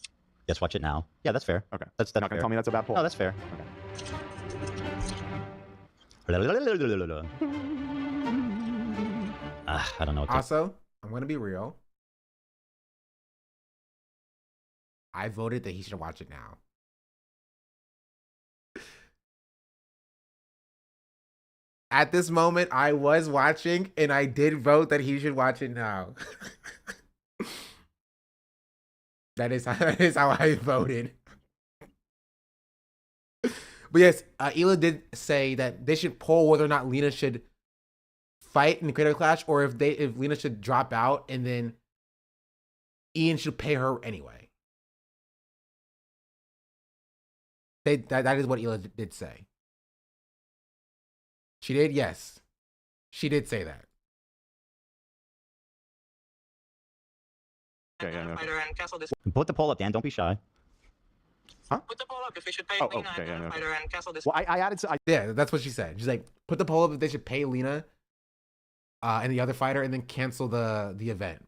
Yes, watch it now. Yeah, that's fair. Okay. That's not gonna tell me that's a bad poll. No, that's fair. I don't know. Also, I'm gonna be real. I voted that he should watch it now. At this moment, I was watching, and I did vote that he should watch it now. That is how I voted. But yes, Ela did say that they should poll whether or not Lena should fight in the Creator Clash, or if Lena should drop out, and then Ian should pay her anyway. That is what Ela did say. She did, yes. She did say that. Okay, yeah. Fighter and cancel this. Put the poll up, Dan. Don't be shy. Huh? Put the poll up if we should pay Oh, Lena okay, and yeah. fighter and cancel this. Well, I added. Yeah, that's what she said. She's like, put the poll up if they should pay Lena and the other fighter, and then cancel the event.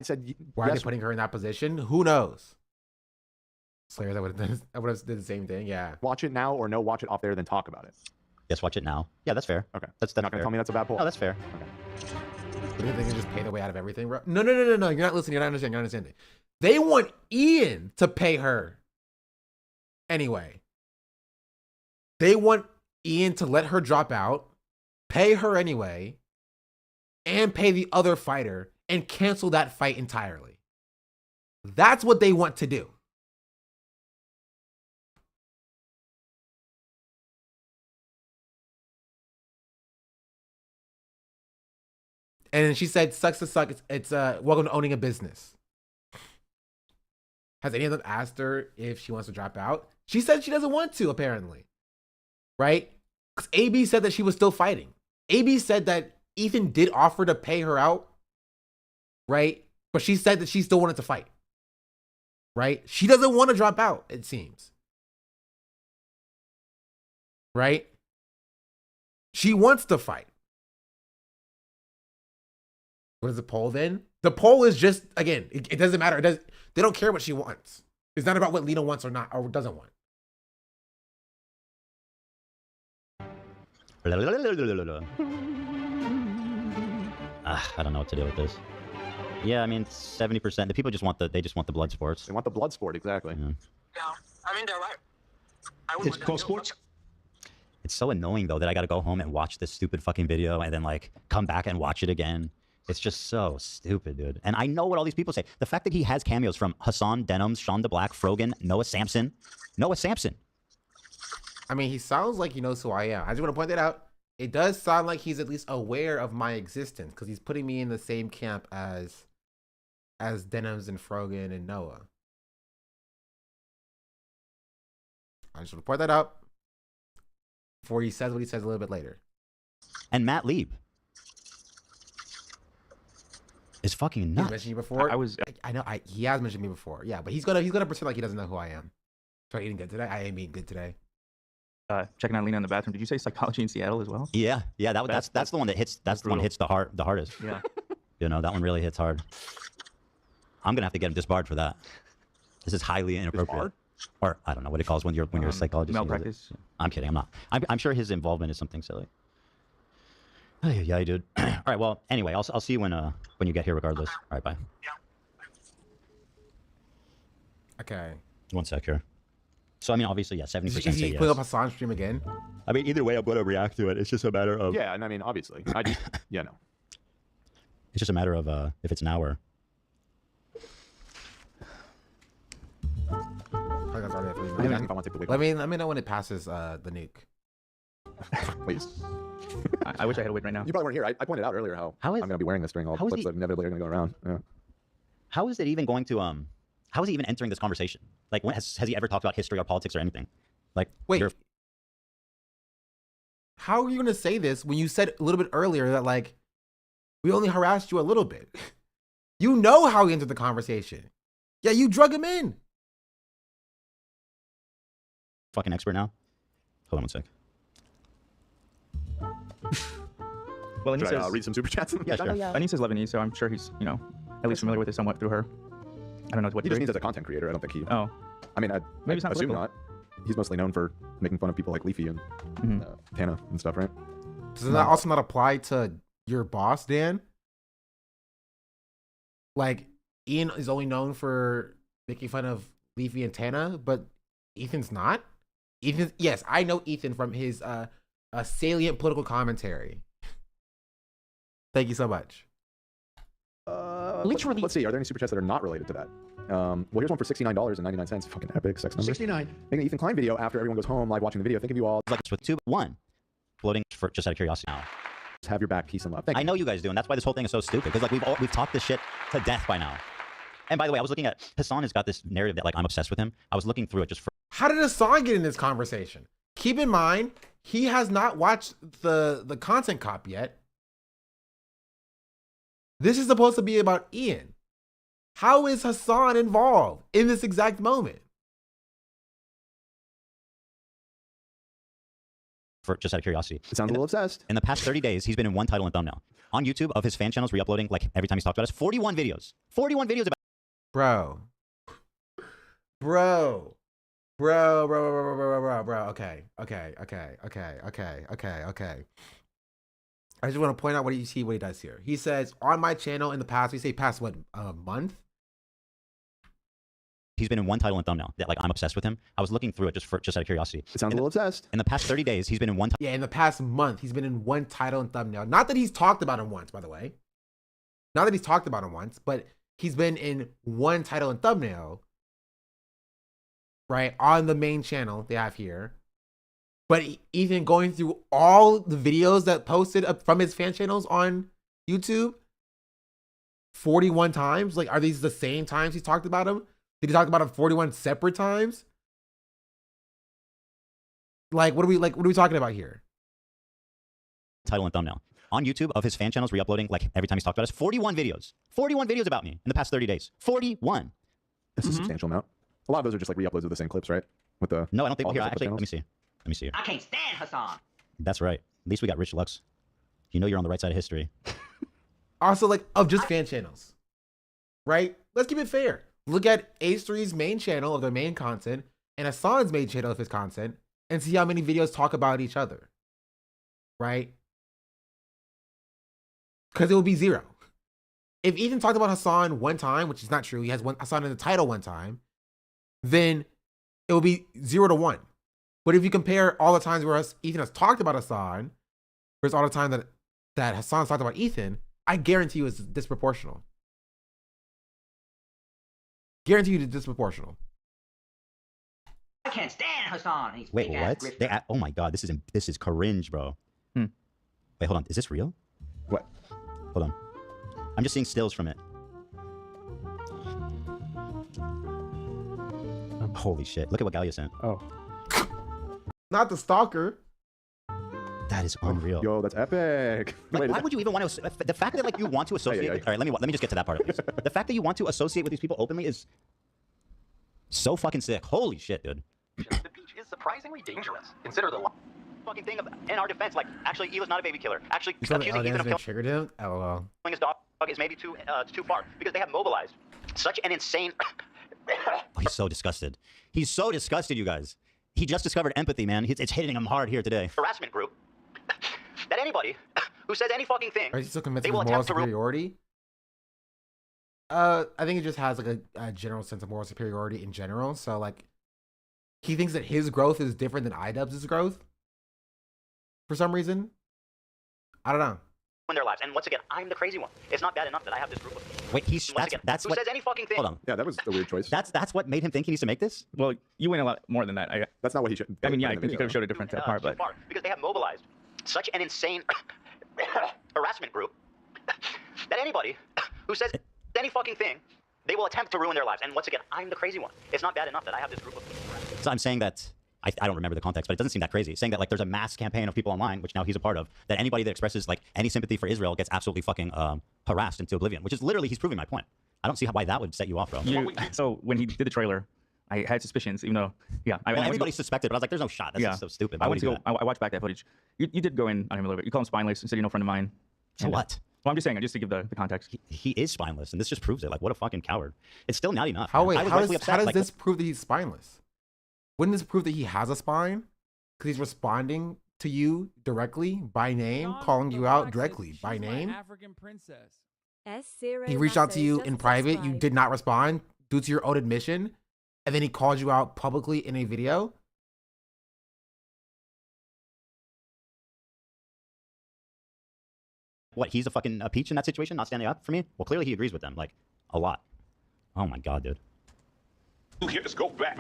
I said, why are they yes. putting her in that position? Who knows? Slayer, that would have did the same thing. Yeah. Watch it now, or no, watch it off there, then talk about it. Yes, watch it now. Yeah, that's fair. Okay. That's not gonna tell me that's a bad poll. No, that's fair. Okay. You think they can just pay their way out of everything, bro? No. You're not listening. You're not understanding. You're not understanding. They want Ian to pay her anyway. They want Ian to let her drop out, pay her anyway, and pay the other fighter and cancel that fight entirely. That's what they want to do. And she said, sucks to suck. It's welcome to owning a business. Has any of them asked her if she wants to drop out? She said she doesn't want to, apparently. Right? Because AB said that she was still fighting. AB said that Ethan did offer to pay her out. Right? But she said that she still wanted to fight. Right? She doesn't want to drop out, it seems. Right? She wants to fight. What is the poll then? The poll is just, again, it doesn't matter. They don't care what she wants. It's not about what Lena wants or not, or doesn't want. I don't know what to do with this. Yeah, I mean, 70%. The people just want the blood sports. They want the blood sport, exactly. Yeah. Yeah, I mean, they're right. It's called sports. It's so annoying though that I got to go home and watch this stupid fucking video and then like come back and watch it again. It's just so stupid, dude. And I know what all these people say. The fact that he has cameos from Hassan, Denims, Sean DeBlack, Frogan, Noah Sampson. I mean, he sounds like he knows who I am. I just want to point that out. It does sound like he's at least aware of my existence because he's putting me in the same camp as Denims and Frogan and Noah. I just want to point that out before he says what he says a little bit later. And Matt Lieb is fucking nuts. He's mentioned you before. I know. He has mentioned me before. Yeah, but he's gonna pretend like he doesn't know who I am. So eating good today. I am eating good today. Checking out Lena in the bathroom. Did you say psychology in Seattle as well? Yeah. That's the one that hits. That's the one that hits the hardest. Yeah. You know, that one really hits hard. I'm gonna have to get him disbarred for that. This is highly inappropriate. Or I don't know what it calls when you're a psychologist. Malpractice. I'm kidding. I'm not. I'm sure his involvement is something silly. Yeah, dude. All right. Well, anyway, I'll see you when you get here, regardless. All right, bye. Okay. One sec here. So I mean, obviously, yeah, 70% say yes. Put up Hassan's stream again. I mean, either way, I'm gonna react to it. It's just a matter of yeah, and I mean, obviously, no. It's just a matter of if it's an hour. Let me know when it passes the nuke. Please. I wish I had a wait right now. You probably weren't here. I pointed out earlier how I'm going to be wearing this during all the clips that inevitably are going to go around. Yeah. How is it even going to how is he even entering this conversation? Like, when has he ever talked about history or politics or anything? Like, wait, how are you going to say this when you said a little bit earlier that like we only harassed you a little bit? You know how he entered the conversation. Yeah, you drug him in. Fucking expert now. Hold on one sec. Well, Anise says, read some super chats. Yeah, sure. Anise is Lebanese, so I'm sure he's, at least familiar with it somewhat through her. I don't know what he just means as a content creator. I don't think he. Oh. I mean, maybe it's not assume political. not. He's mostly known for making fun of people like Leafy and Tana and stuff, right? Does that also not apply to your boss, Dan? Like, Ian is only known for making fun of Leafy and Tana, but Ethan's not? Yes, I know Ethan from his salient political commentary. Thank you so much. Let's see. Are there any super chats that are not related to that? Well, here's one for $69.99. Fucking epic sex number. 69. Making an Ethan Klein video after everyone goes home, live watching the video. Think of you all. Like with 2-1. Floating for just out of curiosity now. Just have your back, peace and love. Thank you. I know you guys do, and that's why this whole thing is so stupid. Because like we've talked this shit to death by now. And by the way, I was looking at Hassan has got this narrative that like I'm obsessed with him. I was looking through it just for. How did Hassan get in this conversation? Keep in mind, he has not watched the content cop yet. This is supposed to be about Ian. How is Hassan involved in this exact moment? For just out of curiosity. It sounds a little obsessed. In the past 30 days, he's been in one title and thumbnail. On YouTube, of his fan channels re-uploading, like every time he's talked about us, 41 videos. 41 videos about. Bro. Bro. Okay. I just want to point out what he does here. He says, on my channel in the past, we say past what, a month? He's been in one title and thumbnail that like I'm obsessed with him. I was looking through it just out of curiosity. It sounds a little obsessed. In the past 30 days, he's been in one. Yeah, in the past month, he's been in one title and thumbnail. Not that he's talked about him once, by the way. Not that he's talked about him once, but he's been in one title and thumbnail, right, on the main channel they have here. But even going through all the videos that posted up from his fan channels on YouTube 41 times, like, are these the same times he's talked about him? Did he talk about him 41 separate times? Like, what are we talking about here? Title and thumbnail. On YouTube of his fan channels re-uploading, like every time he's talked about us, 41 videos. 41 videos about me in the past 30 days. 41. That's a substantial amount. A lot of those are just like re-uploads of the same clips, right? With the No, I don't think. Here, actually, let me see. I can't stand Hassan. That's right. At least we got Rich Lux. You know you're on the right side of history. Also, like, of just fan channels, right? Let's keep it fair. Look at H3's main channel of their main content and Hassan's main channel of his content and see how many videos talk about each other, right? Because it will be 0. If Ethan talked about Hassan one time, which is not true, he has Hassan in the title one time, then it will be 0 to 1. But if you compare all the times where Ethan has talked about Hassan versus all the time that Hassan's talked about Ethan, I guarantee you it's disproportional. Guarantee you it's disproportional. I can't stand Hassan. He's Wait, what? Oh my god, this is cringe, bro. Wait, hold on. Is this real? What? Hold on. I'm just seeing stills from it. Holy shit. Look at what Galia sent. Oh. Not the stalker. That is unreal. Yo, that's epic. Like, why would you even want to? The fact that like you want to associate. All right, let me just get to that part of it. The fact that you want to associate with these people openly is so fucking sick. Holy shit, dude. The beach is surprisingly dangerous. Consider the fucking thing in our defense. Like, actually, Hila's not a baby killer. Actually, accusing Ethan of killing him. LOL. His dog is maybe too far because they have mobilized such an insane. Oh, he's so disgusted. He's so disgusted, you guys. He just discovered empathy, man. It's hitting him hard here today. Harassment group. That anybody who says any fucking thing, are you still convinced they of will moral attempt to superiority? I think it just has like a general sense of moral superiority in general. So like, he thinks that his growth is different than iDubbbz's growth for some reason. I don't know. In their lives, and once again, I'm the crazy one. It's not bad enough that I have this group of. Wait, that's what says any fucking thing. Hold on. Yeah, that was a weird choice. That's what made him think he needs to make this. Well, you went a lot more than that. That's not what he should. I mean, yeah, I think you could have showed a different part, but because they have mobilized such an insane harassment group that anybody who says any fucking thing, they will attempt to ruin their lives. And once again, I'm the crazy one. It's not bad enough that I have this group of. So I'm saying that. I don't remember the context, but it doesn't seem that crazy. Saying that like there's a mass campaign of people online, which now he's a part of, that anybody that expresses like any sympathy for Israel gets absolutely fucking harassed into oblivion, which is literally he's proving my point. I don't see why that would set you off, bro. So when he did the trailer, I had suspicions, even though, yeah. Everybody suspected, but I was like, there's no shot. That's just so stupid. I watched back that footage. You did go in on him a little bit. You call him spineless and said, you know, friend of mine. So what? Well, I'm just saying, just to give the context. He is spineless, and this just proves it. Like, what a fucking coward. It's still not enough. How does this prove that he's spineless? Wouldn't this prove that he has a spine? Because he's responding to you directly by name, calling you out directly by name. African princess. He reached out to you in private. You did not respond due to your own admission. And then he called you out publicly in a video. What, he's a fucking peach in that situation, not standing up for me? Well, clearly he agrees with them, like, a lot. Oh my god, dude. Let's go back.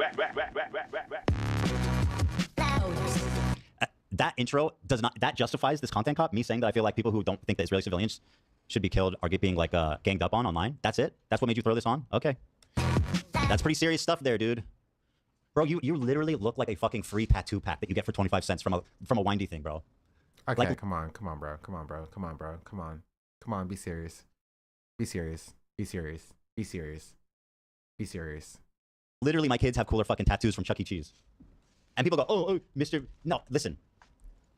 That intro that justifies this content cop, me saying that I feel like people who don't think that Israeli civilians should be killed are being like ganged up on online. That's it? That's what made you throw this on? Okay. That's pretty serious stuff there, dude. Bro, you literally look like a fucking free tattoo pack that you get for 25 cents from a windy thing, bro. Okay, like, come on, bro. Come on, be serious. Be serious. Literally, my kids have cooler fucking tattoos from Chuck E. Cheese. And people go, oh, Mr. No, listen.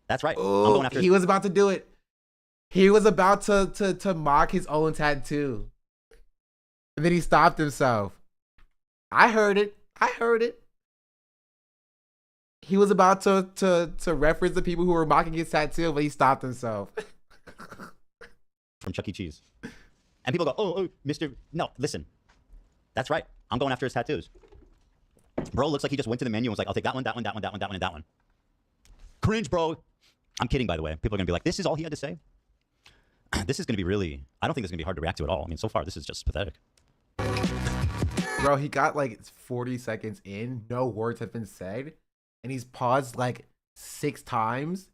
That's right. Oh, I'm going after he was about to do it. He was about to mock his own tattoo. And then he stopped himself. I heard it. he was about to reference the people who were mocking his tattoo, but he stopped himself. From Chuck E. Cheese. And people go, oh, Mr. No, listen. That's right. I'm going after his tattoos. Bro looks like he just went to the menu and was like, I'll take that one, that one, that one, that one, that one, and that one. Cringe, bro. I'm kidding, by the way. People are going to be like, this is all he had to say? This is going to be really... I don't think this is going to be hard to react to at all. I mean, so far, this is just pathetic. Bro, he got like 40 seconds in. No words have been said. And he's paused like 6 times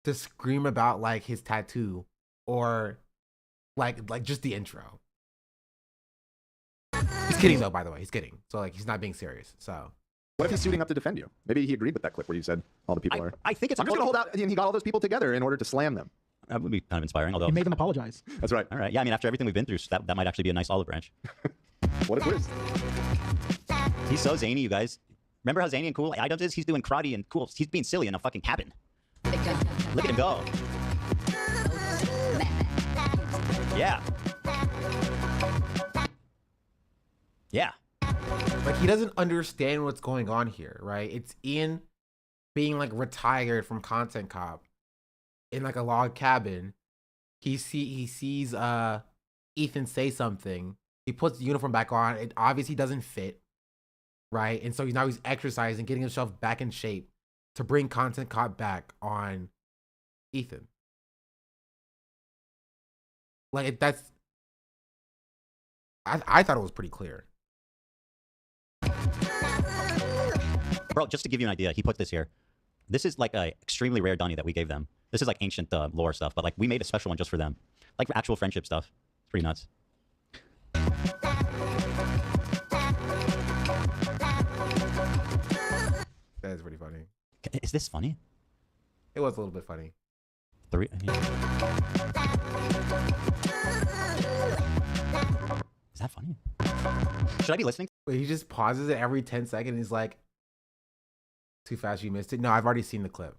to scream about like his tattoo or like just the intro. He's kidding though, by the way. He's kidding. So like he's not being serious. So what if he's suiting up to defend you? Maybe he agreed with that clip where you said all the people are. I think it's. I'm just gonna hold out. And he got all those people together in order to slam them. That would be kind of inspiring. Although He made them apologize. That's right. All right. Yeah. I mean, after everything we've been through, that might actually be a nice olive branch. What a twist. He's so zany, you guys. Remember how zany and cool iDubbbz is? He's doing karate and cool. He's being silly in a fucking cabin. Look at him go. Yeah. Yeah. like he doesn't understand what's going on here, right? It's Ian being like retired from Content Cop in like a log cabin. He sees Ethan say something. He puts the uniform back on. It obviously doesn't fit, right? And so he's exercising, getting himself back in shape to bring Content Cop back on Ethan. Like that's, I thought it was pretty clear. Bro, just to give you an idea, he put this here. This is like a extremely rare dunny that we gave them. This is like ancient lore stuff, but like we made a special one just for them. Like actual friendship stuff. It's pretty nuts. That is pretty funny. Is this funny? It was a little bit funny. Is that funny? Should I be listening? Wait, he just pauses it every 10 seconds. And he's like, too fast, you missed it. No, I've already seen the clip.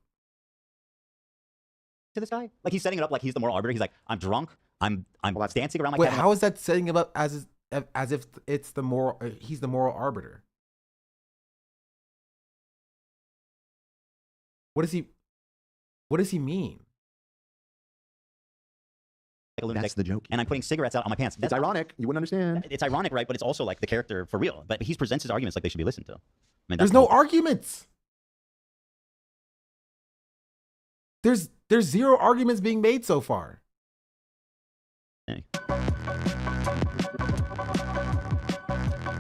To this guy? Like he's setting it up like he's the moral arbiter. He's like, I'm drunk. I'm dancing around my Wait, cabin. how is that setting him up as if it's the moral? He's the moral arbiter. What does he mean? That's the joke. And I'm putting cigarettes out on my pants. It's ironic. You wouldn't understand. It's ironic, right? But it's also like the character for real. But he presents his arguments like they should be listened to. I mean, There's no arguments. There's zero arguments being made so far.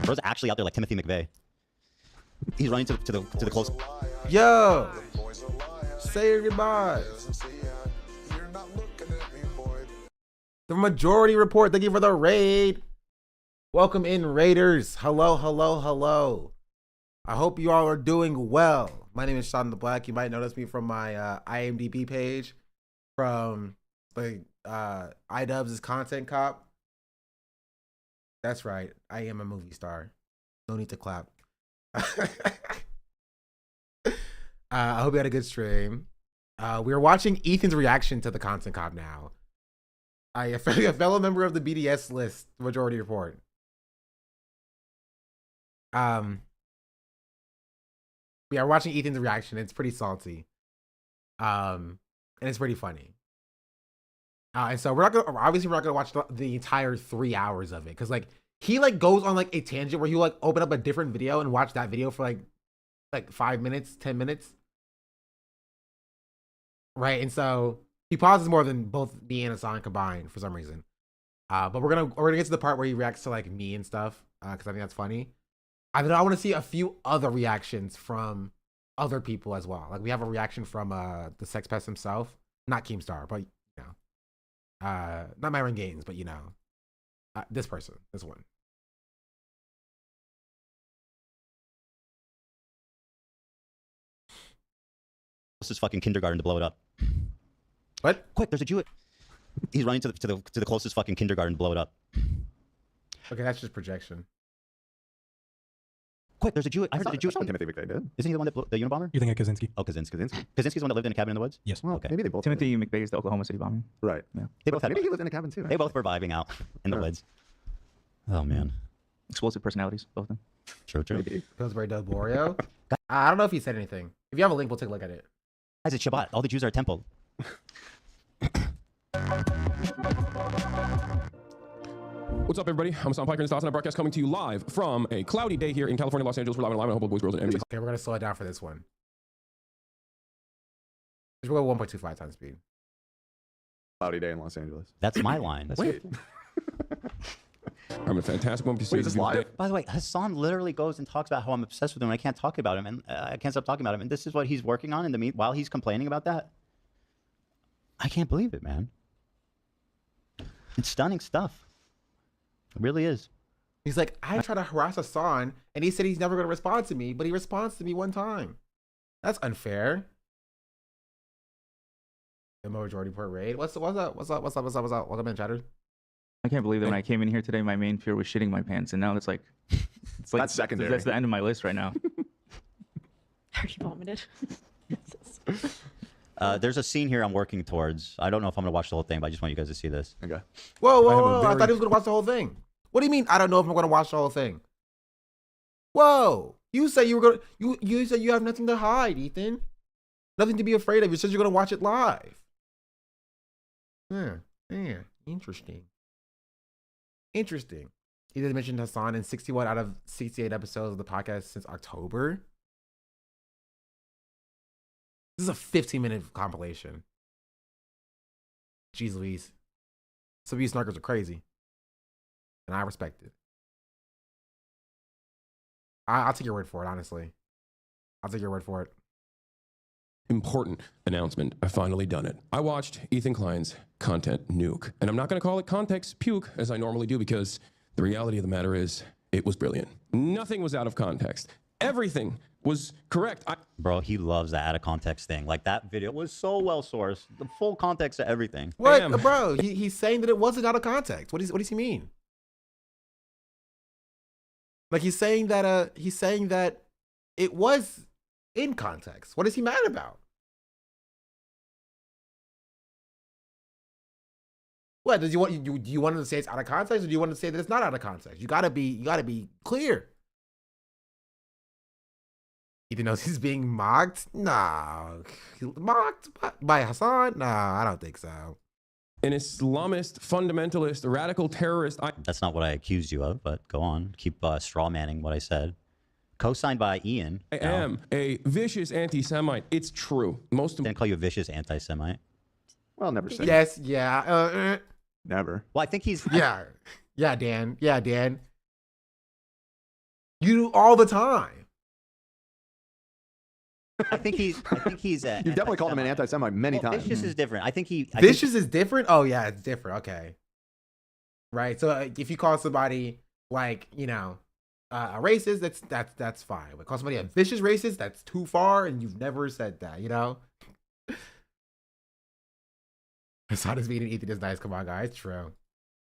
Bro's actually out there like Timothy McVeigh. He's running to the close. Yo, say your goodbyes. The majority report. Thank you for the raid. Welcome in, raiders. Hello, hello, hello. I hope you all are doing well. My name is Sean the Black. You might notice me from my IMDb page, from the iDubbbz' Content Cop. That's right. I am a movie star. No need to clap. I hope you had a good stream. We are watching Ethan's reaction to the Content Cop now. A fellow member of the BDS list, majority report. We are watching Ethan's reaction. It's pretty salty. And it's pretty funny. And so we're not gonna watch the entire 3 hours of it, because like he like goes on like a tangent where he'll like open up a different video and watch that video for like 5 minutes, 10 minutes. Right, and so he pauses more than both me and Hassan combined for some reason. But we're gonna get to the part where he reacts to like me and stuff, because I think that's funny. I want to see a few other reactions from other people as well. Like we have a reaction from the sex pest himself, not Keemstar, but you know, not Myron Gaines, but you know, this person, this one. This is fucking kindergarten to blow it up. What? Quick, there's a Jew. He's running to the closest fucking kindergarten to blow it up. Okay, that's just projection. Quick, there's a Jew. I heard there's a Jew. Timothy McVeigh did. Isn't he the one that blew the Unabomber? You think of Kaczynski? Oh, Kaczynski's the one that lived in a cabin in the woods? Yes. Well, okay. Maybe they both. Timothy McVeigh is the Oklahoma City bombing. Right. Yeah. They both had. Maybe he lived in a cabin too. They both were vibing out in the woods. Oh man. Explosive personalities, both of them. True. Pillsbury Del Borio. I don't know if he said anything. If you have a link, we'll take a look at it. Guys, it's Shabbat. All the Jews are a temple. What's up, everybody? I'm Hassan Piker, and I'm broadcast coming to you live from a cloudy day here in California, Los Angeles. We're live and Humble Boys, Girls, and MJs. Okay, we're gonna slow it down for this one. We'll go 1.25 times speed. Cloudy day in Los Angeles. That's my line. Wait. I'm a fantastic one. Wait, is this live? By the way, Hassan literally goes and talks about how I'm obsessed with him and I can't talk about him, and I can't stop talking about him. And this is what he's working on in the while he's complaining about that. I can't believe it, man. It's stunning stuff. It really is. He's like, I try to harass Hassan, and he said he's never going to respond to me, but he responds to me one time. That's unfair. The majority report raid. What's up, man, chatter? I can't believe that when I came in here today, my main fear was shitting my pants, and now it's like that's secondary. That's the end of my list right now. I already vomited. There's a scene here I'm working towards. I don't know if I'm gonna watch the whole thing, but I just want you guys to see this. Okay. Whoa! I thought he was gonna watch the whole thing. What do you mean? I don't know if I'm gonna watch the whole thing. Whoa! You say you were gonna. You said you have nothing to hide, Ethan. Nothing to be afraid of. You said you're gonna watch it live. Yeah. Interesting. Interesting. He did mention Hassan in 61 out of 68 episodes of the podcast since October. This is a 15-minute compilation. Jeez Louise. Some of you snarkers are crazy. And I respect it. I'll take your word for it, honestly. I'll take your word for it. Important announcement. I've finally done it. I watched Ethan Klein's Content Nuke. And I'm not going to call it Context Puke, as I normally do, because the reality of the matter is, it was brilliant. Nothing was out of context. Everything was correct. Bro, he loves that out of context thing. Like, that video was so well sourced. The full context of everything. What? Bro, he's saying that it wasn't out of context. What does he mean? Like, he's saying that it was in context. What is he mad about? What do you want him to say it's out of context, or do you want to say that it's not out of context? You gotta be clear. Ethan knows he's being mocked. Nah, mocked by Hassan. Nah, I don't think so. An Islamist, fundamentalist, radical terrorist. That's not what I accused you of, but go on. Keep straw manning what I said. Co-signed by Ian. I am a vicious anti-Semite. It's true. Didn't call you a vicious anti-Semite. Well, never say. Yes, yeah. Never. Well, I think he's. Yeah, Dan. Yeah, Dan. You do all the time. I think he's. You've definitely called him an anti-Semite many times. Vicious is different. I think he. Vicious is different. Oh yeah, it's different. Okay. Right. So if you call somebody like a racist, that's fine. But call somebody a vicious racist, that's too far, and you've never said that. Hassan is being an Ethan is nice. Come on, guys. True.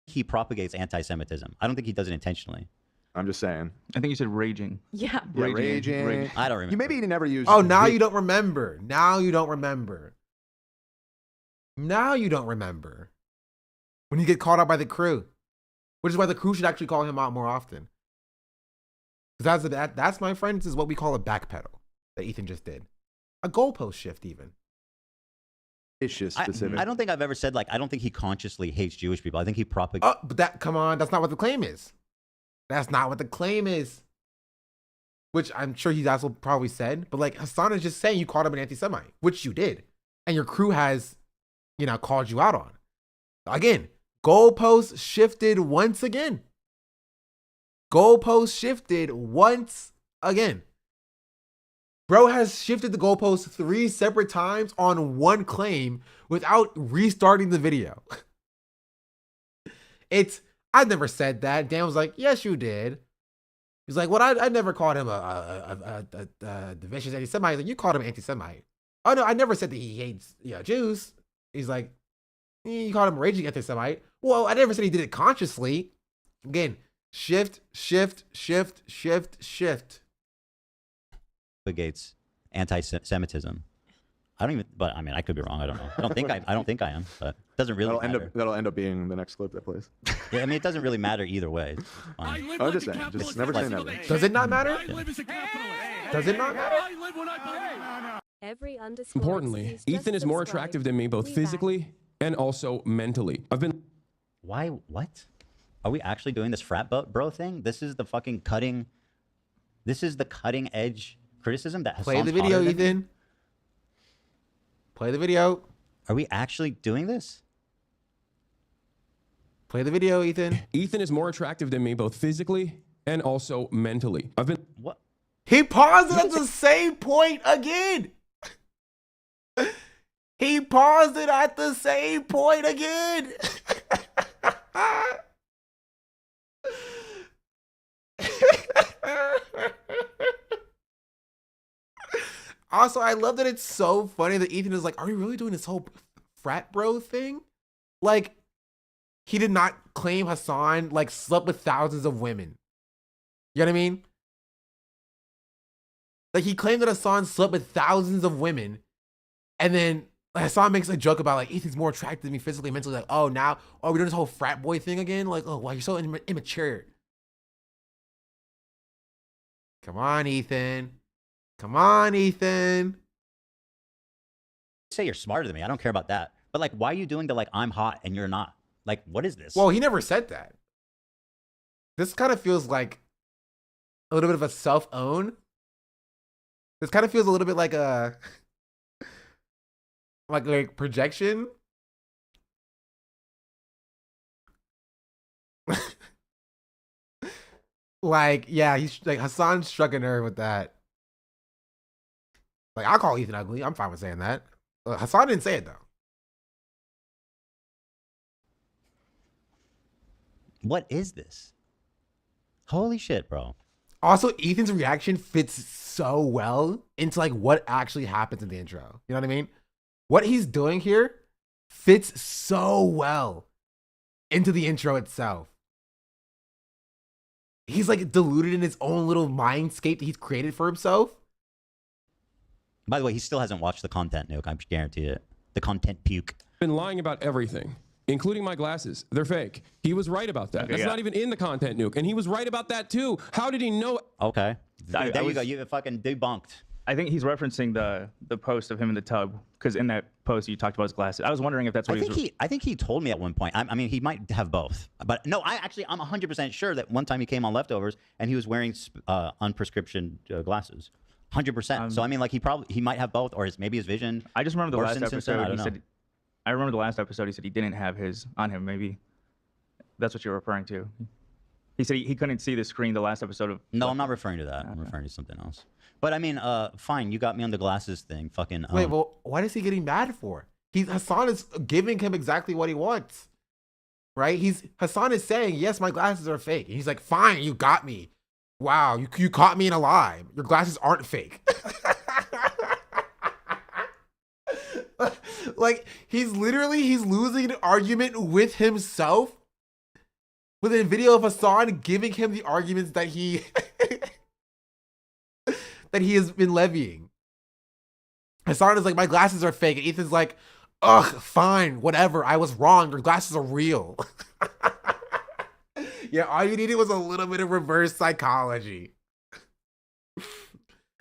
He propagates anti-Semitism. I don't think he does it intentionally. I'm just saying. I think you said raging. Yeah. Raging. I don't remember. You maybe never used. Oh, now you don't remember. Now you don't remember. When you get called out by the crew, which is why the crew should actually call him out more often. Because that's my friends, is what we call a backpedal that Ethan just did. A goalpost shift, even. Specific. I don't think I've ever said, I don't think he consciously hates Jewish people. I think he propagates. But come on, that's not what the claim is. That's not what the claim is. Which I'm sure he's also probably said. But Hassan is just saying you called him an anti-Semite, which you did. And your crew has, called you out on. Again, goalposts shifted once again. Bro has shifted the goalposts 3 separate times on one claim without restarting the video. I never said that. Dan was like, yes, you did. He's like, well, I never called him a vicious anti-Semite. He's like, you called him anti-Semite. Oh, no, I never said that he hates Jews. He's like, you called him a raging anti-Semite. Well, I never said he did it consciously. Again, shift. Propagates anti-Semitism. I don't even, but I mean, I could be wrong. I don't know. I don't think I am, but it doesn't really matter. That'll end up being the next clip that plays. Yeah, I mean, it doesn't really matter either way. I'm just saying, just never say never. Does it not matter? I live as a capitalist. Does it not matter? I live when I believe. Every underscore. Importantly, excuse, just Ethan is more subscribe. attractive than me, both We back. physically and also mentally. I've been. Why? What? Are we actually doing this frat bro thing? This is the fucking cutting. This is the cutting edge criticism that Play Hassan's the video, hotter than me? Ethan. Play the video. Are we actually doing this? Play the video, Ethan. Ethan is more attractive than me, both physically and also mentally. I've been. What? He paused it at the same point again. He paused it at the same point again. Also, I love that it's so funny that Ethan is like, are we really doing this whole frat bro thing? Like, he did not claim Hassan like slept with thousands of women. You know what I mean? Like, he claimed that Hassan slept with thousands of women, and then Hassan makes a joke about like Ethan's more attractive than me physically, mentally. Like, oh, now we're doing this whole frat boy thing again. Like, oh, wow, you're so immature. Come on, Ethan. Come on, Ethan. Say you're smarter than me. I don't care about that. But like, why are you doing the like I'm hot and you're not? Like, what is this? Well, he never said that. This kind of feels like a little bit of a self-own. This kind of feels a little bit like a like projection. Like, yeah, he's like Hassan struck a nerve with that. Like, I'll call Ethan ugly. I'm fine with saying that. Hassan didn't say it though. What is this? Holy shit, bro. Also, Ethan's reaction fits so well into like what actually happens in the intro. You know what I mean? What he's doing here fits so well into the intro itself. He's like deluded in his own little mindscape that he's created for himself. By the way, he still hasn't watched the content, Nuke. I'm guaranteed it. The content puke. Been lying about everything, including my glasses. They're fake. He was right about that. Okay, That's yeah. not even in the content, Nuke. And he was right about that too. How did he know? Okay. I There you was- go. You fucking debunked. I think he's referencing the post of him in the tub, because in that post you talked about his glasses. I was wondering if that's what I think he told me at one point. I mean, he might have both. But no, I'm 100% sure that one time he came on Leftovers and he was wearing unprescription glasses. 100%. So I mean, like he might have both, or maybe his vision. I just remember the last worsened since then, episode. I He don't said, know. I remember the last episode. He said he didn't have his on him. Maybe that's what you're referring to. He said he couldn't see the screen the last episode of. No, I'm not referring to that. I'm referring to something else. But I mean, fine. You got me on the glasses thing. Fucking. Wait, well, what is he getting mad for? Hassan is giving him exactly what he wants, right? Hassan is saying, yes, my glasses are fake. And he's like, fine, you got me. Wow, you caught me in a lie. Your glasses aren't fake. Like, he's losing an argument with himself with a video of Hassan giving him the arguments that he that he has been levying. Hassan is like, my glasses are fake. And Ethan's like, ugh, fine, whatever. I was wrong. Your glasses are real. Yeah, all you needed was a little bit of reverse psychology.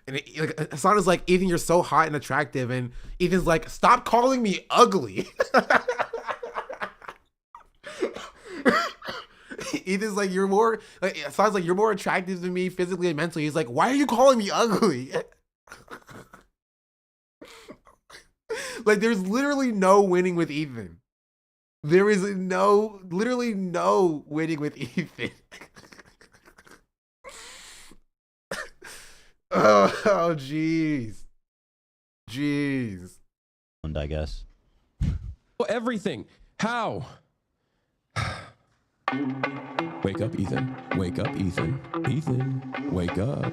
And like, Hassan is like, Ethan, you're so hot and attractive. And Ethan's like, stop calling me ugly. Ethan's like, Hassan's like, you're more attractive than me physically and mentally. He's like, why are you calling me ugly? Like, there's literally no winning with Ethan. There is literally no winning with Ethan. Oh, jeez. Jeez. I guess. Everything. How? Wake up, Ethan. Wake up, Ethan. Ethan, wake up.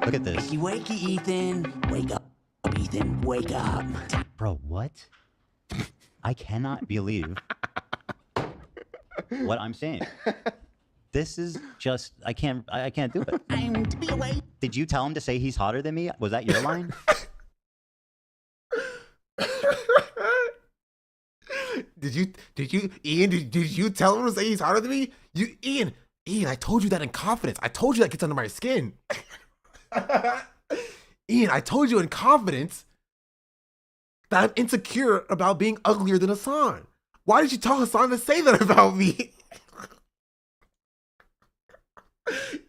Look at this. Wakey, Ethan. Wake up, Ethan. Wake up. Bro, what? I cannot believe what I'm saying. This is just, I can't do it. I'm to be away. Did you tell him to say he's hotter than me? Was that your line? Did you, Ian, did you tell him to say he's hotter than me? Ian, I told you that in confidence. I told you that gets under my skin. Ian, I told you in confidence that I'm insecure about being uglier than Hassan. Why did you tell Hassan to say that about me?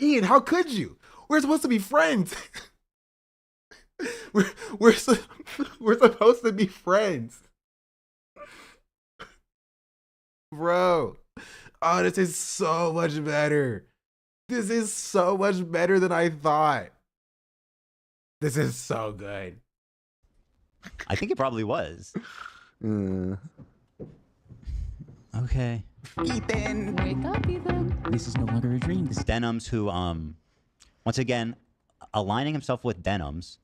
Ian, how could you? We're supposed to be friends. we're supposed to be friends. Bro. Oh, this is so much better. This is so much better than I thought. This is so good. I think it probably was. Okay. Ethan! Wake up, Ethan. This is no longer a dream. This is Denims who, once again, aligning himself with Denims,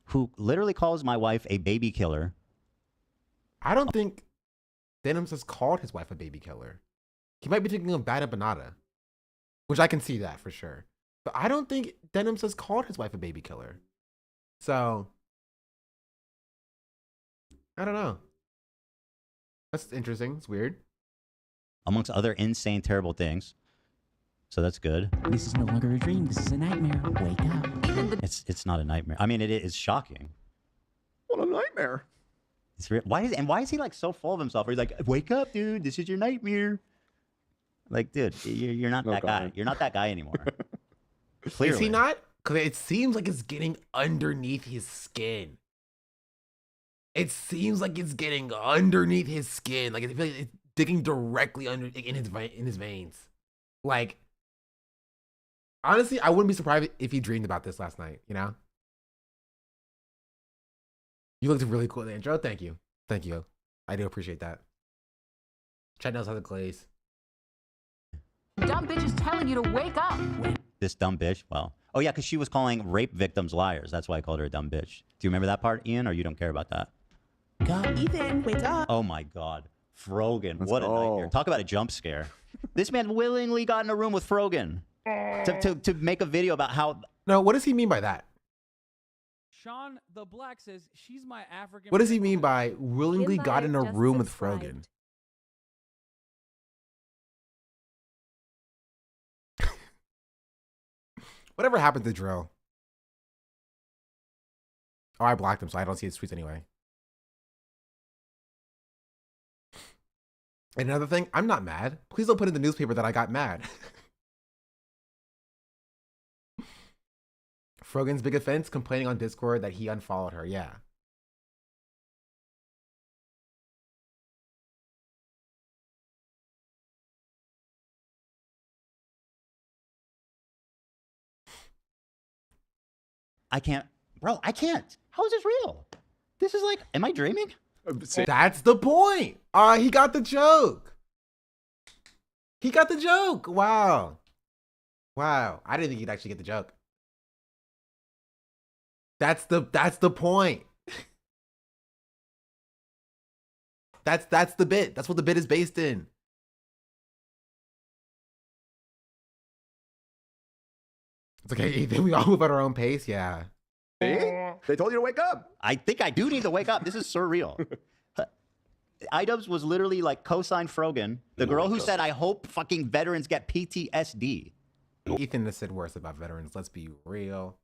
who literally calls my wife a baby killer. I don't think Denims has called his wife a baby killer. He might be thinking of Bada Banana, which I can see that for sure. But I don't think Denims has called his wife a baby killer. So, I don't know. That's interesting. It's weird. Amongst other insane, terrible things. So that's good. This is no longer a dream. This is a nightmare. Wake up. It's not a nightmare. I mean, it is shocking. What a nightmare. It's real. Why is he like so full of himself? Where he's like, wake up, dude. This is your nightmare. Like, dude, you're not that guy. You're not that guy anymore. Clearly. Is he not? Because it seems like it's getting underneath his skin. It seems like it's getting underneath his skin. Like it's digging directly under in his veins. Like, honestly, I wouldn't be surprised if he dreamed about this last night, you know? You looked really cool in the intro. Thank you. Thank you. I do appreciate that. Chat knows how to glaze. Dumb bitch is telling you to wake up. This dumb bitch. Well, oh yeah, because she was calling rape victims liars. That's why I called her a dumb bitch. Do you remember that part, Ian, or you don't care about that? Ethan, wake up. Oh my God. Frogan. What a nightmare. Talk about a jump scare. This man willingly got in a room with Frogan to make a video about how... No, what does he mean by that? Sean the Black says she's my African... What does he mean by willingly got in a room with Frogan? Whatever happened to Drill? Oh, I blocked him, so I don't see his tweets anyway. And another thing, I'm not mad. Please don't put in the newspaper that I got mad. Frogan's big offense, complaining on Discord that he unfollowed her. Yeah. I can't. Bro, I can't. How is this real? This is like, am I dreaming? That's the point. He got the joke. He got the joke. Wow. Wow. I didn't think he'd actually get the joke. That's the point. That's the bit. That's what the bit is based in. It's okay, Ethan. We all move at our own pace. Yeah. See? They told you to wake up. I think I do need to wake up. This is surreal. iDubbbz was literally like co-signed Frogan, the girl who said, I hope fucking veterans get PTSD. Ethan has said worse about veterans. Let's be real.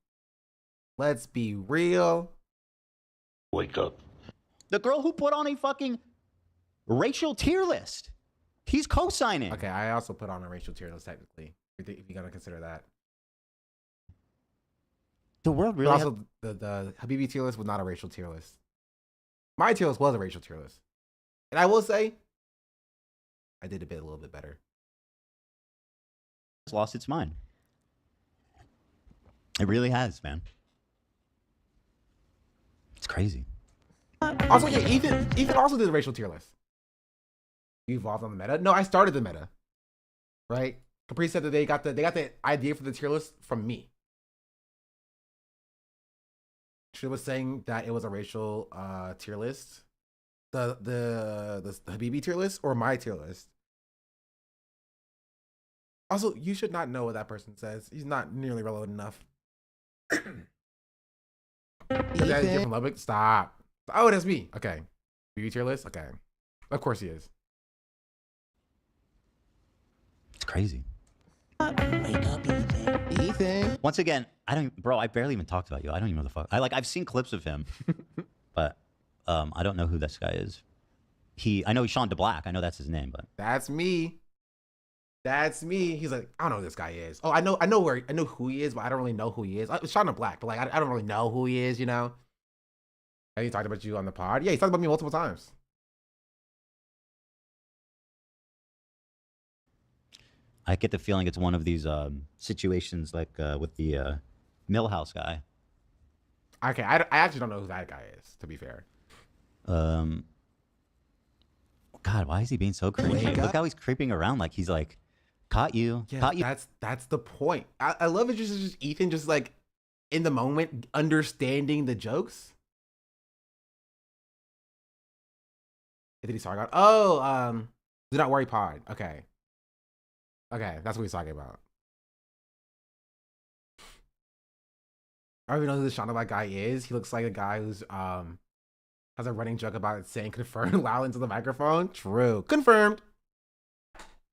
Let's be real. Wake up. The girl who put on a fucking racial tier list. He's co-signing. Okay, I also put on a racial tier list technically, if you're gonna consider that. The world really. But also, the Habibi tier list was not a racial tier list. My tier list was a racial tier list, and I will say, I did a little bit better. It's lost its mind. It really has, man. It's crazy. Also, yeah, Ethan also did a racial tier list. You evolved on the meta. No, I started the meta. Right? Capri said that they got the idea for the tier list from me. She was saying that it was a racial tier list. The Habibi tier list or my tier list. Also, you should not know what that person says. He's not nearly relevant enough. From Lubbock? Stop. Oh, that's me. Okay. Habibi tier list? Okay. Of course he is. It's crazy. Wake up, Ethan. Ethan. Once again, bro, I barely even talked about you. I don't even know the fuck. I've seen clips of him, but I don't know who this guy is. I know he's Sean DeBlack. I know that's his name, but that's me. That's me. He's like, I don't know who this guy is. Oh, I know who he is, but I don't really know who he is. It's Sean DeBlack, but like I don't really know who he is, you know. Have he talked about you on the pod? Yeah, he's talked about me multiple times. I get the feeling it's one of these situations like with the Millhouse guy. Okay, I actually don't know who that guy is, to be fair. God, why is he being so cringy? Look how he's creeping around like he's like, caught you, yeah, caught you. That's the point. I love it. Just Ethan, just like in the moment, understanding the jokes. What did he talk about? Oh, do not worry, pod. Okay, that's what he's talking about. I don't even know who the Sean DeBlack guy is. He looks like a guy who's has a running joke about it saying confirmed loud into the microphone. True. Confirmed.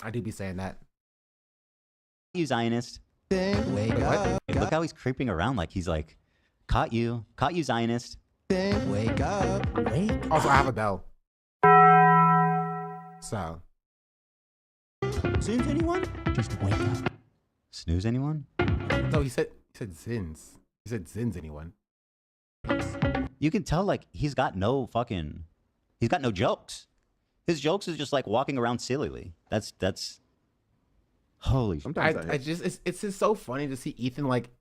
I do be saying that. You Zionist. Wake up. Look how he's creeping around like he's like, caught you, Zionist. Wake up. Also, I have a bell. So. Snooze anyone? Just wake up. Snooze anyone? No, he said zins. He said zins anyone. You can tell like he's got no jokes. His jokes is just like walking around sillily. That's holy shit. I just it's just so funny to see Ethan like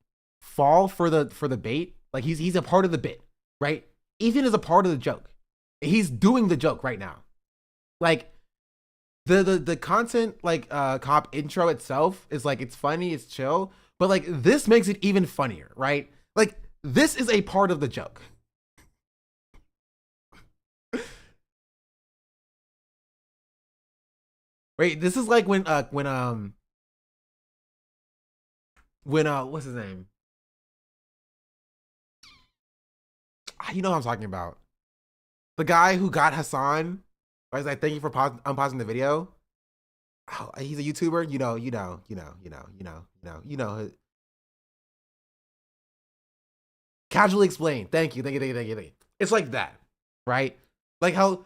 fall for the bait. Like he's a part of the bit, right? Ethan is a part of the joke. He's doing the joke right now. Like the content like cop intro itself is like it's funny, it's chill, but like this makes it even funnier, right? Like this is a part of the joke. Wait, this is like when what's his name? You know what I'm talking about. The guy who got Hassan. I was like, thank you for unpausing the video. Oh, he's a YouTuber. You know. Casually explained. Thank you. It's like that, right? Like how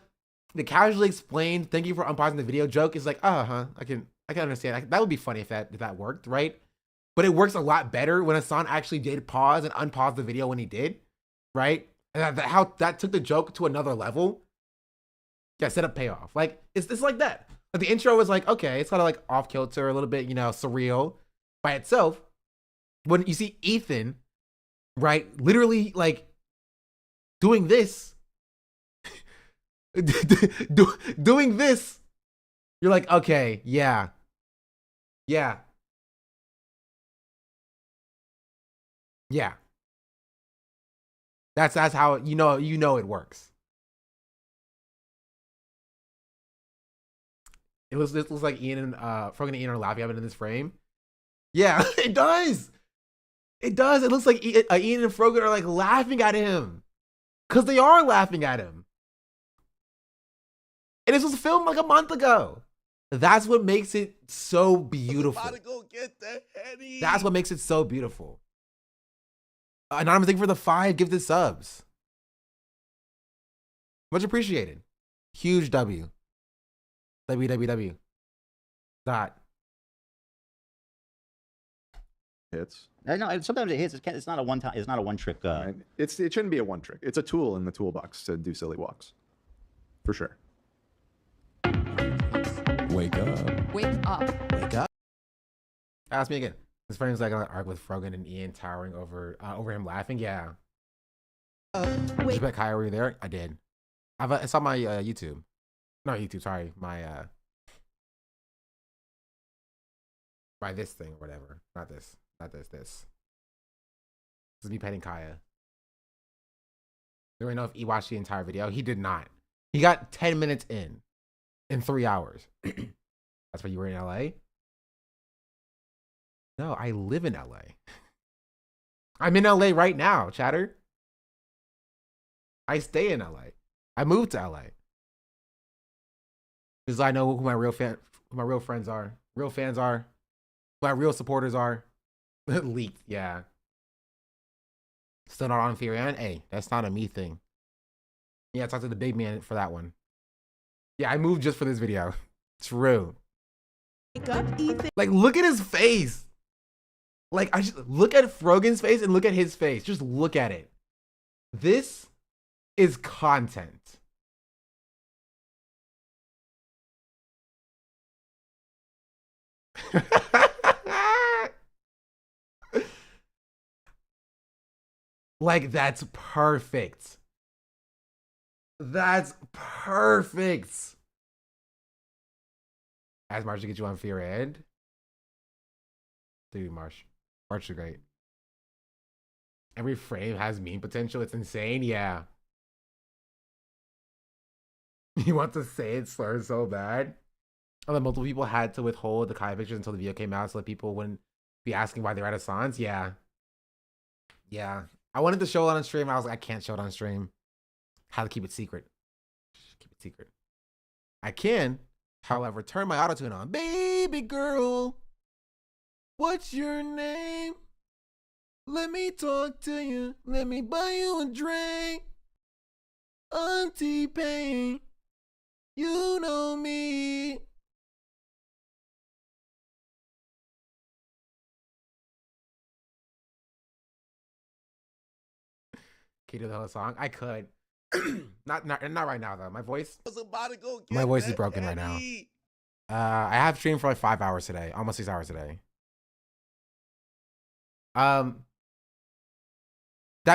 the casually explained, thank you for unpausing the video joke is like, I can understand. That would be funny if that worked, right? But it works a lot better when Hassan actually did pause and unpause the video when he did, right? And how that took the joke to another level. Yeah, set up payoff. Like it's like that. Like the intro was like, okay, it's kind of like off kilter, a little bit, surreal by itself. When you see Ethan, right, literally like doing this. Doing this, you're like, okay, yeah. That's how you know it works. This looks like Ian and Frogan and Ian are laughing at it in this frame. Yeah, it does. It looks like Ian and Frogan are like laughing at him, because they are laughing at him. And this was filmed like a month ago. That's what makes it so beautiful. That's what makes it so beautiful. Anonymous, thank you for the 5 gifted subs. Much appreciated. Huge W. www. Hits. No, sometimes it hits. It's not a one time. It's not a one trick. Right. It shouldn't be a one trick. It's a tool in the toolbox to do silly walks, for sure. Wake up. Wake up. Wake up. Ask me again. His friend's like on an arc with Frogan and Ian towering over him laughing. Yeah. Did you bet Kyle, were you there? I did. I saw my YouTube. Not YouTube, sorry. My this thing or whatever. Not this. This. This is me petting Kaya. Do we know if he watched the entire video? He did not. He got 10 minutes in 3 hours. That's why you were in LA? No, I live in LA. I'm in LA right now, chatter. I stay in LA. I moved to LA. Because I know who my real friends are, real fans are, who my real supporters are. Leaked, yeah. Still not on Furion? Hey, that's not a me thing. Yeah, talk to the big man for that one. Yeah, I moved just for this video. True. Wake up, Ethan. Like, look at his face. Like, I just look at Frogan's face and look at his face. Just look at it. This is content. Like, that's perfect. That's perfect. As Marsh to get you on Fear Ed. Dude, Marsh is great. Every frame has meme potential. It's insane. Yeah. You want to say it slurs so bad. And then multiple people had to withhold the Kai pictures until the video came out so that people wouldn't be asking why they're Renaissance. Yeah. Yeah. I wanted to show it on stream. I was like, I can't show it on stream. How to keep it secret. Keep it secret. I can, however, turn my auto-tune on. Baby girl, what's your name? Let me talk to you. Let me buy you a drink. Auntie Payne, you know me. Can you do the whole song? I could. not right now though. My voice is broken right now. I have streamed for like 5 hours today, almost 6 hours today. That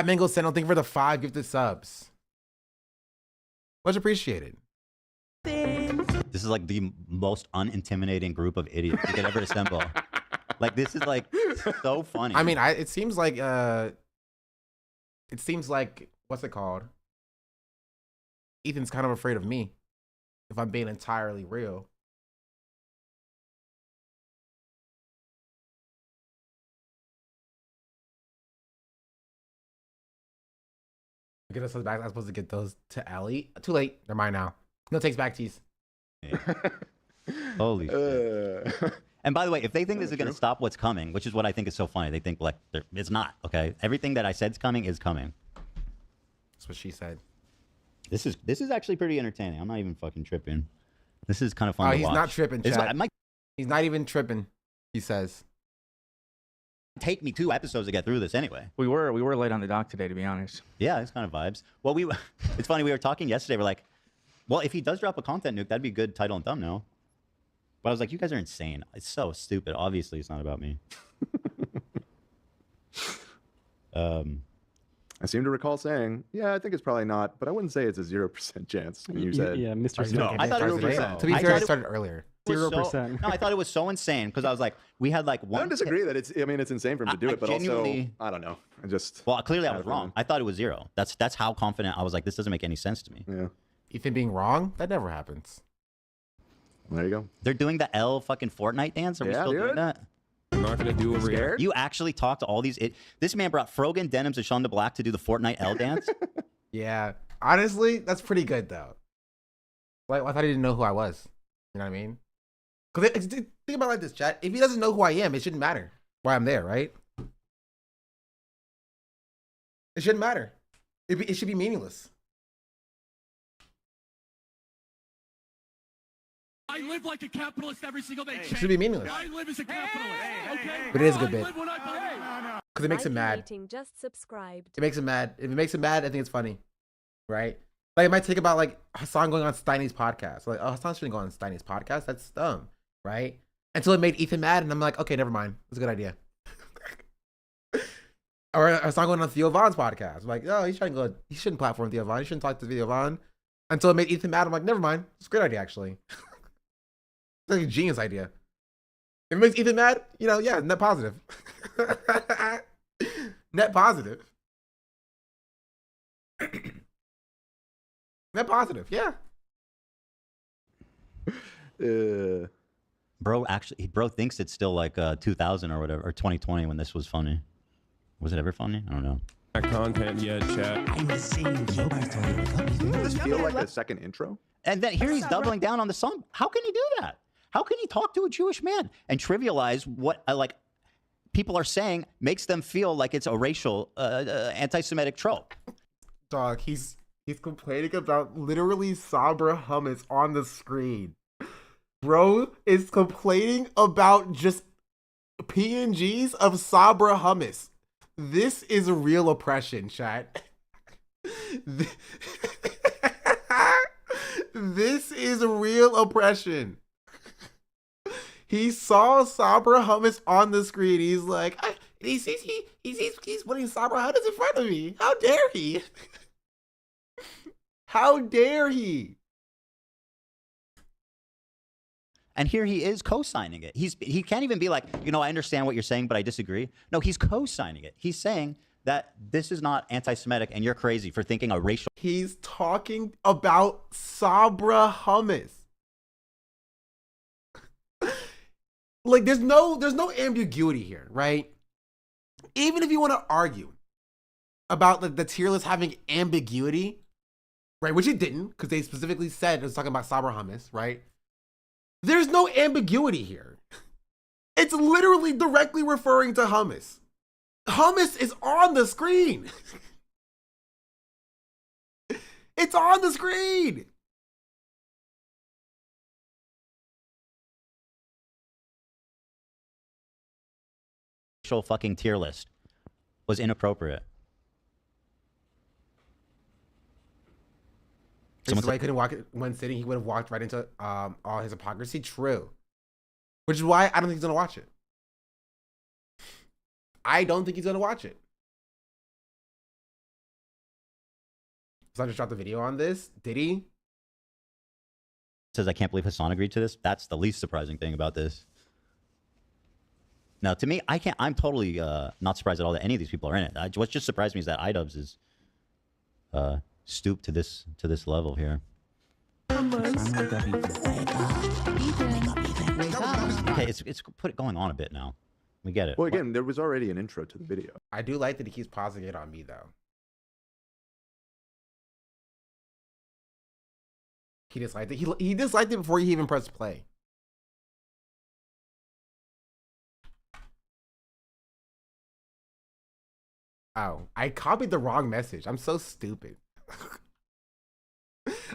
Mango Sentinel, thank you for the 5 gifted subs. Much appreciated. This is like the most unintimidating group of idiots you could ever assemble. Like, this is like so funny. I mean, it seems like what's it called? Ethan's kind of afraid of me, if I'm being entirely real. Get us back. I'm supposed to get those to Ellie. Too late. They're mine now. No takes back tees. Yeah. Holy shit. And by the way, if they think this is going to stop what's coming, which is what I think is so funny, they think like it's not, okay? Everything that I said's coming is coming. That's what she said. This is actually pretty entertaining. I'm not even fucking tripping. This is kind of fun to watch. He's not tripping, chat. He's not even tripping, he says. Take me 2 episodes to get through this anyway. We were late on the dock today, to be honest. Yeah, it's kind of vibes. Well, it's funny, we were talking yesterday, we're like, well, if he does drop a content nuke, that'd be a good title and thumbnail. But I was like, you guys are insane. It's so stupid. Obviously, it's not about me. I seem to recall saying, yeah, I think it's probably not, but I wouldn't say it's a 0% chance. And you said, yeah, Mr. No, I thought 0%. To be fair, I started earlier. 0%. No, I thought it was so insane because I was like, we had like one. I don't disagree that it's. I mean, it's insane for him to do it, but genuinely, also, I don't know. I just. Well, clearly I was wrong. I thought it was 0. That's how confident I was. Like, this doesn't make any sense to me. Yeah. Ethan being wrong, that never happens. There you go. They're doing the L fucking Fortnite dance. Are we still doing that? I'm not gonna do over here. You actually talked to all these. This man brought Frogan, Denims, and Sean the Black to do the Fortnite L dance. Yeah, honestly, that's pretty good though. Like, I thought he didn't know who I was. You know what I mean? Because think about it like this, chat. If he doesn't know who I am, it shouldn't matter why I'm there, right? It shouldn't matter. It should be meaningless. I live like a capitalist every single day. It should be meaningless. I live as a capitalist. Okay. But it is a good bit. I live when I believe. Because it makes him mad. Just subscribed. It makes him mad. If it makes him mad, I think it's funny, right? Like, it might take about like Hassan going on Steiny's podcast. Like, oh, Hassan shouldn't go on Steiny's podcast. That's dumb, right? Until it made Ethan mad, and I'm like, okay, never mind. It's a good idea. Or Hassan going on Theo Von's podcast. I'm like, oh, he shouldn't platform Theo Von. He shouldn't talk to Theo Von. Until it made Ethan mad, I'm like, never mind. It's a great idea, actually. It's like a genius idea. If it makes Ethan mad, you know, yeah, net positive. Net positive. Net positive, yeah. Bro thinks it's still like 2000 or whatever, or 2020 when this was funny. Was it ever funny? I don't know. Content yet, chat. Doesn't this feel like a second intro? And then here he's doubling down on the song. How can he do that? How can he talk to a Jewish man and trivialize what people are saying makes them feel like it's a racial, anti-Semitic trope. Dog, he's complaining about literally Sabra hummus on the screen. Bro is complaining about just PNGs of Sabra hummus. This is real oppression, chat. This is real oppression. He saw Sabra hummus on the screen. He's like, he's putting Sabra hummus in front of me. How dare he? How dare he? And here he is co-signing it. He can't even be like, you know, I understand what you're saying, but I disagree. No, he's co-signing it. He's saying that this is not anti-Semitic and you're crazy for thinking a racial. He's talking about Sabra hummus. Like, there's no ambiguity here, right? Even if you want to argue about the tier list having ambiguity, right, which it didn't, because they specifically said it was talking about Sabra hummus, right? There's no ambiguity here. It's literally directly referring to hummus. Hummus is on the screen. It's on the screen. Fucking tier list was inappropriate. This is why he couldn't walk when sitting. He would have walked right into all his hypocrisy. True. Which is why I don't think he's gonna watch it. I don't think he's gonna watch it. So I just dropped the video on this. Did he? Says, I can't believe Hassan agreed to this. That's the least surprising thing about this. Now, to me, I'm totally not surprised at all that any of these people are in it. What just surprised me is that iDubbbz is stooped to this level here. Okay, it's going on a bit now. We get it. Well, again, there was already an intro to the video. I do like that he keeps pausing it on me, though. He disliked it. He disliked it before he even pressed play. Oh, I copied the wrong message. I'm so stupid.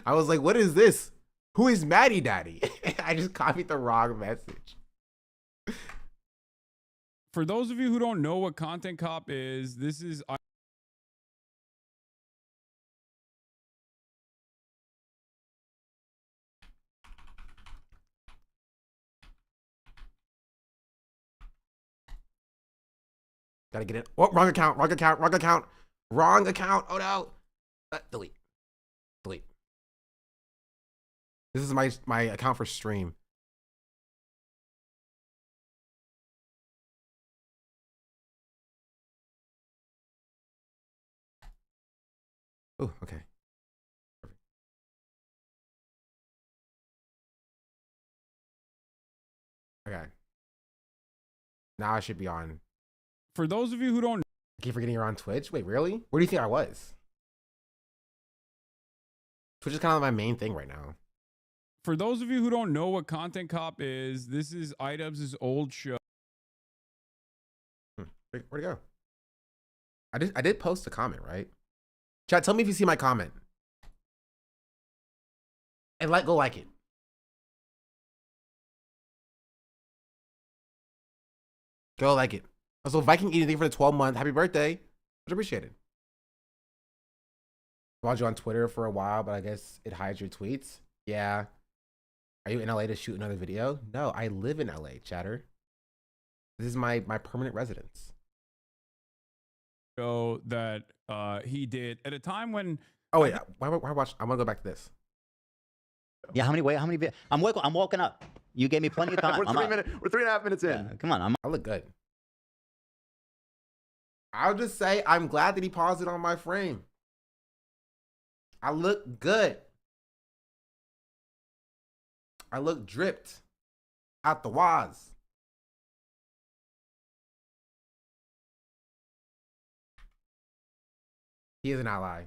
I was like, what is this? Who is Maddie Daddy? I just copied the wrong message. For those of you who don't know what Content Cop is, this is... Gotta get it. Oh, wrong account, wrong account, wrong account, wrong account. Oh no. Delete. Delete. This is my account for stream. Oh, okay. Perfect. Okay. Now I should be on. For those of you who don't... I keep forgetting you're on Twitch. Wait, really? Where do you think I was? Twitch is kind of my main thing right now. For those of you who don't know what Content Cop is, this is iDubbbz's old show. Where'd it go? I did post a comment, right? Chat, tell me if you see my comment. And go like it. Go like it. Also, Viking eating thing for the 12-month. Happy birthday. Much appreciated. Followed you on Twitter for a while, but I guess it hides your tweets. Yeah. Are you in LA to shoot another video? No, I live in LA, chatter. This is my permanent residence. Show that he did at a time when... Oh, wait. Why watch? I'm going to go back to this. Yeah, how many I'm woken up. You gave me plenty of time. We're 3.5 minutes in. Yeah, come on. I look good. I'll just say I'm glad that he paused it on my frame. I look good. I look dripped out the waz. He is an ally.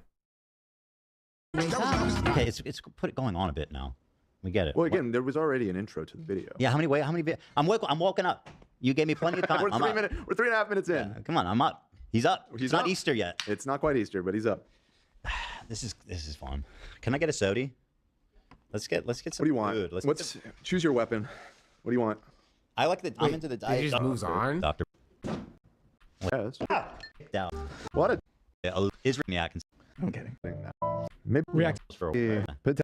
Okay, it's going on a bit now. We get it. Well, again, there was already an intro to the video. Yeah, how many I'm woken up. You gave me plenty of time. We're 3.5 minutes in. Yeah, come on, I'm up. He's up. It's not up. Easter yet. It's not quite Easter, but he's up. This is fun. Can I get a sody? Let's get some What do you want? food. Choose your weapon. What do you want? I like the. I'm into the diet. He just moves on. Doctor. Yes. Down. What a. Is yeah, I can. I'm kidding. Maybe React. For a perfect.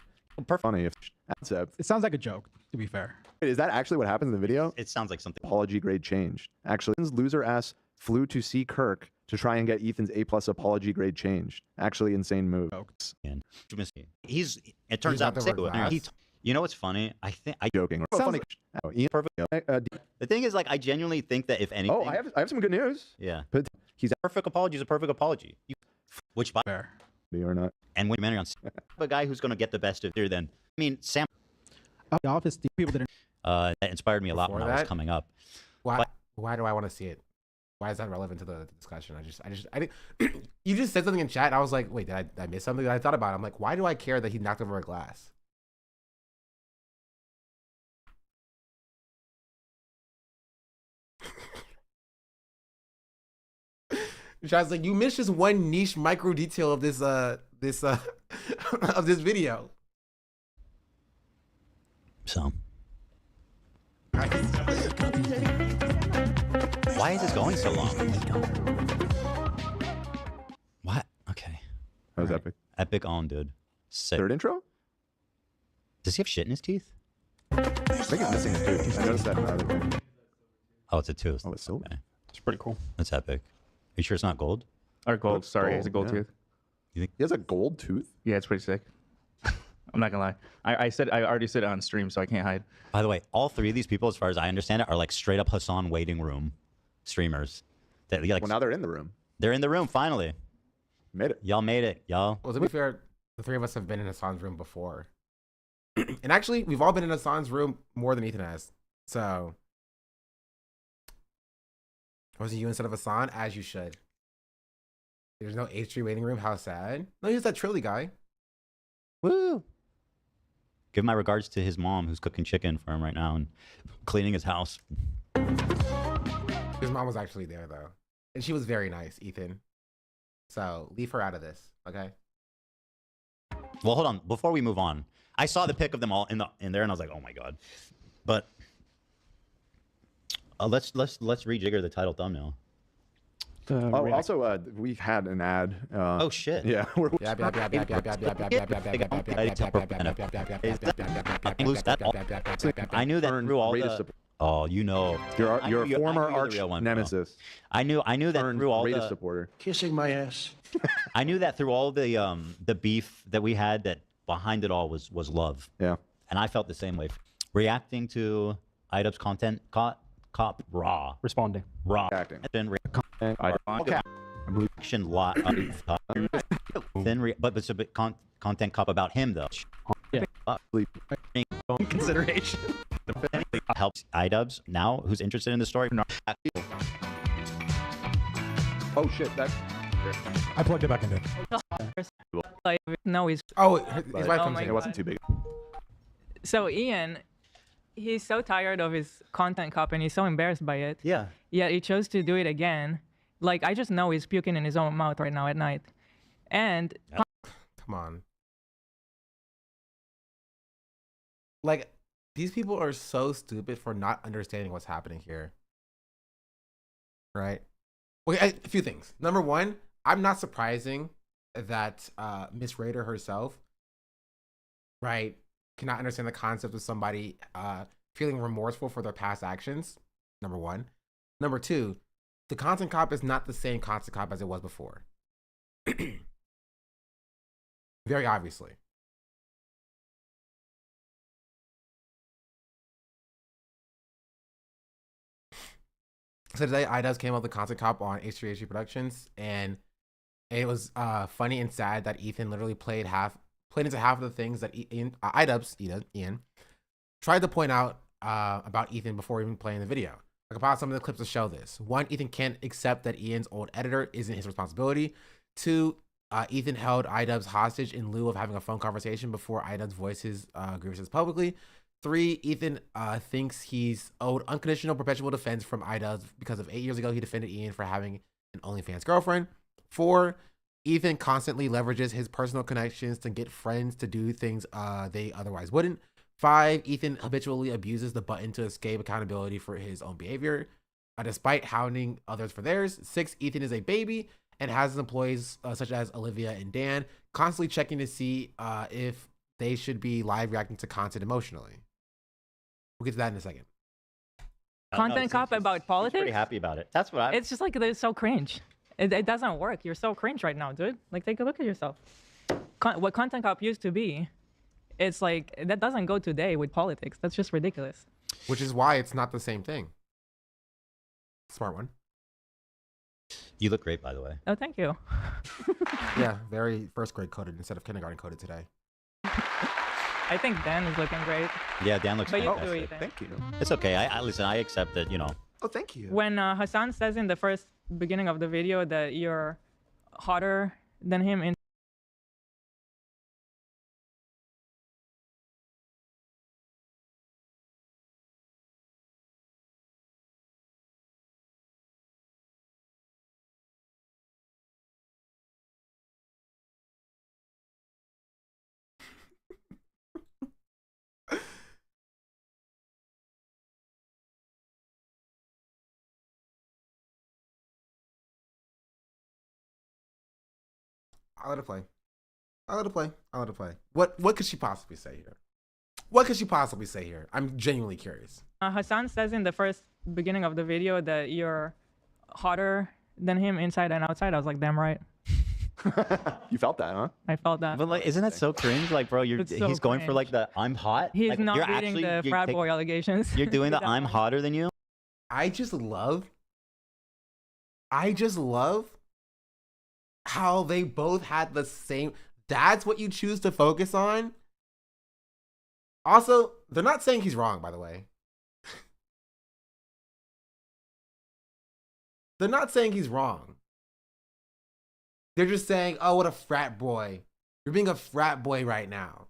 Funny if concept. It sounds like a joke, to be fair. Wait, is that actually what happens in the video? It sounds like something. Apology grade changed. Actually, loser ass flew to see Kirk to try and get Ethan's A+ apology grade changed. Actually, insane move. He's. It turns out. You know what's funny? I think I joking. Funny. Ian, perfect. The thing is, like, I genuinely think that if anything. Oh, I have some good news. Yeah. But he's a perfect apology is a perfect apology. Which by fair. Or not. And when you're on a guy who's going to get the best of there, then I mean Sam. The Office, the people that that inspired me a lot when I was coming up. Why do I want to see it? Why is that relevant to the discussion? I didn't. You just said something in chat. And I was like, wait, did I miss something? I thought about it. I'm like, why do I care that he knocked over a glass? I was like, you missed just one niche micro detail of this of this video. So why is this going so long? What? Okay. That was epic. Epic on, dude. Sick. Third intro? Does he have shit in his teeth? I think he's missing a tooth. I noticed that in the other thing. Oh, it's a tooth. Oh, it's silver. Okay. It's pretty cool. That's epic. Are you sure it's not gold? Or gold. That's Sorry, gold, it's a gold yeah. tooth. You think he has a gold tooth? Yeah, it's pretty sick. I'm not gonna lie. I already said it on stream, so I can't hide. By the way, all three of these people, as far as I understand it, are like straight up Hassan waiting room streamers. That like, well, now they're in the room. They're in the room finally. Made it. Y'all made it, y'all. Well, to be fair, the three of us have been in Hassan's room before, and actually, we've all been in Hassan's room more than Ethan has. So, was it you instead of Hassan? As you should. There's no H3 waiting room. How sad. No, he's that Trilly guy. Woo! Give my regards to his mom, who's cooking chicken for him right now and cleaning his house. His mom was actually there though, and she was very nice, Ethan. So leave her out of this, okay? Well, hold on. Before we move on, I saw the pic of them all in there, and I was like, oh my god. But let's rejigger the title thumbnail. Also, we had an ad. Oh shit! Yeah. I knew that through all the. Oh, you know, your former arch nemesis. I knew that through all the supporter. Kissing my ass. I knew that through all the beef that we had, that behind it all was love. Yeah. And I felt the same way. Reacting to IDUB's content cop raw. Responding. Raw. Acting. Action lot. But it's a bit content cop about him though. Yeah. Consideration. Helps IDUBs now who's interested in the story. Oh shit! That. I plugged it back in. No, he's. Oh, his wife comes in. It wasn't too big. So Ian, he's so tired of his content cop and he's so embarrassed by it. Yeah. Yet he chose to do it again. Like, I just know he's puking in his own mouth right now at night. And come on. Like, these people are so stupid for not understanding what's happening here. Right? Okay, a few things. Number one, I'm not surprising that Miss Raider herself, right, cannot understand the concept of somebody feeling remorseful for their past actions. Number one. Number two, the content cop is not the same content cop as it was before. Very obviously. So today, IDUBS came up with the content cop on H3H3 Productions, and it was funny and sad that Ethan literally played into half of the things that Ian tried to point out about Ethan before even playing the video. I compiled some of the clips to show this. One, Ethan can't accept that Ian's old editor isn't his responsibility. Two, Ethan held IDUBS hostage in lieu of having a phone conversation before IDUBS voiced his grievances publicly. 3, Ethan thinks he's owed unconditional perpetual defense from iDubbbz because of 8 years ago he defended Ian for having an OnlyFans girlfriend. 4, Ethan constantly leverages his personal connections to get friends to do things they otherwise wouldn't. 5, Ethan habitually abuses the button to escape accountability for his own behavior, despite hounding others for theirs. 6, Ethan is a baby and has his employees such as Olivia and Dan constantly checking to see if they should be live reacting to content emotionally. We'll get to that in a second. Content cop about politics? Pretty happy about it. That's what I. It's just like they're so cringe. It doesn't work. You're so cringe right now, dude. Like, take a look at yourself. What content cop used to be, it's like that doesn't go today with politics. That's just ridiculous. Which is why it's not the same thing. Smart one. You look great, by the way. Oh, thank you. Yeah, very first grade coded instead of kindergarten coded today. I think Dan is looking great. Yeah, Dan looks But you fantastic. do, Ethan. Thank you. It's okay. I listen. I accept that. You know. Oh, thank you. When Hassan says in the first beginning of the video that you're hotter than him in I'll let it play. I'll let it play. I'll let it play. What could she possibly say here? What could she possibly say here? I'm genuinely curious. Hassan says in the first beginning of the video that you're hotter than him inside and outside. I was like, damn right. You felt that, huh? I felt that. But like, isn't that so cringe? Like, bro, It's so he's going for cringe. like the I'm hot. He's like, not you're reading actually, the you're frat boy allegations. You're doing the That I'm one. hotter than you. I just love how they both had the same. That's what you choose to focus on. Also, they're not saying he's wrong, by the way. They're not saying he's wrong. They're just saying, oh, what a frat boy. You're being a frat boy right now.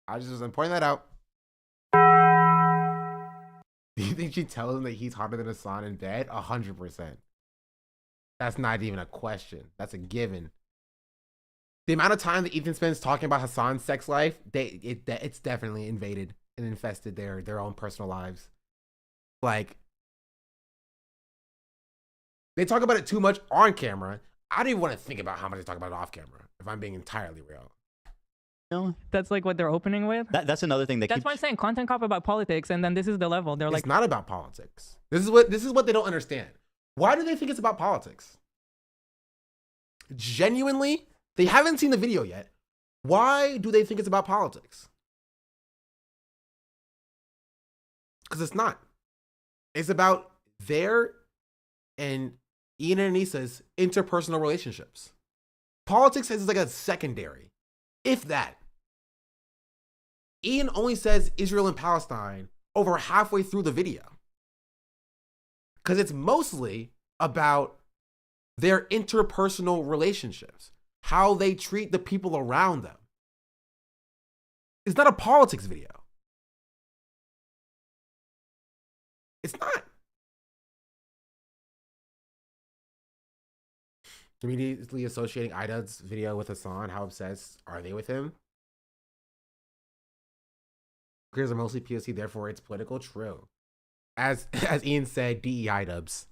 I just was pointing that out. Do you think she tells him that he's hotter than Hassan in bed? 100%. That's not even a question. That's a given. The amount of time that Ethan spends talking about Hassan's sex life, it's definitely invaded and infested their own personal lives. Like, they talk about it too much on camera. I don't even want to think about how much they talk about it off camera, if I'm being entirely real. No, That's like what they're opening with. that's another thing that That's keeps. why I'm saying content cop about politics, and then this is the level. They're It's like, not about politics. This is what they don't understand. Why do they think it's about politics? Genuinely, they haven't seen the video yet. Why do they think it's about politics? Because it's not. It's about their and Ian and Anissa's interpersonal relationships. Politics is like a secondary, if that. Ian only says Israel and Palestine over halfway through the video. Because it's mostly about their interpersonal relationships, how they treat the people around them. It's not a politics video. It's not. Immediately associating iDubbbz's video with Hassan, how obsessed are they with him? Careers are mostly POC, therefore it's political. True. As Ian said, DEI dubs.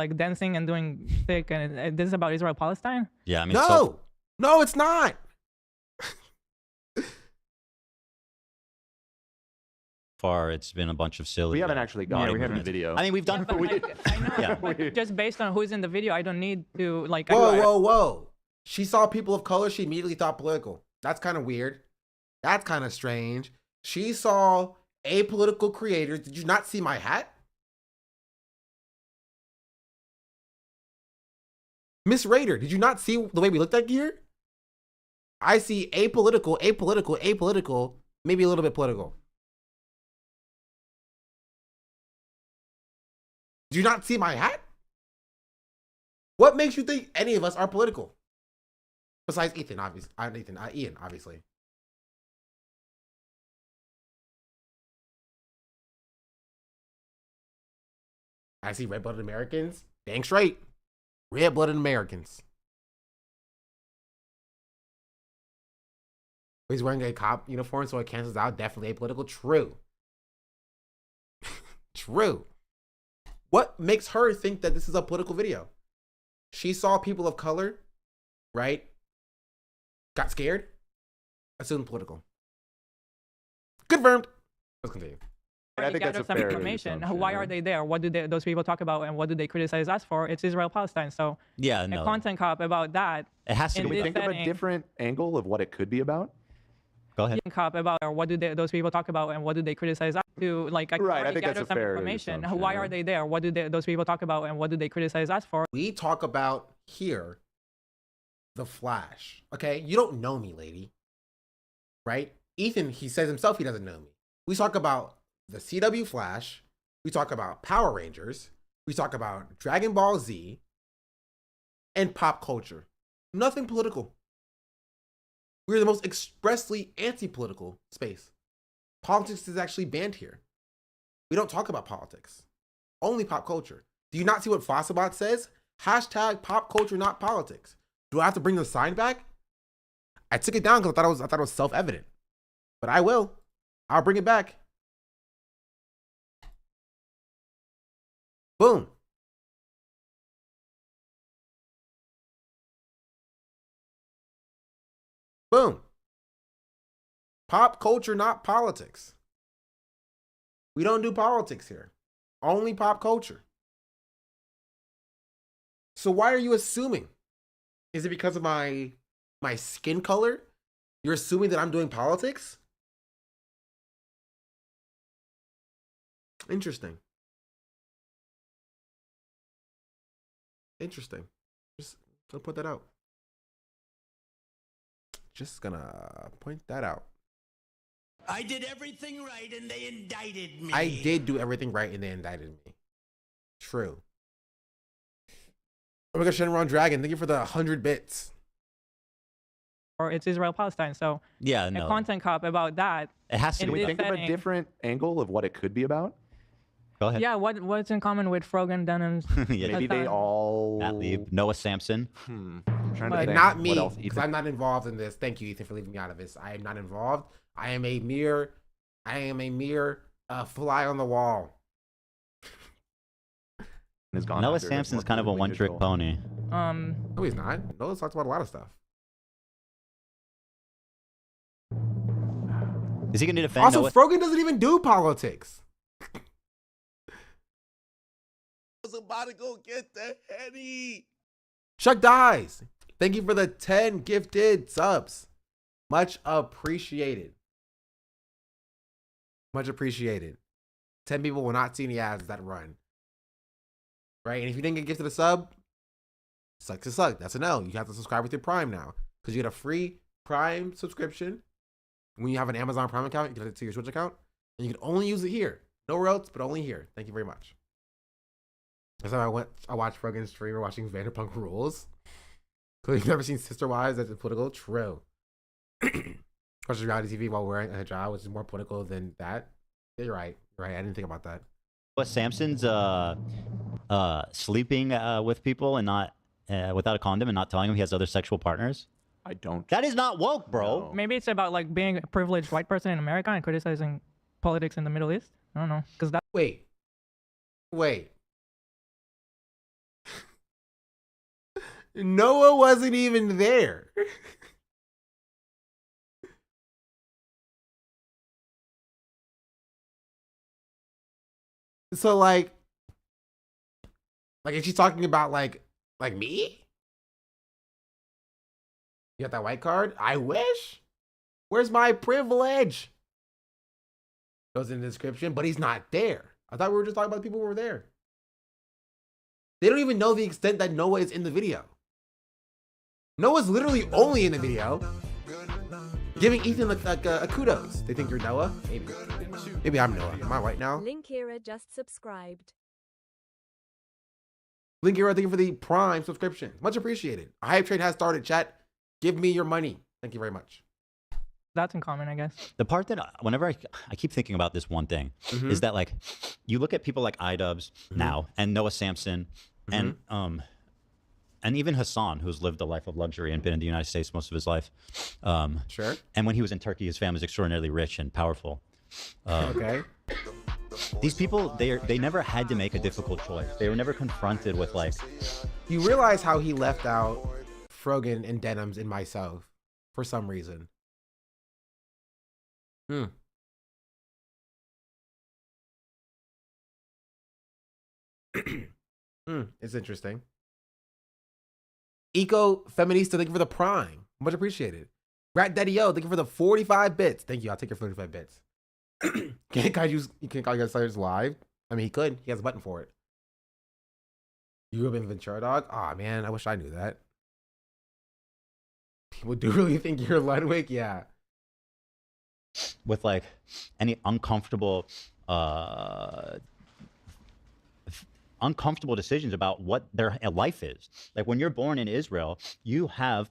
like dancing and doing thick, and this is about Israel Palestine. Yeah, I mean, no, it's not. Far, it's been a bunch of silly. We haven't actually gotten we into the video. I mean, we've done. I know, but just based on who's in the video, I don't need to like. Whoa. She saw people of color. She immediately thought political. That's kind of weird. That's kind of strange. She saw apolitical creators. Did you not see my hat? Miss Raider, did you not see the way we looked at gear? I see apolitical, maybe a little bit political. Did you not see my hat? What makes you think any of us are political? Besides Ethan, obviously. Ian, obviously. I see red-blooded Americans. Dang straight. Red-blooded Americans. He's wearing a cop uniform, so it cancels out. Definitely apolitical. True. True. What makes her think that this is a political video? She saw people of color, right? Got scared. Assumed political. Confirmed. Let's continue. I think that's a some fair information. assumption, Why right? are they there? What do those people talk about, and what do they criticize us for? It's Israel-Palestine. So Yeah, a no. content cop about that. It has to in Can we this think of a setting, different angle of what it could be about? Go ahead. cop about, or what do those people talk about, and what do they criticize us to? Like, I can Right, I already think that's gather a some fair information. assumption, Why right? are they there? What do those people talk about, and what do they criticize us for? We talk about here the Flash. Okay, you don't know me, lady. Right? Ethan, he says himself he doesn't know me. We talk about the CW Flash. We talk about Power Rangers. We talk about Dragon Ball Z and pop culture. Nothing political. We're the most expressly anti-political space. Politics is actually banned here. We don't talk about politics. Only pop culture. Do you not see what Fossilbot says? Hashtag pop culture, not politics. Do I have to bring the sign back? I took it down because I thought it was self-evident. But I will. I'll bring it back. Boom. Boom. Pop culture, not politics. We don't do politics here. Only pop culture. So why are you assuming? Is it because of my skin color? You're assuming that I'm doing politics? Interesting. Interesting. Just gonna put that out. Just gonna point that out. I did everything right and they indicted me. I did do everything right and they indicted me. True. Oh my gosh, Shenron Dragon, thank you for the 100 bits. Or it's Israel-Palestine. So Yeah, a no. content cop about that. It has to in Can we this think of a setting- different angle of what it could be about? Go ahead. Yeah, what's in common with Frogan, Denims? Yeah, Maybe they all. Matt Lieb, Noah Samson. I'm trying to But think. Not what me, else because Ethan- I'm not involved in this. Thank you, Ethan, for leaving me out of this. I am not involved. I am a mere fly on the wall. has gone Noah after his Samson's more kind of a politically one-trick neutral. pony. No, he's not. Noah's talked about a lot of stuff. Is he going to defend Also, Noah? Frogan doesn't even do politics. I was about to go get the Henny. Chuck Dies. Thank you for the 10 gifted subs. Much appreciated. Much appreciated. 10 people will not see any ads that run. Right? And if you didn't get gifted a sub, sucks to suck. That's a no. You have to subscribe with your Prime now. Because you get a free Prime subscription. When you have an Amazon Prime account, you can add it to your Twitch account. And you can only use it here. Nowhere else, but only here. Thank you very much. That's how I watched Frogan's stream. We're watching Vanderpunk Rules. So you've never seen Sister Wives that's political? True. Watching reality TV while wearing a hijab, which is more political than that. Yeah, you're right. You're right. I didn't think about that. Noah Samson's sleeping with people and not without a condom and not telling him he has other sexual partners? I don't. That is not woke, bro. Maybe it's about like being a privileged white person in America and criticizing politics in the Middle East. I don't know, because that. Wait. Noah wasn't even there. So like is she talking about like me? You got that white card? I wish. Where's my privilege? Goes in the description, but he's not there. I thought we were just talking about the people who were there. They don't even know the extent that Noah is in the video. Noah's literally only in the video, giving Ethan a kudos. They think you're Noah? Maybe. Maybe I'm Noah. Am I white now? Linkira just subscribed. Link here, thank you for the Prime subscription. Much appreciated. A hype train has started, chat. Give me your money. Thank you very much. That's in common, I guess. The part that whenever I keep thinking about this one thing is that like you look at people like iDubbbz now and Noah Samson and even Hassan, who's lived a life of luxury and been in the United States most of his life. Sure. And when he was in Turkey, his family was extraordinarily rich and powerful. Okay. These people, they never had to make a difficult choice. They were never confronted with like. You realize how he left out Frogan and Denims in Myself for some reason. It's interesting. Eco Feminista, thank you for the prime. Much appreciated. Rat Daddy Yo, thank you for the 45 bits. Thank you. I'll take your 45 bits. Can I use Slayers live? I mean, he could. He has a button for it. You have been Ventura Dog? Aw, man, I wish I knew that. People do really think you're Ludwig? Yeah. With like any uncomfortable decisions about what their life is. Like when you're born in Israel, you have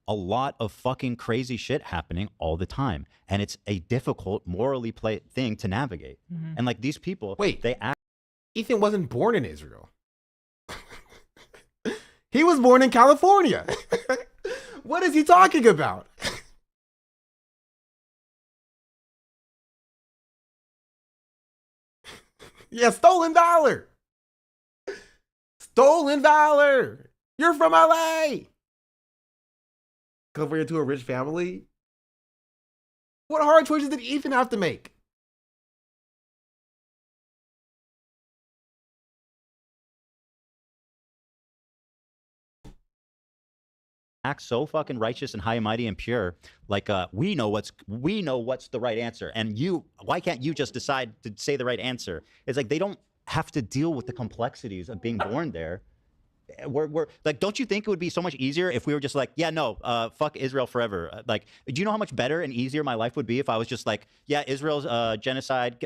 a lot of fucking crazy shit happening all the time, and it's a difficult morally thing to navigate. And like these people, they act. Ethan wasn't born in Israel. He was born in California. What is he talking about? Yeah, stolen valor. Stolen valor. You're from LA. Compared to a rich family. What hard choices did Ethan have to make? Act so fucking righteous and high and mighty and pure, like we know what's the right answer, and why can't you just decide to say the right answer? It's like they don't have to deal with the complexities of being born there. We're like, don't you think it would be so much easier if we were just like, yeah, no, fuck Israel forever? Like, do you know how much better and easier my life would be if I was just like, yeah, Israel's genocide,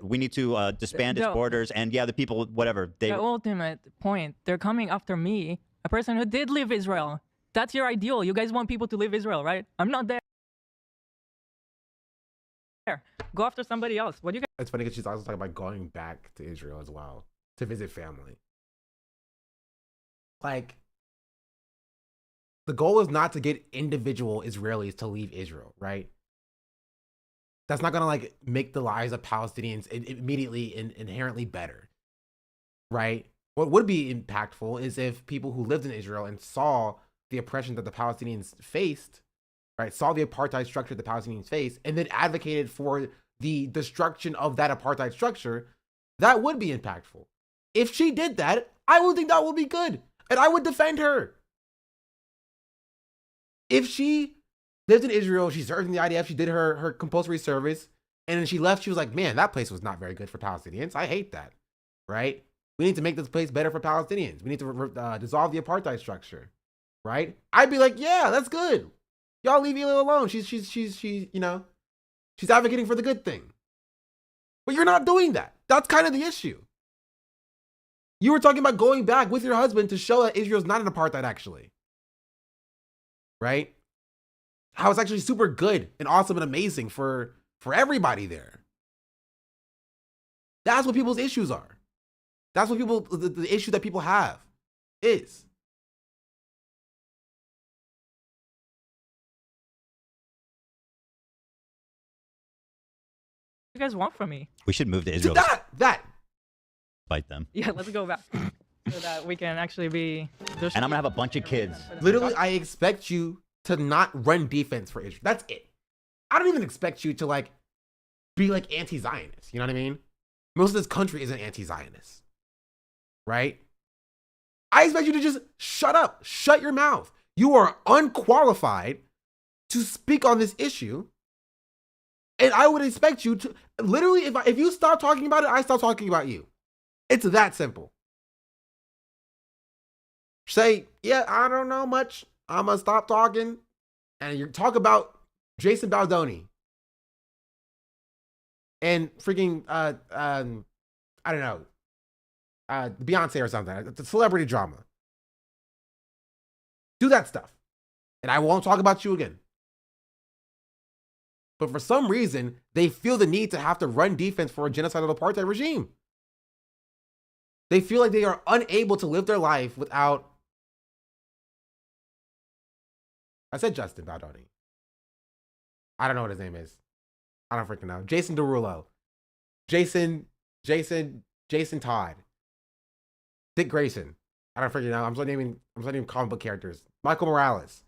we need to disband its borders, and yeah, the people, whatever. The ultimate point, they're coming after me, a person who did leave Israel. That's your ideal. You guys want people to leave Israel, right? I'm not there. Go after somebody else. What do you guys? It's funny because she's also talking about going back to Israel as well to visit family. Like, the goal is not to get individual Israelis to leave Israel, right? That's not gonna like make the lives of Palestinians immediately and inherently better, right? What would be impactful is if people who lived in Israel and saw the oppression that the Palestinians faced, right, saw the apartheid structure the Palestinians faced, and then advocated for the destruction of that apartheid structure, that would be impactful. If she did that, I would think that would be good, and I would defend her. If she lived in Israel, she served in the IDF, she did her compulsory service, and then she left, she was like, man, that place was not very good for Palestinians. I hate that, right? We need to make this place better for Palestinians. We need to dissolve the apartheid structure. Right? I'd be like, yeah, that's good. Y'all leave Hilo alone. She's you know, she's advocating for the good thing. But you're not doing that. That's kind of the issue. You were talking about going back with your husband to show that Israel's not an apartheid, actually. Right? How it's actually super good and awesome and amazing for everybody there. That's what people's issues are. That's what the issue that people have is. You guys want from me? We should move to Israel. That. Fight them. Yeah, let's go back so that we can actually be. And I'm gonna have a bunch of kids. Literally, I expect you to not run defense for Israel. That's it. I don't even expect you to like be like anti-Zionist. You know what I mean? Most of this country isn't anti-Zionist, right? I expect you to just shut up, shut your mouth. You are unqualified to speak on this issue. And I would expect you to literally, if you stop talking about it, I stop talking about you. It's that simple. Say, yeah, I don't know much. I'm gonna stop talking, and you talk about Jason Baldoni and freaking I don't know, Beyonce or something. It's a celebrity drama. Do that stuff, and I won't talk about you again. But for some reason, they feel the need to have to run defense for a genocidal apartheid regime. They feel like they are unable to live their life without... I said Justin Baldoni. I don't know what his name is. I don't freaking know. Jason Derulo. Jason Todd. Dick Grayson. I don't freaking know. I'm starting naming comic book characters. Michael Morales.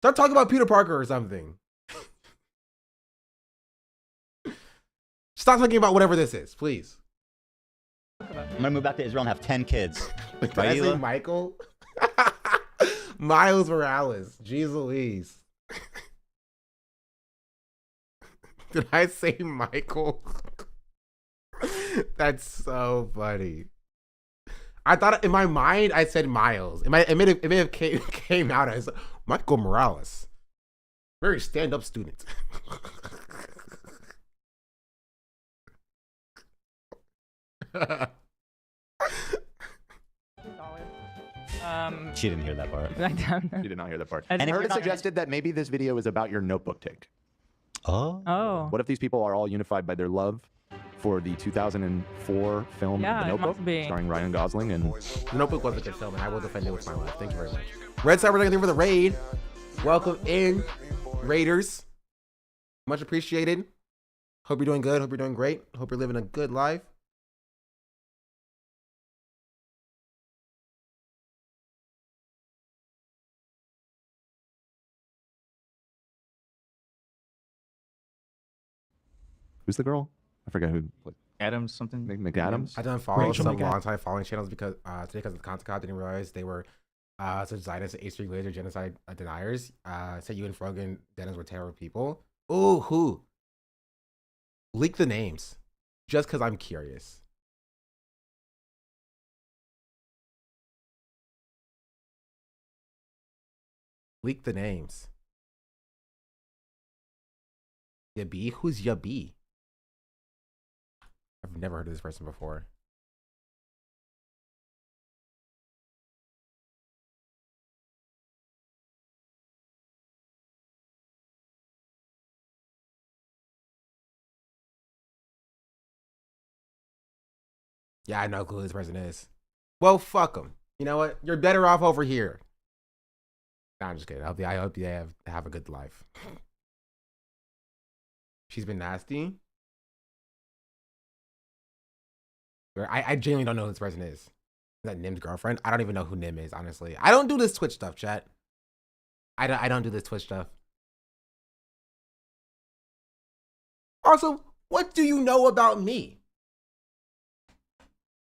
Start talking about Peter Parker or something. Stop talking about whatever this is, please. I'm gonna move back to Israel and have 10 kids. Did I say Michael? Miles Morales. Jeez Louise. Did I say Michael? That's so funny. I thought in my mind I said Miles. It may have came out as Michael Morales. Very stand-up student. She didn't hear that part. She did not hear that part. I And I heard it not- suggested that maybe this video is about your notebook take. Oh. What if these people are all unified by their love for the 2004 film Yeah, The it Notebook, must be. starring Ryan Gosling and... The Notebook was a good film, and I will defend it with my life. Thank you very much. Red Cyber, thank you for the raid. Welcome in, Raiders. Much appreciated. Hope you're doing good. Hope you're doing great. Hope you're living a good life. Who's the girl? I forget who. Adams something. McAdams. I done follow Rachel some McAdams. long-time following channels because today because of the Content COP, didn't realize they were such Zionists and H3 laser genocide deniers. Said you and Frogan Dennis were terrible people. Ooh, who? Leak the names, just because I'm curious. Leak the names. Yabi? Who's Yabi? I've never heard of this person before. Yeah, I know who this person is. Well, fuck them. You know what? You're better off over here. Nah, I'm just kidding. I hope you have a good life. She's been nasty. I genuinely don't know who this person is. Is that Nim's girlfriend? I don't even know who Nim is, honestly. I don't do this Twitch stuff, chat. I don't do this Twitch stuff. Also, what do you know about me?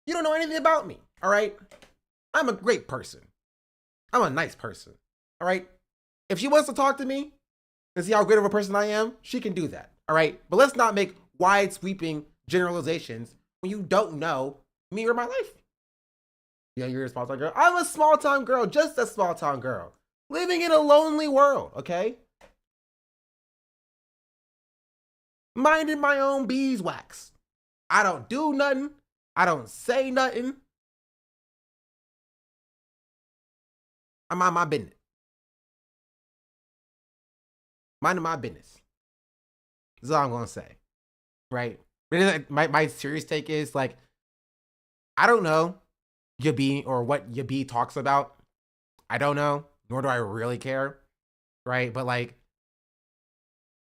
You don't know anything about me, all right? I'm a great person. I'm a nice person, all right? If she wants to talk to me and see how great of a person I am, she can do that, all right? But let's not make wide sweeping generalizations when you don't know me or my life. Yeah, you're a small town girl. I'm a small town girl, just a small town girl, living in a lonely world, okay? Minding my own beeswax. I don't do nothing. I don't say nothing. I mind my business. Minding my business. That's all I'm gonna say, right? My serious take is like, I don't know Yabi or what Yabi talks about. I don't know, nor do I really care, right? But like,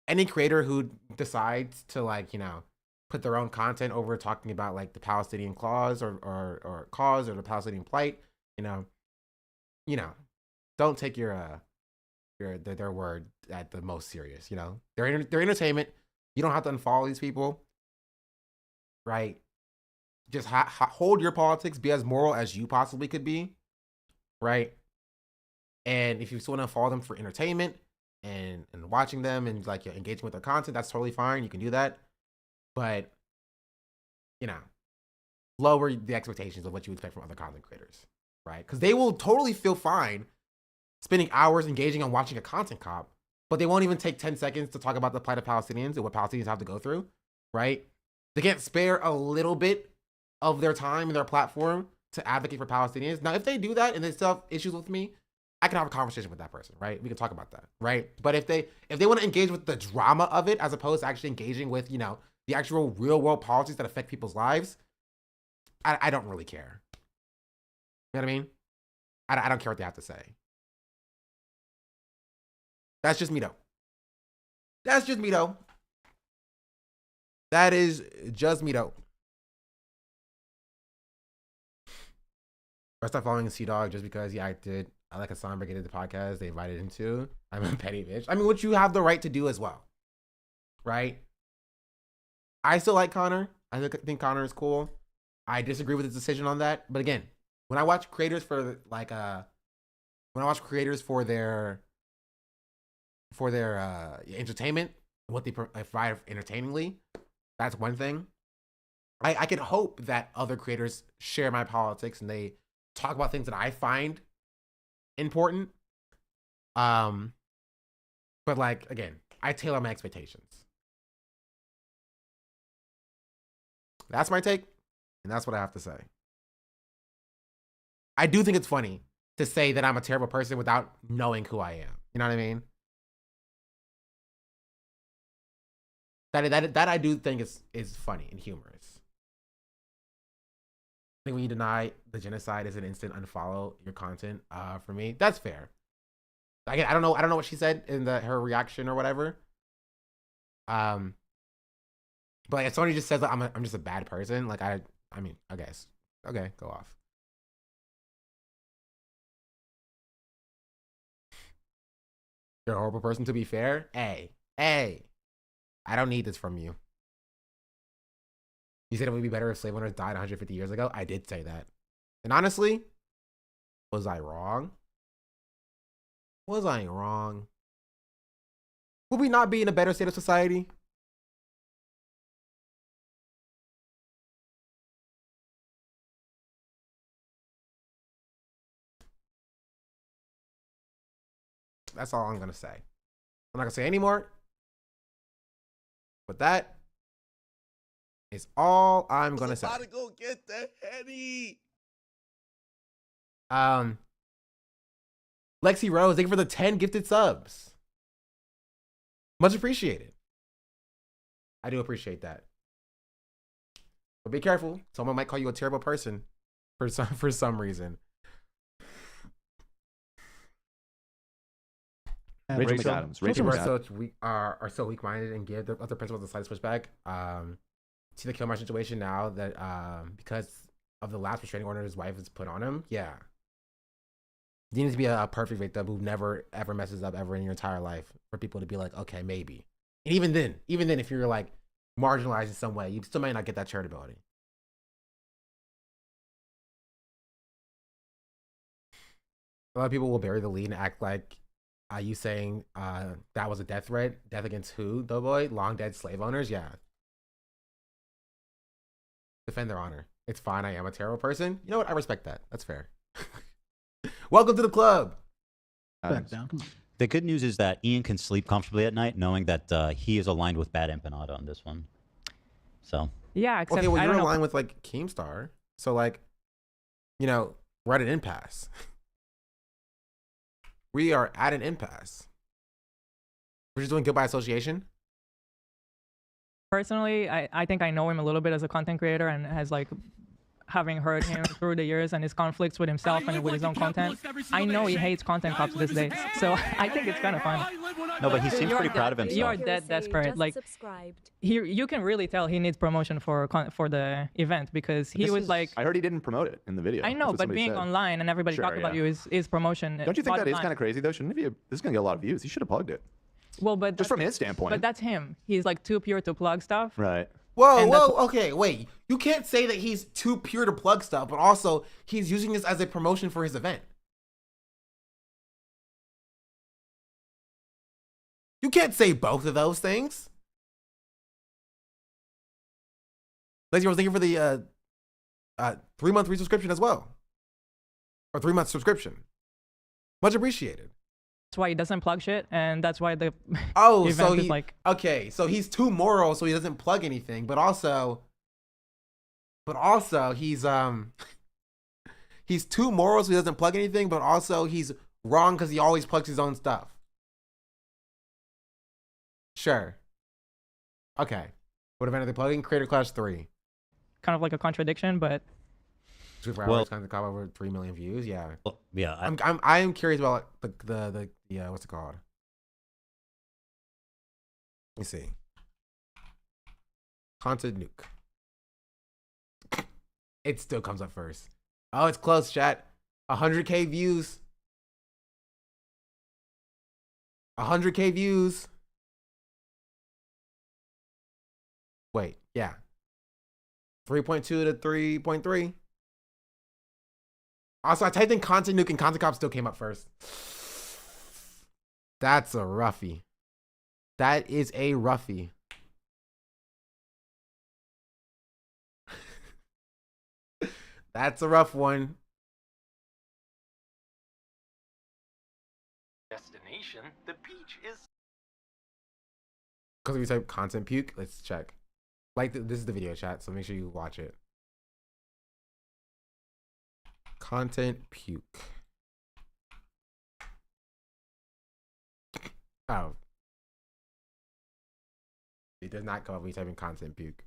any creator who decides to like, you know, put their own content over talking about like the Palestinian cause or cause or the Palestinian plight, you know, don't take their word at the most serious. You know, they're entertainment. You don't have to unfollow these people, right? Just hold your politics, be as moral as you possibly could be, right? And if you still want to follow them for entertainment and watching them and like you're engaging with their content, that's totally fine. You can do that. But, you know, lower the expectations of what you expect from other content creators, right? Because they will totally feel fine spending hours engaging on watching a content cop, but they won't even take 10 seconds to talk about the plight of Palestinians and what Palestinians have to go through, right? They can't spare a little bit of their time and their platform to advocate for Palestinians. Now, if they do that and they still have issues with me, I can have a conversation with that person, right? We can talk about that, right? But if they want to engage with the drama of it as opposed to actually engaging with, you know, the actual real world politics that affect people's lives, I don't really care. You know what I mean? I don't care what they have to say. That's just me though. That's just me though. That is just me though. I stopped following C-Dog just because he acted like a Hassan Brigade the podcast they invited him to. I'm a petty bitch. I mean, which you have the right to do as well, right? I still like Connor. I think Connor is cool. I disagree with his decision on that. But again, when I watch creators for like their entertainment, what they provide entertainingly, that's one thing. I could hope that other creators share my politics and they talk about things that I find important. But like, again, I tailor my expectations. That's my take, and that's what I have to say. I do think it's funny to say that I'm a terrible person without knowing who I am. You know what I mean? That I do think is funny and humorous. I think when you deny the genocide is an instant unfollow your content, for me, that's fair. Again, I don't know what she said in her reaction or whatever. But like, if somebody just says like, I'm just a bad person, like I mean, I guess. Okay, go off. You're a horrible person, to be fair. Hey, I don't need this from you. You said it would be better if slave owners died 150 years ago. I did say that. And honestly, was I wrong? Was I wrong? Would we not be in a better state of society? That's all I'm going to say. I'm not going to say any more. But that is all I'm going to say. About to go get the Henny. Lexi Rose, thank you for the 10 gifted subs. Much appreciated. I do appreciate that. But be careful. Someone might call you a terrible person for some reason. Rachel McAdams. Rachel McAdams are so weak-minded and give the other principals the slightest pushback. See the kill march situation now that because of the last restraining order his wife has put on him. Yeah, you need to be a perfect victim who never ever messes up ever in your entire life for people to be like, okay, maybe. And even then, if you're like marginalized in some way, you still might not get that charitability. A lot of people will bury the lead and act like you saying that was a death threat. Death against who, Doughboy? Long dead slave owners? Yeah. Defend their honor. It's fine. I am a terrible person. You know what? I respect that. That's fair. Welcome to the club. Back down. Come on. The good news is that Ian can sleep comfortably at night knowing that he is aligned with Bad Empanada on this one. So. Yeah, except okay, well, I you're don't aligned know. with like Keemstar. So like, you know, we're at an impasse. We are at an impasse. We're just doing good by association. Personally, I think I know him a little bit as a content creator and has like having heard him through the years and his conflicts with himself and with his own content. I know he hates content cops to this day. So I think it's kind of fun. No, but he seems pretty proud of himself. You're dead desperate. Like you can really tell he needs promotion for the event because he was like. I heard he didn't promote it in the video. I know, but being online and everybody talking about you is promotion. Don't you think that is kind of crazy though? Shouldn't it be? This is gonna get a lot of views. He should have plugged it. Well, but just from his standpoint. But that's him. He's like too pure to plug stuff. Right. Whoa, okay, wait. You can't say that he's too pure to plug stuff, but also he's using this as a promotion for his event. You can't say both of those things. Lexi, I was thinking for the 3-month resubscription as well. Or 3-month subscription. Much appreciated. That's why he doesn't plug shit, and that's why the event so is he, like okay. So he's too moral, so he doesn't plug anything. But also he's he's too moral, so he doesn't plug anything. But also he's Wrong because he always plugs his own stuff. Sure. Okay. What event are they plugging? Creator Clash 3. Kind of like a contradiction, but 24 hours content cop over 3 million views. Yeah. Well, yeah. I am curious about the what's it called? Let me see. Content nuke. It still comes up first. Oh, it's close, chat. 100K views. 100K views. Wait, yeah. 3.2 to 3.3. Also, I typed in content nuke and content cop still came up first. That's a roughie. That is a roughie. That's a rough one. Destination, the beach is... Because we type content puke, let's check. Like, this is the video chat, so make sure you watch it. Content puke. Oh. It does not come up when you type in content puke.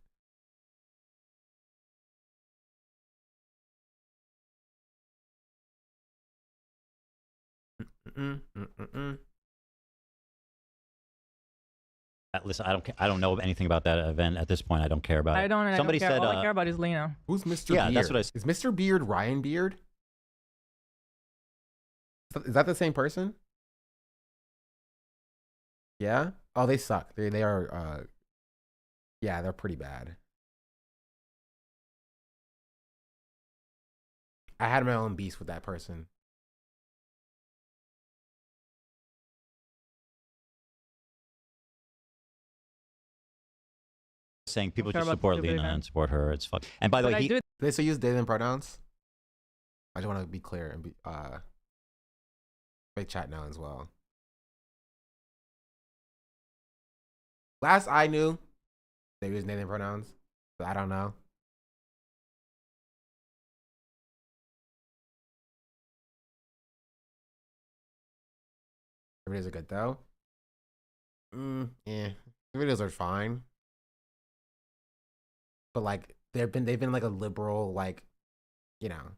Listen, I don't know anything about that event at this point. I don't care about it. Somebody said all I care about is Lena. Who's Mr. Beard? Yeah, that's what I said. Is Mr. Beard Ryan Beard? Is that the same person? Yeah? Oh, they suck. They are yeah, they're pretty bad. I had my own beast with that person. Saying people should support Lena and support her. It's fuck. And by the way, they still use they them pronouns. I just want to be clear and be make chat now as well. Last I knew, they use they them pronouns, but I don't know. Videos are good though. Yeah, the videos are fine. But like they've been like a liberal, like, you know,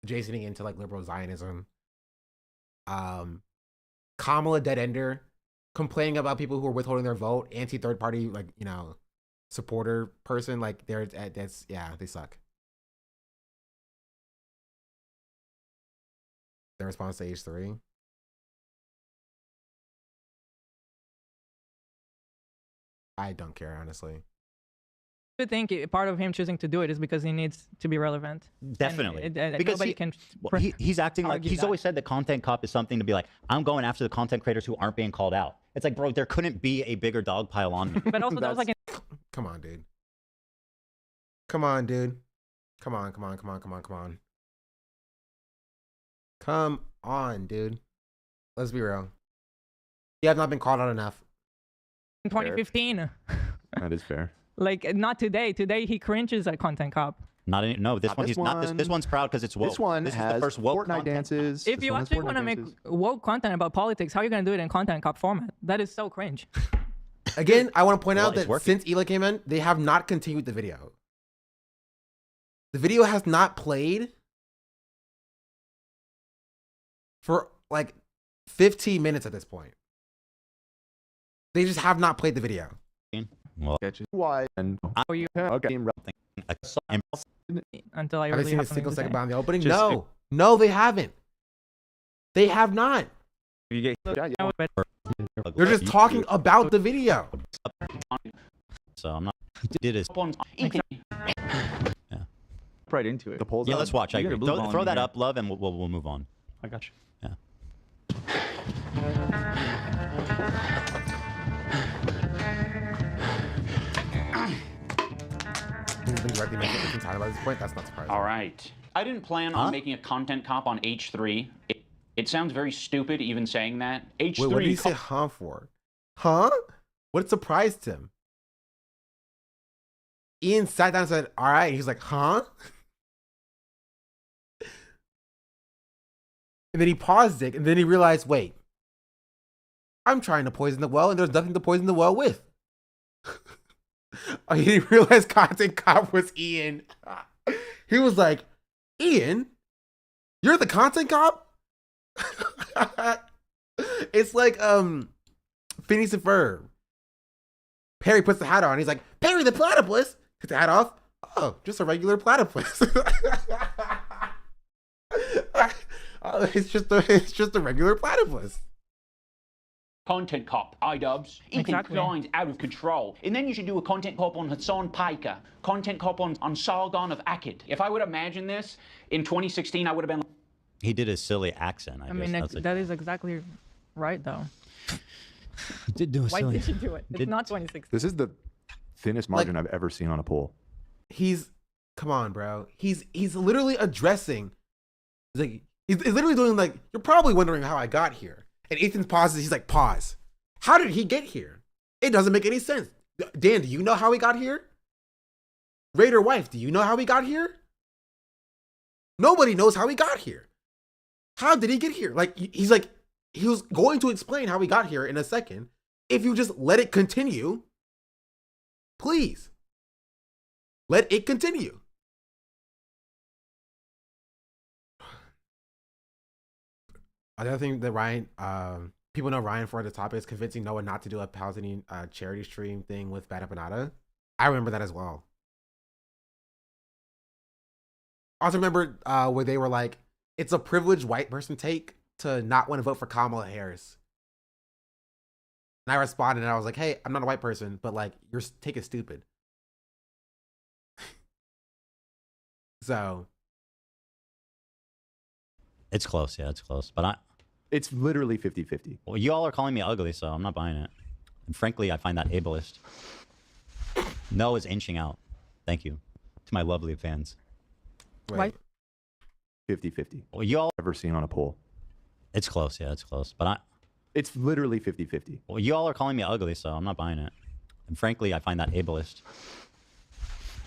adjacenting into like liberal Zionism. Kamala dead ender complaining about people who are withholding their vote, anti third party, like, you know, supporter person, like that's yeah, they suck. Their response to H3. I don't care, honestly. I think part of him choosing to do it is because he needs to be relevant. Definitely. Because he's acting like he's always said the content cop is something to be like, I'm going after the content creators who aren't being called out. It's like, bro, there couldn't be a bigger dog pile on me. But also that was like come on, dude. Come on, dude. Come on. Come on, dude. Let's be real. You have not been called out enough. in 2015. That is fair. Like, not today. Today he cringes at Content Cop. This one's proud because it's woke. This one has the first woke Fortnite dances. If you actually want to make woke content about politics, how are you going to do it in Content Cop format? That is so cringe. Again, I want to point out that since Ela came in, they have not continued the video. The video has not played for like 15 minutes at this point. They just have not played the video. Well, why? And okay. Have Until I they really seen a have something single to second say. about the opening? No, they haven't. They have not. They're just talking about the video. So I'm not. Did it? Yeah. Right into it. The polls. Yeah, let's watch. I agree. Throw that up, love, and we'll move on. I got you. Yeah. Directly making it talk about this point. That's not surprising. All right. I didn't plan on making a content cop on H3. It sounds very stupid even saying that. H3. Wait, what did he say huh for? Huh? What surprised him? Ian sat down and said, all right. He's like, huh? And then he paused it, and then he realized, wait, I'm trying to poison the well, and there's nothing to poison the well with. He didn't realize Content Cop was Ian. He was like, Ian, you're the Content Cop? It's like Phineas and Ferb. Perry puts the hat on. He's like, Perry the platypus. Takes the hat off. Oh, just a regular platypus. It's just a regular platypus. Content cop, iDubbbz. Ethan Klein's out of control. And then you should do a content cop on Hassan Piker. Content cop on Sargon of Akkad. If I would imagine this in 2016, I would have been like... He did a silly accent, I mean, that is exactly right, though. He did do a Why silly... did you do it? It's not 2016. This is the thinnest margin I've ever seen on a poll. Come on, bro. He's literally addressing, he's literally doing like, you're probably wondering how I got here. And Ethan pauses, he's like, pause. How did he get here? It doesn't make any sense. Dan, do you know how he got here? Raider wife, do you know how he got here? Nobody knows how he got here. How did he get here? Like, he's like, he was going to explain how he got here in a second. If you just let it continue, please. Let it continue. Another thing that Ryan, people know Ryan for the topic is convincing Noah not to do a Palestinian charity stream thing with Bad Empanada. I remember that as well. I also remember where they were like, it's a privileged white person take to not want to vote for Kamala Harris. And I responded and I was like, hey, I'm not a white person, but like, your take is stupid. So. It's close, yeah, it's close. But it's literally 50-50. Well, you all are calling me ugly, so I'm not buying it. And frankly, I find that ableist. No is inching out. Thank you. To my lovely fans. Wait. 50-50. Well, you all ever seen on a poll? It's close, yeah, it's close. But it's literally 50-50. Well, you all are calling me ugly, so I'm not buying it. And frankly, I find that ableist.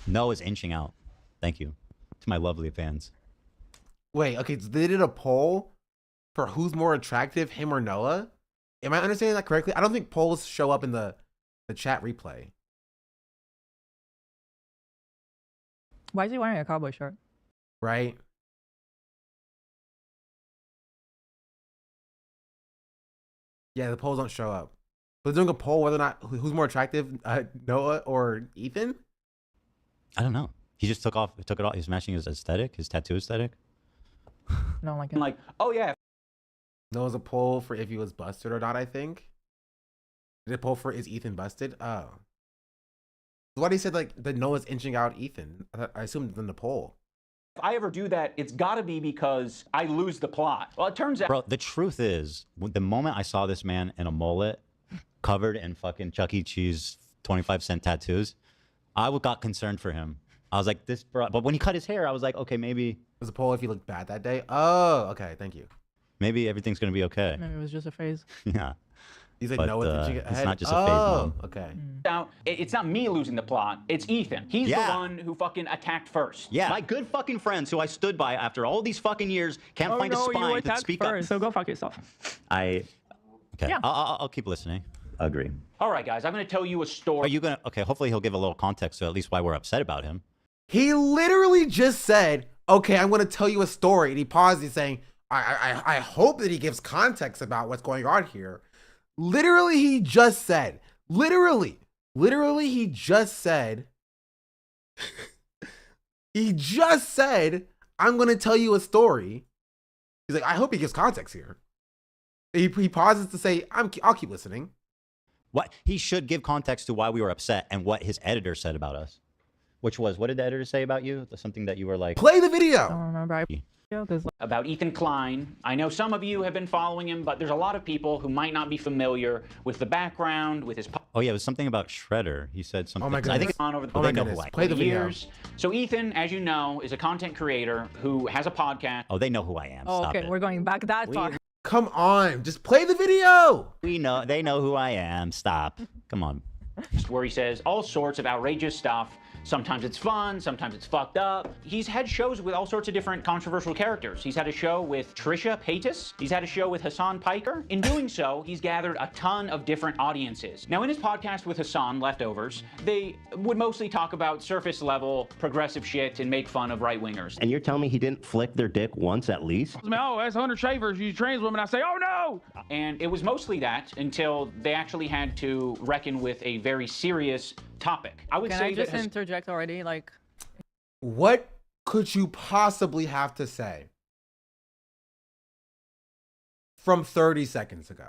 No is inching out. Thank you. To my lovely fans. Wait, okay, so they did a poll for who's more attractive, him or Noah? Am I understanding that correctly? I don't think polls show up in the chat replay. Why is he wearing a cowboy shirt? Right? Yeah, the polls don't show up. But doing a poll whether or not who's more attractive, Noah or Ethan? I don't know. He just took it off. He's matching his aesthetic, his tattoo aesthetic. No, like it. Like, oh yeah. Noah's a poll for if he was busted or not, I think. Did a poll for is Ethan busted? Oh. Why do you said like that Noah's inching out Ethan? I assumed in the poll. If I ever do that, it's gotta be because I lose the plot. Well, it turns out. Bro, the truth is, the moment I saw this man in a mullet, covered in fucking Chuck E. Cheese 25-cent tattoos, I got concerned for him. I was like, this bro. But when he cut his hair, I was like, okay, maybe. It was a poll if he looked bad that day. Oh, okay, thank you. Maybe everything's gonna be okay. Maybe it was just a phase. Yeah. He's like, no one's inching ahead. It's not just a phase, Mom. Okay. Now, it's not me losing the plot. It's Ethan. He's the one who fucking attacked first. Yeah. My good fucking friends who I stood by after all these fucking years can't find a spine to speak first, up. So go fuck yourself. Okay. Yeah. I'll keep listening. Agree. All right, guys, I'm gonna tell you a story. Are you gonna? Okay. Hopefully he'll give a little context to at least why we're upset about him. He literally just said, okay, I'm going to tell you a story. And he paused, he's saying, I hope that he gives context about what's going on here. Literally, he just said, literally, he just said, I'm going to tell you a story. He's like, I hope he gives context here. He pauses to say, I'll keep listening. What? He should give context to why we were upset and what his editor said about us. Which was, what did the editor say about you? Something that you were like... Play the video! I don't remember. About Ethan Klein. I know some of you have been following him, but there's a lot of people who might not be familiar with the background, with his... Oh yeah, it was something about Shredder. He said something... Oh my goodness. I think it's on over the Play the video. years. So Ethan, as you know, is a content creator who has a podcast. Oh, they know who I am. Oh, Stop okay, it. we're going back that far. Come on, just play the video! They know who I am. Stop. Come on. Where he says all sorts of outrageous stuff Sometimes it's fun, sometimes it's fucked up. He's had shows with all sorts of different controversial characters. He's had a show with Trisha Paytas. He's had a show with Hassan Piker. In doing so, he's gathered a ton of different audiences. Now, in his podcast with Hassan, Leftovers, they would mostly talk about surface level progressive shit and make fun of right-wingers. And you're telling me he didn't flick their dick once at least? Oh, that's 100 shavers, you trans women. I say, oh no! And it was mostly that until they actually had to reckon with a very serious topic. I would Can say I just that interject already? Like, What could you possibly have to say from 30 seconds ago?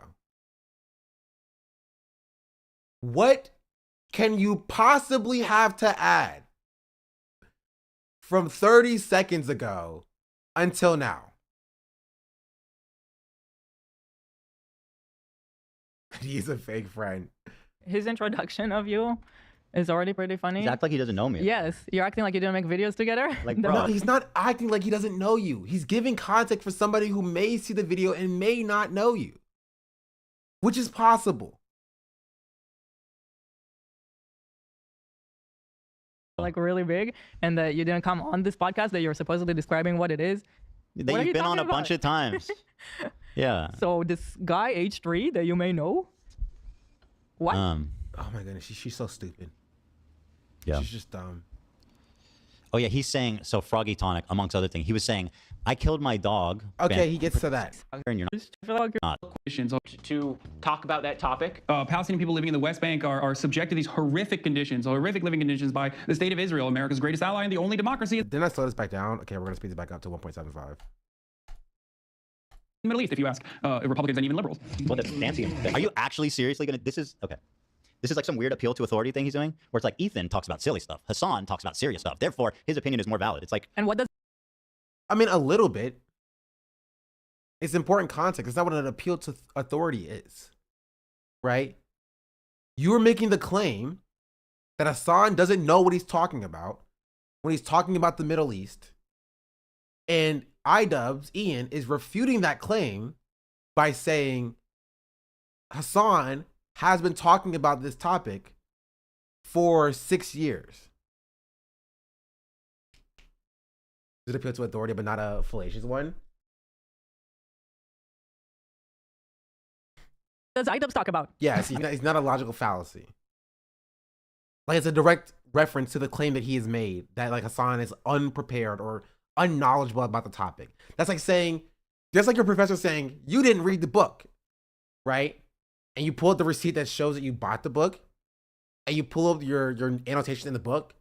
What can you possibly have to add from 30 seconds ago until now? He's a fake friend. his introduction of you is already pretty funny. He acts like he doesn't know me. Yes, you're acting like you didn't make videos together. Like, No, he's not acting like he doesn't know you. He's giving context for somebody who may see the video and may not know you, which is possible. Like really big, and that you didn't come on this podcast that you're supposedly describing what it is. That you've been on a bunch of times. Yeah. So this guy H3 that you may know. What? Oh my goodness, she's so stupid. Yeah. She's just dumb. Oh yeah, he's saying, so Froggy Tonic, amongst other things, he was saying, I killed my dog. Okay, he gets to that. And you're not. To talk about that topic. Palestinian people living in the West Bank are subject to these horrific conditions, horrific living conditions by the state of Israel, America's greatest ally and the only democracy in Didn't I slow this back down? Okay, we're gonna speed it back up to 1.75. the Middle East, if you ask Republicans and even liberals. Well, that's fancy. Are you actually seriously gonna? This is okay. This is like some weird appeal to authority thing he's doing, where it's like Ethan talks about silly stuff, Hassan talks about serious stuff. Therefore, his opinion is more valid. It's like, and what does? I mean, a little bit. It's important context. It's not what an appeal to authority is, right? You're making the claim that Hassan doesn't know what he's talking about when he's talking about the Middle East, and Ian is refuting that claim by saying Hassan has been talking about this topic for 6 years. Does it appeal to authority, but not a fallacious one? Does IDubs talk about? Yes, he's not a logical fallacy. Like, it's a direct reference to the claim that he has made that like Hassan is unprepared or unknowledgeable about the topic. That's like saying, just like your professor saying, you didn't read the book, right? And you pull up the receipt that shows that you bought the book, and you pull up your annotation in the book.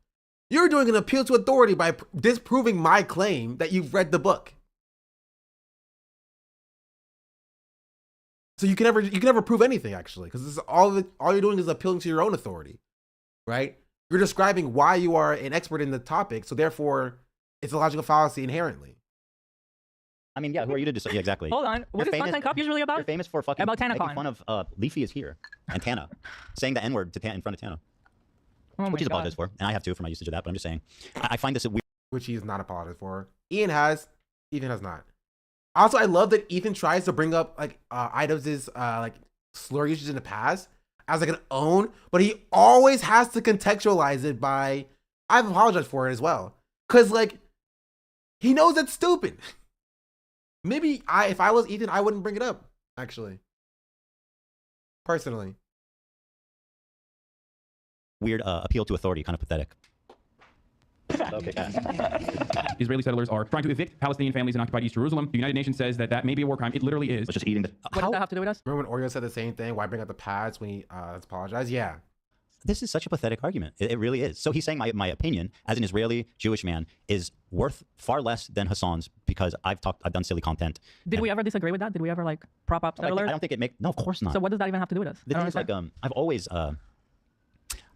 You're doing an appeal to authority by disproving my claim that you've read the book. So you can never prove anything, actually, because this is all you're doing is appealing to your own authority, right? You're describing why you are an expert in the topic, so therefore it's a logical fallacy inherently. I mean, yeah, who are you to decide? Yeah, exactly. Hold on. What is Content Cop usually about? You're famous for fucking about making TanaCon. fun of Leafy is here and Tana, saying the N-word to in front of Tana, which he's apologized for, and I have too for my usage of that. But I'm just saying, I find this weird. Which he's not apologized for. Ian has, Ethan has not. Also, I love that Ethan tries to bring up like Idubs' like slur usage in the past as like an own, but he always has to contextualize it by I've apologized for it as well, because like he knows it's stupid. Maybe if I was Ethan, I wouldn't bring it up, actually. Personally. Weird appeal to authority, kind of pathetic. Okay. Israeli settlers are trying to evict Palestinian families in occupied East Jerusalem. The United Nations says that may be a war crime. It literally is. It's just eating the... What does that have to do with us? Remember when Oreo said the same thing? Why bring up the pads when he apologized? Yeah. This is such a pathetic argument. It really is. So he's saying my opinion as an Israeli Jewish man is worth far less than Hassan's because I've done silly content. Did we ever disagree with that? Did we ever like prop up settlers? I don't think it no, of course not. So what does that even have to do with us? The thing is, like, I've always, I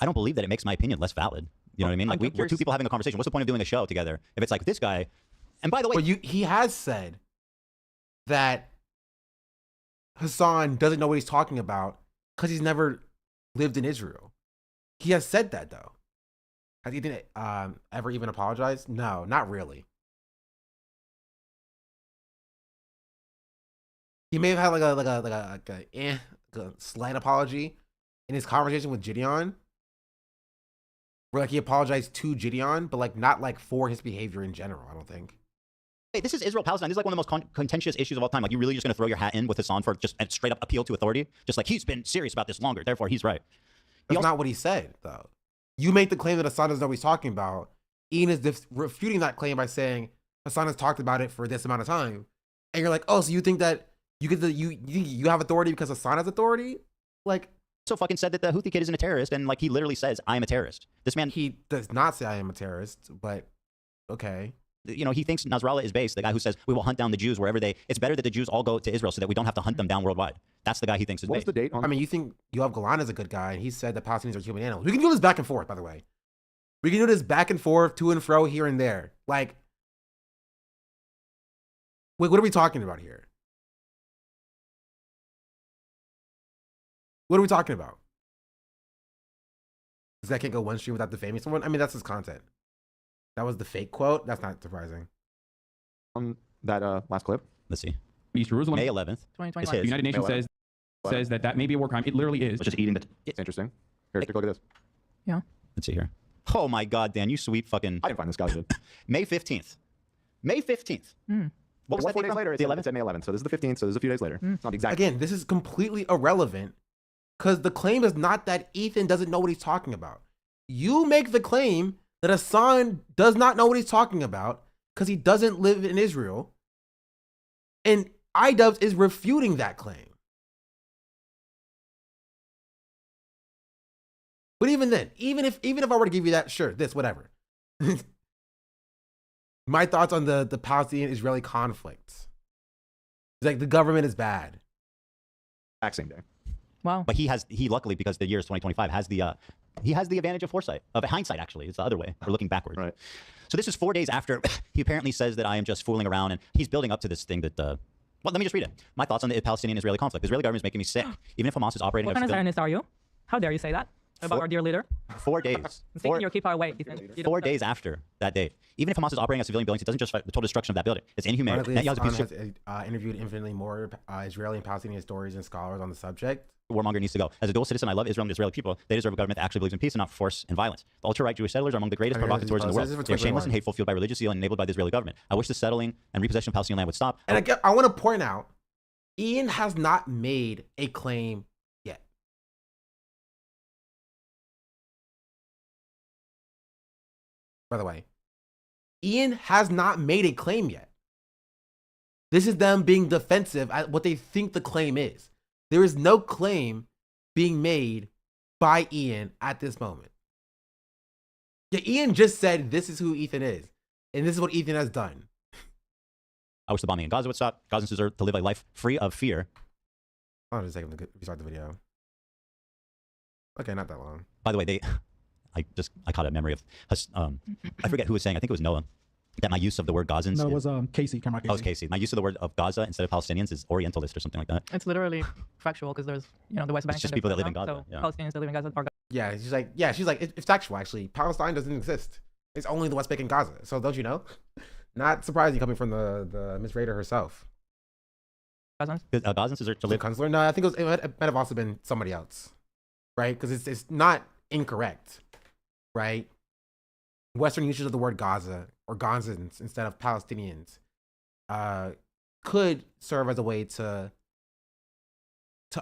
don't believe that it makes my opinion less valid. You know what I mean? Like we're two people having a conversation. What's the point of doing a show together if it's like this guy? And by the way, but he has said that Hassan doesn't know what he's talking about because he's never lived in Israel. He has said that though. Has Ethan ever even apologized? No, not really. He may have had like a slight apology in his conversation with Gideon, where like he apologized to Gideon, but like not like for his behavior in general. I don't think. Hey, this is Israel-Palestine. This is like one of the most contentious issues of all time. Like, you really just going to throw your hat in with Hassan for just a straight up appeal to authority? Just like, he's been serious about this longer, therefore he's right. That's not what he said, though. You make the claim that Hassan doesn't know what he's talking about. Ian is refuting that claim by saying Hassan has talked about it for this amount of time, and you're like, oh, so you think that you get you have authority because Hassan has authority? Like, so fucking said that the Houthi kid isn't a terrorist, and like he literally says, I am a terrorist. This man, he does not say I am a terrorist, but okay. You know, he thinks Nasrallah is based, the guy who says we will hunt down the Jews wherever it's better that the Jews all go to Israel so that we don't have to hunt them down worldwide. That's the guy he thinks is What's based. the date on? I mean, you think Yoav Golan is a good guy, and he said that Palestinians are human animals. We can do this back and forth, by the way. We can do this back and forth, to and fro, here and there. Like, wait, what are we talking about here? What are we talking about? Because I can't go one stream without defaming someone? I mean, that's his content. That was the fake quote? That's not surprising. On that last clip? Let's see. East Jerusalem. May 11th. 2021. The United Nations says that may be a war crime. It literally is. Just eating the... It's interesting. Here, take a look at this. Yeah. Let's see here. Oh my God, Dan, you sweet fucking... I didn't find this guy. May 15th. May 15th. What was that 4 days later? The 11th? It's at May 11th. So this is the 15th. So this is a few days later. It's not the exact. Again, this is completely irrelevant because the claim is not that Ethan doesn't know what he's talking about. You make the claim that Hassan does not know what he's talking about because he doesn't live in Israel. And iDubbbz is refuting that claim. But even then, even if I were to give you that, sure, this, whatever. My thoughts on the Palestinian-Israeli conflict. It's like the government is bad. Same day. Wow. But he luckily, because the year is 2025, he has the advantage of foresight, of hindsight, actually. It's the other way. We're looking backwards. Right. So this is 4 days after he apparently says that I am just fooling around, and he's building up to this thing that, well, let me just read it. My thoughts on the Palestinian-Israeli conflict. The Israeli government is making me sick. Even if Hamas is operating... What kind of Zionist are you? How dare you say that about our dear leader? 4 days. I'm taking your keep away, Ethan. 4 days after that date. Even if Hamas is operating as civilian buildings, it doesn't justify the total destruction of that building. It's inhumane. Hassan has interviewed infinitely more Israeli and Palestinian historians and scholars on the subject. Warmonger needs to go. As a dual citizen, I love Israel and the Israeli people. They deserve a government that actually believes in peace and not force and violence. The ultra-right Jewish settlers are among the greatest provocateurs in the world. They are shameless and hateful, fueled by religious zeal and enabled by the Israeli government. I wish the settling and repossession of Palestinian land would stop. And I want to point out, Ian has not made a claim yet. By the way, Ian has not made a claim yet. This is them being defensive at what they think the claim is. There is no claim being made by Ian at this moment. Yeah, Ian just said this is who Ethan is, and this is what Ethan has done. I wish the bombing in Gaza would stop. Gazans deserve to live a life free of fear. Hold on a second to restart the video. Okay, not that long. By the way, I caught a memory of, I forget who was saying, I think it was Noah, that my use of the word Gazans. No, it was Casey. Oh, it was Casey. My use of the word of Gaza instead of Palestinians is Orientalist or something like that. It's literally factual because there's, the West Bank. It's just people that live in Gaza. So Palestinians that live in Gaza are Yeah, she's like, it's factual actually. Palestine doesn't exist. It's only the West Bank and Gaza. So don't you know? Not surprising coming from the Miss Raider herself. Gazans? Gazans deserve to live. Consular? No, I think it might have also been somebody else, right? Because it's not incorrect, right? Western usage of the word Gaza or Gazans instead of Palestinians could serve as a way to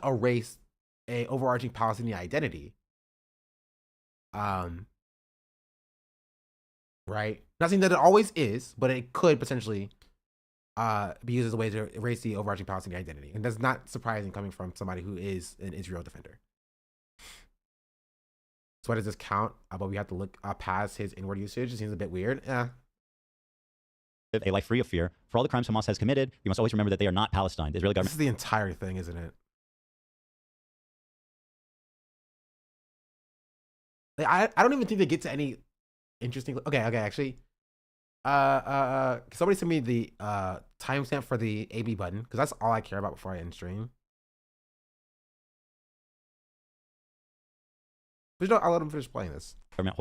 erase a overarching Palestinian identity. Right? Not saying that it always is, but it could potentially be used as a way to erase the overarching Palestinian identity. And that's not surprising coming from somebody who is an Israel defender. So why does this count? But we have to look past his inward usage. It seems a bit weird. Yeah. A life free of fear. For all the crimes Hamas has committed, we must always remember that they are not Palestine. The Israeli government. This is the entire thing, isn't it? Like, I don't even think they get to any interesting. Okay, actually. Somebody send me the timestamp for the AB button because that's all I care about before I end stream. But I'll let him finish playing this.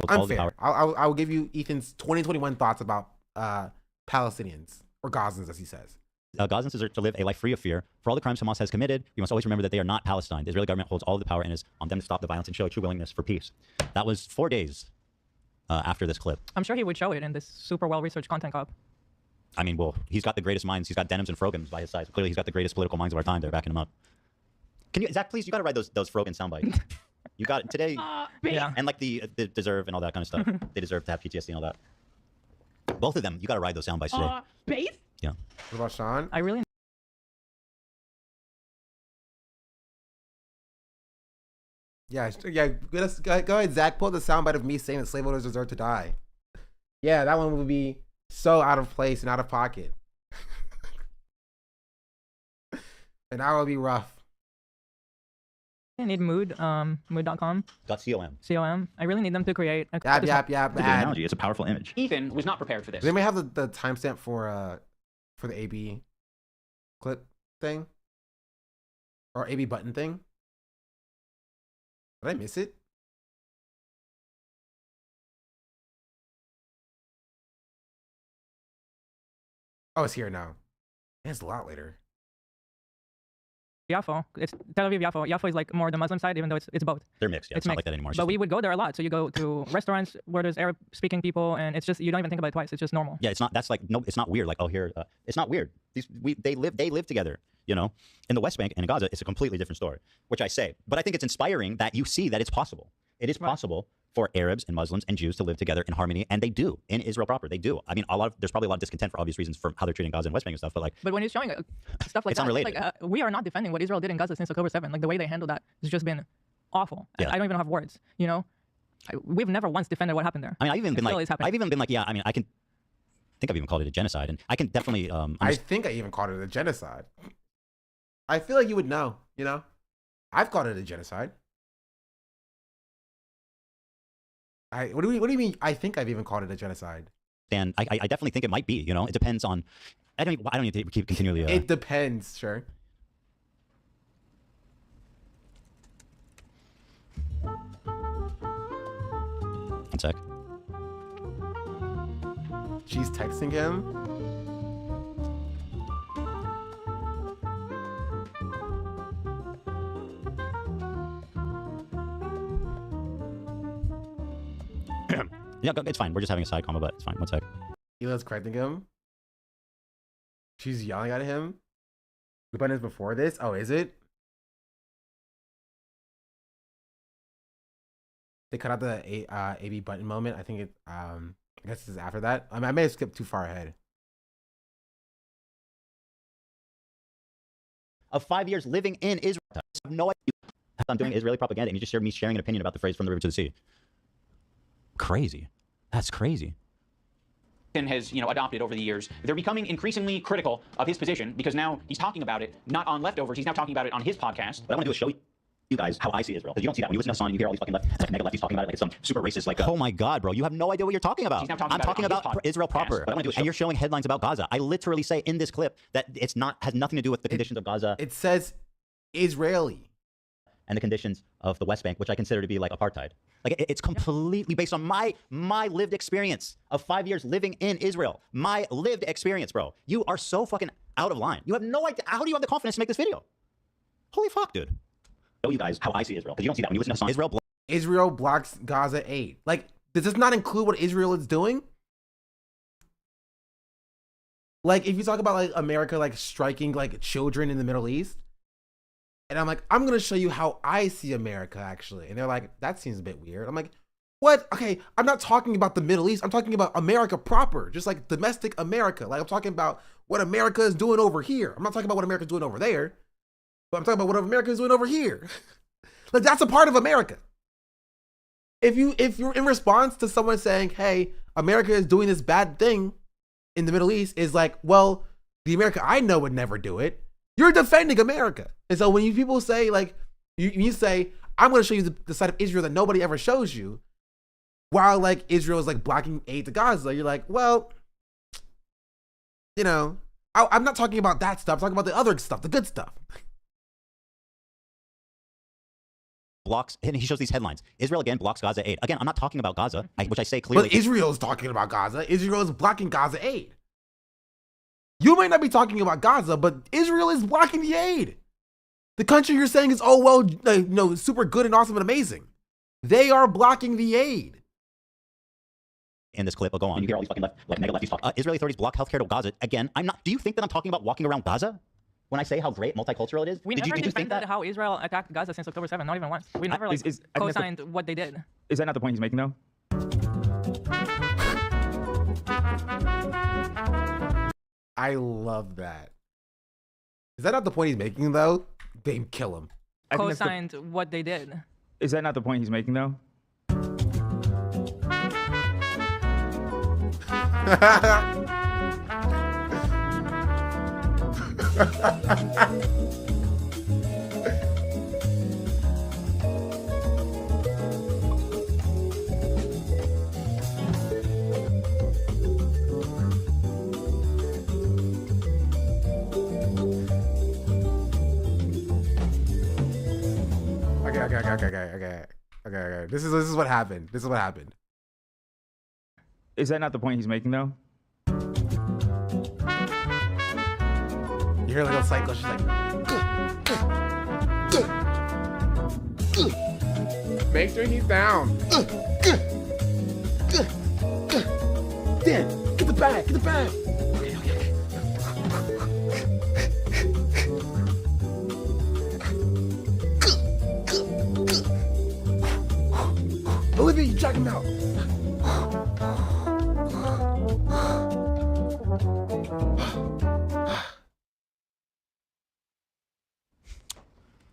Unfair. I will give you Ethan's 2021 thoughts about Palestinians or Gazans, as he says. Gazans deserve to live a life free of fear. For all the crimes Hamas has committed, we must always remember that they are not Palestine. The Israeli government holds all of the power and is on them to stop the violence and show a true willingness for peace. That was 4 days after this clip. I'm sure he would show it in this super well-researched content cop. I mean, well, he's got the greatest minds. He's got Denims and Frogans by his side. So clearly, he's got the greatest political minds of our time. They're backing him up. Can you, Zach, please? You got to write those Frogan sound bites. You got it today. Yeah. And like the deserve and all that kind of stuff. They deserve to have PTSD and all that. Both of them, you got to ride those sound bites today. Base? Yeah. What about Sean? I really. Yeah, go ahead, Zach. Pull the soundbite of me saying that slave owners deserve to die. Yeah, that one would be so out of place and out of pocket. And that would be rough. I need mood, mood.com. .com. .com. I really need them to create a It's a good analogy. It's a powerful image. Ethan was not prepared for this. They may have the timestamp for the AB clip thing or AB button thing. Did I miss it? Oh, it's here now. It's a lot later. Yafo. It's Tel Aviv Yafo. Yafo is like more the Muslim side, even though it's both. They're mixed. Yeah, it's not like that anymore. It's But just- we would go there a lot. So you go to restaurants where there's Arab-speaking people, and it's just you don't even think about it twice. It's just normal. Yeah, it's not. That's like no. It's not weird. Like oh here, it's not weird. They live together. You know, in the West Bank and in Gaza, it's a completely different story. Which I say, but I think it's inspiring that you see that it's possible. It is possible for Arabs and Muslims and Jews to live together in harmony, and they do in Israel proper. They do. I mean, there's probably a lot of discontent for obvious reasons for how they're treating Gaza and West Bank and stuff. But like, But when you're showing stuff like It's that, unrelated. like we are not defending what Israel did in Gaza since October 7th. Like the way they handled that has just been awful. Yeah. I don't even have words. You know, we've never once defended what happened there. I mean, I've even been It still like, is happening. I've even been like, yeah. I mean, I think I've even called it a genocide, and I can definitely. I think I even called it a genocide. I feel like you would know, you know? I've called it a genocide. What do you mean? I think I've even called it a genocide. And I definitely think it might be. You know, it depends on. I don't need to keep continually. It depends, sure. One sec. She's texting him. Yeah, it's fine. We're just having a side combo, but it's fine. One sec. Hila's correcting him. She's yelling at him. The button is before this. Oh, is it? They cut out the AB button moment. I think it. I guess it's after that. I mean, I may have skipped too far ahead. Of 5 years living in Israel, I have no idea. I'm doing Israeli propaganda, and you just heard me sharing an opinion about the phrase "from the river to the sea." Crazy. That's crazy. Has adopted over the years. They're becoming increasingly critical of his position because now he's talking about it not on leftovers. He's now talking about it on his podcast. What I want to do is show you guys how I see Israel, because you don't see that when you listen to Hassan. You hear all these fucking mega lefties talking about it like it's some super racist. Like, oh my god, bro, you have no idea what you're talking about. He's now I'm talking about Israel proper. What I want to do is and you're showing headlines about Gaza. I literally say in this clip that it's not has nothing to do with the conditions of Gaza. It says Israeli. And the conditions of the West Bank, which I consider to be like apartheid. Like it's completely based on my lived experience of 5 years living in Israel. My lived experience, bro. You are so fucking out of line. You have no idea. How do you have the confidence to make this video? Holy fuck, dude. Show you guys how I see Israel, because you don't see that when you listen to Hassan. Israel blocks Gaza aid. Like, does this not include what Israel is doing? Like, if you talk about like America like striking like children in the Middle East, and I'm like, I'm gonna show you how I see America actually, and they're like, that seems a bit weird. I'm like, what? Okay, I'm not talking about the Middle East. I'm talking about America proper, just like domestic America. Like I'm talking about what America is doing over here. I'm not talking about what America's doing over there, but I'm talking about what America is doing over here. Like that's a part of America. If you're in response to someone saying, hey, America is doing this bad thing in the Middle East, is like, well, the America I know would never do it. You're defending America. And so when people say like, you say, I'm going to show you the side of Israel that nobody ever shows you, while like Israel is like blocking aid to Gaza, you're like, well, you know, I'm not talking about that stuff. I'm talking about the other stuff, the good stuff. Blocks, and he shows these headlines. Israel again blocks Gaza aid. Again, I'm not talking about Gaza, which I say clearly. But Israel is talking about Gaza. Israel is blocking Gaza aid. You might not be talking about Gaza, but Israel is blocking the aid. The country you're saying is, oh, well, super good and awesome and amazing. They are blocking the aid. in this clip will go on. You hear all these fucking mega lefties talk. Israeli authorities block healthcare to Gaza. Again, I'm not. Do you think that I'm talking about walking around Gaza when I say how great multicultural it is? We did never you think defended that? how Israel attacked Gaza since October 7th, not even once. We never co-signed what they did. Is that not the point he's making though? I love that. Is that not the point he's making though? They kill him. Co-signed what they did. Is that not the point he's making though? Okay. This is what happened. This is what happened. Is that not the point he's making though? You hear a little cycle. She's like, make sure he's down. Dan, get the bag. Get the bag. Olivia, you check him out.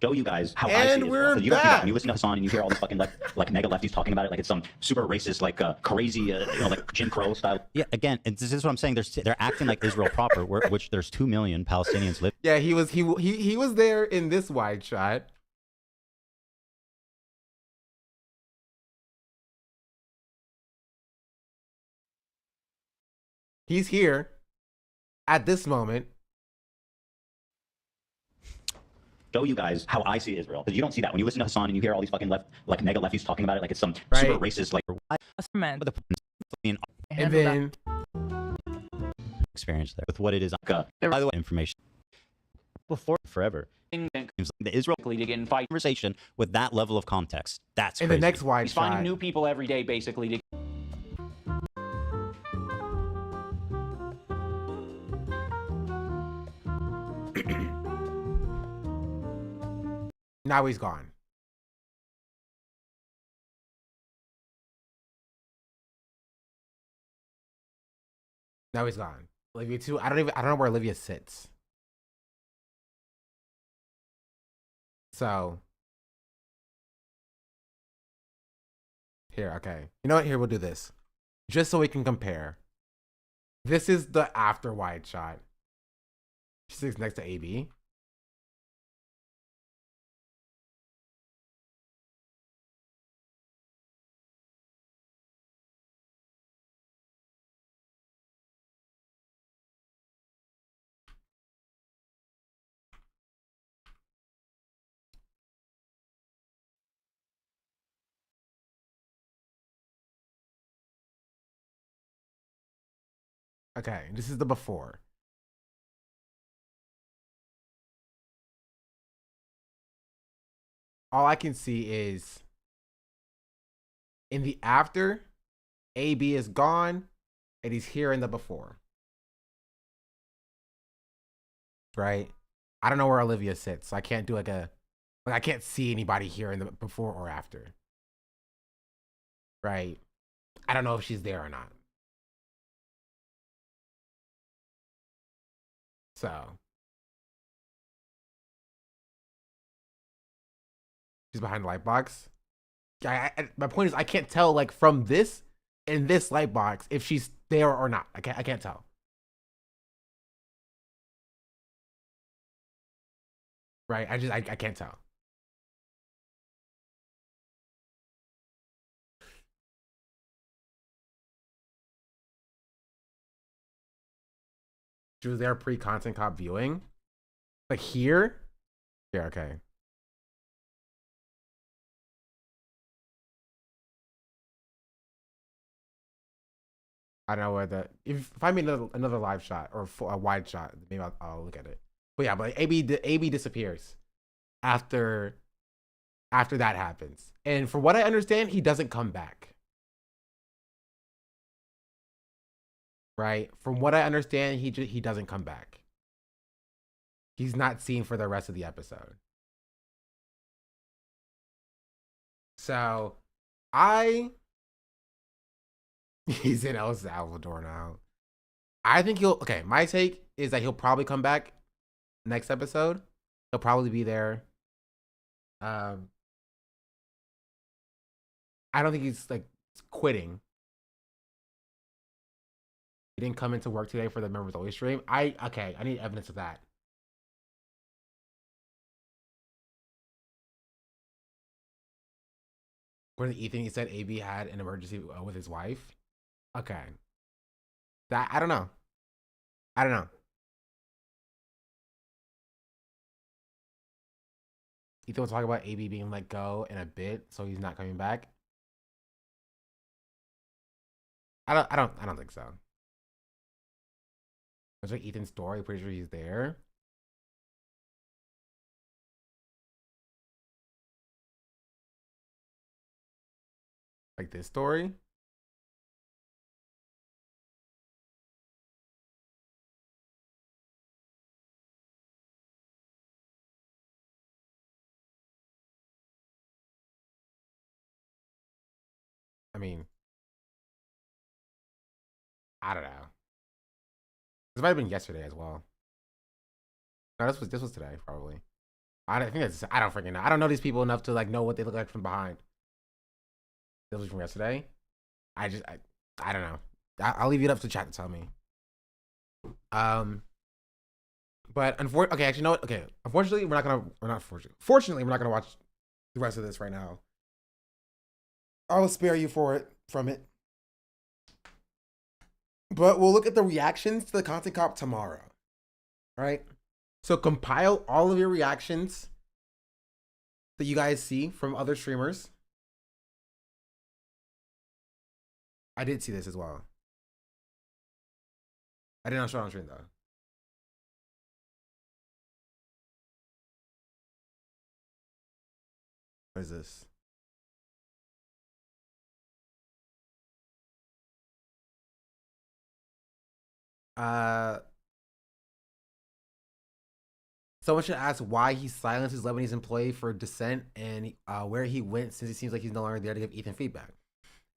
Show you guys how And I see it. we're You don't see that back. when you listen to Hassan and you hear all these fucking mega lefties talking about it like it's some super racist, crazy, like Jim Crow style. Yeah, again, and this is what I'm saying. They're acting like Israel proper, which there's 2 million Palestinians live. Yeah, he was there in this wide shot. He's here at this moment. Show you guys how I see Israel, because you don't see that when you listen to Hassan and you hear all these fucking mega lefties talking about it like it's some super racist, And then experience there with what it is. By the way, information before forever. The Israel to get in fight conversation with that level of context. That's in crazy. the next wide He's shot. finding new people every day, basically. To Now he's gone. Now he's gone. Olivia too. I don't know where Olivia sits. So here, okay. You know what? Here, we'll do this. Just so we can compare. This is the after wide shot. She sits next to AB. Okay, this is the before. All I can see is in the after, AB is gone, and he's here in the before. Right? I don't know where Olivia sits, so I can't do I can't see anybody here in the before or after. Right? I don't know if she's there or not. So she's behind the light box. My point is, I can't tell from this in this light box if she's there or not. I can't tell. Right? I can't tell. She was there pre-content cop viewing. Like here? Yeah, okay. I don't know where if I mean another live shot or a wide shot, maybe I'll look at it. But yeah, but AB disappears after that happens. And from what I understand, he doesn't come back. right? From what I understand, he doesn't come back. He's not seen for the rest of the episode. So, he's in El Salvador now. I think my take is that he'll probably come back next episode. He'll probably be there. I don't think he's like quitting. He didn't come into work today for the members only stream. I need evidence of that. According to Ethan, he said AB had an emergency with his wife. Okay. That, I don't know. Ethan was talking about AB being let go in a bit, so he's not coming back. I don't think so. It's like Ethan's story, pretty sure he's there. Like this story? I mean, I don't know. This might have been yesterday as well. No, this was today, probably. I don't freaking know. I don't know these people enough to like know what they look like from behind. This was from yesterday. I don't know. I'll leave it up to chat to tell me. But okay, actually, you know what? Okay, fortunately, we're not gonna watch the rest of this right now. I will spare you from it. But we'll look at the reactions to the Content Cop tomorrow. All right. So compile all of your reactions that you guys see from other streamers. I did see this as well. I did not show it on stream though. What is this? Someone should ask why he silenced his Lebanese employee for dissent and where he went, since it seems like he's no longer there to give Ethan feedback.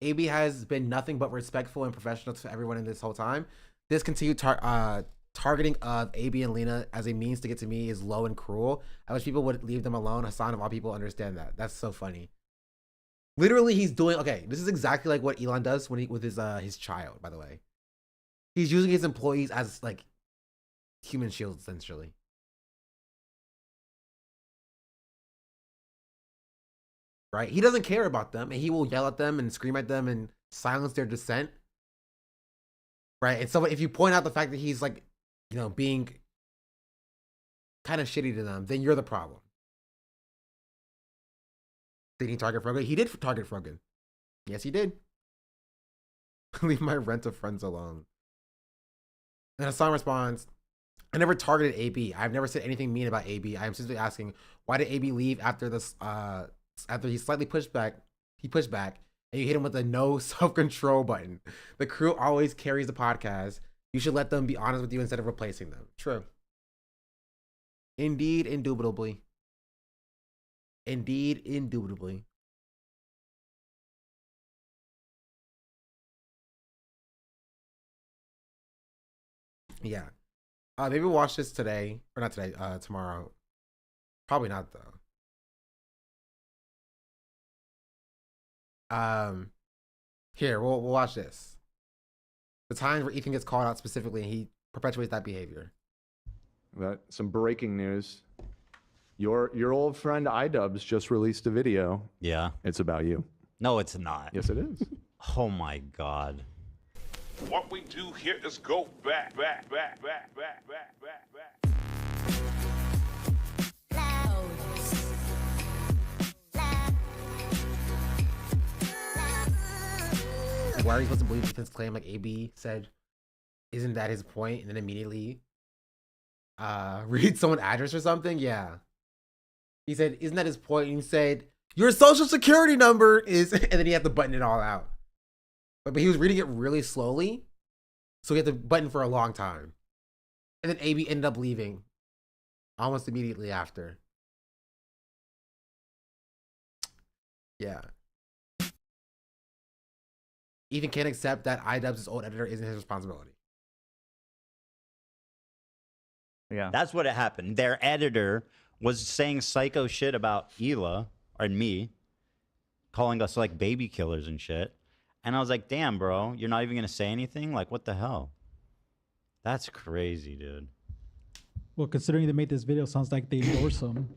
AB has been nothing but respectful and professional to everyone in this whole time. This continued targeting of AB and Lena as a means to get to me is low and cruel. I wish people would leave them alone. Hassan of all people understand that. That's so funny. Literally, he's doing this is exactly like what Elon does when with his child, by the way. He's using his employees as like human shields, essentially. Right? He doesn't care about them, and he will yell at them and scream at them and silence their dissent. Right? And so if you point out the fact that he's like, being kind of shitty to them, then you're the problem. Did he target Frogan? He did target Frogan. Yes, he did. Leave my rent of friends alone. And Hassan responds, I never targeted AB. I've never said anything mean about AB. I am simply asking, why did AB leave after this after he slightly pushed back, and you hit him with a no self-control button. The crew always carries the podcast. You should let them be honest with you instead of replacing them. True. Indeed, indubitably. Indeed, indubitably. Yeah. Maybe we'll watch this today. Or not today, tomorrow. Probably not, though. Here, we'll watch this. The times where Ethan gets called out specifically and he perpetuates that behavior. Some breaking news. Your old friend iDubbbz just released a video. Yeah. It's about you. No, it's not. Yes, it is. Oh my God. What we do here is go back. Why are you supposed to believe Ethan's claim? Like AB said, isn't that his point? And then immediately read someone's address or something? Yeah. He said, isn't that his point? And he said, your social security number is, and then he had to button it all out. But he was reading it really slowly. So we had the button for a long time. And then AB ended up leaving almost immediately after. Yeah. Ethan can't accept that iDubbbz' old editor isn't his responsibility. Yeah. That's what happened. Their editor was saying psycho shit about Hila and me, calling us like baby killers and shit. And I was like, damn, bro, you're not even going to say anything? Like, what the hell? That's crazy, dude. Well, considering they made this video, sounds like they endorse him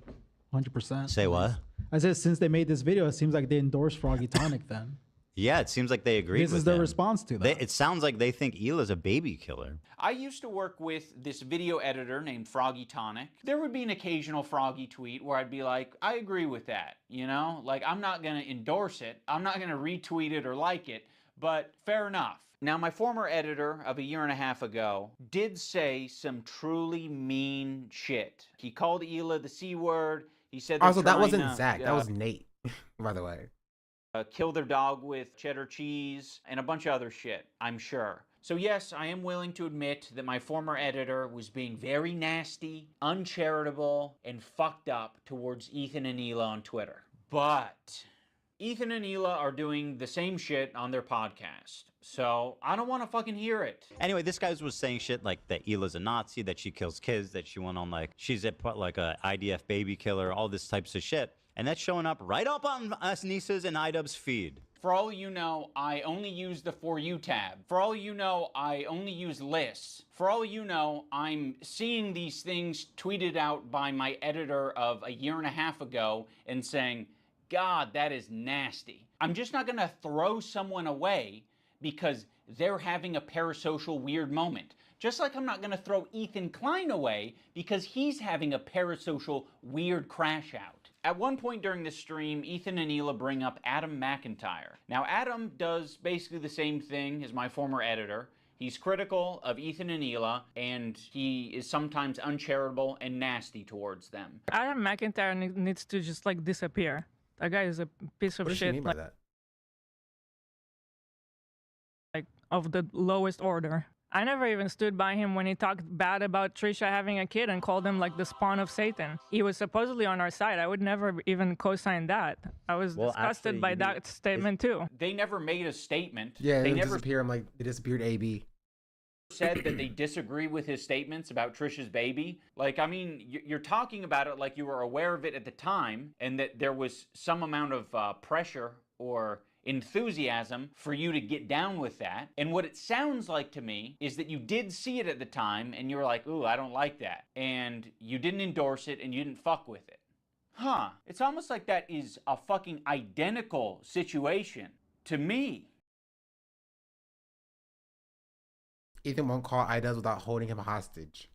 100%. Say what? I said, since they made this video, it seems like they endorse Froggy Tonic then. Yeah, it seems like they agreed This with is their him. response to that. It sounds like they think Hila's a baby killer. I used to work with this video editor named Froggy Tonic. There would be an occasional Froggy tweet where I'd be like, I agree with that, you know? Like, I'm not gonna endorse it, I'm not gonna retweet it or like it, but fair enough. Now, my former editor of a year and a half ago did say some truly mean shit. He called Hila the C word. He said Also, that wasn't Zach, that was Nate, by the way. Kill their dog with cheddar cheese, and a bunch of other shit, I'm sure. So yes, I am willing to admit that my former editor was being very nasty, uncharitable, and fucked up towards Ethan and Hila on Twitter. But Ethan and Hila are doing the same shit on their podcast, so I don't want to fucking hear it. Anyway, this guy was saying shit like that Hila's a Nazi, that she kills kids, that she went on like, she's like a IDF baby killer, all this types of shit. And that's showing up right up on us Nisa's and iDubbbz feed. For all you know, I only use the For You tab. For all you know, I only use lists. For all you know, I'm seeing these things tweeted out by my editor of a year and a half ago and saying, God, that is nasty. I'm just not gonna throw someone away because they're having a parasocial weird moment. Just like I'm not gonna throw Ethan Klein away because he's having a parasocial weird crash out. At one point during the stream, Ethan and Hila bring up Adam McIntyre. Now, Adam does basically the same thing as my former editor. He's critical of Ethan and Hila, and he is sometimes uncharitable and nasty towards them. Adam McIntyre needs to just like disappear. That guy is a piece of What does shit. she mean by that? Like of the lowest order. I never even stood by him when he talked bad about Trisha having a kid and called him like the spawn of Satan. He was supposedly on our side. I would never even co-sign that. I was disgusted by that statement too. They never made a statement. Yeah, they they never disappear. I'm like, they disappeared AB. said that they disagree with his statements about Trisha's baby. Like, I mean, you're talking about it like you were aware of it at the time and that there was some amount of pressure or enthusiasm for you to get down with that. And what it sounds like to me is that you did see it at the time and you were like, ooh, I don't like that. And you didn't endorse it and you didn't fuck with it. Huh. It's almost like that is a fucking identical situation to me. Ethan won't call iDubbbz without holding him hostage.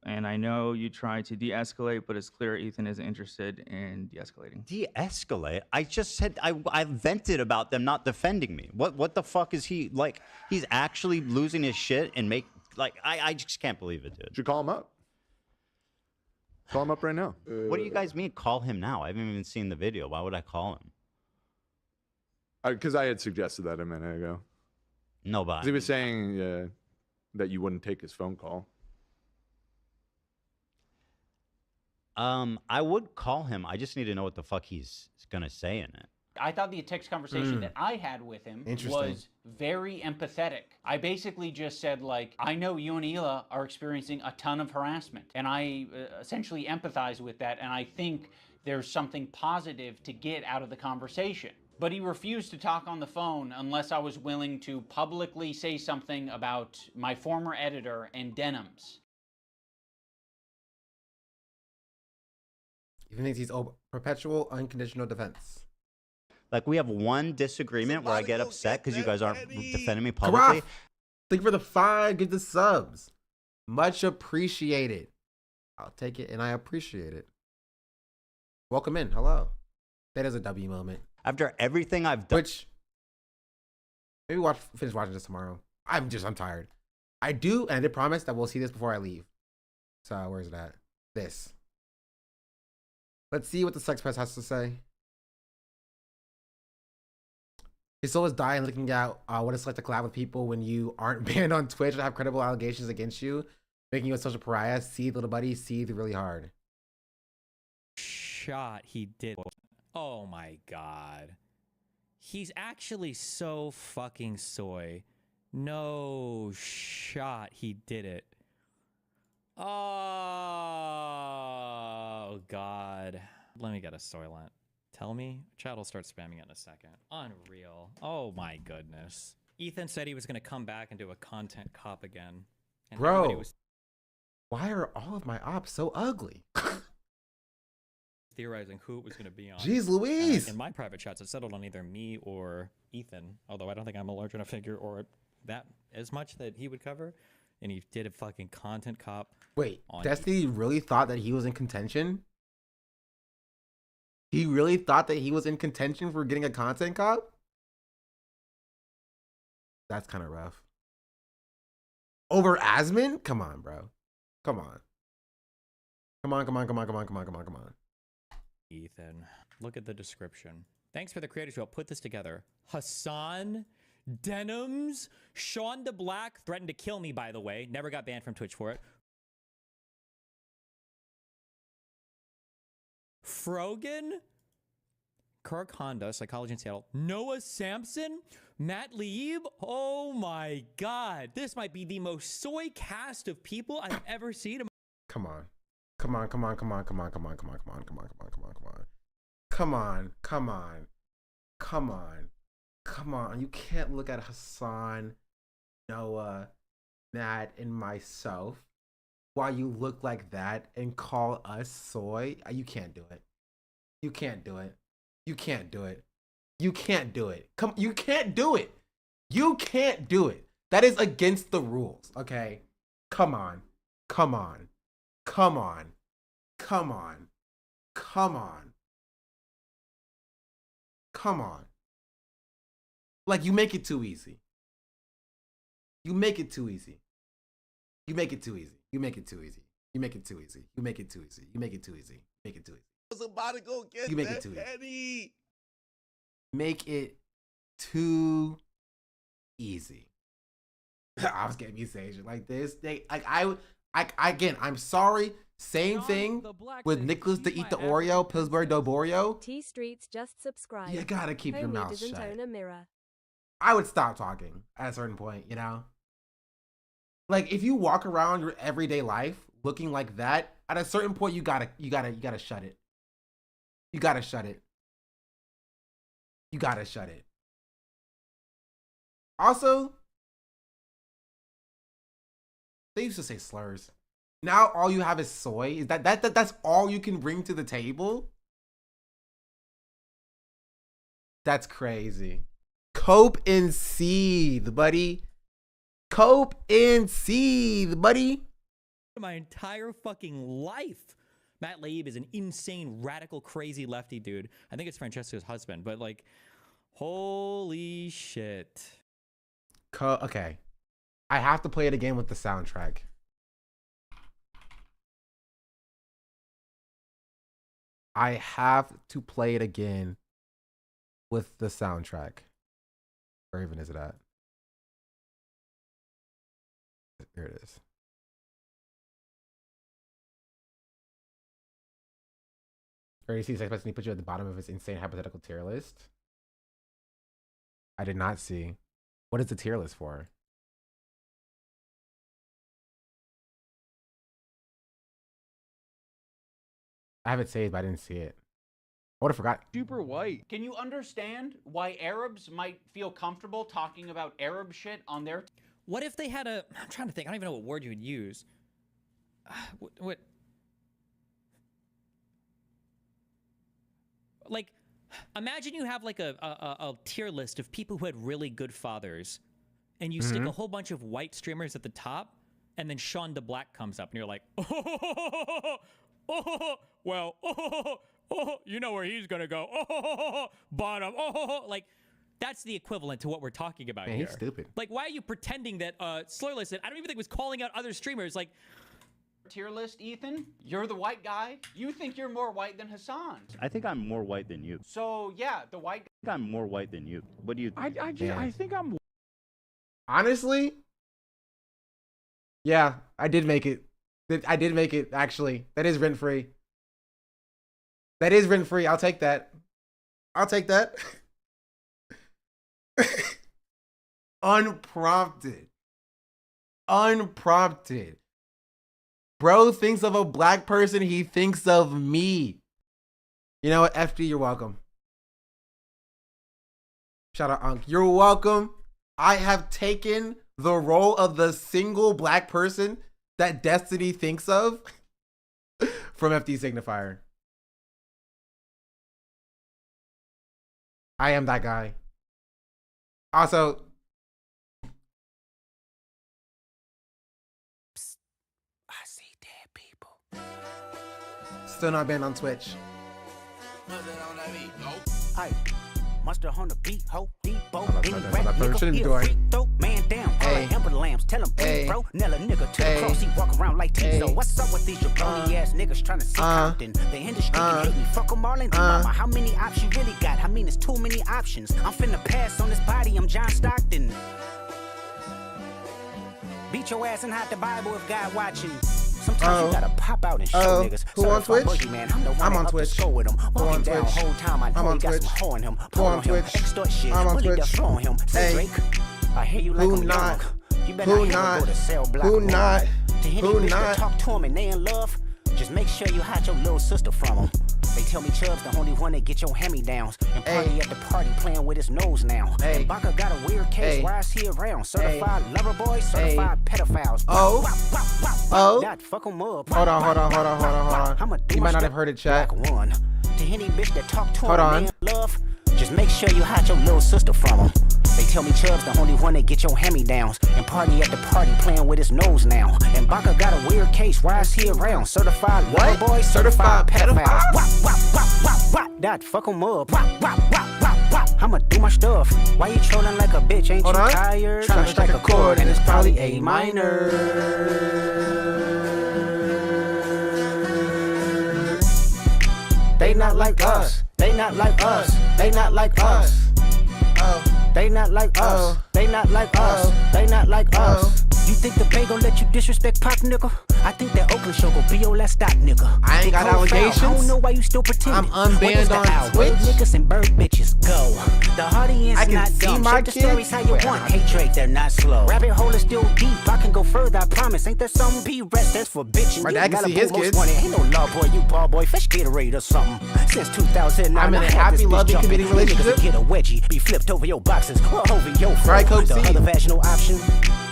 And I know you try to de-escalate, but it's clear Ethan isn't interested in de-escalating. De-escalate? I just said I vented about them not defending me. What the fuck is he like? He's actually losing his shit and I just can't believe it, dude. Should call him up. Call him up right now. What do you guys mean? Call him now? I haven't even seen the video. Why would I call him? Because I had suggested that a minute ago. No, but he was saying that you wouldn't take his phone call. I would call him. I just need to know what the fuck he's gonna say in it. I thought the text conversation that I had with him was very empathetic. I basically just said, like, I know you and Hila are experiencing a ton of harassment, and I essentially empathize with that, and I think there's something positive to get out of the conversation. But he refused to talk on the phone unless I was willing to publicly say something about my former editor and denims. Even thinks he's perpetual unconditional defense. Like, we have one disagreement where I get upset because you guys aren't defending me publicly. Thank you for the 5, give the subs. Much appreciated. I'll take it and I appreciate it. Welcome in. Hello. That is a W moment. After everything I've done. Which, maybe finish watching this tomorrow. I'm tired. I did promise that we'll see this before I leave. So, where's it at? This. Let's see what the Sex Press has to say. His soul is dying looking at what it's like to collab with people when you aren't banned on Twitch or have credible allegations against you, making you a social pariah. Seethe, little buddy, seethe really hard. Shot he did. Oh my god. He's actually so fucking soy. No shot he did it. Oh god. Let me get a Soylent. Tell me. Chat will start spamming it in a second. Unreal. Oh my goodness. Ethan said he was going to come back and do a content cop again. And Bro, why are all of my ops so ugly? Theorizing who it was going to be on. Jeez Louise! In my private chats, it settled on either me or Ethan. Although I don't think I'm a large enough figure or that as much that he would cover. And he did a fucking content cop. Wait, Destiny really thought that he was in contention? He really thought that he was in contention for getting a content cop? That's kind of rough. Over Asmon? Come on, bro. Come on. Come on. Ethan, look at the description. Thanks for the creators who helped put this together. Hassan, Denims, Sean the Black threatened to kill me, by the way. Never got banned from Twitch for it. Frogan, Kirk Honda, Psychology in Seattle, Noah Sampson, Matt Lieb. Oh my god. This might be the most soy cast of people I've ever seen. Come on. Come on. You can't look at Hassan, Noah, Matt, and myself while you look like that and call us soy. You can't do it. You can't do it. You can't do it. You can't do it. You can't do it. You can't do it. That is against the rules, okay? Come on. Like, you make it too easy. You make it too easy. I was about to go get that penny. Make it too easy. I was getting me saying shit like this. Again, I'm sorry. Same thing with Nicholas to eat the Oreo, Pillsbury Doborio. T Streets just subscribe. You gotta keep your mouth doesn't shut. own a mirror. I would stop talking at a certain point, you know? Like, if you walk around your everyday life looking like that, at a certain point you gotta shut it. You gotta shut it. Also, they used to say slurs. Now all you have is soy. Is that's all you can bring to the table? That's crazy. Cope and seethe, buddy. My entire fucking life. Matt Laib is an insane, radical, crazy lefty dude. I think it's Francesco's husband, but like, holy shit. Okay. I have to play it again with the soundtrack. I have to play it again with the soundtrack. Where even is it at? There it is. Already see sex put you at the bottom of his insane hypothetical tier list. I did not see. What is the tier list for? I have it saved, but I didn't see it. I would have forgot. Super white. Can you understand why Arabs might feel comfortable talking about Arab shit on their... What if they had a... I'm trying to think. I don't even know what word you would use. What? Like, imagine you have like a tier list of people who had really good fathers, and you stick a whole bunch of white streamers at the top, and then Sean the Black comes up, and you're like, you know where he's gonna go. Bottom. Like, that's the equivalent to what we're talking about here. He's stupid. Like, why are you pretending that Slurless, I don't even think was calling out other streamers. Like, tier list, Ethan. You're the white guy. You think you're more white than Hassan. I think I'm more white than you. So yeah, the white guy. I think I'm more white than you. What do you think? I think I'm. Honestly, yeah, I did make it. I did make it, actually. That is rent-free. That is rent-free. I'll take that. I'll take that. Unprompted. Unprompted. Bro thinks of a black person, he thinks of me. You know what, FD, you're welcome. Shout out, Unc. You're welcome. I have taken the role of the single black person that Destiny thinks of from FD Signifier. I am that guy. Also, I see dead people. still not banned on Twitch. Hey, mustard on the beat, ho, Debo. Shouldn't be doing. Man down, hey. Amber Lambs, tell him, hey. Bro, Nella nigga to the cross, he walk around like Tizo. Hey. What's up with these jabroni ass niggas trying to see Compton? The industry can hate me, fuck them all in mama. How many options you really got? I mean, it's too many options. I'm finna pass on this body, I'm John Stockton. Beat your ass and hide the Bible if God watching. Sometimes you gotta pop out and show niggas. Who on Twitch? Boogie, man. I'm on Twitch. With him. Who on down Twitch? Whole time I know I'm on he got Twitch. some hoe in him. Who on Twitch? Extort shit. I'm on Really Twitch. flowing him. Say Hey. Drake, I hear you like Who I'm not? young. You better Who not not? go to cell block. Who not? To any Who bitch not? that talk to him and they in love, just make sure you hide your little sister from him. They tell me Chubb's the only one that get your hand-me-downs. And party at the party playing with his nose now. And Baka got a weird case. Why is he around? Certified lover boy, certified pedophiles. Not fuck him up. Hold on. You might not have heard it, chat. One. To any bitch that talk to Hold him on. and love, just make sure you hide your little sister from him. They tell me Chubb's the only one that get your hand-me-downs. And party at the party playing with his nose now. And Baka got a weird case. Why is he around? Certified lover boy, certified pedophiles. That fuck him up. I'ma do my stuff. Why you trolling like a bitch? Ain't you tired? Trying to strike a chord and it's probably A minor. They not like us. They not like us. They not like us. They not like us. They not like us. They not like us. You think the Bay gon' let you disrespect Pop, nigga? I think that Oakland show gon' be your last stop, nigga. I ain't got allegations. I don't know why you still pretending. I'm unbanned on Twitch. Niggas and bird bitches go. The audience I can not see dumb. my Shape the kids. stories how you want. Hey Drake, they're not slow. Rabbit hole is still deep. I can go further, I promise. Ain't there some B-rest that's for bitching? My dad can see his kids. Ain't no love boy, you ball boy. Fish Gatorade or something. Since 2009, I'm in I a had happy, this bitch loving, jumping. committed relationship. Niggas get a wedgie, be flipped over your boxes, over your phone. Right, Coke The C. other vaginal option.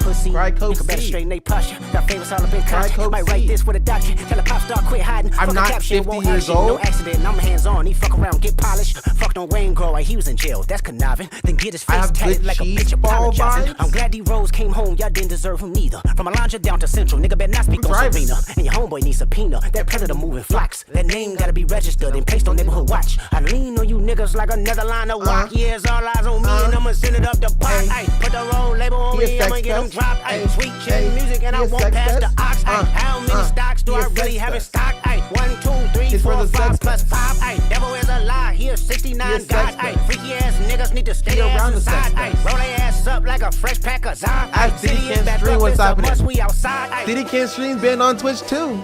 Pussy, right, Coke nigga better C. straighten they posture. Got famous all up in Right, content. Coke Might C. write this with a doctrine. Tell a pop star quit hiding. I'm Fuck not a caption, 50 won't years action, old. No accident, I'm hands on. He fuck around, get polished. Fucked on Wayne Grower, he was in jail. That's conniving. Then get his I face have tatted good like a cheese bitch ball apologizing. vibes. I'm glad D-Rose came home. Y'all didn't deserve him neither. From Alondra down to Central, nigga better not speak on driving. Serena. And your homeboy needs subpoena. That predator moving flocks. That name gotta be registered and placed on neighborhood watch. I lean on you niggas like another line of walk. Yeah, it's all eyes on me and I'ma send it up the pot. Ay, put the roll label on me, I'ma get them dropped. Ay, sweet chill music and I won't pass the ox. Ay, how many stocks do I really have in stock? Ay, 1, 2, 3, 4, 5 plus 5. Ay, devil is a lie. Here's 69 God. Ay, freaky ass niggas need to stay around inside. Ay, roll their ass up like a fresh pack of Zod. Ay, Diddy city is can't back stream up, what's it's a happening. must, we outside. Ay, Diddy can't stream, banned on Twitch too.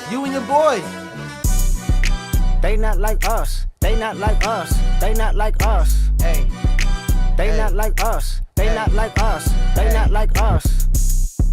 You and your boy. they not like us. They not like us. They not like us. Hey. They not like us. They not like us. They not like us.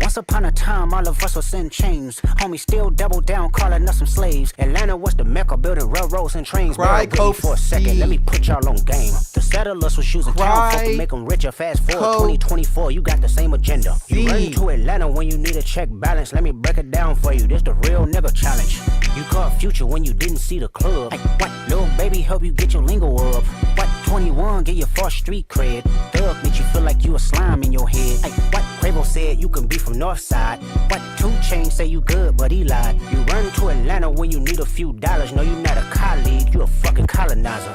Once upon a time, all of us was in chains. Homie still double down, calling us some slaves. Atlanta was the mecca, building railroads and trains. Cry, Bear with me for a second, C. let me put y'all on game. The settlers was using town folk to make them richer. Fast forward 2024, you got the same agenda. You run to Atlanta when you need a check balance. Let me break it down for you. This the real nigga challenge. You caught Future when you didn't see the club. Hey, what? Little baby help you get your lingo up. What? 21 get your first street cred. Thug make you feel like you a slime in your head. Hey, what? Quavo said you can be from North Side. What? 2 Chainz say you good, but he lied. You run to Atlanta when you need a few dollars. No, you not a colleague, you a fucking colonizer.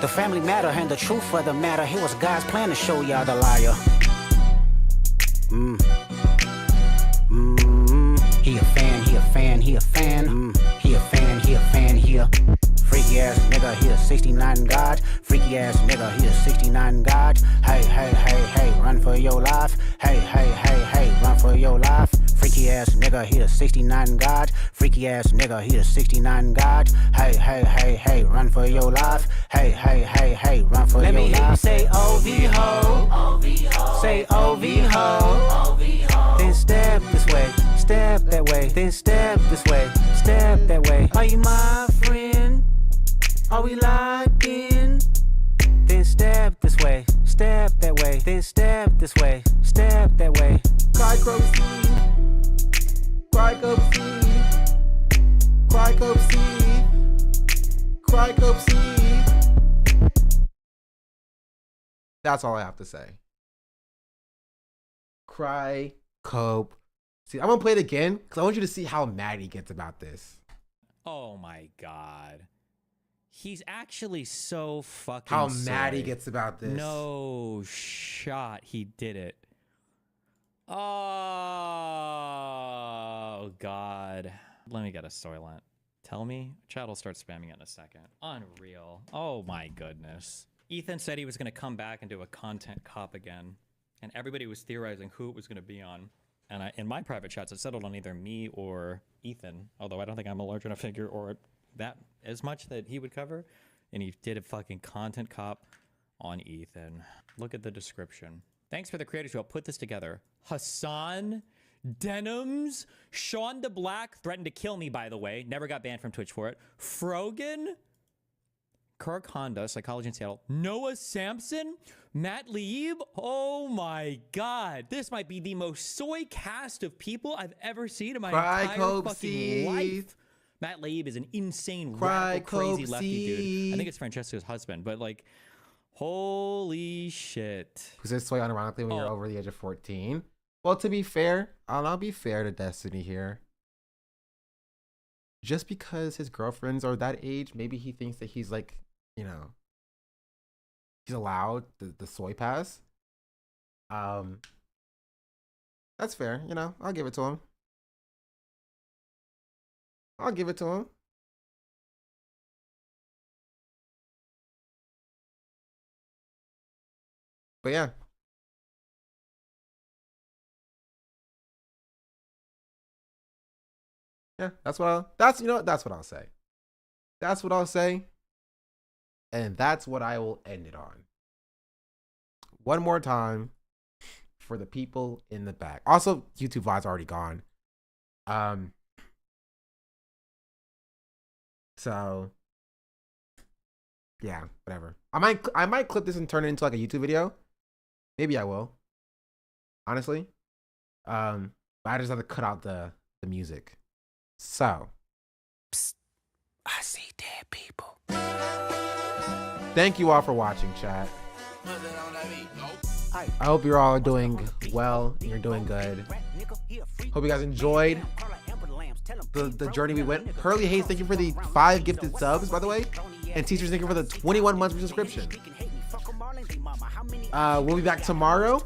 The family matter and the truth of the matter. Here was God's plan to show y'all the liar. He Freaky ass nigga, he a 69 God. Hey, hey, hey, hey, run for your life. Hey, hey, hey, hey, run for your life. Freaky ass nigga, he a 69 God. Freaky ass nigga, he a 69 God. Hey, hey, hey, hey, run for your life. Hey, hey, hey, hey, run for your life. Let me hear you say OV ho. Say OV ho. Then step this way, step that way. Then step this way, step that way. Are you my friend? Are we locked in? Then step this way, step that way. Then step this way, step that way. Cry cope seed. Cry cope seed. Cry cope seed. Cry cope seed. That's all I have to say. Cry cope. See, I'm gonna play it again because I want you to see how mad he gets about this. Oh my god. He's actually so fucking How mad he gets about this. No shot he did it. Oh god. Let me get a Soylent. Tell me. Chat will start spamming it in a second. Unreal. Oh my goodness. Ethan said he was going to come back and do a content cop again. And everybody was theorizing who it was going to be on. And in my private chats, it settled on either me or Ethan. Although I don't think I'm a large enough figure or that as much that he would cover. And he did a fucking content cop on Ethan. Look at the description. Thanks for the creators who helped put this together. Hassan, Denims, Sean the Black, threatened to kill me, by the way. Never got banned from Twitch for it. Frogan, Kirk Honda, Psychology in Seattle, Noah Sampson, Matt Lieb. Oh my god. This might be the most soy cast of people I've ever seen in my entire fucking life. Matt Lieb is an insane, radical, crazy lefty dude. I think it's Francesco's husband, but like, holy shit. Who says soy unironically when you're over the age of 14? Well, to be fair, I'll be fair to Destiny here. Just because his girlfriends are that age, maybe he thinks that he's like, you know, he's allowed the soy pass. That's fair, you know, I'll give it to him. I'll give it to him. But yeah. Yeah, that's what I'll say. That's what I'll say. And that's what I will end it on. One more time for the people in the back. Also, YouTube VOD's already gone. So yeah, whatever. I might clip this and turn it into like a YouTube video. Maybe I will. Honestly. But I just have to cut out the music. So, psst, I see dead people. Thank you all for watching, chat. I hope you're all doing well and you're doing good. Hope you guys enjoyed the journey we went. Hurley Hayes, thank you for the 5 gifted subs, by the way. And Teachers, thank you for the 21 months subscription. We'll be back tomorrow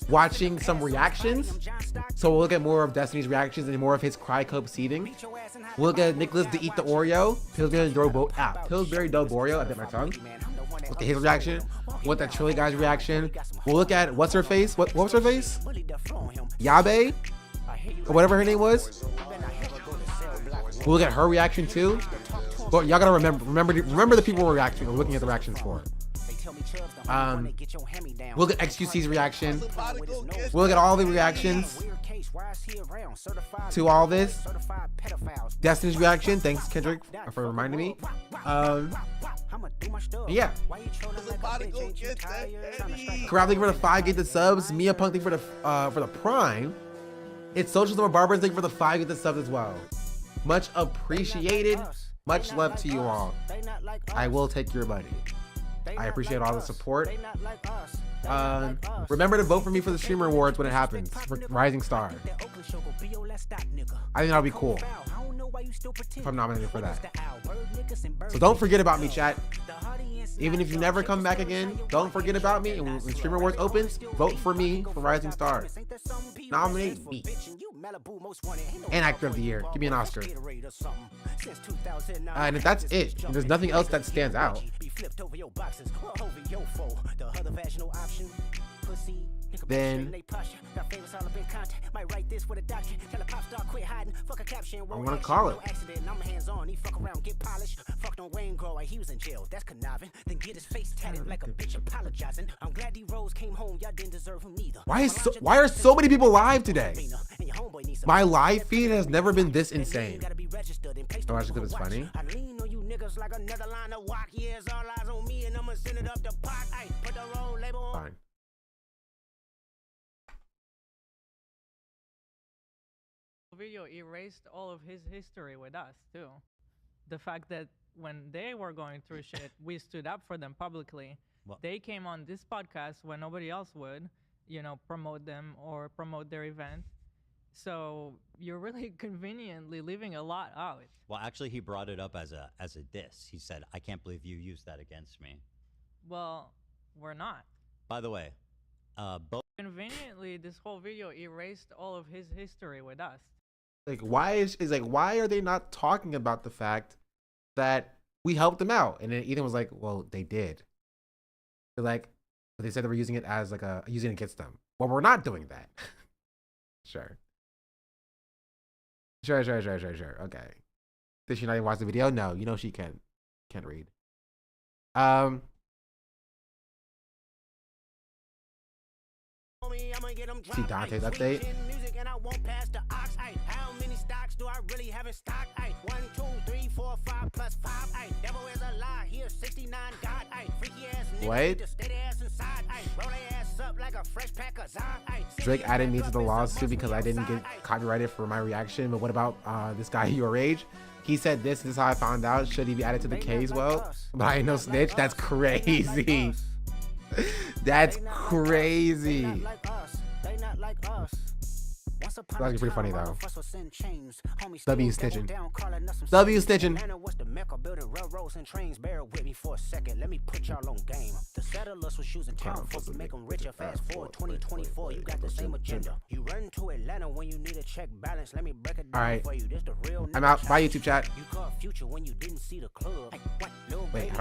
watching some reactions. So we'll look at more of Destiny's reactions and more of his cry cope seething. We'll look at Nicholas to eat the Oreo. Pillsbury Dope Oreo. I bit my tongue. Look at his reaction. We'll look at Trilly guy's reaction. We'll look at what's her face? What was her face? Yabe? Or whatever her name was. We'll look at her reaction too. But y'all gotta remember the people we're looking at the reactions for. We'll look at XQC's reaction. We'll look at all the reactions to all this. Destiny's reaction. Thanks, Kendrick, for reminding me. Yeah. Crab, thank you for the 5 gifted subs. Mia Punk, thank you for the Prime. It's Socials of Barbers, thank you for the 5 gifted subs as well. Much appreciated. Much love to you all. I will take your money. I appreciate all the support. Remember to vote for me for the Streamer Awards when it happens for Rising Star. I think that'll be cool if I'm nominated for that. So don't forget about me, chat. Even if you never come back again, don't forget about me. And when Streamer Awards opens, vote for me for Rising Star. Nominate me. And actor of the year. Give me an Oscar. And if that's it, and there's nothing else that stands out. Then I want to call it. Why are so many people live today? My live feed has never been this insane. Oh, actually, it's funny. Fine. Video erased all of his history with us too. The fact that when they were going through shit, we stood up for them publicly. Well, they came on this podcast when nobody else would, you know, promote them or promote their event. So you're really conveniently leaving a lot out. Well, actually, he brought it up as a diss. He said, "I can't believe you used that against me." Well, we're not. By the way, both conveniently, this whole video erased all of his history with us. Like, why why are they not talking about the fact that we helped them out? And then Ethan was like, well, they did. They're like, but they said they were using it as like using it against them. Well, we're not doing that. Sure. Okay. Did she not even watch the video? No, you know she can't read. See Dante's update. How many stocks do I really have in stock? 1, 2, 3, 4, 5 plus 5. Devil is a lie. Here 69 God. Freaky ass nigga. Stay their ass inside. Roll their ass up like a fresh pack of Drake added me to the lawsuit because I didn't get copyrighted for my reaction. But what about this guy your age? He said this is how I found out. Should he be added to the K as well? But I ain't no snitch. That's crazy. That's crazy. That's actually pretty funny though. W stitching. W stitching. Bear with me for a second. Let me put y'all on game. The settlers was using town folks to make them richer. Fast forward 2024, you got the same agenda. You run to Atlanta when you need a check balance. Let me break it down for you. This the real. I'm out. Bye, YouTube chat. You caught future when you didn't see the club. Wait.